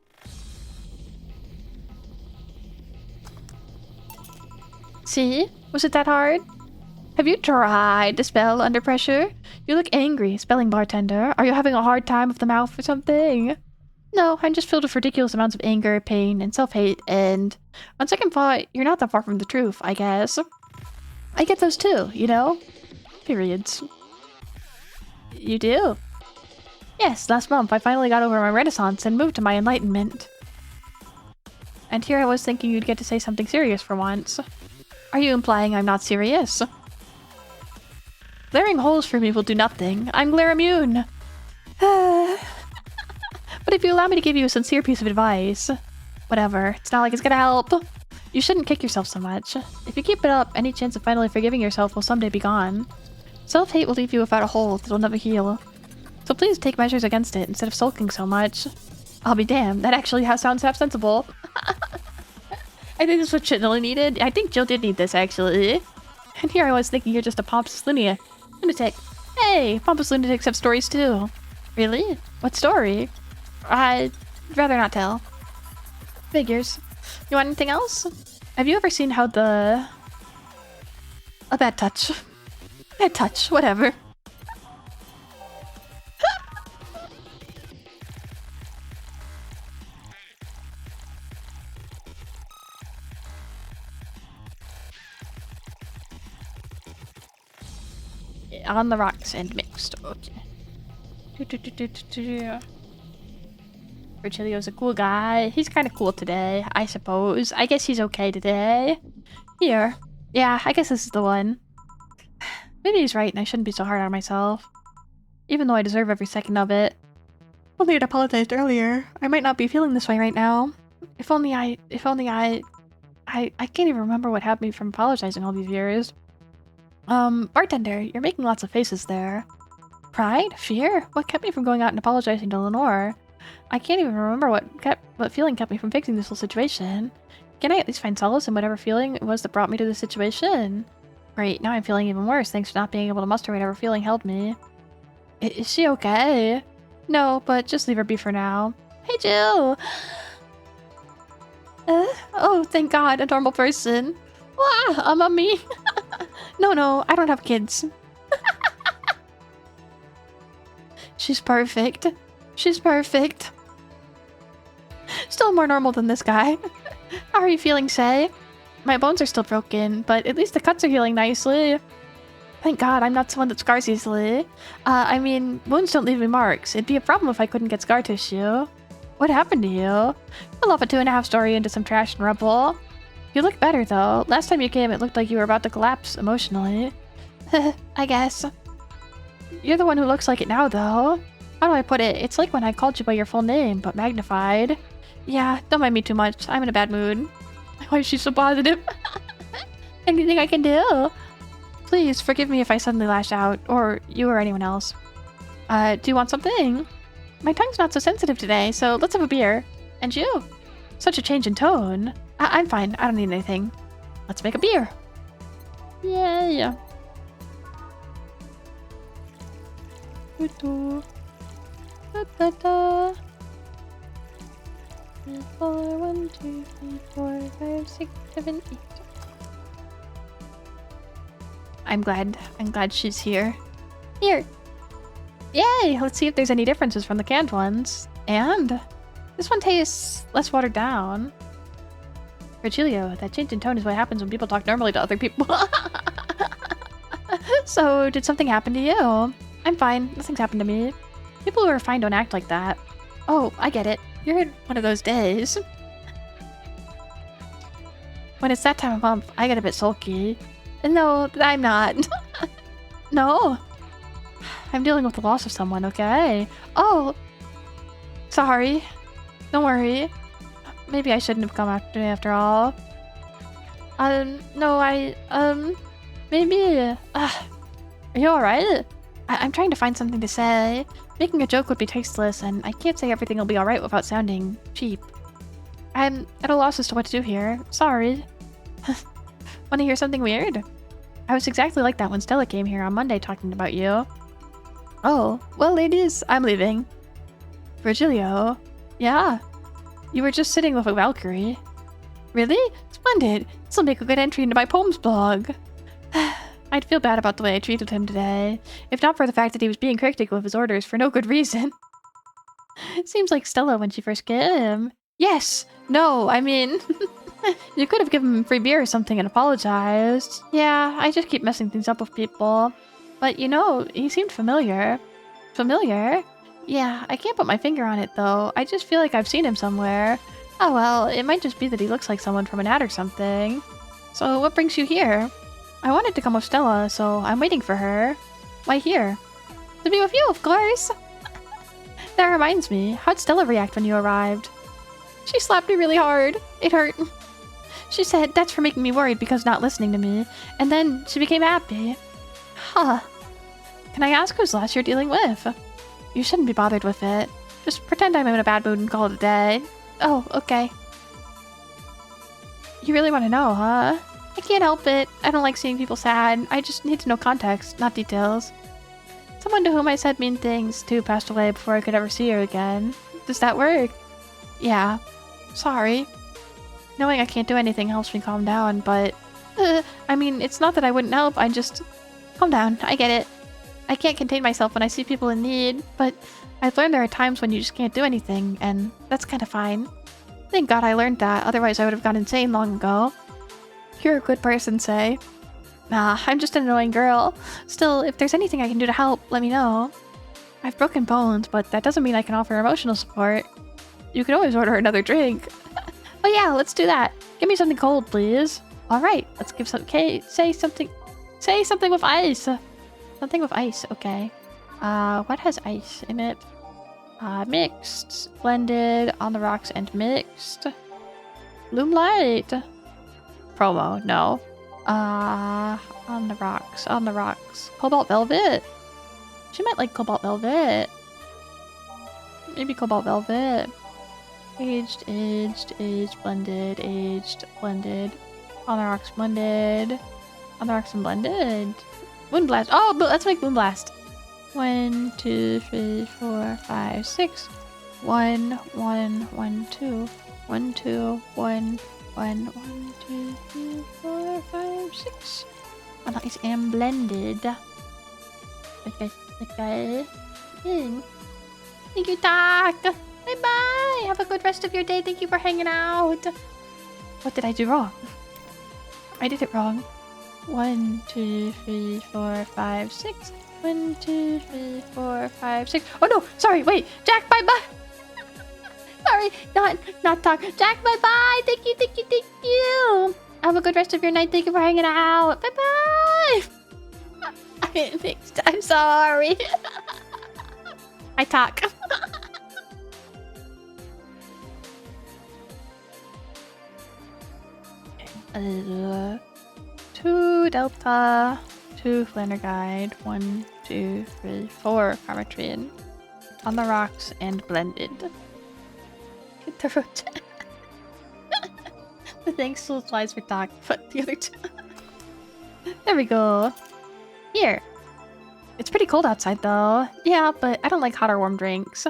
See? Was it that hard? Have you tried to spell under pressure? You look angry, spelling bartender. Are you having a hard time with the mouth or something? No, I'm just filled with ridiculous amounts of anger, pain, and self-hate, and... on second thought, you're not that far from the truth, I guess. I get those too, you know? Periods. You do? Yes, last month I finally got over my renaissance and moved to my enlightenment. And here I was thinking you'd get to say something serious for once. Are you implying I'm not serious? Glaring holes for me will do nothing. I'm glare immune. But if you allow me to give you a sincere piece of advice... Whatever, it's not like it's gonna help. You shouldn't kick yourself so much. If you keep it up, any chance of finally forgiving yourself will someday be gone. Self-hate will leave you without a hole that'll never heal. So please take measures against it instead of sulking so much. I'll be damned, that actually sounds half sensible. I think this was Chitlily needed. I think Jill did need this, actually. And here I was thinking you're just a pompous lunatic. Hey, pompous lunatics have stories too. Really? What story? I'd rather not tell. Figures. You want anything else? Have you ever seen how the... A bad touch. Bad touch, whatever. On the rocks and mixed. Okay. Virgilio's a cool guy. He's kind of cool today, I suppose. I guess he's okay today. Here. Yeah, I guess this is the one. Maybe he's right and I shouldn't be so hard on myself. Even though I deserve every second of it. Only I'd apologized earlier. I might not be feeling this way right now. If only I can't even remember what had me from apologizing all these years. Bartender, you're making lots of faces there. Pride? Fear? What kept me from going out and apologizing to Lenore? I can't even remember what feeling kept me from fixing this whole situation. Can I at least find solace in whatever feeling it was that brought me to this situation? Great, now I'm feeling even worse thanks to not being able to muster whatever feeling held me. Is she okay? No, but just leave her be for now. Hey, Jill! Oh, thank God, a normal person. Wah, a mummy. No, I don't have kids. She's perfect. She's perfect. Still more normal than this guy. How are you feeling, Say? My bones are still broken, but at least the cuts are healing nicely. Thank God I'm not someone that scars easily. I mean, wounds don't leave me marks. It'd be a problem if I couldn't get scar tissue. What happened to you? I love a 2.5 story into some trash and rubble. You look better, though. Last time you came, it looked like you were about to collapse emotionally. I guess. You're the one who looks like it now, though. How do I put it? It's like when I called you by your full name, but magnified. Yeah, don't mind me too much. I'm in a bad mood. Why is she so positive? Anything I can do? Please, forgive me if I suddenly lash out, or you or anyone else. Do you want something? My tongue's not so sensitive today, so let's have a beer. And you? Such a change in tone. I'm fine. I don't need anything. Let's make a beer. Yay. Da-da-da. 4, 1, 2, 3, 4, 5, 6, 7, 8. I'm glad she's here. Here. Yay! Let's see if there's any differences from the canned ones. And this one tastes less watered down. Virgilio, that change in tone is what happens when people talk normally to other people. So, did something happen to you? I'm fine. Nothing's happened to me. People who are fine don't act like that. Oh, I get it. You're in one of those days. When it's that time of month, I get a bit sulky. No, I'm not. No. I'm dealing with the loss of someone, okay? Oh. Sorry. Don't worry. Maybe I shouldn't have come after all. No, maybe, are you alright? I'm trying to find something to say. Making a joke would be tasteless, and I can't say everything will be alright without sounding cheap. I'm at a loss as to what to do here. Sorry. Want to hear something weird? I was exactly like that when Stella came here on Monday talking about you. Oh, well, ladies, I'm leaving. Virgilio? Yeah. You were just sitting with a Valkyrie. Really? Splendid. This'll make a good entry into my poems blog. I'd feel bad about the way I treated him today, if not for the fact that he was being cryptic with his orders for no good reason. Seems like Stella when she first came. Yes! No, I mean... You could have given him free beer or something and apologized. Yeah, I just keep messing things up with people. But you know, he seemed familiar. Familiar? Yeah, I can't put my finger on it though. I just feel like I've seen him somewhere. Oh well, it might just be that he looks like someone from an ad or something. So what brings you here? I wanted to come with Stella, so I'm waiting for her. Why here? To be with you, of course! That reminds me, how'd Stella react when you arrived? She slapped me really hard. It hurt. She said that's for making me worried because not listening to me, and then she became happy. Huh. Can I ask whose loss you're dealing with? You shouldn't be bothered with it. Just pretend I'm in a bad mood and call it a day. Oh, okay. You really want to know, huh? I can't help it. I don't like seeing people sad. I just need to know context, not details. Someone to whom I said mean things to passed away before I could ever see her again. Does that work? Yeah. Sorry. Knowing I can't do anything helps me calm down, but... I mean, it's not that I wouldn't help, I just... Calm down, I get it. I can't contain myself when I see people in need, but I've learned there are times when you just can't do anything, and that's kind of fine. Thank God I learned that, otherwise I would have gone insane long ago. You're a good person, Say. Nah, I'm just an annoying girl. Still, if there's anything I can do to help, let me know. I've broken bones, but that doesn't mean I can offer emotional support. You can always order another drink. Oh yeah, let's do that. Give me something cold, please. Alright, let's give some... Say something with ice. Something with ice, okay. What has ice in it? Mixed, blended, on the rocks, and mixed. Bloom light. Promo, no. On the rocks, on the rocks. Cobalt velvet. She might like cobalt velvet. Maybe cobalt velvet. Aged, blended, blended. On the rocks, blended. On the rocks and blended. Moonblast. Oh, let's make Moonblast. 1, 2, 3, 4, 5, 6. 1, 1, 1, 2. 1, 2, 1, 1, 1, 2, 3, 4, 5, 6. On the rocks and blended. Okay. Thank you, Doc. Bye-bye. Have a good rest of your day. Thank you for hanging out. What did I do wrong? I did it wrong. 1, 2, 3, 4, 5, 6. 1, 2, 3, 4, 5, 6. Oh no! Sorry, wait! Jack, bye-bye! Sorry, not talk. Jack, bye-bye! Thank you, thank you, thank you! Have a good rest of your night. Thank you for hanging out. Bye-bye! I'm sorry. I talk. 2 Delta, 2 Flanner Guide, 1, 2, 3, 4 Karmatrian. On the rocks and blended. Hit the road. The thanks still applies for Doc, but the other two. There we go. Here. It's pretty cold outside though. Yeah, but I don't like hot or warm drinks.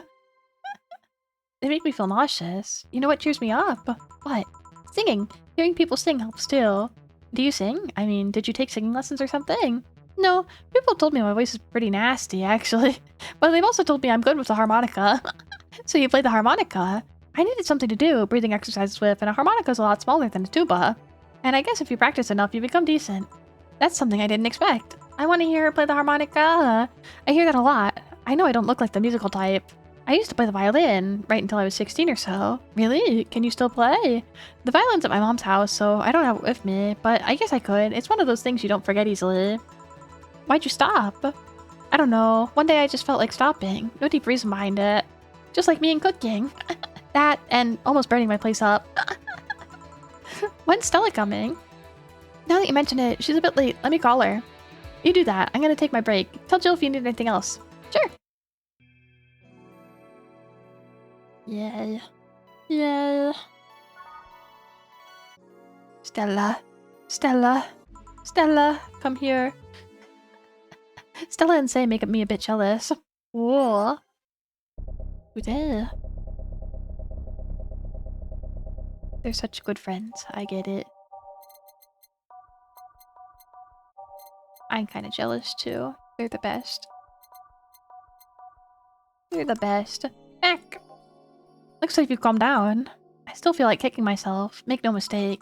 They make me feel nauseous. You know what cheers me up? What? Singing. Hearing people sing helps too. Do you sing? I mean, did you take singing lessons or something? No, people told me my voice is pretty nasty, actually. But they've also told me I'm good with the harmonica. So you play the harmonica? I needed something to do breathing exercises with, and a harmonica is a lot smaller than a tuba. And I guess if you practice enough, you become decent. That's something I didn't expect. I want to hear her play the harmonica. I hear that a lot. I know I don't look like the musical type. I used to play the violin, right until I was 16 or so. Really? Can you still play? The violin's at my mom's house, so I don't have it with me, but I guess I could. It's one of those things you don't forget easily. Why'd you stop? I don't know. One day I just felt like stopping. No deep reason behind it. Just like me and cooking. That, and almost burning my place up. When's Stella coming? Now that you mention it, she's a bit late. Let me call her. You do that. I'm gonna take my break. Tell Jill if you need anything else. Sure. Yay. Yay. Stella. Stella. Stella, come here. Stella and Say make me a bit jealous. Whoa. Who's there? They're such good friends. I get it. I'm kind of jealous too. They're the best. They're the best. Back! Looks like you've calmed down. I still feel like kicking myself, make no mistake.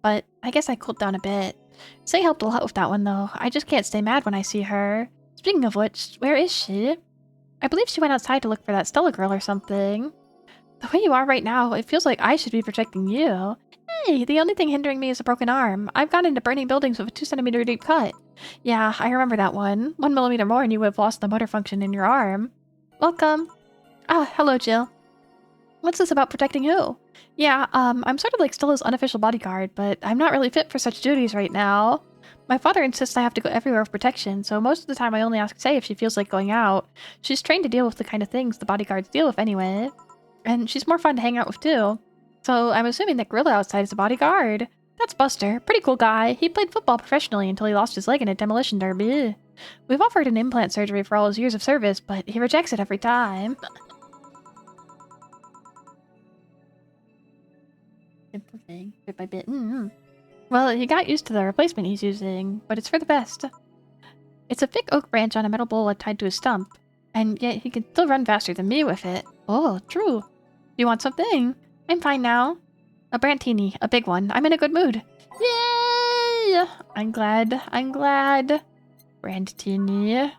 But I guess I cooled down a bit. Say helped a lot with that one though. I just can't stay mad when I see her. Speaking of which, where is she? I believe she went outside to look for that Stella girl or something. The way you are right now, it feels like I should be protecting you. Hey, the only thing hindering me is a broken arm. I've gone into burning buildings with a 2-centimeter deep cut. Yeah, I remember that one. 1 millimeter more and you would have lost the motor function in your arm. Welcome. Ah, hello, Jill. What's this about protecting who? Yeah, I'm sort of like Stella's unofficial bodyguard, but I'm not really fit for such duties right now. My father insists I have to go everywhere with protection, so most of the time I only ask Say if she feels like going out. She's trained to deal with the kind of things the bodyguards deal with anyway. And she's more fun to hang out with too. So I'm assuming that Gorilla outside is a bodyguard. That's Buster. Pretty cool guy. He played football professionally until he lost his leg in a demolition derby. We've offered an implant surgery for all his years of service, but he rejects it every time. Simple thing. Bit by bit. Well, he got used to the replacement he's using, but it's for the best. It's a thick oak branch on a metal bowl tied to a stump, and yet he can still run faster than me with it. Oh, true. You want something? I'm fine now. A Brantini, a big one. I'm in a good mood. Yay! I'm glad. I'm glad. Brantini.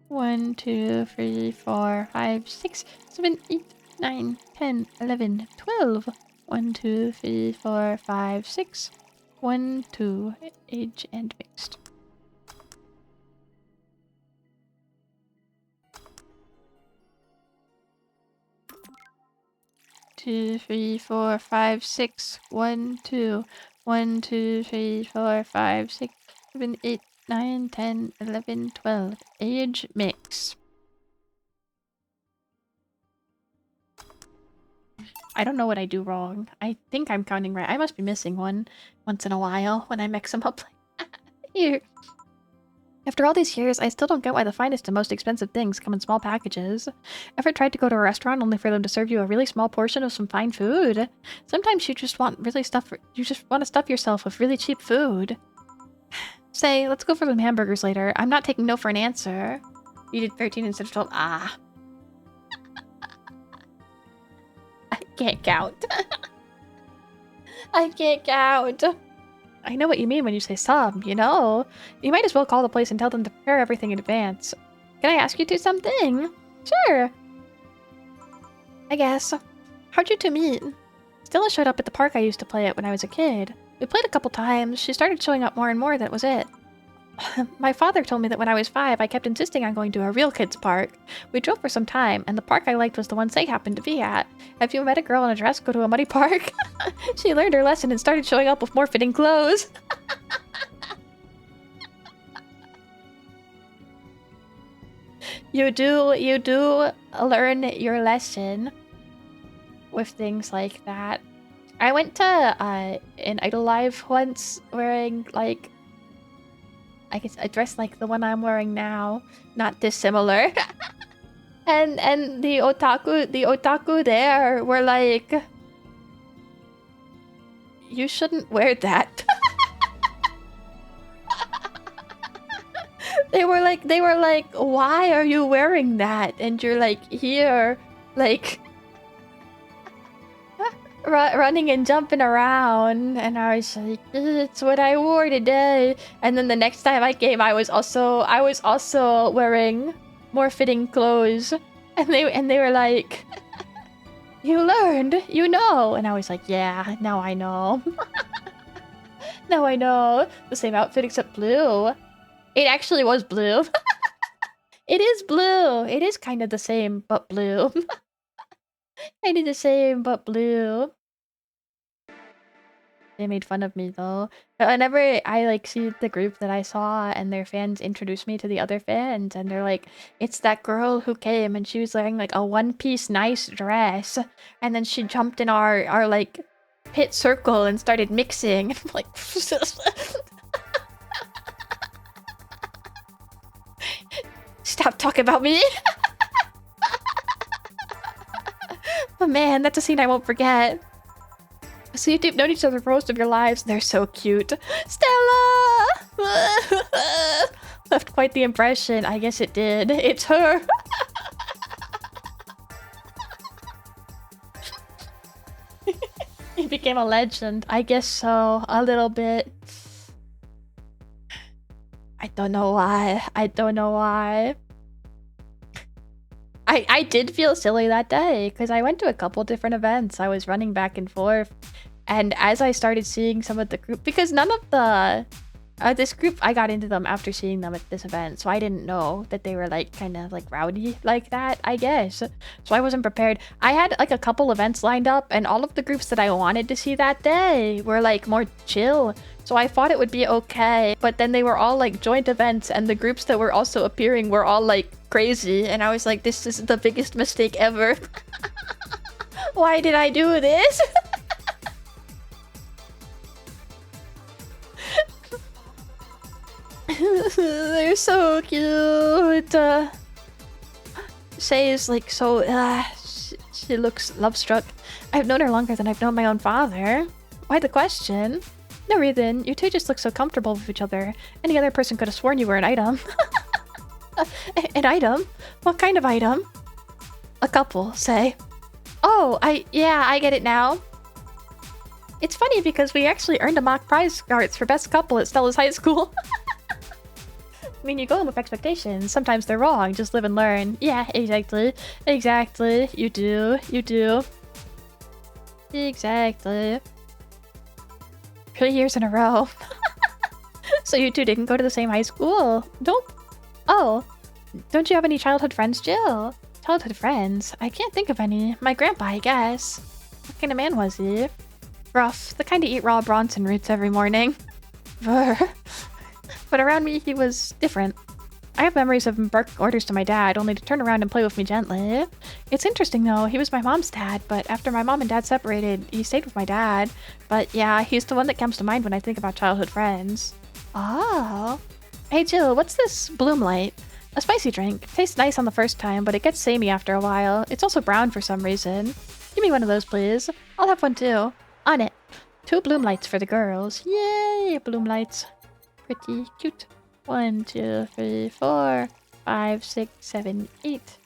1, 2, 3, 4, 5, 6, 7, 8, 9, 10, 11, 12. 1, 2, 3, 4, 5, 6. 1, 2, age and mixed. 2, 3, 4, 5, 6. 1, 2. 1, 2, 3, 4, 5, 6, 7, 8, 9, 10, 11, 12. Age mix. I don't know what I do wrong. I think I'm counting right. I must be missing one once in a while when I mix them up. Here. After all these years, I still don't get why the finest and most expensive things come in small packages. Ever tried to go to a restaurant only for them to serve you a really small portion of some fine food? Sometimes you just want you just want to stuff yourself with really cheap food. Say, let's go for some hamburgers later. I'm not taking no for an answer. You did 13 instead of 12. Ah. I can't count. I can't count. I know what you mean when you say some, you know. You might as well call the place and tell them to prepare everything in advance. Can I ask you to something? Sure. I guess. How'd you two meet? Stella showed up at the park I used to play at when I was a kid. We played a couple times. She started showing up more and more, that was it. My father told me that when I was 5, I kept insisting on going to a real kids park. We drove for some time, and the park I liked was the one they happened to be at. Have you met a girl in a dress go to a muddy park? She learned her lesson and started showing up with more fitting clothes. You do learn your lesson with things like that. I went to an Idol Live once wearing like I guess a dress like the one I'm wearing now, not dissimilar. and the otaku there were like, you shouldn't wear that. They were like, why are you wearing that? And you're like, here, like running and jumping around, and I was like, it's what I wore today. And then the next time I came, I was also wearing more fitting clothes, and they were like, you learned, you know. And I was like, yeah, now I know. Now I know. The same outfit except blue. It actually was blue. It is blue. It is kind of the same, but blue. Kind of the same, but blue. They made fun of me, though. But whenever I, like, see the group that I saw and their fans introduce me to the other fans, and they're like, it's that girl who came, and she was wearing, like, a one-piece nice dress, and then she jumped in our like, pit circle and started mixing. And I'm like... Stop talking about me! But man, that's a scene I won't forget. So you two have known each other for most of your lives. They're so cute. Stella! Left quite the impression. I guess it did. It's her. He became a legend. I guess so. A little bit. I don't know why. I don't know why. I did feel silly that day because I went to a couple different events. I was running back and forth, and as I started seeing some of the group, because none of the this group, I got into them after seeing them at this event, so I didn't know that they were like kind of like rowdy like that, I guess. So I wasn't prepared. I had like a couple events lined up, and all of the groups that I wanted to see that day were like more chill. So I thought it would be okay, but then they were all like joint events, and the groups that were also appearing were all like crazy, and I was like, this is the biggest mistake ever. Why did I do this? They're so cute. Shay is like so, she looks love-struck. I've known her longer than I've known my own father. Why the question? No reason. You two just look so comfortable with each other. Any other person could have sworn you were an item. An item? What kind of item? A couple, say. Oh, yeah, I get it now. It's funny because we actually earned a mock prize cards for best couple at Stella's high school. I mean, you go in with expectations. Sometimes they're wrong. Just live and learn. Yeah, exactly. Exactly. You do. You do. Exactly. 3 years in a row. So you two didn't go to the same high school? Nope. Oh. Don't you have any childhood friends, Jill? Childhood friends? I can't think of any. My grandpa, I guess. What kind of man was he? Rough. The kind to eat raw Bronson roots every morning. But around me, he was different. I have memories of him barking orders to my dad, only to turn around and play with me gently. It's interesting, though. He was my mom's dad, but after my mom and dad separated, he stayed with my dad. But yeah, he's the one that comes to mind when I think about childhood friends. Oh. Hey, Jill, what's this Bloomlight? A spicy drink. Tastes nice on the first time, but it gets samey after a while. It's also brown for some reason. Give me one of those, please. I'll have one, too. On it. 2 Bloomlights for the girls. Yay, Bloomlights. Pretty cute. 1, 2, 3, 4, 5, 6, 7, 8.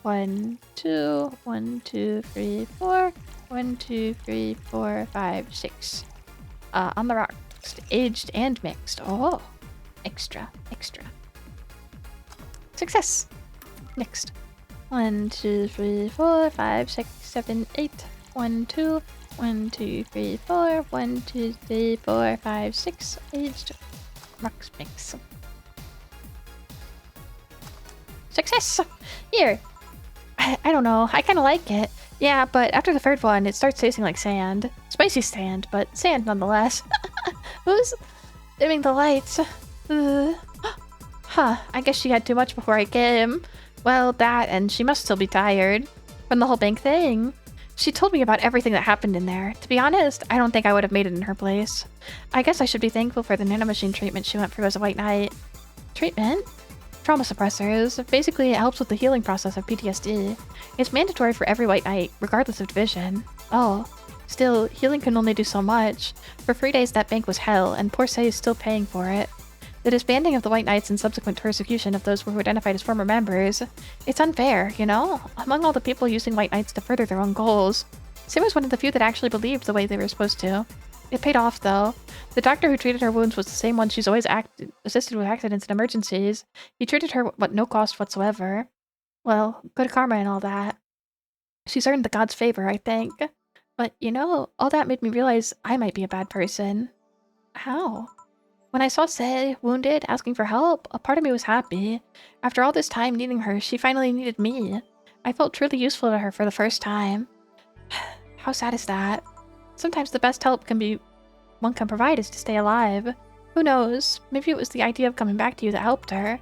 1, 2, 1, 2, 3, 4. 1, 2, 3, 4, 5, 6. On the rocks. Aged and mixed. Oh, extra, extra. Success. Next. 1, 2, 3, 4, 5, 6, 7, 8. 1, 2, 1, 2, 3, 4. 1, 2, 3, 4, 5, 6. Aged. Rocks mix. Success! Here! I don't know. I kind of like it. Yeah, but after the third one, it starts tasting like sand. Spicy sand, but sand nonetheless. Who's dimming the lights? Huh, I guess she had too much before I came. Well, that, and she must still be tired. From the whole bank thing. She told me about everything that happened in there. To be honest, I don't think I would have made it in her place. I guess I should be thankful for the nanomachine treatment she went through as a White Knight. Treatment? Trauma suppressors. Basically, it helps with the healing process of PTSD. It's mandatory for every White Knight, regardless of division. Oh. Still, healing can only do so much. For 3 days that bank was hell, and poor Say is still paying for it. The disbanding of the White Knights and subsequent persecution of those who were identified as former members. It's unfair, you know? Among all the people using White Knights to further their own goals. Sam was one of the few that actually believed the way they were supposed to. It paid off, though. The doctor who treated her wounds was the same one she's always assisted with accidents and emergencies. He treated her at no cost whatsoever. Well, good karma and all that. She's earned the god's favor, I think. But, you know, all that made me realize I might be a bad person. How? When I saw Say, wounded, asking for help, a part of me was happy. After all this time needing her, she finally needed me. I felt truly useful to her for the first time. How sad is that? Sometimes the best help one can provide is to stay alive. Who knows? Maybe it was the idea of coming back to you that helped her.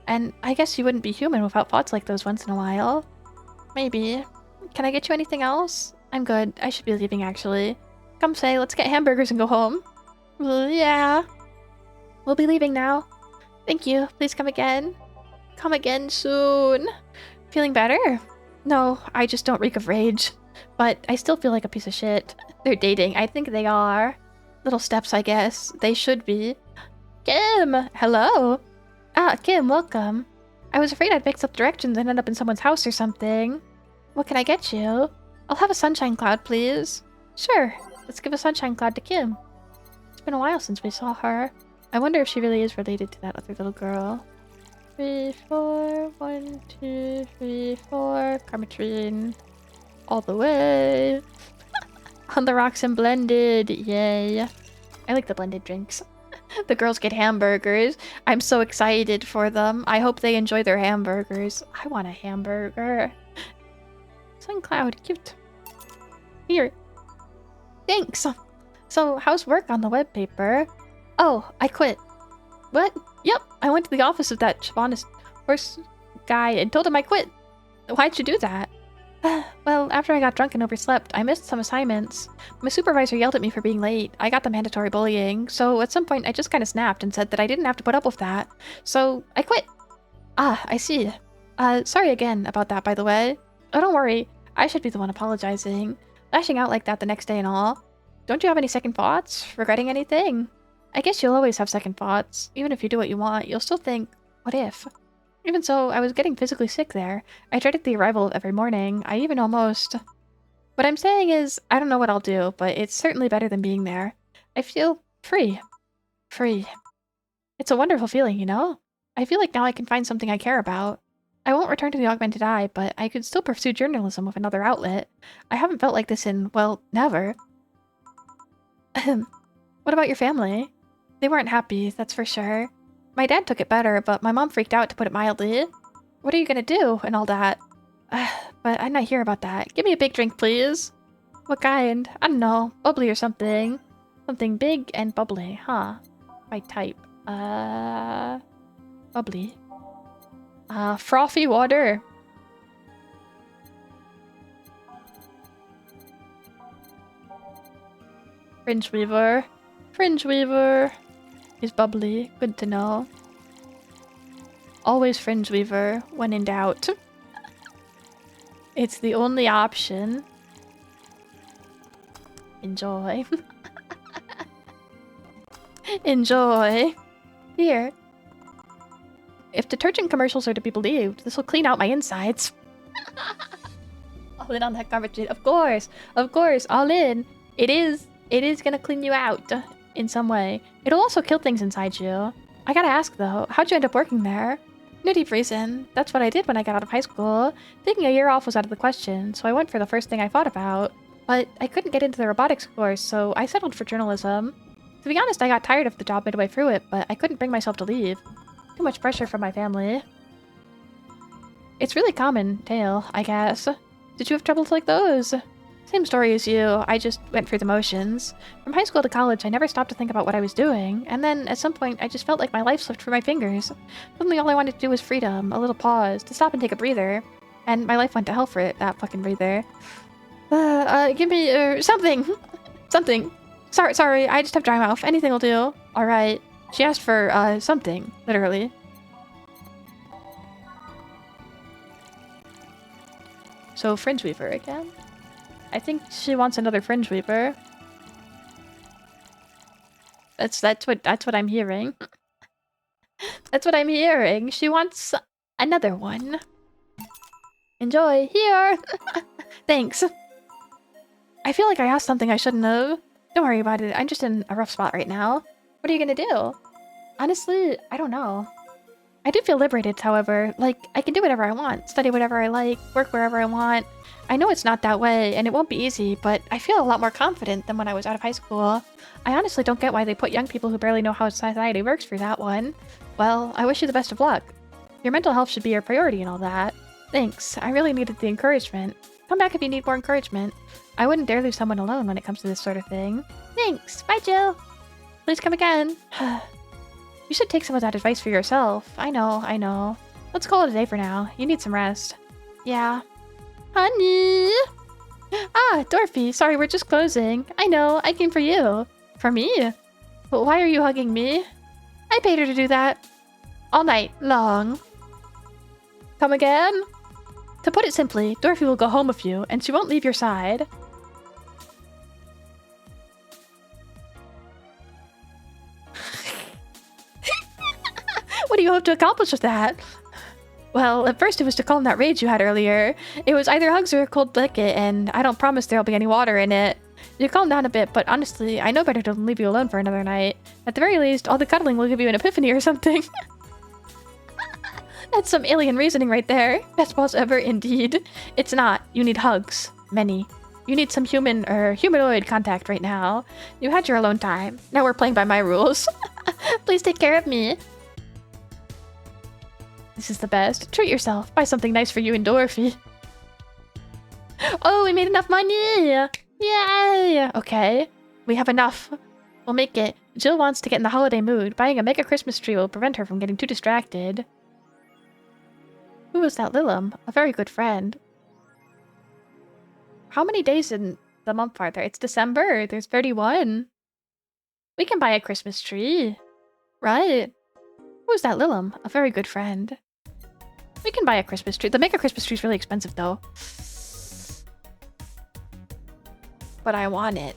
And I guess you wouldn't be human without thoughts like those once in a while. Maybe. Can I get you anything else? I'm good. I should be leaving, actually. Come Say, let's get hamburgers and go home. Yeah. We'll be leaving now. Thank you. Please come again. Come again soon. Feeling better? No, I just don't reek of rage. But I still feel like a piece of shit. They're dating. I think they are. Little steps, I guess. They should be. Kim! Hello! Ah, Kim, welcome. I was afraid I'd mix up directions and end up in someone's house or something. What can I get you? I'll have a sunshine cloud, please. Sure. Let's give a sunshine cloud to Kim. It's been a while since we saw her. I wonder if she really is related to that other little girl. 3, 4, 1, 2, 3, 4. Carmetrine. All the way. On the rocks and blended. Yay. I like the blended drinks. The girls get hamburgers. I'm so excited for them. I hope they enjoy their hamburgers. I want a hamburger. Sun cloud. Cute. Here. Thanks. So, how's work on the web paper? Oh, I quit. What? Yep, I went to the office of that Chavonist horse guy and told him I quit. Why'd you do that? Well, after I got drunk and overslept, I missed some assignments. My supervisor yelled at me for being late. I got the mandatory bullying, so at some point I just kind of snapped and said that I didn't have to put up with that. So, I quit. Ah, I see. Sorry again about that, by the way. Oh, don't worry. I should be the one apologizing. Lashing out like that the next day and all. Don't you have any second thoughts? Regretting anything? I guess you'll always have second thoughts. Even if you do what you want, you'll still think, what if? Even so, I was getting physically sick there. I dreaded the arrival every morning. I even almost... What I'm saying is, I don't know what I'll do, but it's certainly better than being there. I feel free. Free. It's a wonderful feeling, you know? I feel like now I can find something I care about. I won't return to the Augmented Eye, but I could still pursue journalism with another outlet. I haven't felt like this in, well, never. What about your family? They weren't happy, that's for sure. My dad took it better, but my mom freaked out, to put it mildly. What are you gonna do, and all that? But I'm not here about that. Give me a big drink, please. What kind? I don't know. Bubbly or something. Something big and bubbly, huh? By type. Bubbly. Frothy water. Fringe weaver. Fringe weaver. Is bubbly. Good to know. Always fringe weaver when in doubt. It's the only option. Enjoy. Enjoy. Here. If detergent commercials are to be believed, this will clean out my insides. All in on that garbage. Of course. Of course. All in. It is gonna clean you out in some way. It'll also kill things inside you. I gotta ask though, how'd you end up working there? No deep reason. That's what I did when I got out of high school. Taking a year off was out of the question, so I went for the first thing I thought about. But I couldn't get into the robotics course, so I settled for journalism. To be honest, I got tired of the job midway through it, but I couldn't bring myself to leave. Too much pressure from my family. It's really common tale, I guess. Did you have troubles like those? Same story as you, I just went through the motions. From high school to college, I never stopped to think about what I was doing, and then at some point, I just felt like my life slipped through my fingers. Suddenly all I wanted to do was freedom, a little pause, to stop and take a breather. And my life went to hell for it, that fucking breather. Give me, something! Something. Sorry, I just have dry mouth. Anything will do. Alright. She asked for, something, literally. So, Fringe Weaver again? I think she wants another Fringe Weaver. That's what I'm hearing. That's what I'm hearing. She wants another one. Enjoy. Here! Thanks. I feel like I asked something I shouldn't have. Don't worry about it. I'm just in a rough spot right now. What are you gonna do? Honestly, I don't know. I do feel liberated, however. Like, I can do whatever I want, study whatever I like, work wherever I want. I know it's not that way, and it won't be easy, but I feel a lot more confident than when I was out of high school. I honestly don't get why they put young people who barely know how society works through that one. Well, I wish you the best of luck. Your mental health should be your priority and all that. Thanks, I really needed the encouragement. Come back if you need more encouragement. I wouldn't dare leave someone alone when it comes to this sort of thing. Thanks, bye Jill! Please come again. You should take some of that advice for yourself. I know. Let's call it a day for now. You need some rest. Yeah. Honey! Ah, Dorothy, sorry, we're just closing. I know, I came for you. For me? But why are you hugging me? I paid her to do that. All night long. Come again? To put it simply, Dorothy will go home with you, and she won't leave your side. What do you hope to accomplish with that? Well, at first it was to calm that rage you had earlier. It was either hugs or a cold blanket, and I don't promise there'll be any water in it. You calm down a bit, but honestly, I know better to leave you alone for another night. At the very least, all the cuddling will give you an epiphany or something. That's some alien reasoning right there. Best boss ever, indeed. It's not. You need hugs. Many. You need some human or humanoid contact right now. You had your alone time. Now we're playing by my rules. Please take care of me. This is the best. Treat yourself. Buy something nice for you and Dorothy. Oh, we made enough money! Yay! Okay. We have enough. We'll make it. Jill wants to get in the holiday mood. Buying a mega Christmas tree will prevent her from getting too distracted. Who was that Lilum? A very good friend. How many days in the month are there? It's December. There's 31. We can buy a Christmas tree. Right. Who was that Lilum? A very good friend. We can buy a Christmas tree. The mega Christmas tree is really expensive, though. But I want it.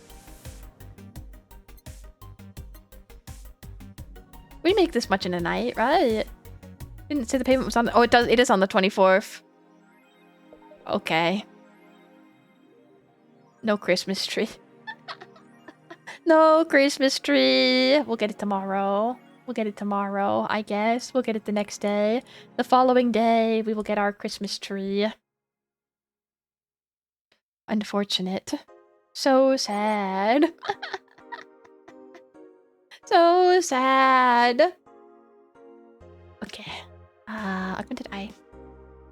We make this much in a night, right? Didn't say the payment was on the... Oh, it does. It is on the 24th. Okay. No Christmas tree. No Christmas tree. We'll get it tomorrow. We'll get it tomorrow, I guess. We'll get it the next day. The following day, we will get our Christmas tree. Unfortunate. So sad. So sad. Okay. Augmented eye.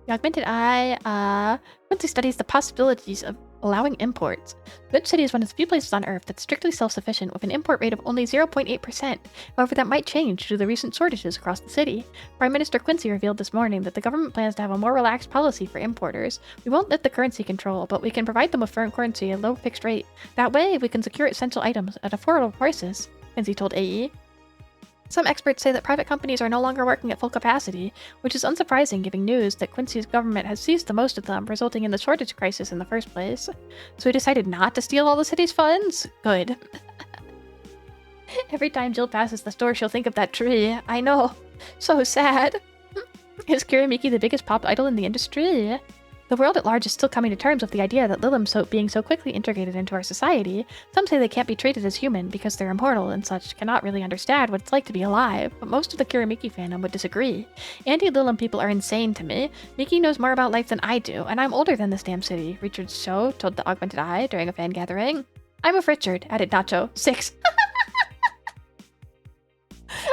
The augmented eye, Quincy studies the possibilities of allowing imports. Good City is one of the few places on Earth that's strictly self-sufficient with an import rate of only 0.8%. However, that might change due to the recent shortages across the city. Prime Minister Quincy revealed this morning that the government plans to have a more relaxed policy for importers. We won't lift the currency control, but we can provide them with foreign currency at a low fixed rate. That way, we can secure essential items at affordable prices, Quincy told AE. Some experts say that private companies are no longer working at full capacity, which is unsurprising given news that Quincy's government has seized the most of them, resulting in the shortage crisis in the first place. So he decided not to steal all the city's funds? Good. Every time Jill passes the store, she'll think of that tree. I know. So sad. Is Kirimiki the biggest pop idol in the industry? The world at large is still coming to terms with the idea that Lilim's being so quickly integrated into our society. Some say they can't be treated as human because they're immortal and such, cannot really understand what it's like to be alive, but most of the Kirimiki fandom would disagree. Anti-Lilim people are insane to me. Miki knows more about life than I do, and I'm older than this damn city, Richard Cho told the Augmented Eye during a fan gathering. I'm with Richard, added Nacho. 6.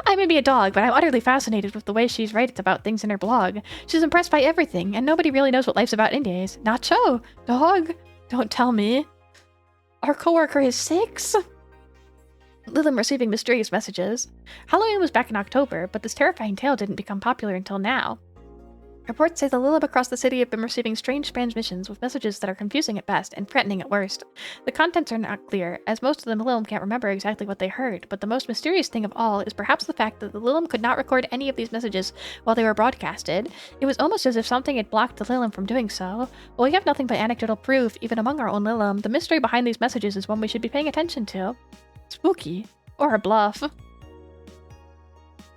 I may be a dog, but I'm utterly fascinated with the way she writes about things in her blog. She's impressed by everything, and nobody really knows what life's about anyways. Nacho! Dog! Don't tell me. Our coworker is 6? Lilim receiving mysterious messages. Halloween was back in October, but this terrifying tale didn't become popular until now. Reports say the Lilim across the city have been receiving strange transmissions with messages that are confusing at best and threatening at worst. The contents are not clear, as most of the Lilim can't remember exactly what they heard, but the most mysterious thing of all is perhaps the fact that the Lilim could not record any of these messages while they were broadcasted. It was almost as if something had blocked the Lilim from doing so. While we have nothing but anecdotal proof, even among our own Lilim, the mystery behind these messages is one we should be paying attention to. Spooky. Or a bluff.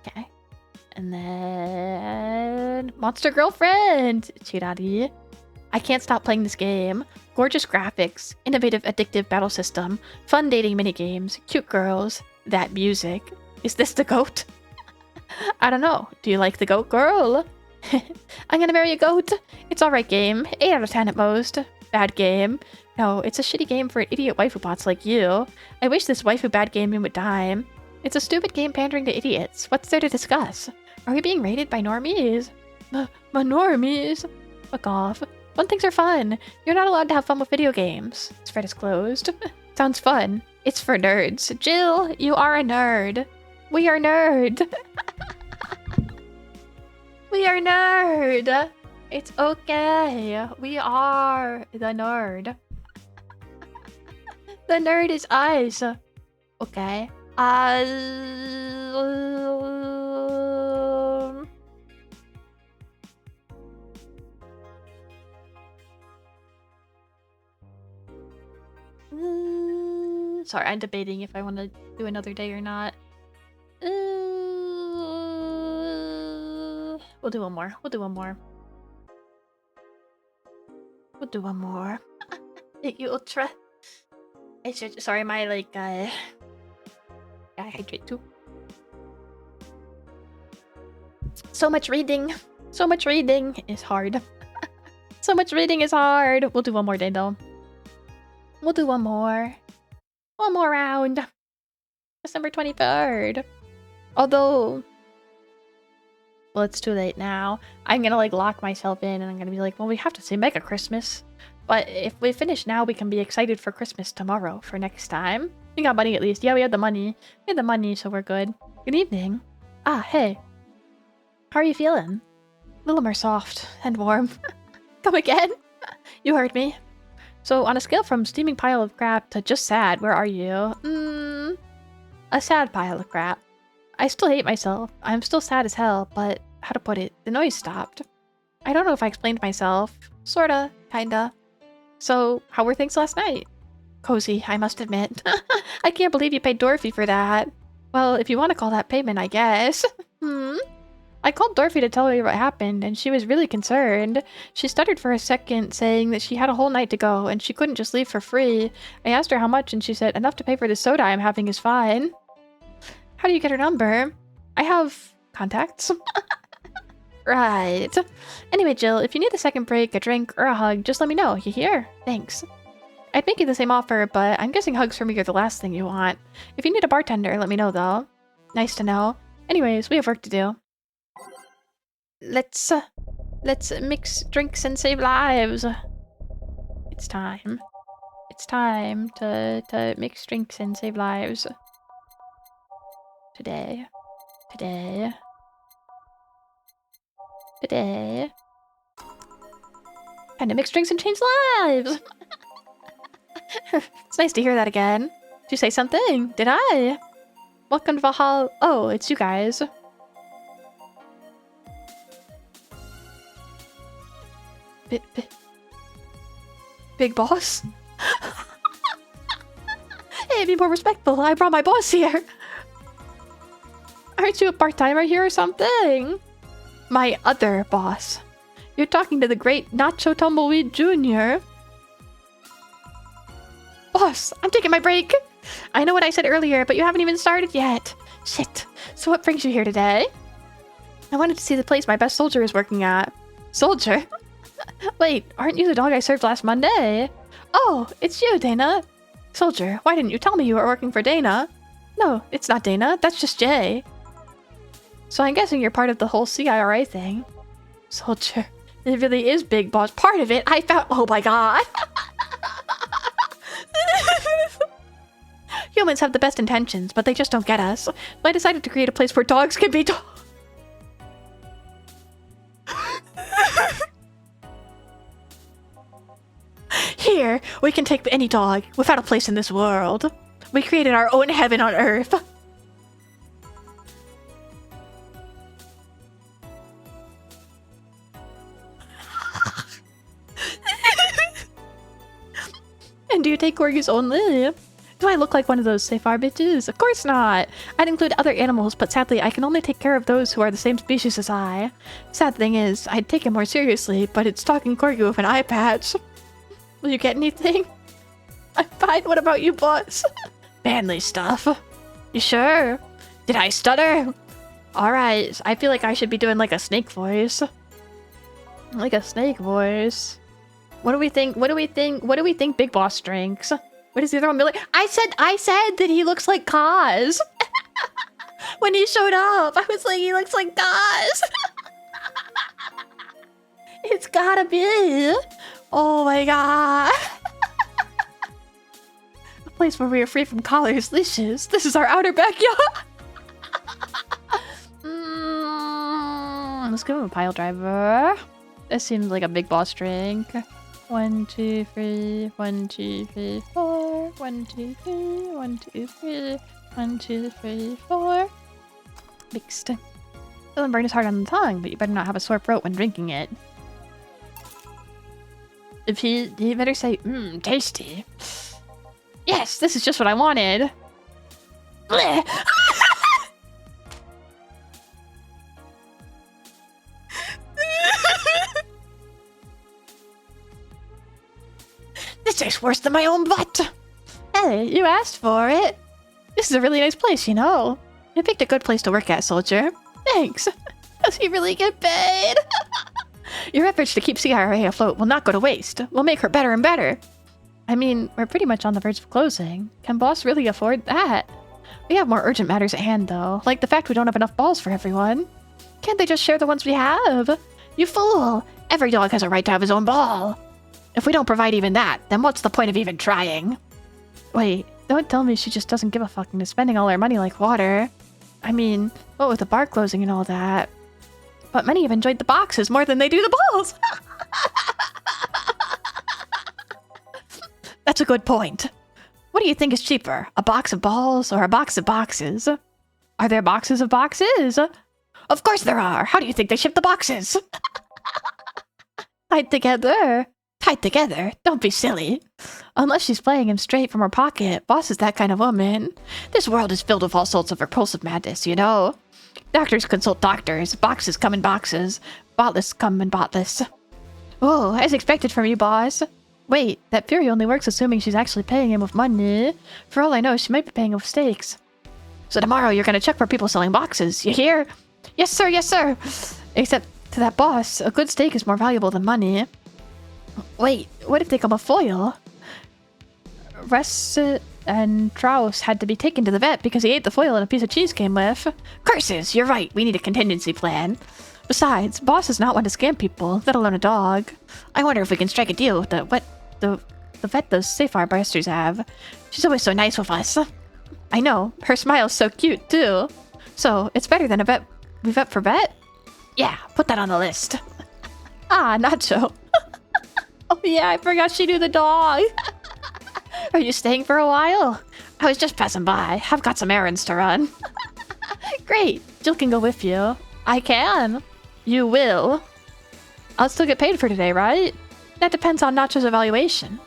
Okay. And then... Monster Girlfriend! Chirari. I can't stop playing this game. Gorgeous graphics, innovative addictive battle system, fun dating minigames, cute girls, that music. Is this the goat? I don't know. Do you like the goat girl? I'm gonna marry a goat. It's alright game. 8 out of 10 at most. Bad game. No, it's a shitty game for idiot waifu bots like you. I wish this waifu bad game would die. It's a stupid game pandering to idiots. What's there to discuss? Are we being raided by normies? My normies? Fuck off. Fun things are fun. You're not allowed to have fun with video games. This thread is closed. Sounds fun. It's for nerds. Jill, you are a nerd. We are nerd. We are nerd. It's okay. We are the nerd. The nerd is us. Okay. Sorry, I'm debating if I want to do another day or not. We'll do one more. We'll do one more. We'll do one more. Thank you, Ultra. I should, sorry, my I hydrate too. So much reading. So much reading is hard. So much reading is hard. We'll do one more day though. We'll do one more. One more round. December 23rd. Although, well, it's too late now. I'm gonna lock myself in and I'm gonna be like, well, we have to say Mega Christmas. But if we finish now, we can be excited for Christmas tomorrow for next time. We got money at least. Yeah, we had the money. We had the money, so we're good. Good evening. Ah, hey. How are you feeling? A little more soft and warm. Come again? You heard me. So on a scale from steaming pile of crap to just sad, where are you? A sad pile of crap. I still hate myself. I'm still sad as hell, but how to put it? The noise stopped. I don't know if I explained myself. Sorta. Kinda. So, how were things last night? Cozy, I must admit. I can't believe you paid Dorothy for that. Well, if you want to call that payment, I guess. I called Dorothy to tell her what happened, and she was really concerned. She stuttered for a second, saying that she had a whole night to go, and she couldn't just leave for free. I asked her how much, and she said, enough to pay for the soda I'm having is fine. How do you get her number? I have contacts. Right. Anyway, Jill, if you need a second break, a drink, or a hug, just let me know. You hear? Thanks. I'd make you the same offer, but I'm guessing hugs from me are the last thing you want. If you need a bartender, let me know, though. Nice to know. Anyways, we have work to do. Let's Let's mix drinks and save lives. It's time. It's time to mix drinks and save lives. Today. Today. Today. Time to mix drinks and change lives! It's nice to hear that again. Did you say something? Did I? Welcome to Valhalla. Oh, it's you guys. Big boss? Hey, be more respectful. I brought my boss here. Aren't you a part-timer here or something? My other boss. You're talking to the great Nacho Tumbleweed Jr. Boss, I'm taking my break. I know what I said earlier, but you haven't even started yet. Shit. So what brings you here today? I wanted to see the place my best soldier is working at. Soldier? Wait, aren't you the dog I served last Monday? Oh, it's you, Dana. Soldier, why didn't you tell me you were working for Dana? No, it's not Dana. That's just Jay. So I'm guessing you're part of the whole CIRA thing. Soldier, it really is Big Boss. Part of it, I found— oh my god. Humans have the best intentions, but they just don't get us. So I decided to create a place where dogs can be dogs. Here, we can take any dog without a place in this world. We created our own heaven on Earth. And do you take corgis only? Do I look like one of those Safar bitches? Of course not! I'd include other animals, but sadly I can only take care of those who are the same species as I. Sad thing is, I'd take it more seriously, but it's talking corgi with an eye patch. Will you get anything? I'm fine, what about you, boss? Manly stuff. You sure? Did I stutter? Alright, I feel like I should be doing like a snake voice. Like a snake voice. What do we think? What do we think Big Boss drinks? What is the other one? I said that he looks like Kaz. When he showed up, I was like, he looks like Kaz. It's gotta be. Oh my god. A place where we are free from collars, leashes. This is our outer backyard. Let's give him a pile driver. This seems like a Big Boss drink. 1, 2, 3, 1, 2, 3, 4. 1, 2, 3, 1, 2, 3, 1, 2, 3, 4. Mixed. Doesn't burn as hard on the tongue, but you better not have a sore throat when drinking it. If he better say, tasty. Yes, this is just what I wanted. Blech. This tastes worse than my own butt. Hey, you asked for it. This is a really nice place, you know. You picked a good place to work at, soldier. Thanks. Does he really get paid? Your efforts to keep CRA afloat will not go to waste. We'll make her better and better. I mean, we're pretty much on the verge of closing. Can boss really afford that? We have more urgent matters at hand, though. Like the fact we don't have enough balls for everyone. Can't they just share the ones we have? You fool! Every dog has a right to have his own ball. If we don't provide even that, then what's the point of even trying? Wait, don't tell me she just doesn't give a fuck and is spending all her money like water. I mean, what with the bar closing and all that. But many have enjoyed the boxes more than they do the balls. That's a good point. What do you think is cheaper, a box of balls or a box of boxes? Are there boxes of boxes? Of course there are. How do you think they ship the boxes? Tied together. Tied together? Don't be silly. Unless she's playing him straight from her pocket. Boss is that kind of woman. This world is filled with all sorts of repulsive madness, you know? Doctors consult doctors. Boxes come in boxes. Botless come in botless. Oh, as expected from you, boss. Wait, that Fury only works assuming she's actually paying him with money. For all I know, she might be paying with steaks. So tomorrow you're gonna check for people selling boxes, you hear? Yes, sir, yes, sir. Except to that boss, a good steak is more valuable than money. Wait, what if they come with foil? Russet and Traus had to be taken to the vet because he ate the foil and a piece of cheese came with. Curses, you're right, we need a contingency plan. Besides, boss does not want to scam people, let alone a dog. I wonder if we can strike a deal with the vet those Safar Busters have. She's always so nice with us. I know, her smile's so cute too. So, it's better than a vet. We vet for vet? Yeah, put that on the list. Ah, Nacho. Oh yeah, I forgot she knew the dog. Are you staying for a while? I was just passing by. I've got some errands to run. Great, Jill can go with you. I can. You will. I'll still get paid for today, right? That depends on Nacho's evaluation.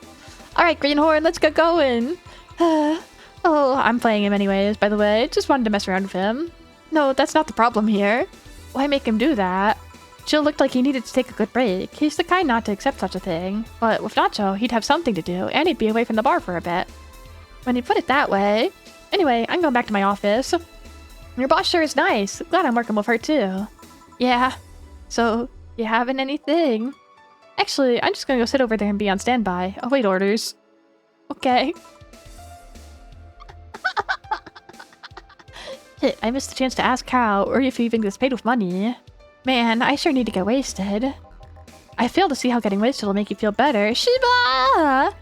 Alright, Greenhorn, let's get going. Oh, I'm playing him anyways, by the way. Just wanted to mess around with him. No, that's not the problem here. Why make him do that? Jill looked like he needed to take a good break. He's the kind not to accept such a thing. But with Nacho, he'd have something to do, and he'd be away from the bar for a bit. When you put it that way. Anyway, I'm going back to my office. Your boss sure is nice. Glad I'm working with her too. Yeah. So, you haven't anything? Actually, I'm just gonna go sit over there and be on standby. I'll wait orders. Okay. Shit, I missed the chance to ask how, or if he even gets paid with money. Man, I sure need to get wasted. I fail to see how getting wasted will make you feel better. Shiba!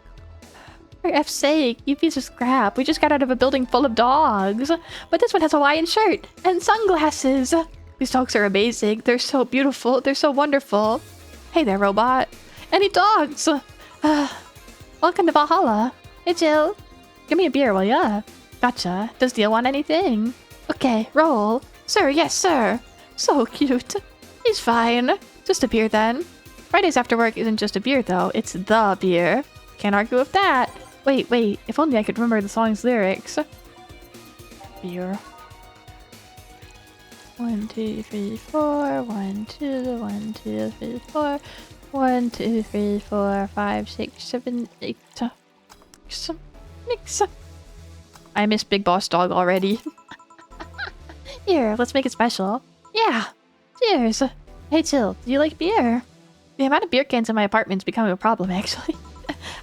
For F's sake, you piece of scrap. We just got out of a building full of dogs. But this one has a Hawaiian shirt and sunglasses. These dogs are amazing. They're so beautiful. They're so wonderful. Hey there, robot. Any dogs? Welcome to Valhalla. Hey, Jill. Give me a beer, will ya? Gotcha. Does Deal want anything? Okay, roll. Sir, yes, sir. So cute. He's fine. Just a beer, then. Fridays after work isn't just a beer, though. It's the beer. Can't argue with that. Wait. If only I could remember the song's lyrics. Beer. 1, 2, 3, 4. 1, 2, 1, 2, 3, 4. 1, 2, 3, 4, 5, 6, 7, 8. Mix. I miss Big Boss Dog already. Here, let's make it special. Yeah. Cheers. Hey, Jill, do you like beer? The amount of beer cans in my apartment is becoming a problem, actually.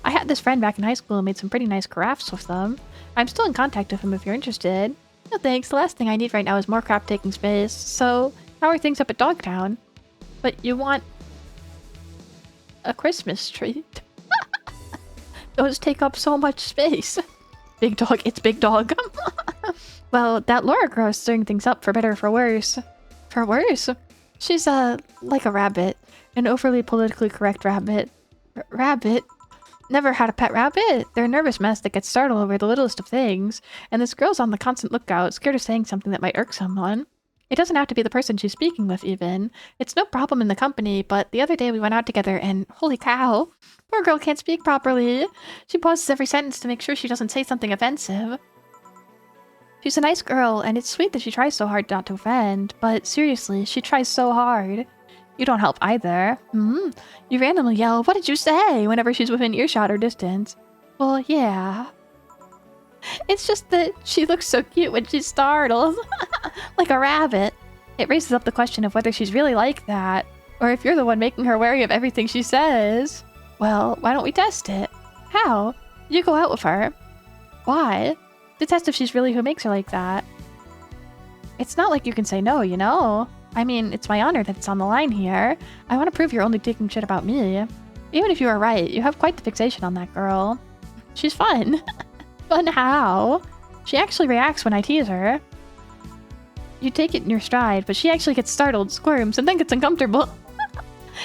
I had this friend back in high school and made some pretty nice carafes with them. I'm still in contact with him if you're interested. No thanks, the last thing I need right now is more crap taking space. So, how are things up at Dogtown? But you want a Christmas treat? Those take up so much space. Big Dog, it's Big Dog. Well, that Laura girl is stirring things up for better or for worse. For worse? She's, like a rabbit. An overly politically correct rabbit. Rabbit? Never had a pet rabbit. They're a nervous mess that gets startled over the littlest of things. And this girl's on the constant lookout, scared of saying something that might irk someone. It doesn't have to be the person she's speaking with, even. It's no problem in the company, but the other day we went out together and, holy cow, poor girl can't speak properly. She pauses every sentence to make sure she doesn't say something offensive. She's a nice girl, and it's sweet that she tries so hard not to offend, but seriously, she tries so hard. You don't help either. You randomly yell, "What did you say?" whenever she's within earshot or distance. Well, yeah. It's just that she looks so cute when she's startled. Like a rabbit. It raises up the question of whether she's really like that, or if you're the one making her wary of everything she says. Well, why don't we test it? How? You go out with her. Why? To test if she's really who makes her like that. It's not like you can say no, you know? I mean, it's my honor that it's on the line here. I want to prove you're only taking shit about me. Even if you are right, you have quite the fixation on that girl. She's fun. Fun how? She actually reacts when I tease her. You take it in your stride, but she actually gets startled, squirms, and then gets uncomfortable.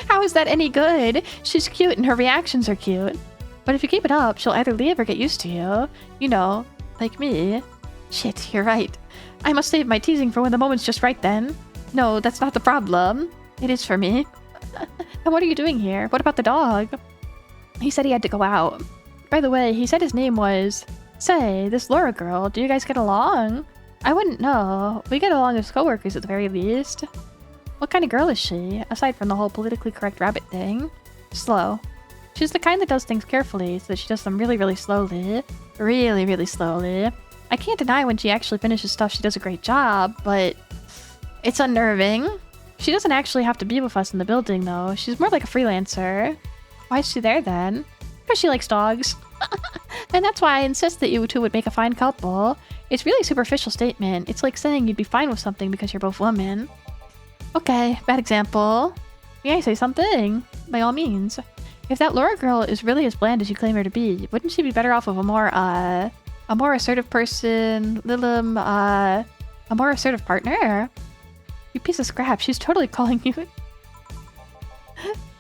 How is that any good? She's cute and her reactions are cute. But if you keep it up, she'll either leave or get used to you. You know, like me. Shit, you're right. I must save my teasing for when the moment's just right then. No, that's not the problem. It is for me. And what are you doing here? What about the dog? He said he had to go out. By the way, he said his name was... Say, this Laura girl, do you guys get along? I wouldn't know. We get along as coworkers at the very least. What kind of girl is she, aside from the whole politically correct rabbit thing? Slow. She's the kind that does things carefully, so that she does them really, really slowly. Really, really slowly. I can't deny when she actually finishes stuff she does a great job, but... It's unnerving. She doesn't actually have to be with us in the building, though. She's more like a freelancer. Why is she there, then? Because she likes dogs. And that's why I insist that you two would make a fine couple. It's really a superficial statement. It's like saying you'd be fine with something because you're both women. Okay, bad example. May I say something? By all means. If that Laura girl is really as bland as you claim her to be, wouldn't she be better off with a more assertive person, Lilim, a more assertive partner? You piece of scrap, she's totally calling you.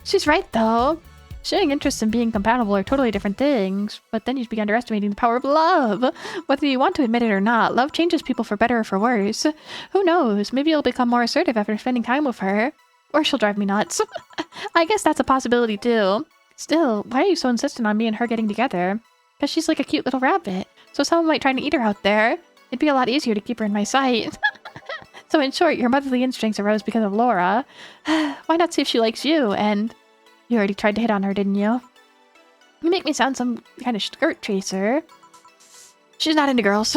She's right, though. Showing interest and being compatible are totally different things, but then you'd be underestimating the power of love. Whether you want to admit it or not, love changes people for better or for worse. Who knows, maybe you'll become more assertive after spending time with her. Or she'll drive me nuts. I guess that's a possibility, too. Still, why are you so insistent on me and her getting together? Because she's like a cute little rabbit, so someone might try to eat her out there. It'd be a lot easier to keep her in my sight. So in short, your motherly instincts arose because of Laura. Why not see if she likes you? And you already tried to hit on her, didn't you? You make me sound some kind of skirt chaser. She's not into girls.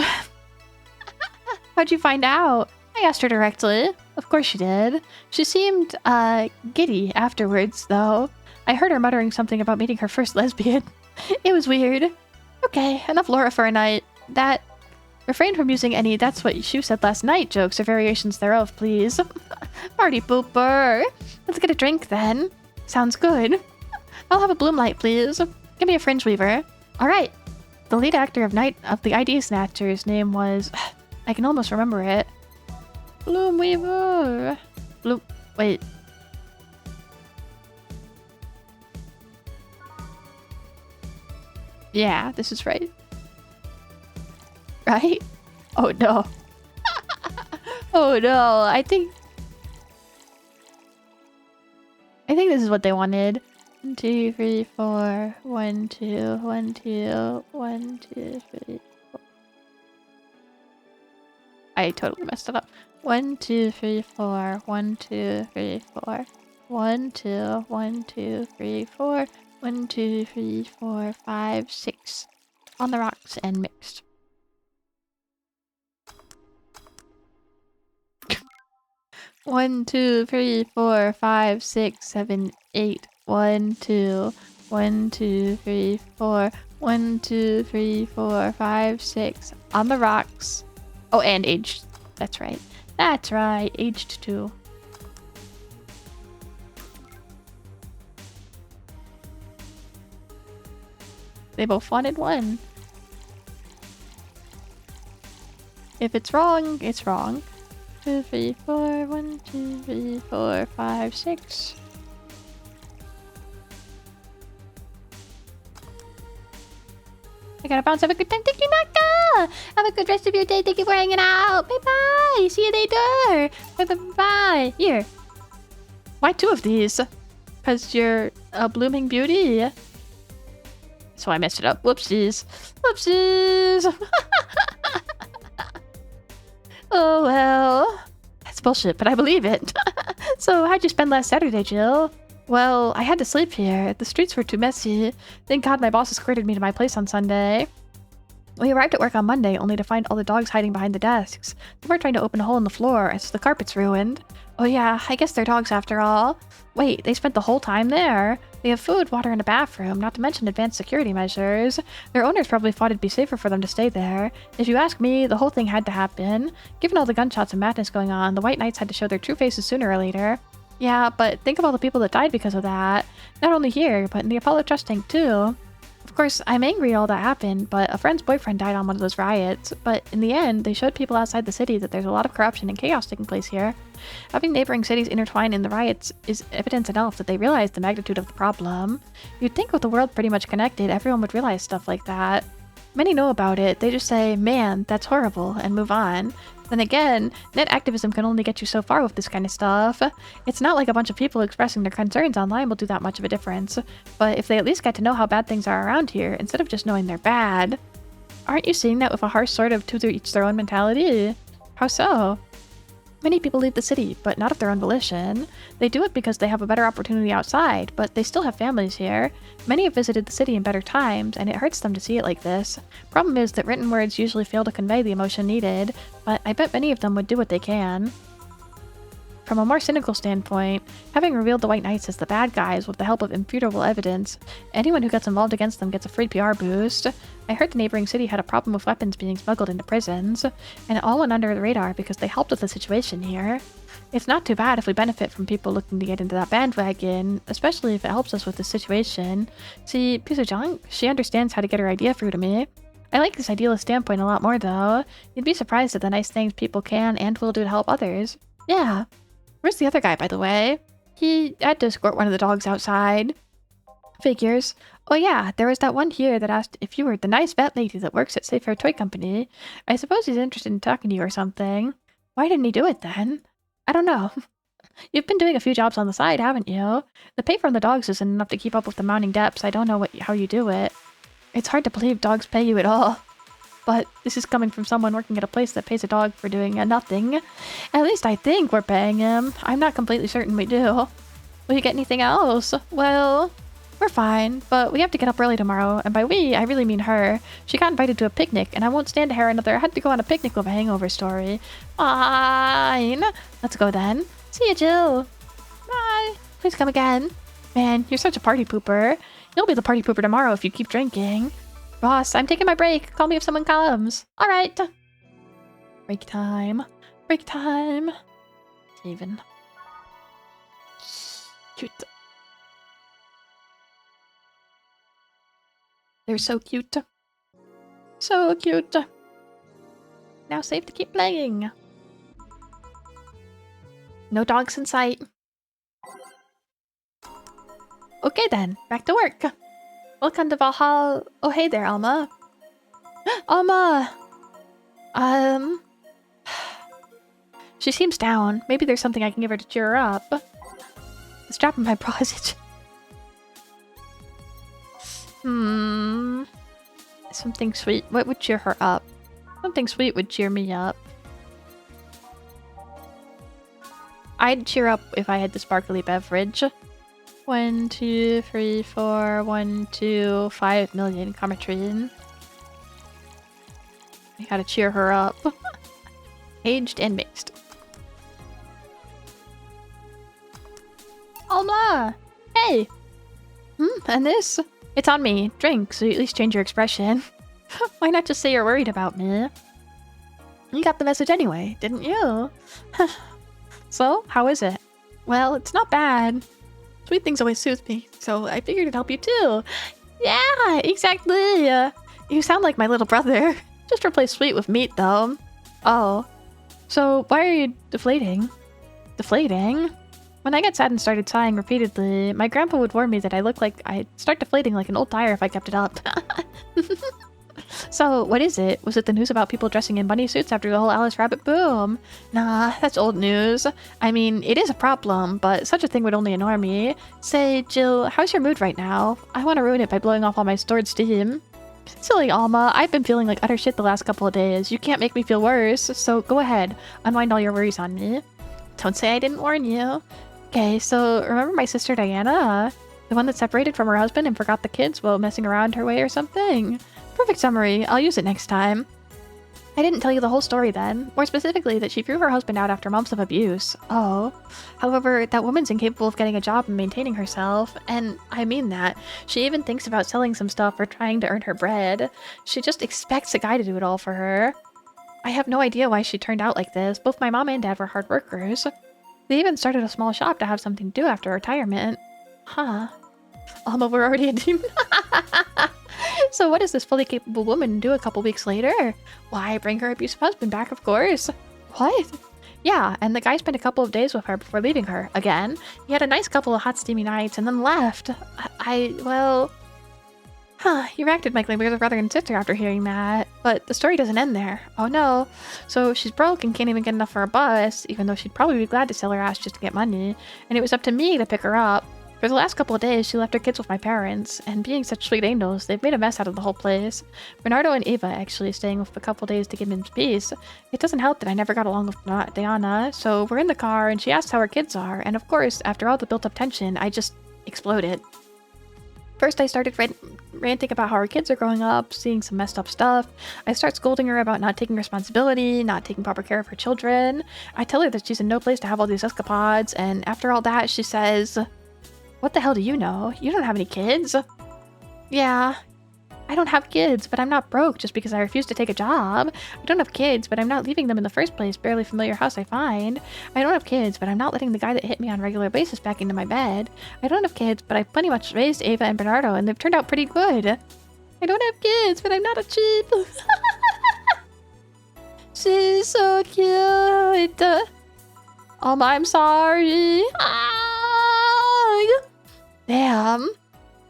How'd you find out? I asked her directly. Of course she did. She seemed, giddy afterwards, though. I heard her muttering something about meeting her first lesbian. It was weird. Okay, enough Laura for a night. Refrain from using any "that's what you said last night" jokes or variations thereof, please. Party pooper. Let's get a drink, then. Sounds good. I'll have a bloom light, please. Give me a fringe weaver. Alright. The lead actor of Night of the ID Snatcher's name was... I can almost remember it. Bloom weaver. Wait. Yeah, this is right. Right? Oh no. Oh no, I think this is what they wanted. 1, 2, 3, 4. 1, 2, 1, 2, 1, 2, 3, 4. I totally messed it up. 1, 2, 3, 4. 1, 2, 3, 4. 1, 2, 1, 2, 3, 4. 1, 2, 3, 4, 5, 6. On the rocks and mixed. One, 2, 3, 4, 5, 6, 7, 8. 1, 2, 1, 2, 3, 4. 1, 2, 3, 4, 5, 6. On the rocks. Oh, and aged. That's right. That's right. Aged 2. They both wanted 1. If it's wrong, it's wrong. 2, 3, 4. 1, 2, 3, 4, 5, 6. I gotta bounce. Have a good time. Thank you, Naka! Have a good rest of your day. Thank you for hanging out. Bye-bye. See you later. Bye-bye. Here. Why 2 of these? Because you're a blooming beauty. So I messed it up. Whoopsies. Whoopsies. Oh, well. That's bullshit, but I believe it. So how'd you spend last Saturday, Jill? Well, I had to sleep here. The streets were too messy. Thank God my boss escorted me to my place on Sunday. We arrived at work on Monday, only to find all the dogs hiding behind the desks. They were trying to open a hole in the floor, as the carpet's ruined. Oh yeah, I guess they're dogs after all. Wait, they spent the whole time there? They have food, water, and a bathroom, not to mention advanced security measures. Their owners probably thought it'd be safer for them to stay there. If you ask me, the whole thing had to happen. Given all the gunshots and madness going on, the White Knights had to show their true faces sooner or later. Yeah, but think of all the people that died because of that. Not only here, but in the Apollo Trust tank too. Of course, I'm angry all that happened, but a friend's boyfriend died on one of those riots. But in the end, they showed people outside the city that there's a lot of corruption and chaos taking place here. Having neighboring cities intertwined in the riots is evidence enough that they realized the magnitude of the problem. You'd think with the world pretty much connected, everyone would realize stuff like that. Many know about it, they just say, man, that's horrible, and move on. Then again, net activism can only get you so far with this kind of stuff. It's not like a bunch of people expressing their concerns online will do that much of a difference, but if they at least get to know how bad things are around here, instead of just knowing they're bad. Aren't you seeing that with a harsh sort of to each their own mentality? How so? Many people leave the city, but not of their own volition. They do it because they have a better opportunity outside, but they still have families here. Many have visited the city in better times, and it hurts them to see it like this. Problem is that written words usually fail to convey the emotion needed, but I bet many of them would do what they can. From a more cynical standpoint, having revealed the White Knights as the bad guys with the help of irrefutable evidence, anyone who gets involved against them gets a free PR boost. I heard the neighboring city had a problem with weapons being smuggled into prisons, and it all went under the radar because they helped with the situation here. It's not too bad if we benefit from people looking to get into that bandwagon, especially if it helps us with the situation. See, piece of junk, she understands how to get her idea through to me. I like this idealist standpoint a lot more, though. You'd be surprised at the nice things people can and will do to help others. Yeah. Where's the other guy, by the way? He had to escort one of the dogs outside. Figures. Oh yeah, there was that one here that asked if you were the nice vet lady that works at Safe Fair Toy Company. I suppose he's interested in talking to you or something. Why didn't he do it then? I don't know. You've been doing a few jobs on the side, haven't you? The pay from the dogs isn't enough to keep up with the mounting debts. I don't know how you do it. It's hard to believe dogs pay you at all. But this is coming from someone working at a place that pays a dog for doing nothing. At least I think we're paying him. I'm not completely certain we do. Will you get anything else? Well, we're fine, but we have to get up early tomorrow, and by we, I really mean her. She got invited to a picnic, and I won't stand to hear another had to go on a picnic with a hangover story. Fine. Let's go then. See you, Jill. Bye. Please come again. Man, you're such a party pooper. You'll be the party pooper tomorrow if you keep drinking. Boss, I'm taking my break. Call me if someone comes. All right. Break time. Break time. Even. Cute. They're so cute. So cute. Now safe to keep playing. No dogs in sight. Okay then, back to work. Welcome to Valhalla. Oh hey there, Alma. Alma! She seems down. Maybe there's something I can give her to cheer her up. The strap in my bra is itching. Something sweet. What would cheer her up? Something sweet would cheer me up. I'd cheer up if I had the sparkly beverage. 1, 2, 3, 4, 1, 2, 5 million Cometrine. I gotta cheer her up. Aged and mixed. Alma! Hey! And this? It's on me. Drink, so you at least change your expression. Why not just say you're worried about me? You got the message anyway, didn't you? So, how is it? Well, it's not bad. Sweet things always soothe me, so I figured it'd help you too. Yeah, exactly. You sound like my little brother. Just replace sweet with meat, though. Oh. So, why are you deflating? Deflating? When I got sad and started sighing repeatedly, my grandpa would warn me that I look like I'd start deflating like an old tire if I kept it up. So, what is it? Was it the news about people dressing in bunny suits after the whole Alice Rabbit boom? Nah, that's old news. I mean, it is a problem, but such a thing would only annoy me. Say, Jill, how's your mood right now? I want to ruin it by blowing off all my stored steam. Silly Alma, I've been feeling like utter shit the last couple of days. You can't make me feel worse, so go ahead. Unwind all your worries on me. Don't say I didn't warn you. Okay, so remember my sister Diana? The one that separated from her husband and forgot the kids while messing around her way or something? Perfect summary. I'll use it next time. I didn't tell you the whole story then. More specifically, that she threw her husband out after months of abuse. Oh. However, that woman's incapable of getting a job and maintaining herself. And I mean that. She even thinks about selling some stuff or trying to earn her bread. She just expects a guy to do it all for her. I have no idea why she turned out like this. Both my mom and dad were hard workers. They even started a small shop to have something to do after retirement. Huh. Alma, we're already a team. So what does this fully capable woman do a couple weeks later? Why, bring her abusive husband back, of course. What? Yeah, and the guy spent a couple of days with her before leaving her. Again. He had a nice couple of hot, steamy nights and then left. Well... Huh, you reacted like we were the brother and sister after hearing that. But the story doesn't end there. Oh no. So she's broke and can't even get enough for a bus, even though she'd probably be glad to sell her ass just to get money. And it was up to me to pick her up. For the last couple of days, she left her kids with my parents, and being such sweet angels, they've made a mess out of the whole place. Bernardo and Eva actually staying with a couple days to give him peace. It doesn't help that I never got along with Diana, so we're in the car, and she asks how her kids are, and of course, after all the built-up tension, I just exploded. First, I started ranting about how her kids are growing up, seeing some messed up stuff. I start scolding her about not taking responsibility, not taking proper care of her children. I tell her that she's in no place to have all these escapades, and after all that, she says... What the hell do you know? You don't have any kids. Yeah. I don't have kids, but I'm not broke just because I refuse to take a job. I don't have kids, but I'm not leaving them in the first place, barely familiar house I find. I don't have kids, but I'm not letting the guy that hit me on a regular basis back into my bed. I don't have kids, but I've pretty much raised Ava and Bernardo, and they've turned out pretty good. I don't have kids, but I'm not a cheap. She's so cute. I'm sorry. Ah! Damn.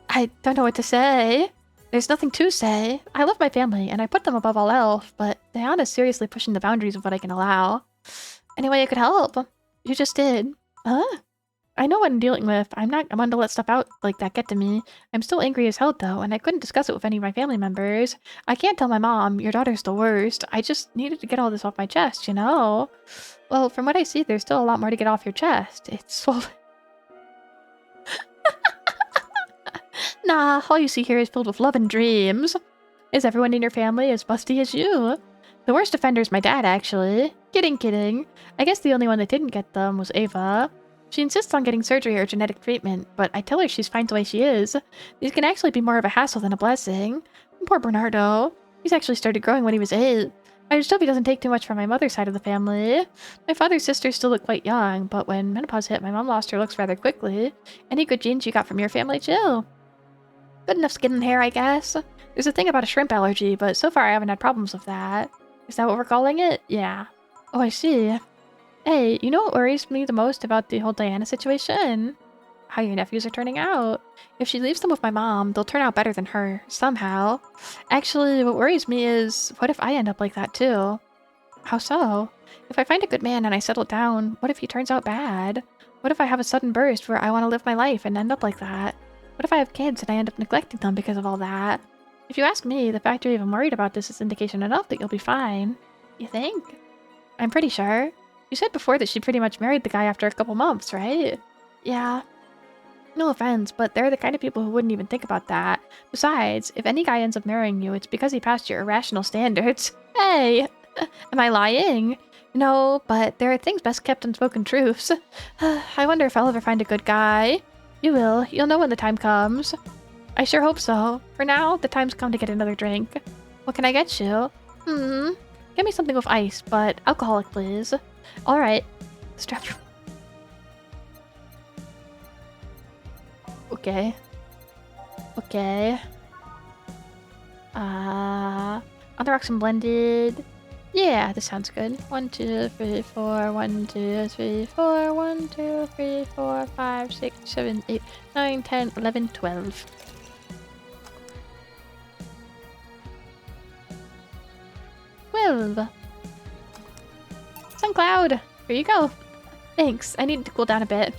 I don't know what to say. There's nothing to say. I love my family, and I put them above all else, but Diana's seriously pushing the boundaries of what I can allow. Any way I could help? You just did. Huh? I know what I'm dealing with. I'm not one to let stuff out like that get to me. I'm still angry as hell, though, and I couldn't discuss it with any of my family members. I can't tell my mom, your daughter's the worst. I just needed to get all this off my chest, you know? Well, from what I see, there's still a lot more to get off your chest. It's swollen. Nah, all you see here is filled with love and dreams. Is everyone in your family as busty as you? The worst offender's my dad, actually. Kidding. I guess the only one that didn't get them was Ava. She insists on getting surgery or genetic treatment, but I tell her she's fine the way she is. These can actually be more of a hassle than a blessing. Poor Bernardo. He's actually started growing when he was 8. I just hope he doesn't take too much from my mother's side of the family. My father's sisters still look quite young, but when menopause hit, my mom lost her looks rather quickly. Any good genes you got from your family, too? Good enough skin and hair, I guess. There's a thing about a shrimp allergy, but so far I haven't had problems with that. Is that what we're calling it? Yeah. Oh, I see. Hey, you know what worries me the most about the whole Diana situation? How your nephews are turning out. If she leaves them with my mom, they'll turn out better than her, somehow. Actually, what worries me is, what if I end up like that too? How so? If I find a good man and I settle down, what if he turns out bad? What if I have a sudden burst where I want to live my life and end up like that? What if I have kids and I end up neglecting them because of all that? If you ask me, the fact you're even worried about this is indication enough that you'll be fine. You think? I'm pretty sure. You said before that she pretty much married the guy after a couple months, right? Yeah. No offense, but they're the kind of people who wouldn't even think about that. Besides, if any guy ends up marrying you, it's because he passed your irrational standards. Hey! Am I lying? No, but there are things best kept unspoken truths. I wonder if I'll ever find a good guy. You will. You'll know when the time comes. I sure hope so. For now, the time's come to get another drink. What can I get you? Get me something with ice, but alcoholic, please. Alright. Strap your... Okay. On the rocks and blended. Yeah, this sounds good. 1, 2, 3, 4, 1, 2, 3, 4, 1, 2, 3, 4, 5, 6, 7, 8, 9, 10, 11, 12. 12. SunCloud! Here you go. Thanks, I need to cool down a bit.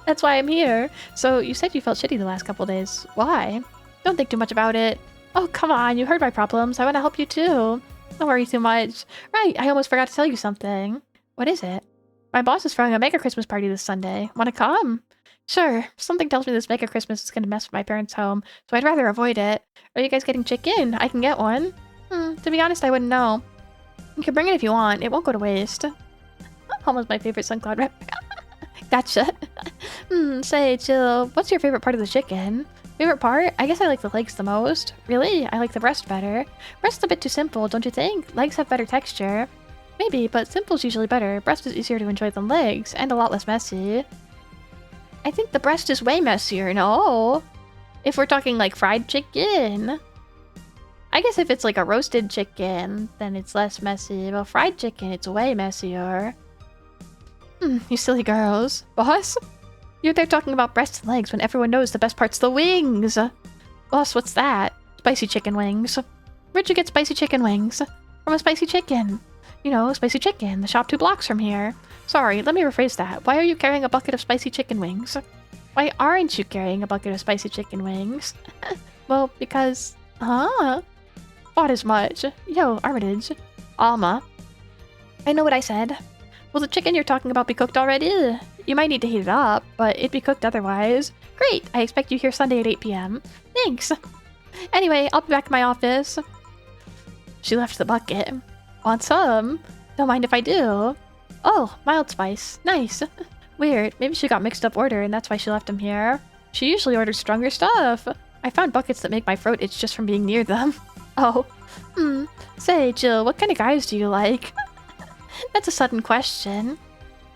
That's why I'm here. So, you said you felt shitty the last couple days. Why? Don't think too much about it. Oh, come on, you heard my problems. I want to help you too. Don't worry too much. Right, I almost forgot to tell you something. What is it? My boss is throwing a mega Christmas party this Sunday. Want to come? Sure. Something tells me this mega Christmas is going to mess with my parents' home, so I'd rather avoid it. Are you guys getting chicken? I can get one. To be honest, I wouldn't know. You can bring it if you want. It won't go to waste. Almost my favorite SunCloud rep. Gotcha. Say, Jill, what's your favorite part of the chicken? Favorite part? I guess I like the legs the most. Really? I like the breast better. Breast's a bit too simple, don't you think? Legs have better texture. Maybe, but simple's usually better. Breast is easier to enjoy than legs, and a lot less messy. I think the breast is way messier, no? If we're talking like fried chicken. I guess if it's like a roasted chicken, then it's less messy. But fried chicken, it's way messier. You silly girls. Boss? You're there talking about breasts and legs when everyone knows the best part's the wings. Boss, what's that? Spicy chicken wings. Where'd you get spicy chicken wings? From a spicy chicken. You know, spicy chicken, the shop 2 blocks from here. Sorry, let me rephrase that. Why are you carrying a bucket of spicy chicken wings? Why aren't you carrying a bucket of spicy chicken wings? Well, because... Thought as much. Yo, Armitage. Alma. I know what I said. Will the chicken you're talking about be cooked already? You might need to heat it up, but it'd be cooked otherwise. Great! I expect you here Sunday at 8 p.m. Thanks! Anyway, I'll be back in my office. She left the bucket. Want some? Don't mind if I do. Oh, mild spice. Nice. Weird. Maybe she got mixed up order and that's why she left him here. She usually orders stronger stuff. I found buckets that make my throat itch just from being near them. Oh. Say, Jill, what kind of guys do you like? That's a sudden question.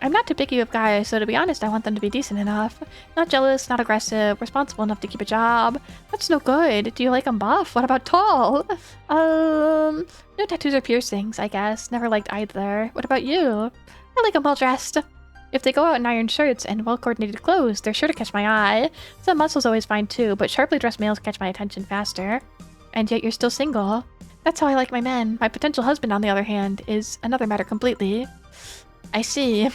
I'm not too picky with guys, so to be honest, I want them to be decent enough. Not jealous, not aggressive, responsible enough to keep a job. That's no good. Do you like them buff? What about tall? No tattoos or piercings, I guess. Never liked either. What about you? I like them well dressed. If they go out in iron shirts and well-coordinated clothes, they're sure to catch my eye. Some muscles always fine too, but sharply dressed males catch my attention faster. And yet you're still single. That's how I like my men. My potential husband, on the other hand, is another matter completely. I see.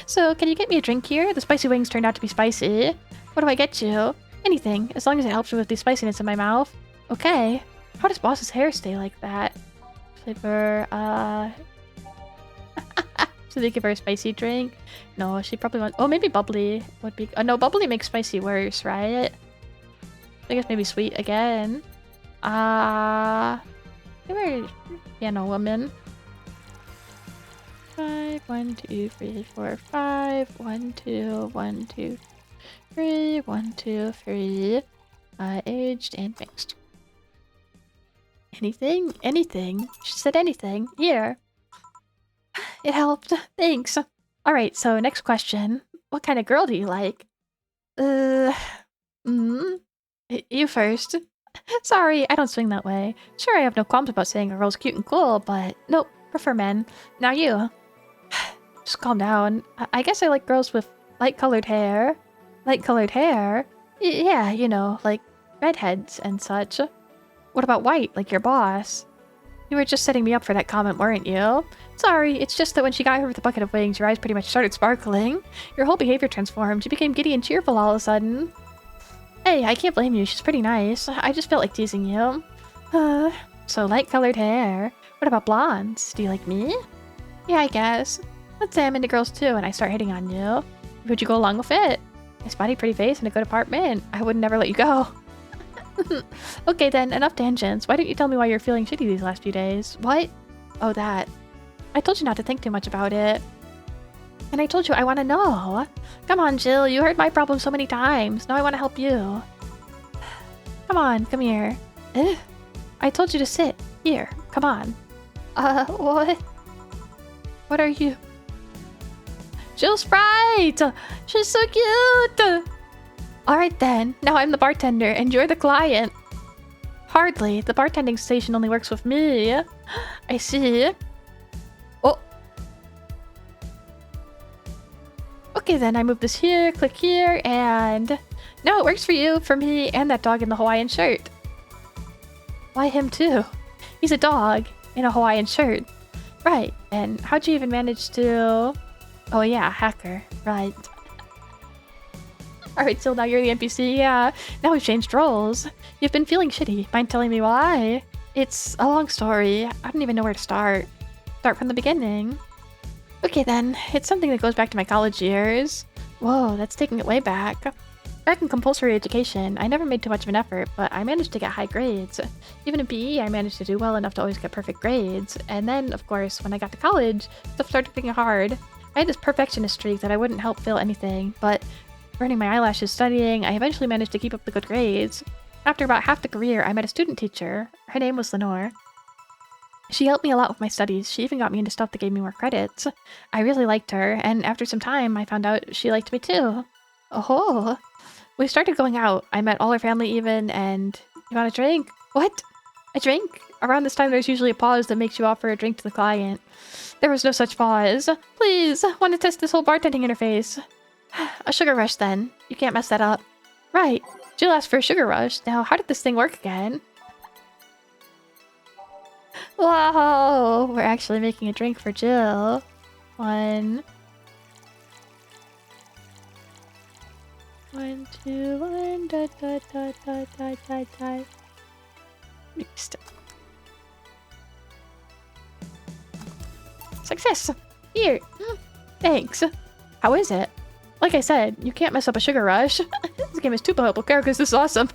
So, can you get me a drink here? The spicy wings turned out to be spicy. What do I get you? Anything, as long as it helps me with the spiciness in my mouth. Okay. How does Boss's hair stay like that? Flavor, So they give her a spicy drink? No, she probably wants... Oh, maybe bubbly would be... no, bubbly makes spicy worse, right? I guess maybe sweet again. Give her piano woman. 5, 1, 2, 3, 4, 5. 1, 2, 1, 2, 3. 1, 2, 3. Aged and mixed. Anything? Anything. She said anything. Here. It helped. Thanks. Alright, so next question. What kind of girl do you like? You first. Sorry, I don't swing that way. Sure, I have no qualms about saying a girl's cute and cool, but nope, prefer men. Now you. Just calm down. I guess I like girls with light-colored hair. Light-colored hair? Yeah, you know, like redheads and such. What about white, like your boss? You were just setting me up for that comment, weren't you? Sorry, it's just that when she got her with a bucket of wings, your eyes pretty much started sparkling. Your whole behavior transformed. You became giddy and cheerful all of a sudden. Hey, I can't blame you. She's pretty nice. I just felt like teasing you. So light-colored hair. What about blondes? Do you like me? Yeah, I guess. Let's say I'm into girls too and I start hitting on you. Would you go along with it? Nice body, pretty face, and a good apartment. I would never let you go. Okay then, enough tangents. Why don't you tell me why you're feeling shitty these last few days? What? Oh, that. I told you not to think too much about it. And I told you I want to know. Come on, Jill. You heard my problem so many times. Now I want to help you. Come on, come here. I told you to sit. Here, come on. What? What are you? Jill's right! She's so cute! Alright then, now I'm the bartender and you're the client. Hardly. The bartending station only works with me. I see. Oh. Okay then, I move this here, click here, and... now it works for you, for me, and that dog in the Hawaiian shirt. Why him too? He's a dog in a Hawaiian shirt. Right, and how'd you even manage to... Oh yeah, hacker. Right. Alright, so now you're the NPC, yeah. Now we've changed roles. You've been feeling shitty. Mind telling me why? It's a long story. I don't even know where to start. Start from the beginning. Okay then, it's something that goes back to my college years. Whoa, that's taking it way back. Back in compulsory education, I never made too much of an effort, but I managed to get high grades. Even in PE, I managed to do well enough to always get perfect grades. And then, of course, when I got to college, stuff started getting hard. I had this perfectionist streak that I wouldn't help fail anything, but burning my eyelashes studying, I eventually managed to keep up the good grades. After about half the career, I met a student teacher. Her name was Lenore. She helped me a lot with my studies. She even got me into stuff that gave me more credits. I really liked her, and after some time, I found out she liked me too. Oh. We started going out. I met all her family even, and... You want a drink? What? A drink? Around this time, there's usually a pause that makes you offer a drink to the client. There was no such pause. Please, want to test this whole bartending interface. A sugar rush then. You can't mess that up. Right. Jill asked for a sugar rush. Now, how did this thing work again? Wow! We're actually making a drink for Jill. 1, 2, 1, da da da da da da da. Mixed. Success! Here! Thanks. How is it? Like I said, you can't mess up a sugar rush. This game is too playable characters. This is awesome.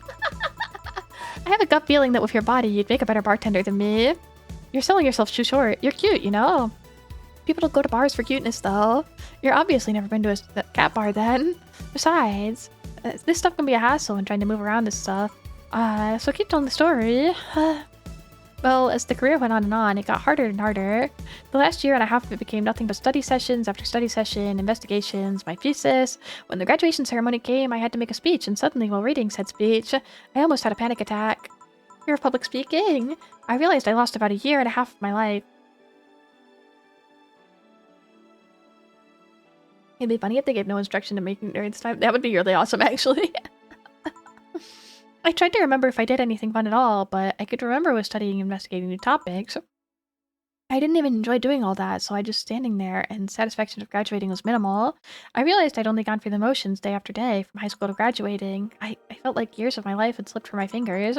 I have a gut feeling that with your body, you'd make a better bartender than me. You're selling yourself too short. You're cute, you know. People don't go to bars for cuteness, though. You're obviously never been to a cat bar then. Besides, This stuff can be a hassle when trying to move around this stuff. So keep telling the story. Well, as the career went on, it got harder and harder. The last year and a half of it became nothing but study sessions after study session, investigations, my thesis. When the graduation ceremony came, I had to make a speech, and suddenly, while reading said speech, I almost had a panic attack. Fear of public speaking. I realized I lost about a year and a half of my life. It'd be funny if they gave no instruction to making during this time. That would be really awesome, actually. I tried to remember if I did anything fun at all, but I could remember was studying and investigating new topics. I didn't even enjoy doing all that, so I just standing there, and satisfaction of graduating was minimal. I realized I'd only gone through the motions day after day, from high school to graduating. I felt like years of my life had slipped from my fingers.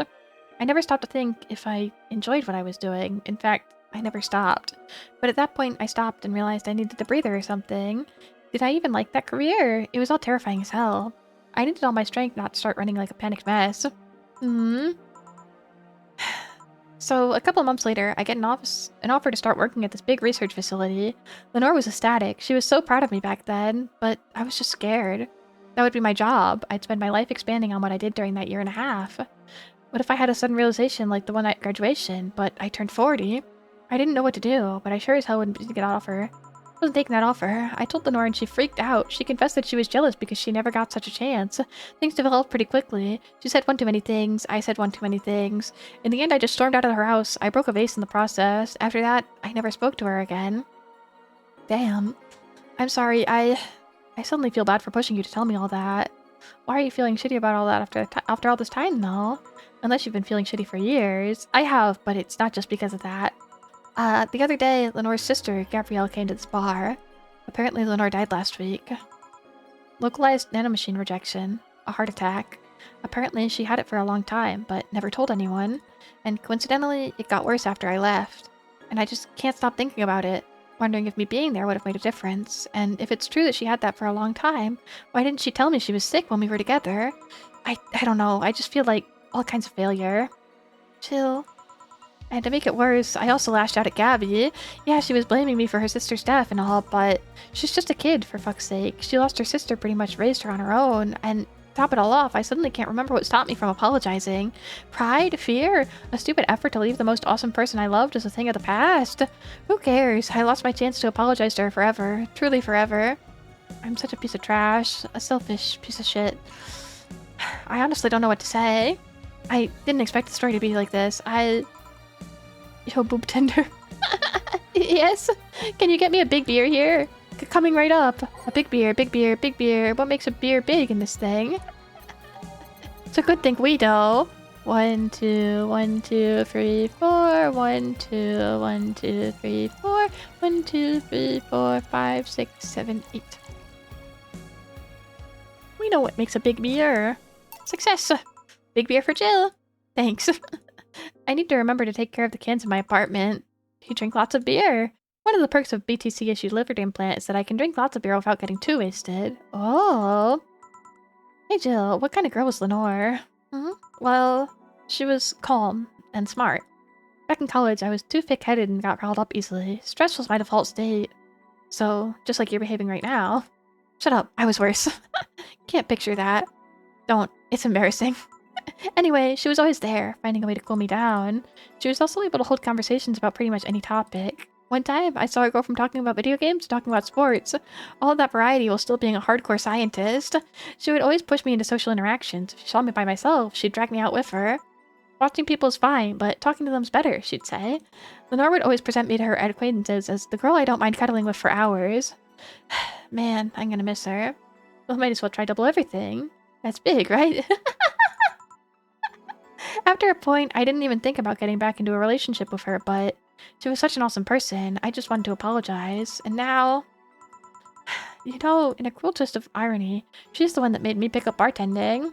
I never stopped to think if I enjoyed what I was doing. In fact, I never stopped. But at that point, I stopped and realized I needed a breather or something. Did I even like that career? It was all terrifying as hell. I needed all my strength not to start running like a panicked mess. So, a couple of months later, I get an offer to start working at this big research facility. Lenore was ecstatic. She was so proud of me back then, but I was just scared. That would be my job. I'd spend my life expanding on what I did during that year and a half. What if I had a sudden realization like the one at graduation, but I turned 40? I didn't know what to do, but I sure as hell wouldn't take that offer. I wasn't taking that offer. I told Lenore and she freaked out. She confessed that she was jealous because she never got such a chance. Things developed pretty quickly. She said one too many things. I said one too many things. In the end, I just stormed out of her house. I broke a vase in the process. After that, I never spoke to her again. Damn. I'm sorry. I suddenly feel bad for pushing you to tell me all that. Why are you feeling shitty about all that after all this time, though? Unless you've been feeling shitty for years. I have, but it's not just because of that. The other day, Lenore's sister, Gabrielle, came to this bar. Apparently, Lenore died last week. Localized nanomachine rejection. A heart attack. Apparently, she had it for a long time, but never told anyone. And coincidentally, it got worse after I left. And I just can't stop thinking about it. Wondering if me being there would have made a difference. And if it's true that she had that for a long time, why didn't she tell me she was sick when we were together? I don't know. I just feel like all kinds of failure. Chill. And to make it worse, I also lashed out at Gabby. Yeah, she was blaming me for her sister's death and all, but she's just a kid, for fuck's sake. She lost her sister, pretty much raised her on her own, and to top it all off, I suddenly can't remember what stopped me from apologizing. Pride? Fear? A stupid effort to leave the most awesome person I loved as a thing of the past? Who cares? I lost my chance to apologize to her forever. Truly forever. I'm such a piece of trash. A selfish piece of shit. I honestly don't know what to say. I didn't expect the story to be like this. Yo, boob tender. Yes? Can you get me a big beer here? Coming right up. A big beer, big beer, big beer. What makes a beer big in this thing? It's a good thing we know. 1, 2, 1, 2, 3, 4. 1, 2, 1, 2, 3, 4. 1, 2, 3, 4, 5, 6, 7, 8. We know what makes a big beer. Success! Big beer for Jill. Thanks. I need to remember to take care of the cans in my apartment. You drink lots of beer. One of the perks of BTC-issued liver implant is that I can drink lots of beer without getting too wasted. Oh. Hey Jill, what kind of girl was Lenore? Well, she was calm and smart. Back in college, I was too thick-headed and got riled up easily. Stress was my default state. So, just like you're behaving right now. Shut up, I was worse. Can't picture that. Don't, it's embarrassing. Anyway, she was always there, finding a way to cool me down. She was also able to hold conversations about pretty much any topic. One time, I saw her go from talking about video games to talking about sports. All of that variety while still being a hardcore scientist. She would always push me into social interactions. If she saw me by myself, she'd drag me out with her. Watching people is fine, but talking to them's better, she'd say. Lenore would always present me to her acquaintances as the girl I don't mind cuddling with for hours. Man, I'm gonna miss her. Well, might as well try double everything. That's big, right? After a point, I didn't even think about getting back into a relationship with her, but she was such an awesome person, I just wanted to apologize. And now... You know, in a cruel twist of irony, she's the one that made me pick up bartending.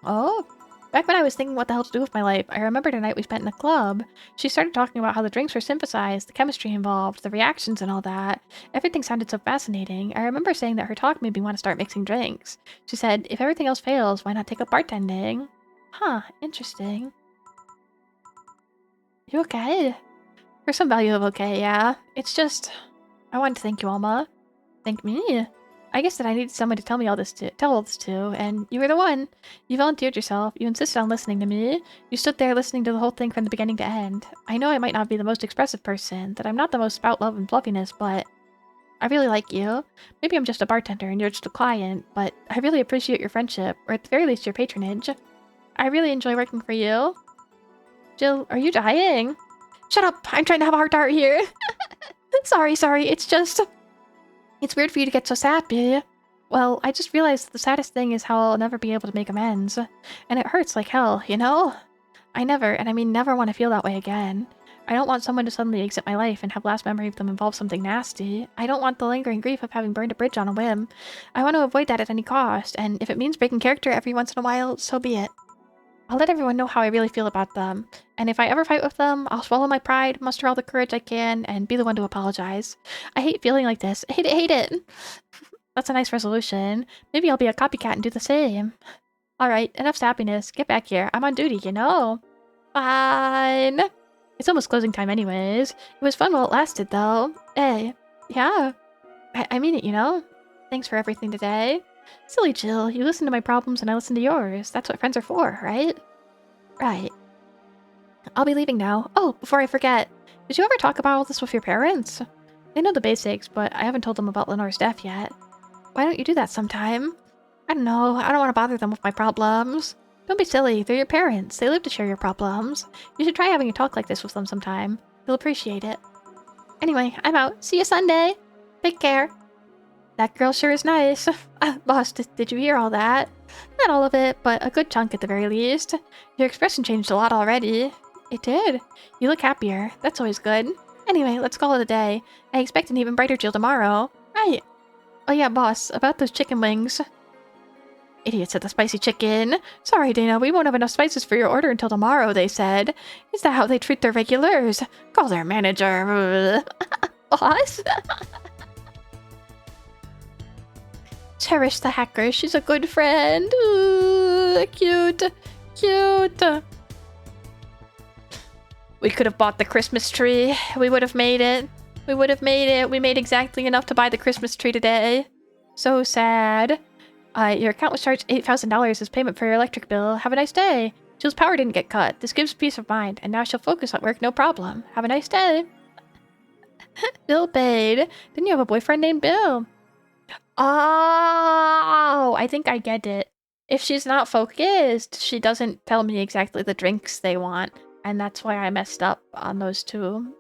Oh, back when I was thinking what the hell to do with my life, I remembered a night we spent in a club. She started talking about how the drinks were synthesized, the chemistry involved, the reactions and all that. Everything sounded so fascinating. I remember saying that her talk made me want to start mixing drinks. She said, if everything else fails, why not take up bartending? Huh, interesting. You okay? For some value of okay, yeah. It's just... I wanted to thank you, Alma. Thank me? I guess that I needed someone to tell me all this to, and you were the one. You volunteered yourself. You insisted on listening to me. You stood there listening to the whole thing from the beginning to end. I know I might not be the most expressive person, that I'm not the most spout love and fluffiness, but I really like you. Maybe I'm just a bartender and you're just a client, but I really appreciate your friendship, or at the very least your patronage. I really enjoy working for you. Jill, are you dying? Shut up! I'm trying to have a heart-to-heart here. Sorry, it's just... It's weird for you to get so sappy. Well, I just realized the saddest thing is how I'll never be able to make amends. And it hurts like hell, you know? I never, and I mean never, want to feel that way again. I don't want someone to suddenly exit my life and have last memory of them involve something nasty. I don't want the lingering grief of having burned a bridge on a whim. I want to avoid that at any cost, and if it means breaking character every once in a while, so be it. I'll let everyone know how I really feel about them, and if I ever fight with them, I'll swallow my pride, muster all the courage I can, and be the one to apologize. I hate feeling like this. I hate it! That's a nice resolution. Maybe I'll be a copycat and do the same. Alright, enough sappiness. Get back here. I'm on duty, you know? Fine. It's almost closing time anyways. It was fun while it lasted, though. Hey. Yeah. I mean it, you know? Thanks for everything today. Silly Jill, you listen to my problems and I listen to yours. That's what friends are for, right? Right. I'll be leaving now. Oh, before I forget, did you ever talk about all this with your parents? They know the basics, but I haven't told them about Lenore's death yet. Why don't you do that sometime? I don't know. I don't want to bother them with my problems. Don't be silly. They're your parents. They live to share your problems. You should try having a talk like this with them sometime. They'll appreciate it. Anyway, I'm out. See you Sunday. Take care. That girl sure is nice. Boss, did you hear all that? Not all of it, but a good chunk at the very least. Your expression changed a lot already. It did. You look happier. That's always good. Anyway, let's call it a day. I expect an even brighter Jill tomorrow. Right. Oh yeah, boss, about those chicken wings. Idiots at the spicy chicken. Sorry, Dana, we won't have enough spices for your order until tomorrow, they said. Is that how they treat their regulars? Call their manager. Boss? Cherish the hacker. She's a good friend. Ooh, cute. Cute. We could have bought the Christmas tree. We would have made it. We would have made it. We made exactly enough to buy the Christmas tree today. So sad. Your account was charged $8,000 as payment for your electric bill. Have a nice day. Jill's power didn't get cut. This gives peace of mind, and now she'll focus on work, no problem. Have a nice day. Bill paid. Didn't you have a boyfriend named Bill? Oh, I think I get it. If she's not focused, she doesn't tell me exactly the drinks they want, and that's why I messed up on those two.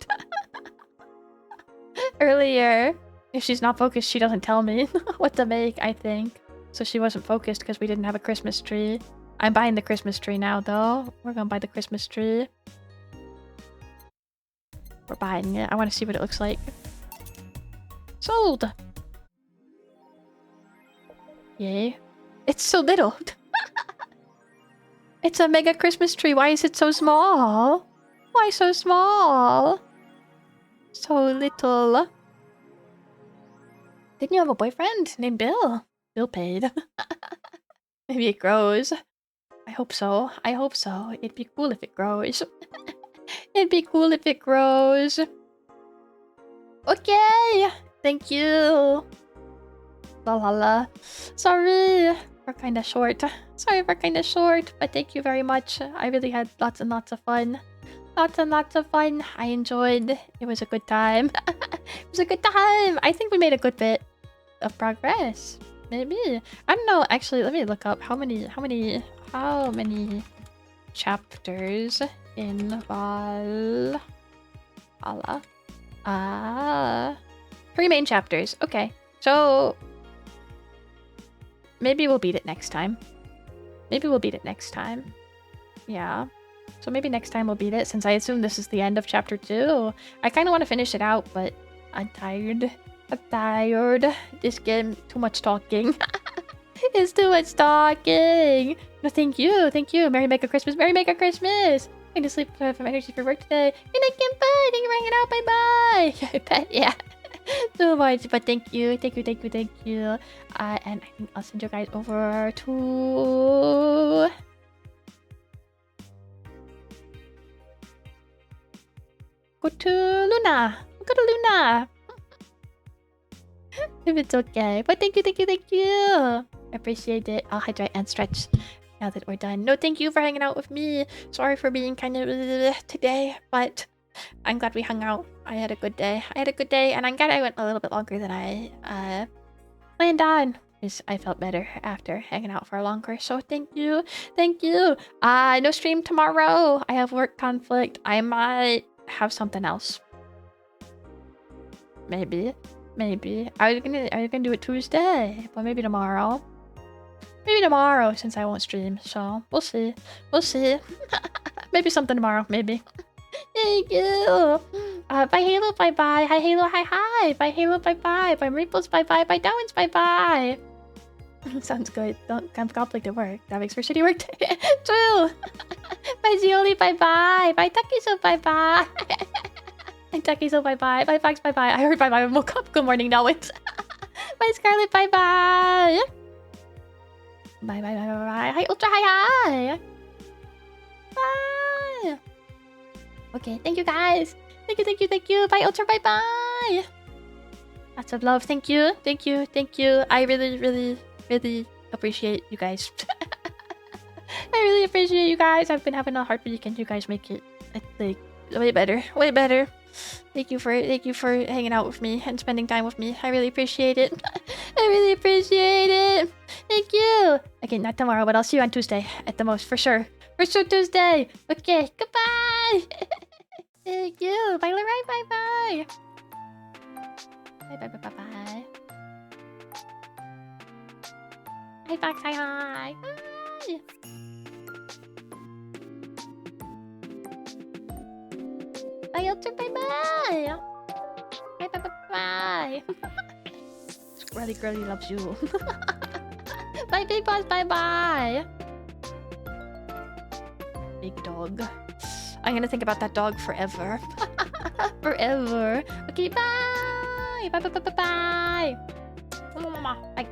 Earlier, if she's not focused, she doesn't tell me what to make, I think. So she wasn't focused because we didn't have a Christmas tree. I'm buying the Christmas tree now, though. We're gonna buy the Christmas tree. We're buying it. I want to see what it looks like. Sold! Yay. It's so little. It's a mega Christmas tree. Why is it so small? Why so small? So little. Didn't you have a boyfriend named Bill? Bill paid. Maybe it grows. I hope so. I hope so. It'd be cool if it grows. It'd be cool if it grows. Okay. Thank you. La la la. Sorry. We're kind of short. Sorry we're kind of short, but thank you very much. I really had lots and lots of fun. Lots and lots of fun. I enjoyed. It was a good time. It was a good time. I think we made a good bit of progress. Maybe. I don't know. Actually, let me look up how many chapters in Valhalla. 3 main chapters. Okay. So maybe we'll beat it next time. Maybe we'll beat it next time. Yeah. So maybe next time we'll beat it, since I assume this is the end of chapter 2. I kind of want to finish it out, but I'm tired. I'm tired. This game, too much talking. It's too much talking. No, thank you. Thank you. Merry Mega Christmas. Merry Mega Christmas. I need to sleep to have energy for work today. Good night, Kimpa. Thank you for hanging out. Bye-bye. I bet, yeah. So much, but thank you. Thank you, thank you, thank you. And I think I'll send you guys over to... Go to Luna. Go to Luna. if it's okay. But thank you, thank you, thank you. Appreciate it. I'll hydrate and stretch now that we're done. No, thank you for hanging out with me. Sorry for being kind of today, but I'm glad we hung out. I had a good day. And I'm glad I went a little bit longer than I planned on. Because I felt better after hanging out for longer. So thank you. Thank you. No stream tomorrow. I have work conflict. I might have something else. Maybe. I was gonna do it Tuesday, but maybe tomorrow. Maybe tomorrow, since I won't stream. So we'll see. Maybe something tomorrow. Maybe. Thank you. Bye Halo. Bye bye. Hi Halo. Hi. Bye Halo. Bye bye. Bye Maples. Bye bye. Bye Downs. Bye bye. Sounds good. Don't have conflict at work. That makes for shitty work. True. Bye Zioli. Bye bye. Bye Takiso. Bye bye. Takiso. Bye bye. Bye Fox. Bye bye. I heard bye bye. I woke up. Good morning, Nowens. Bye Scarlet. Bye bye. Bye bye bye bye bye. Hi Ultra. Hi. Bye. Okay. Thank you guys. Thank you. Bye Ultra. Bye bye. Lots of love. Thank you. I really appreciate you guys. I really appreciate you guys. I've been having a hard weekend. You guys make it like way better. Thank you for hanging out with me and spending time with me. I really appreciate it. Thank you. Okay, not tomorrow, but I'll see you on Tuesday at the most, for sure. Tuesday. Okay, goodbye. Thank you. Bye, Leroy. Bye. Bye. Hi, Fox. Hi. Bye. Bye, Ultra. Bye. Bye. Girly loves you. Bye, Big Boss. Bye. Big dog. I'm gonna think about that dog forever. Forever. Okay, bye. Bye. Mama. Bye, guys.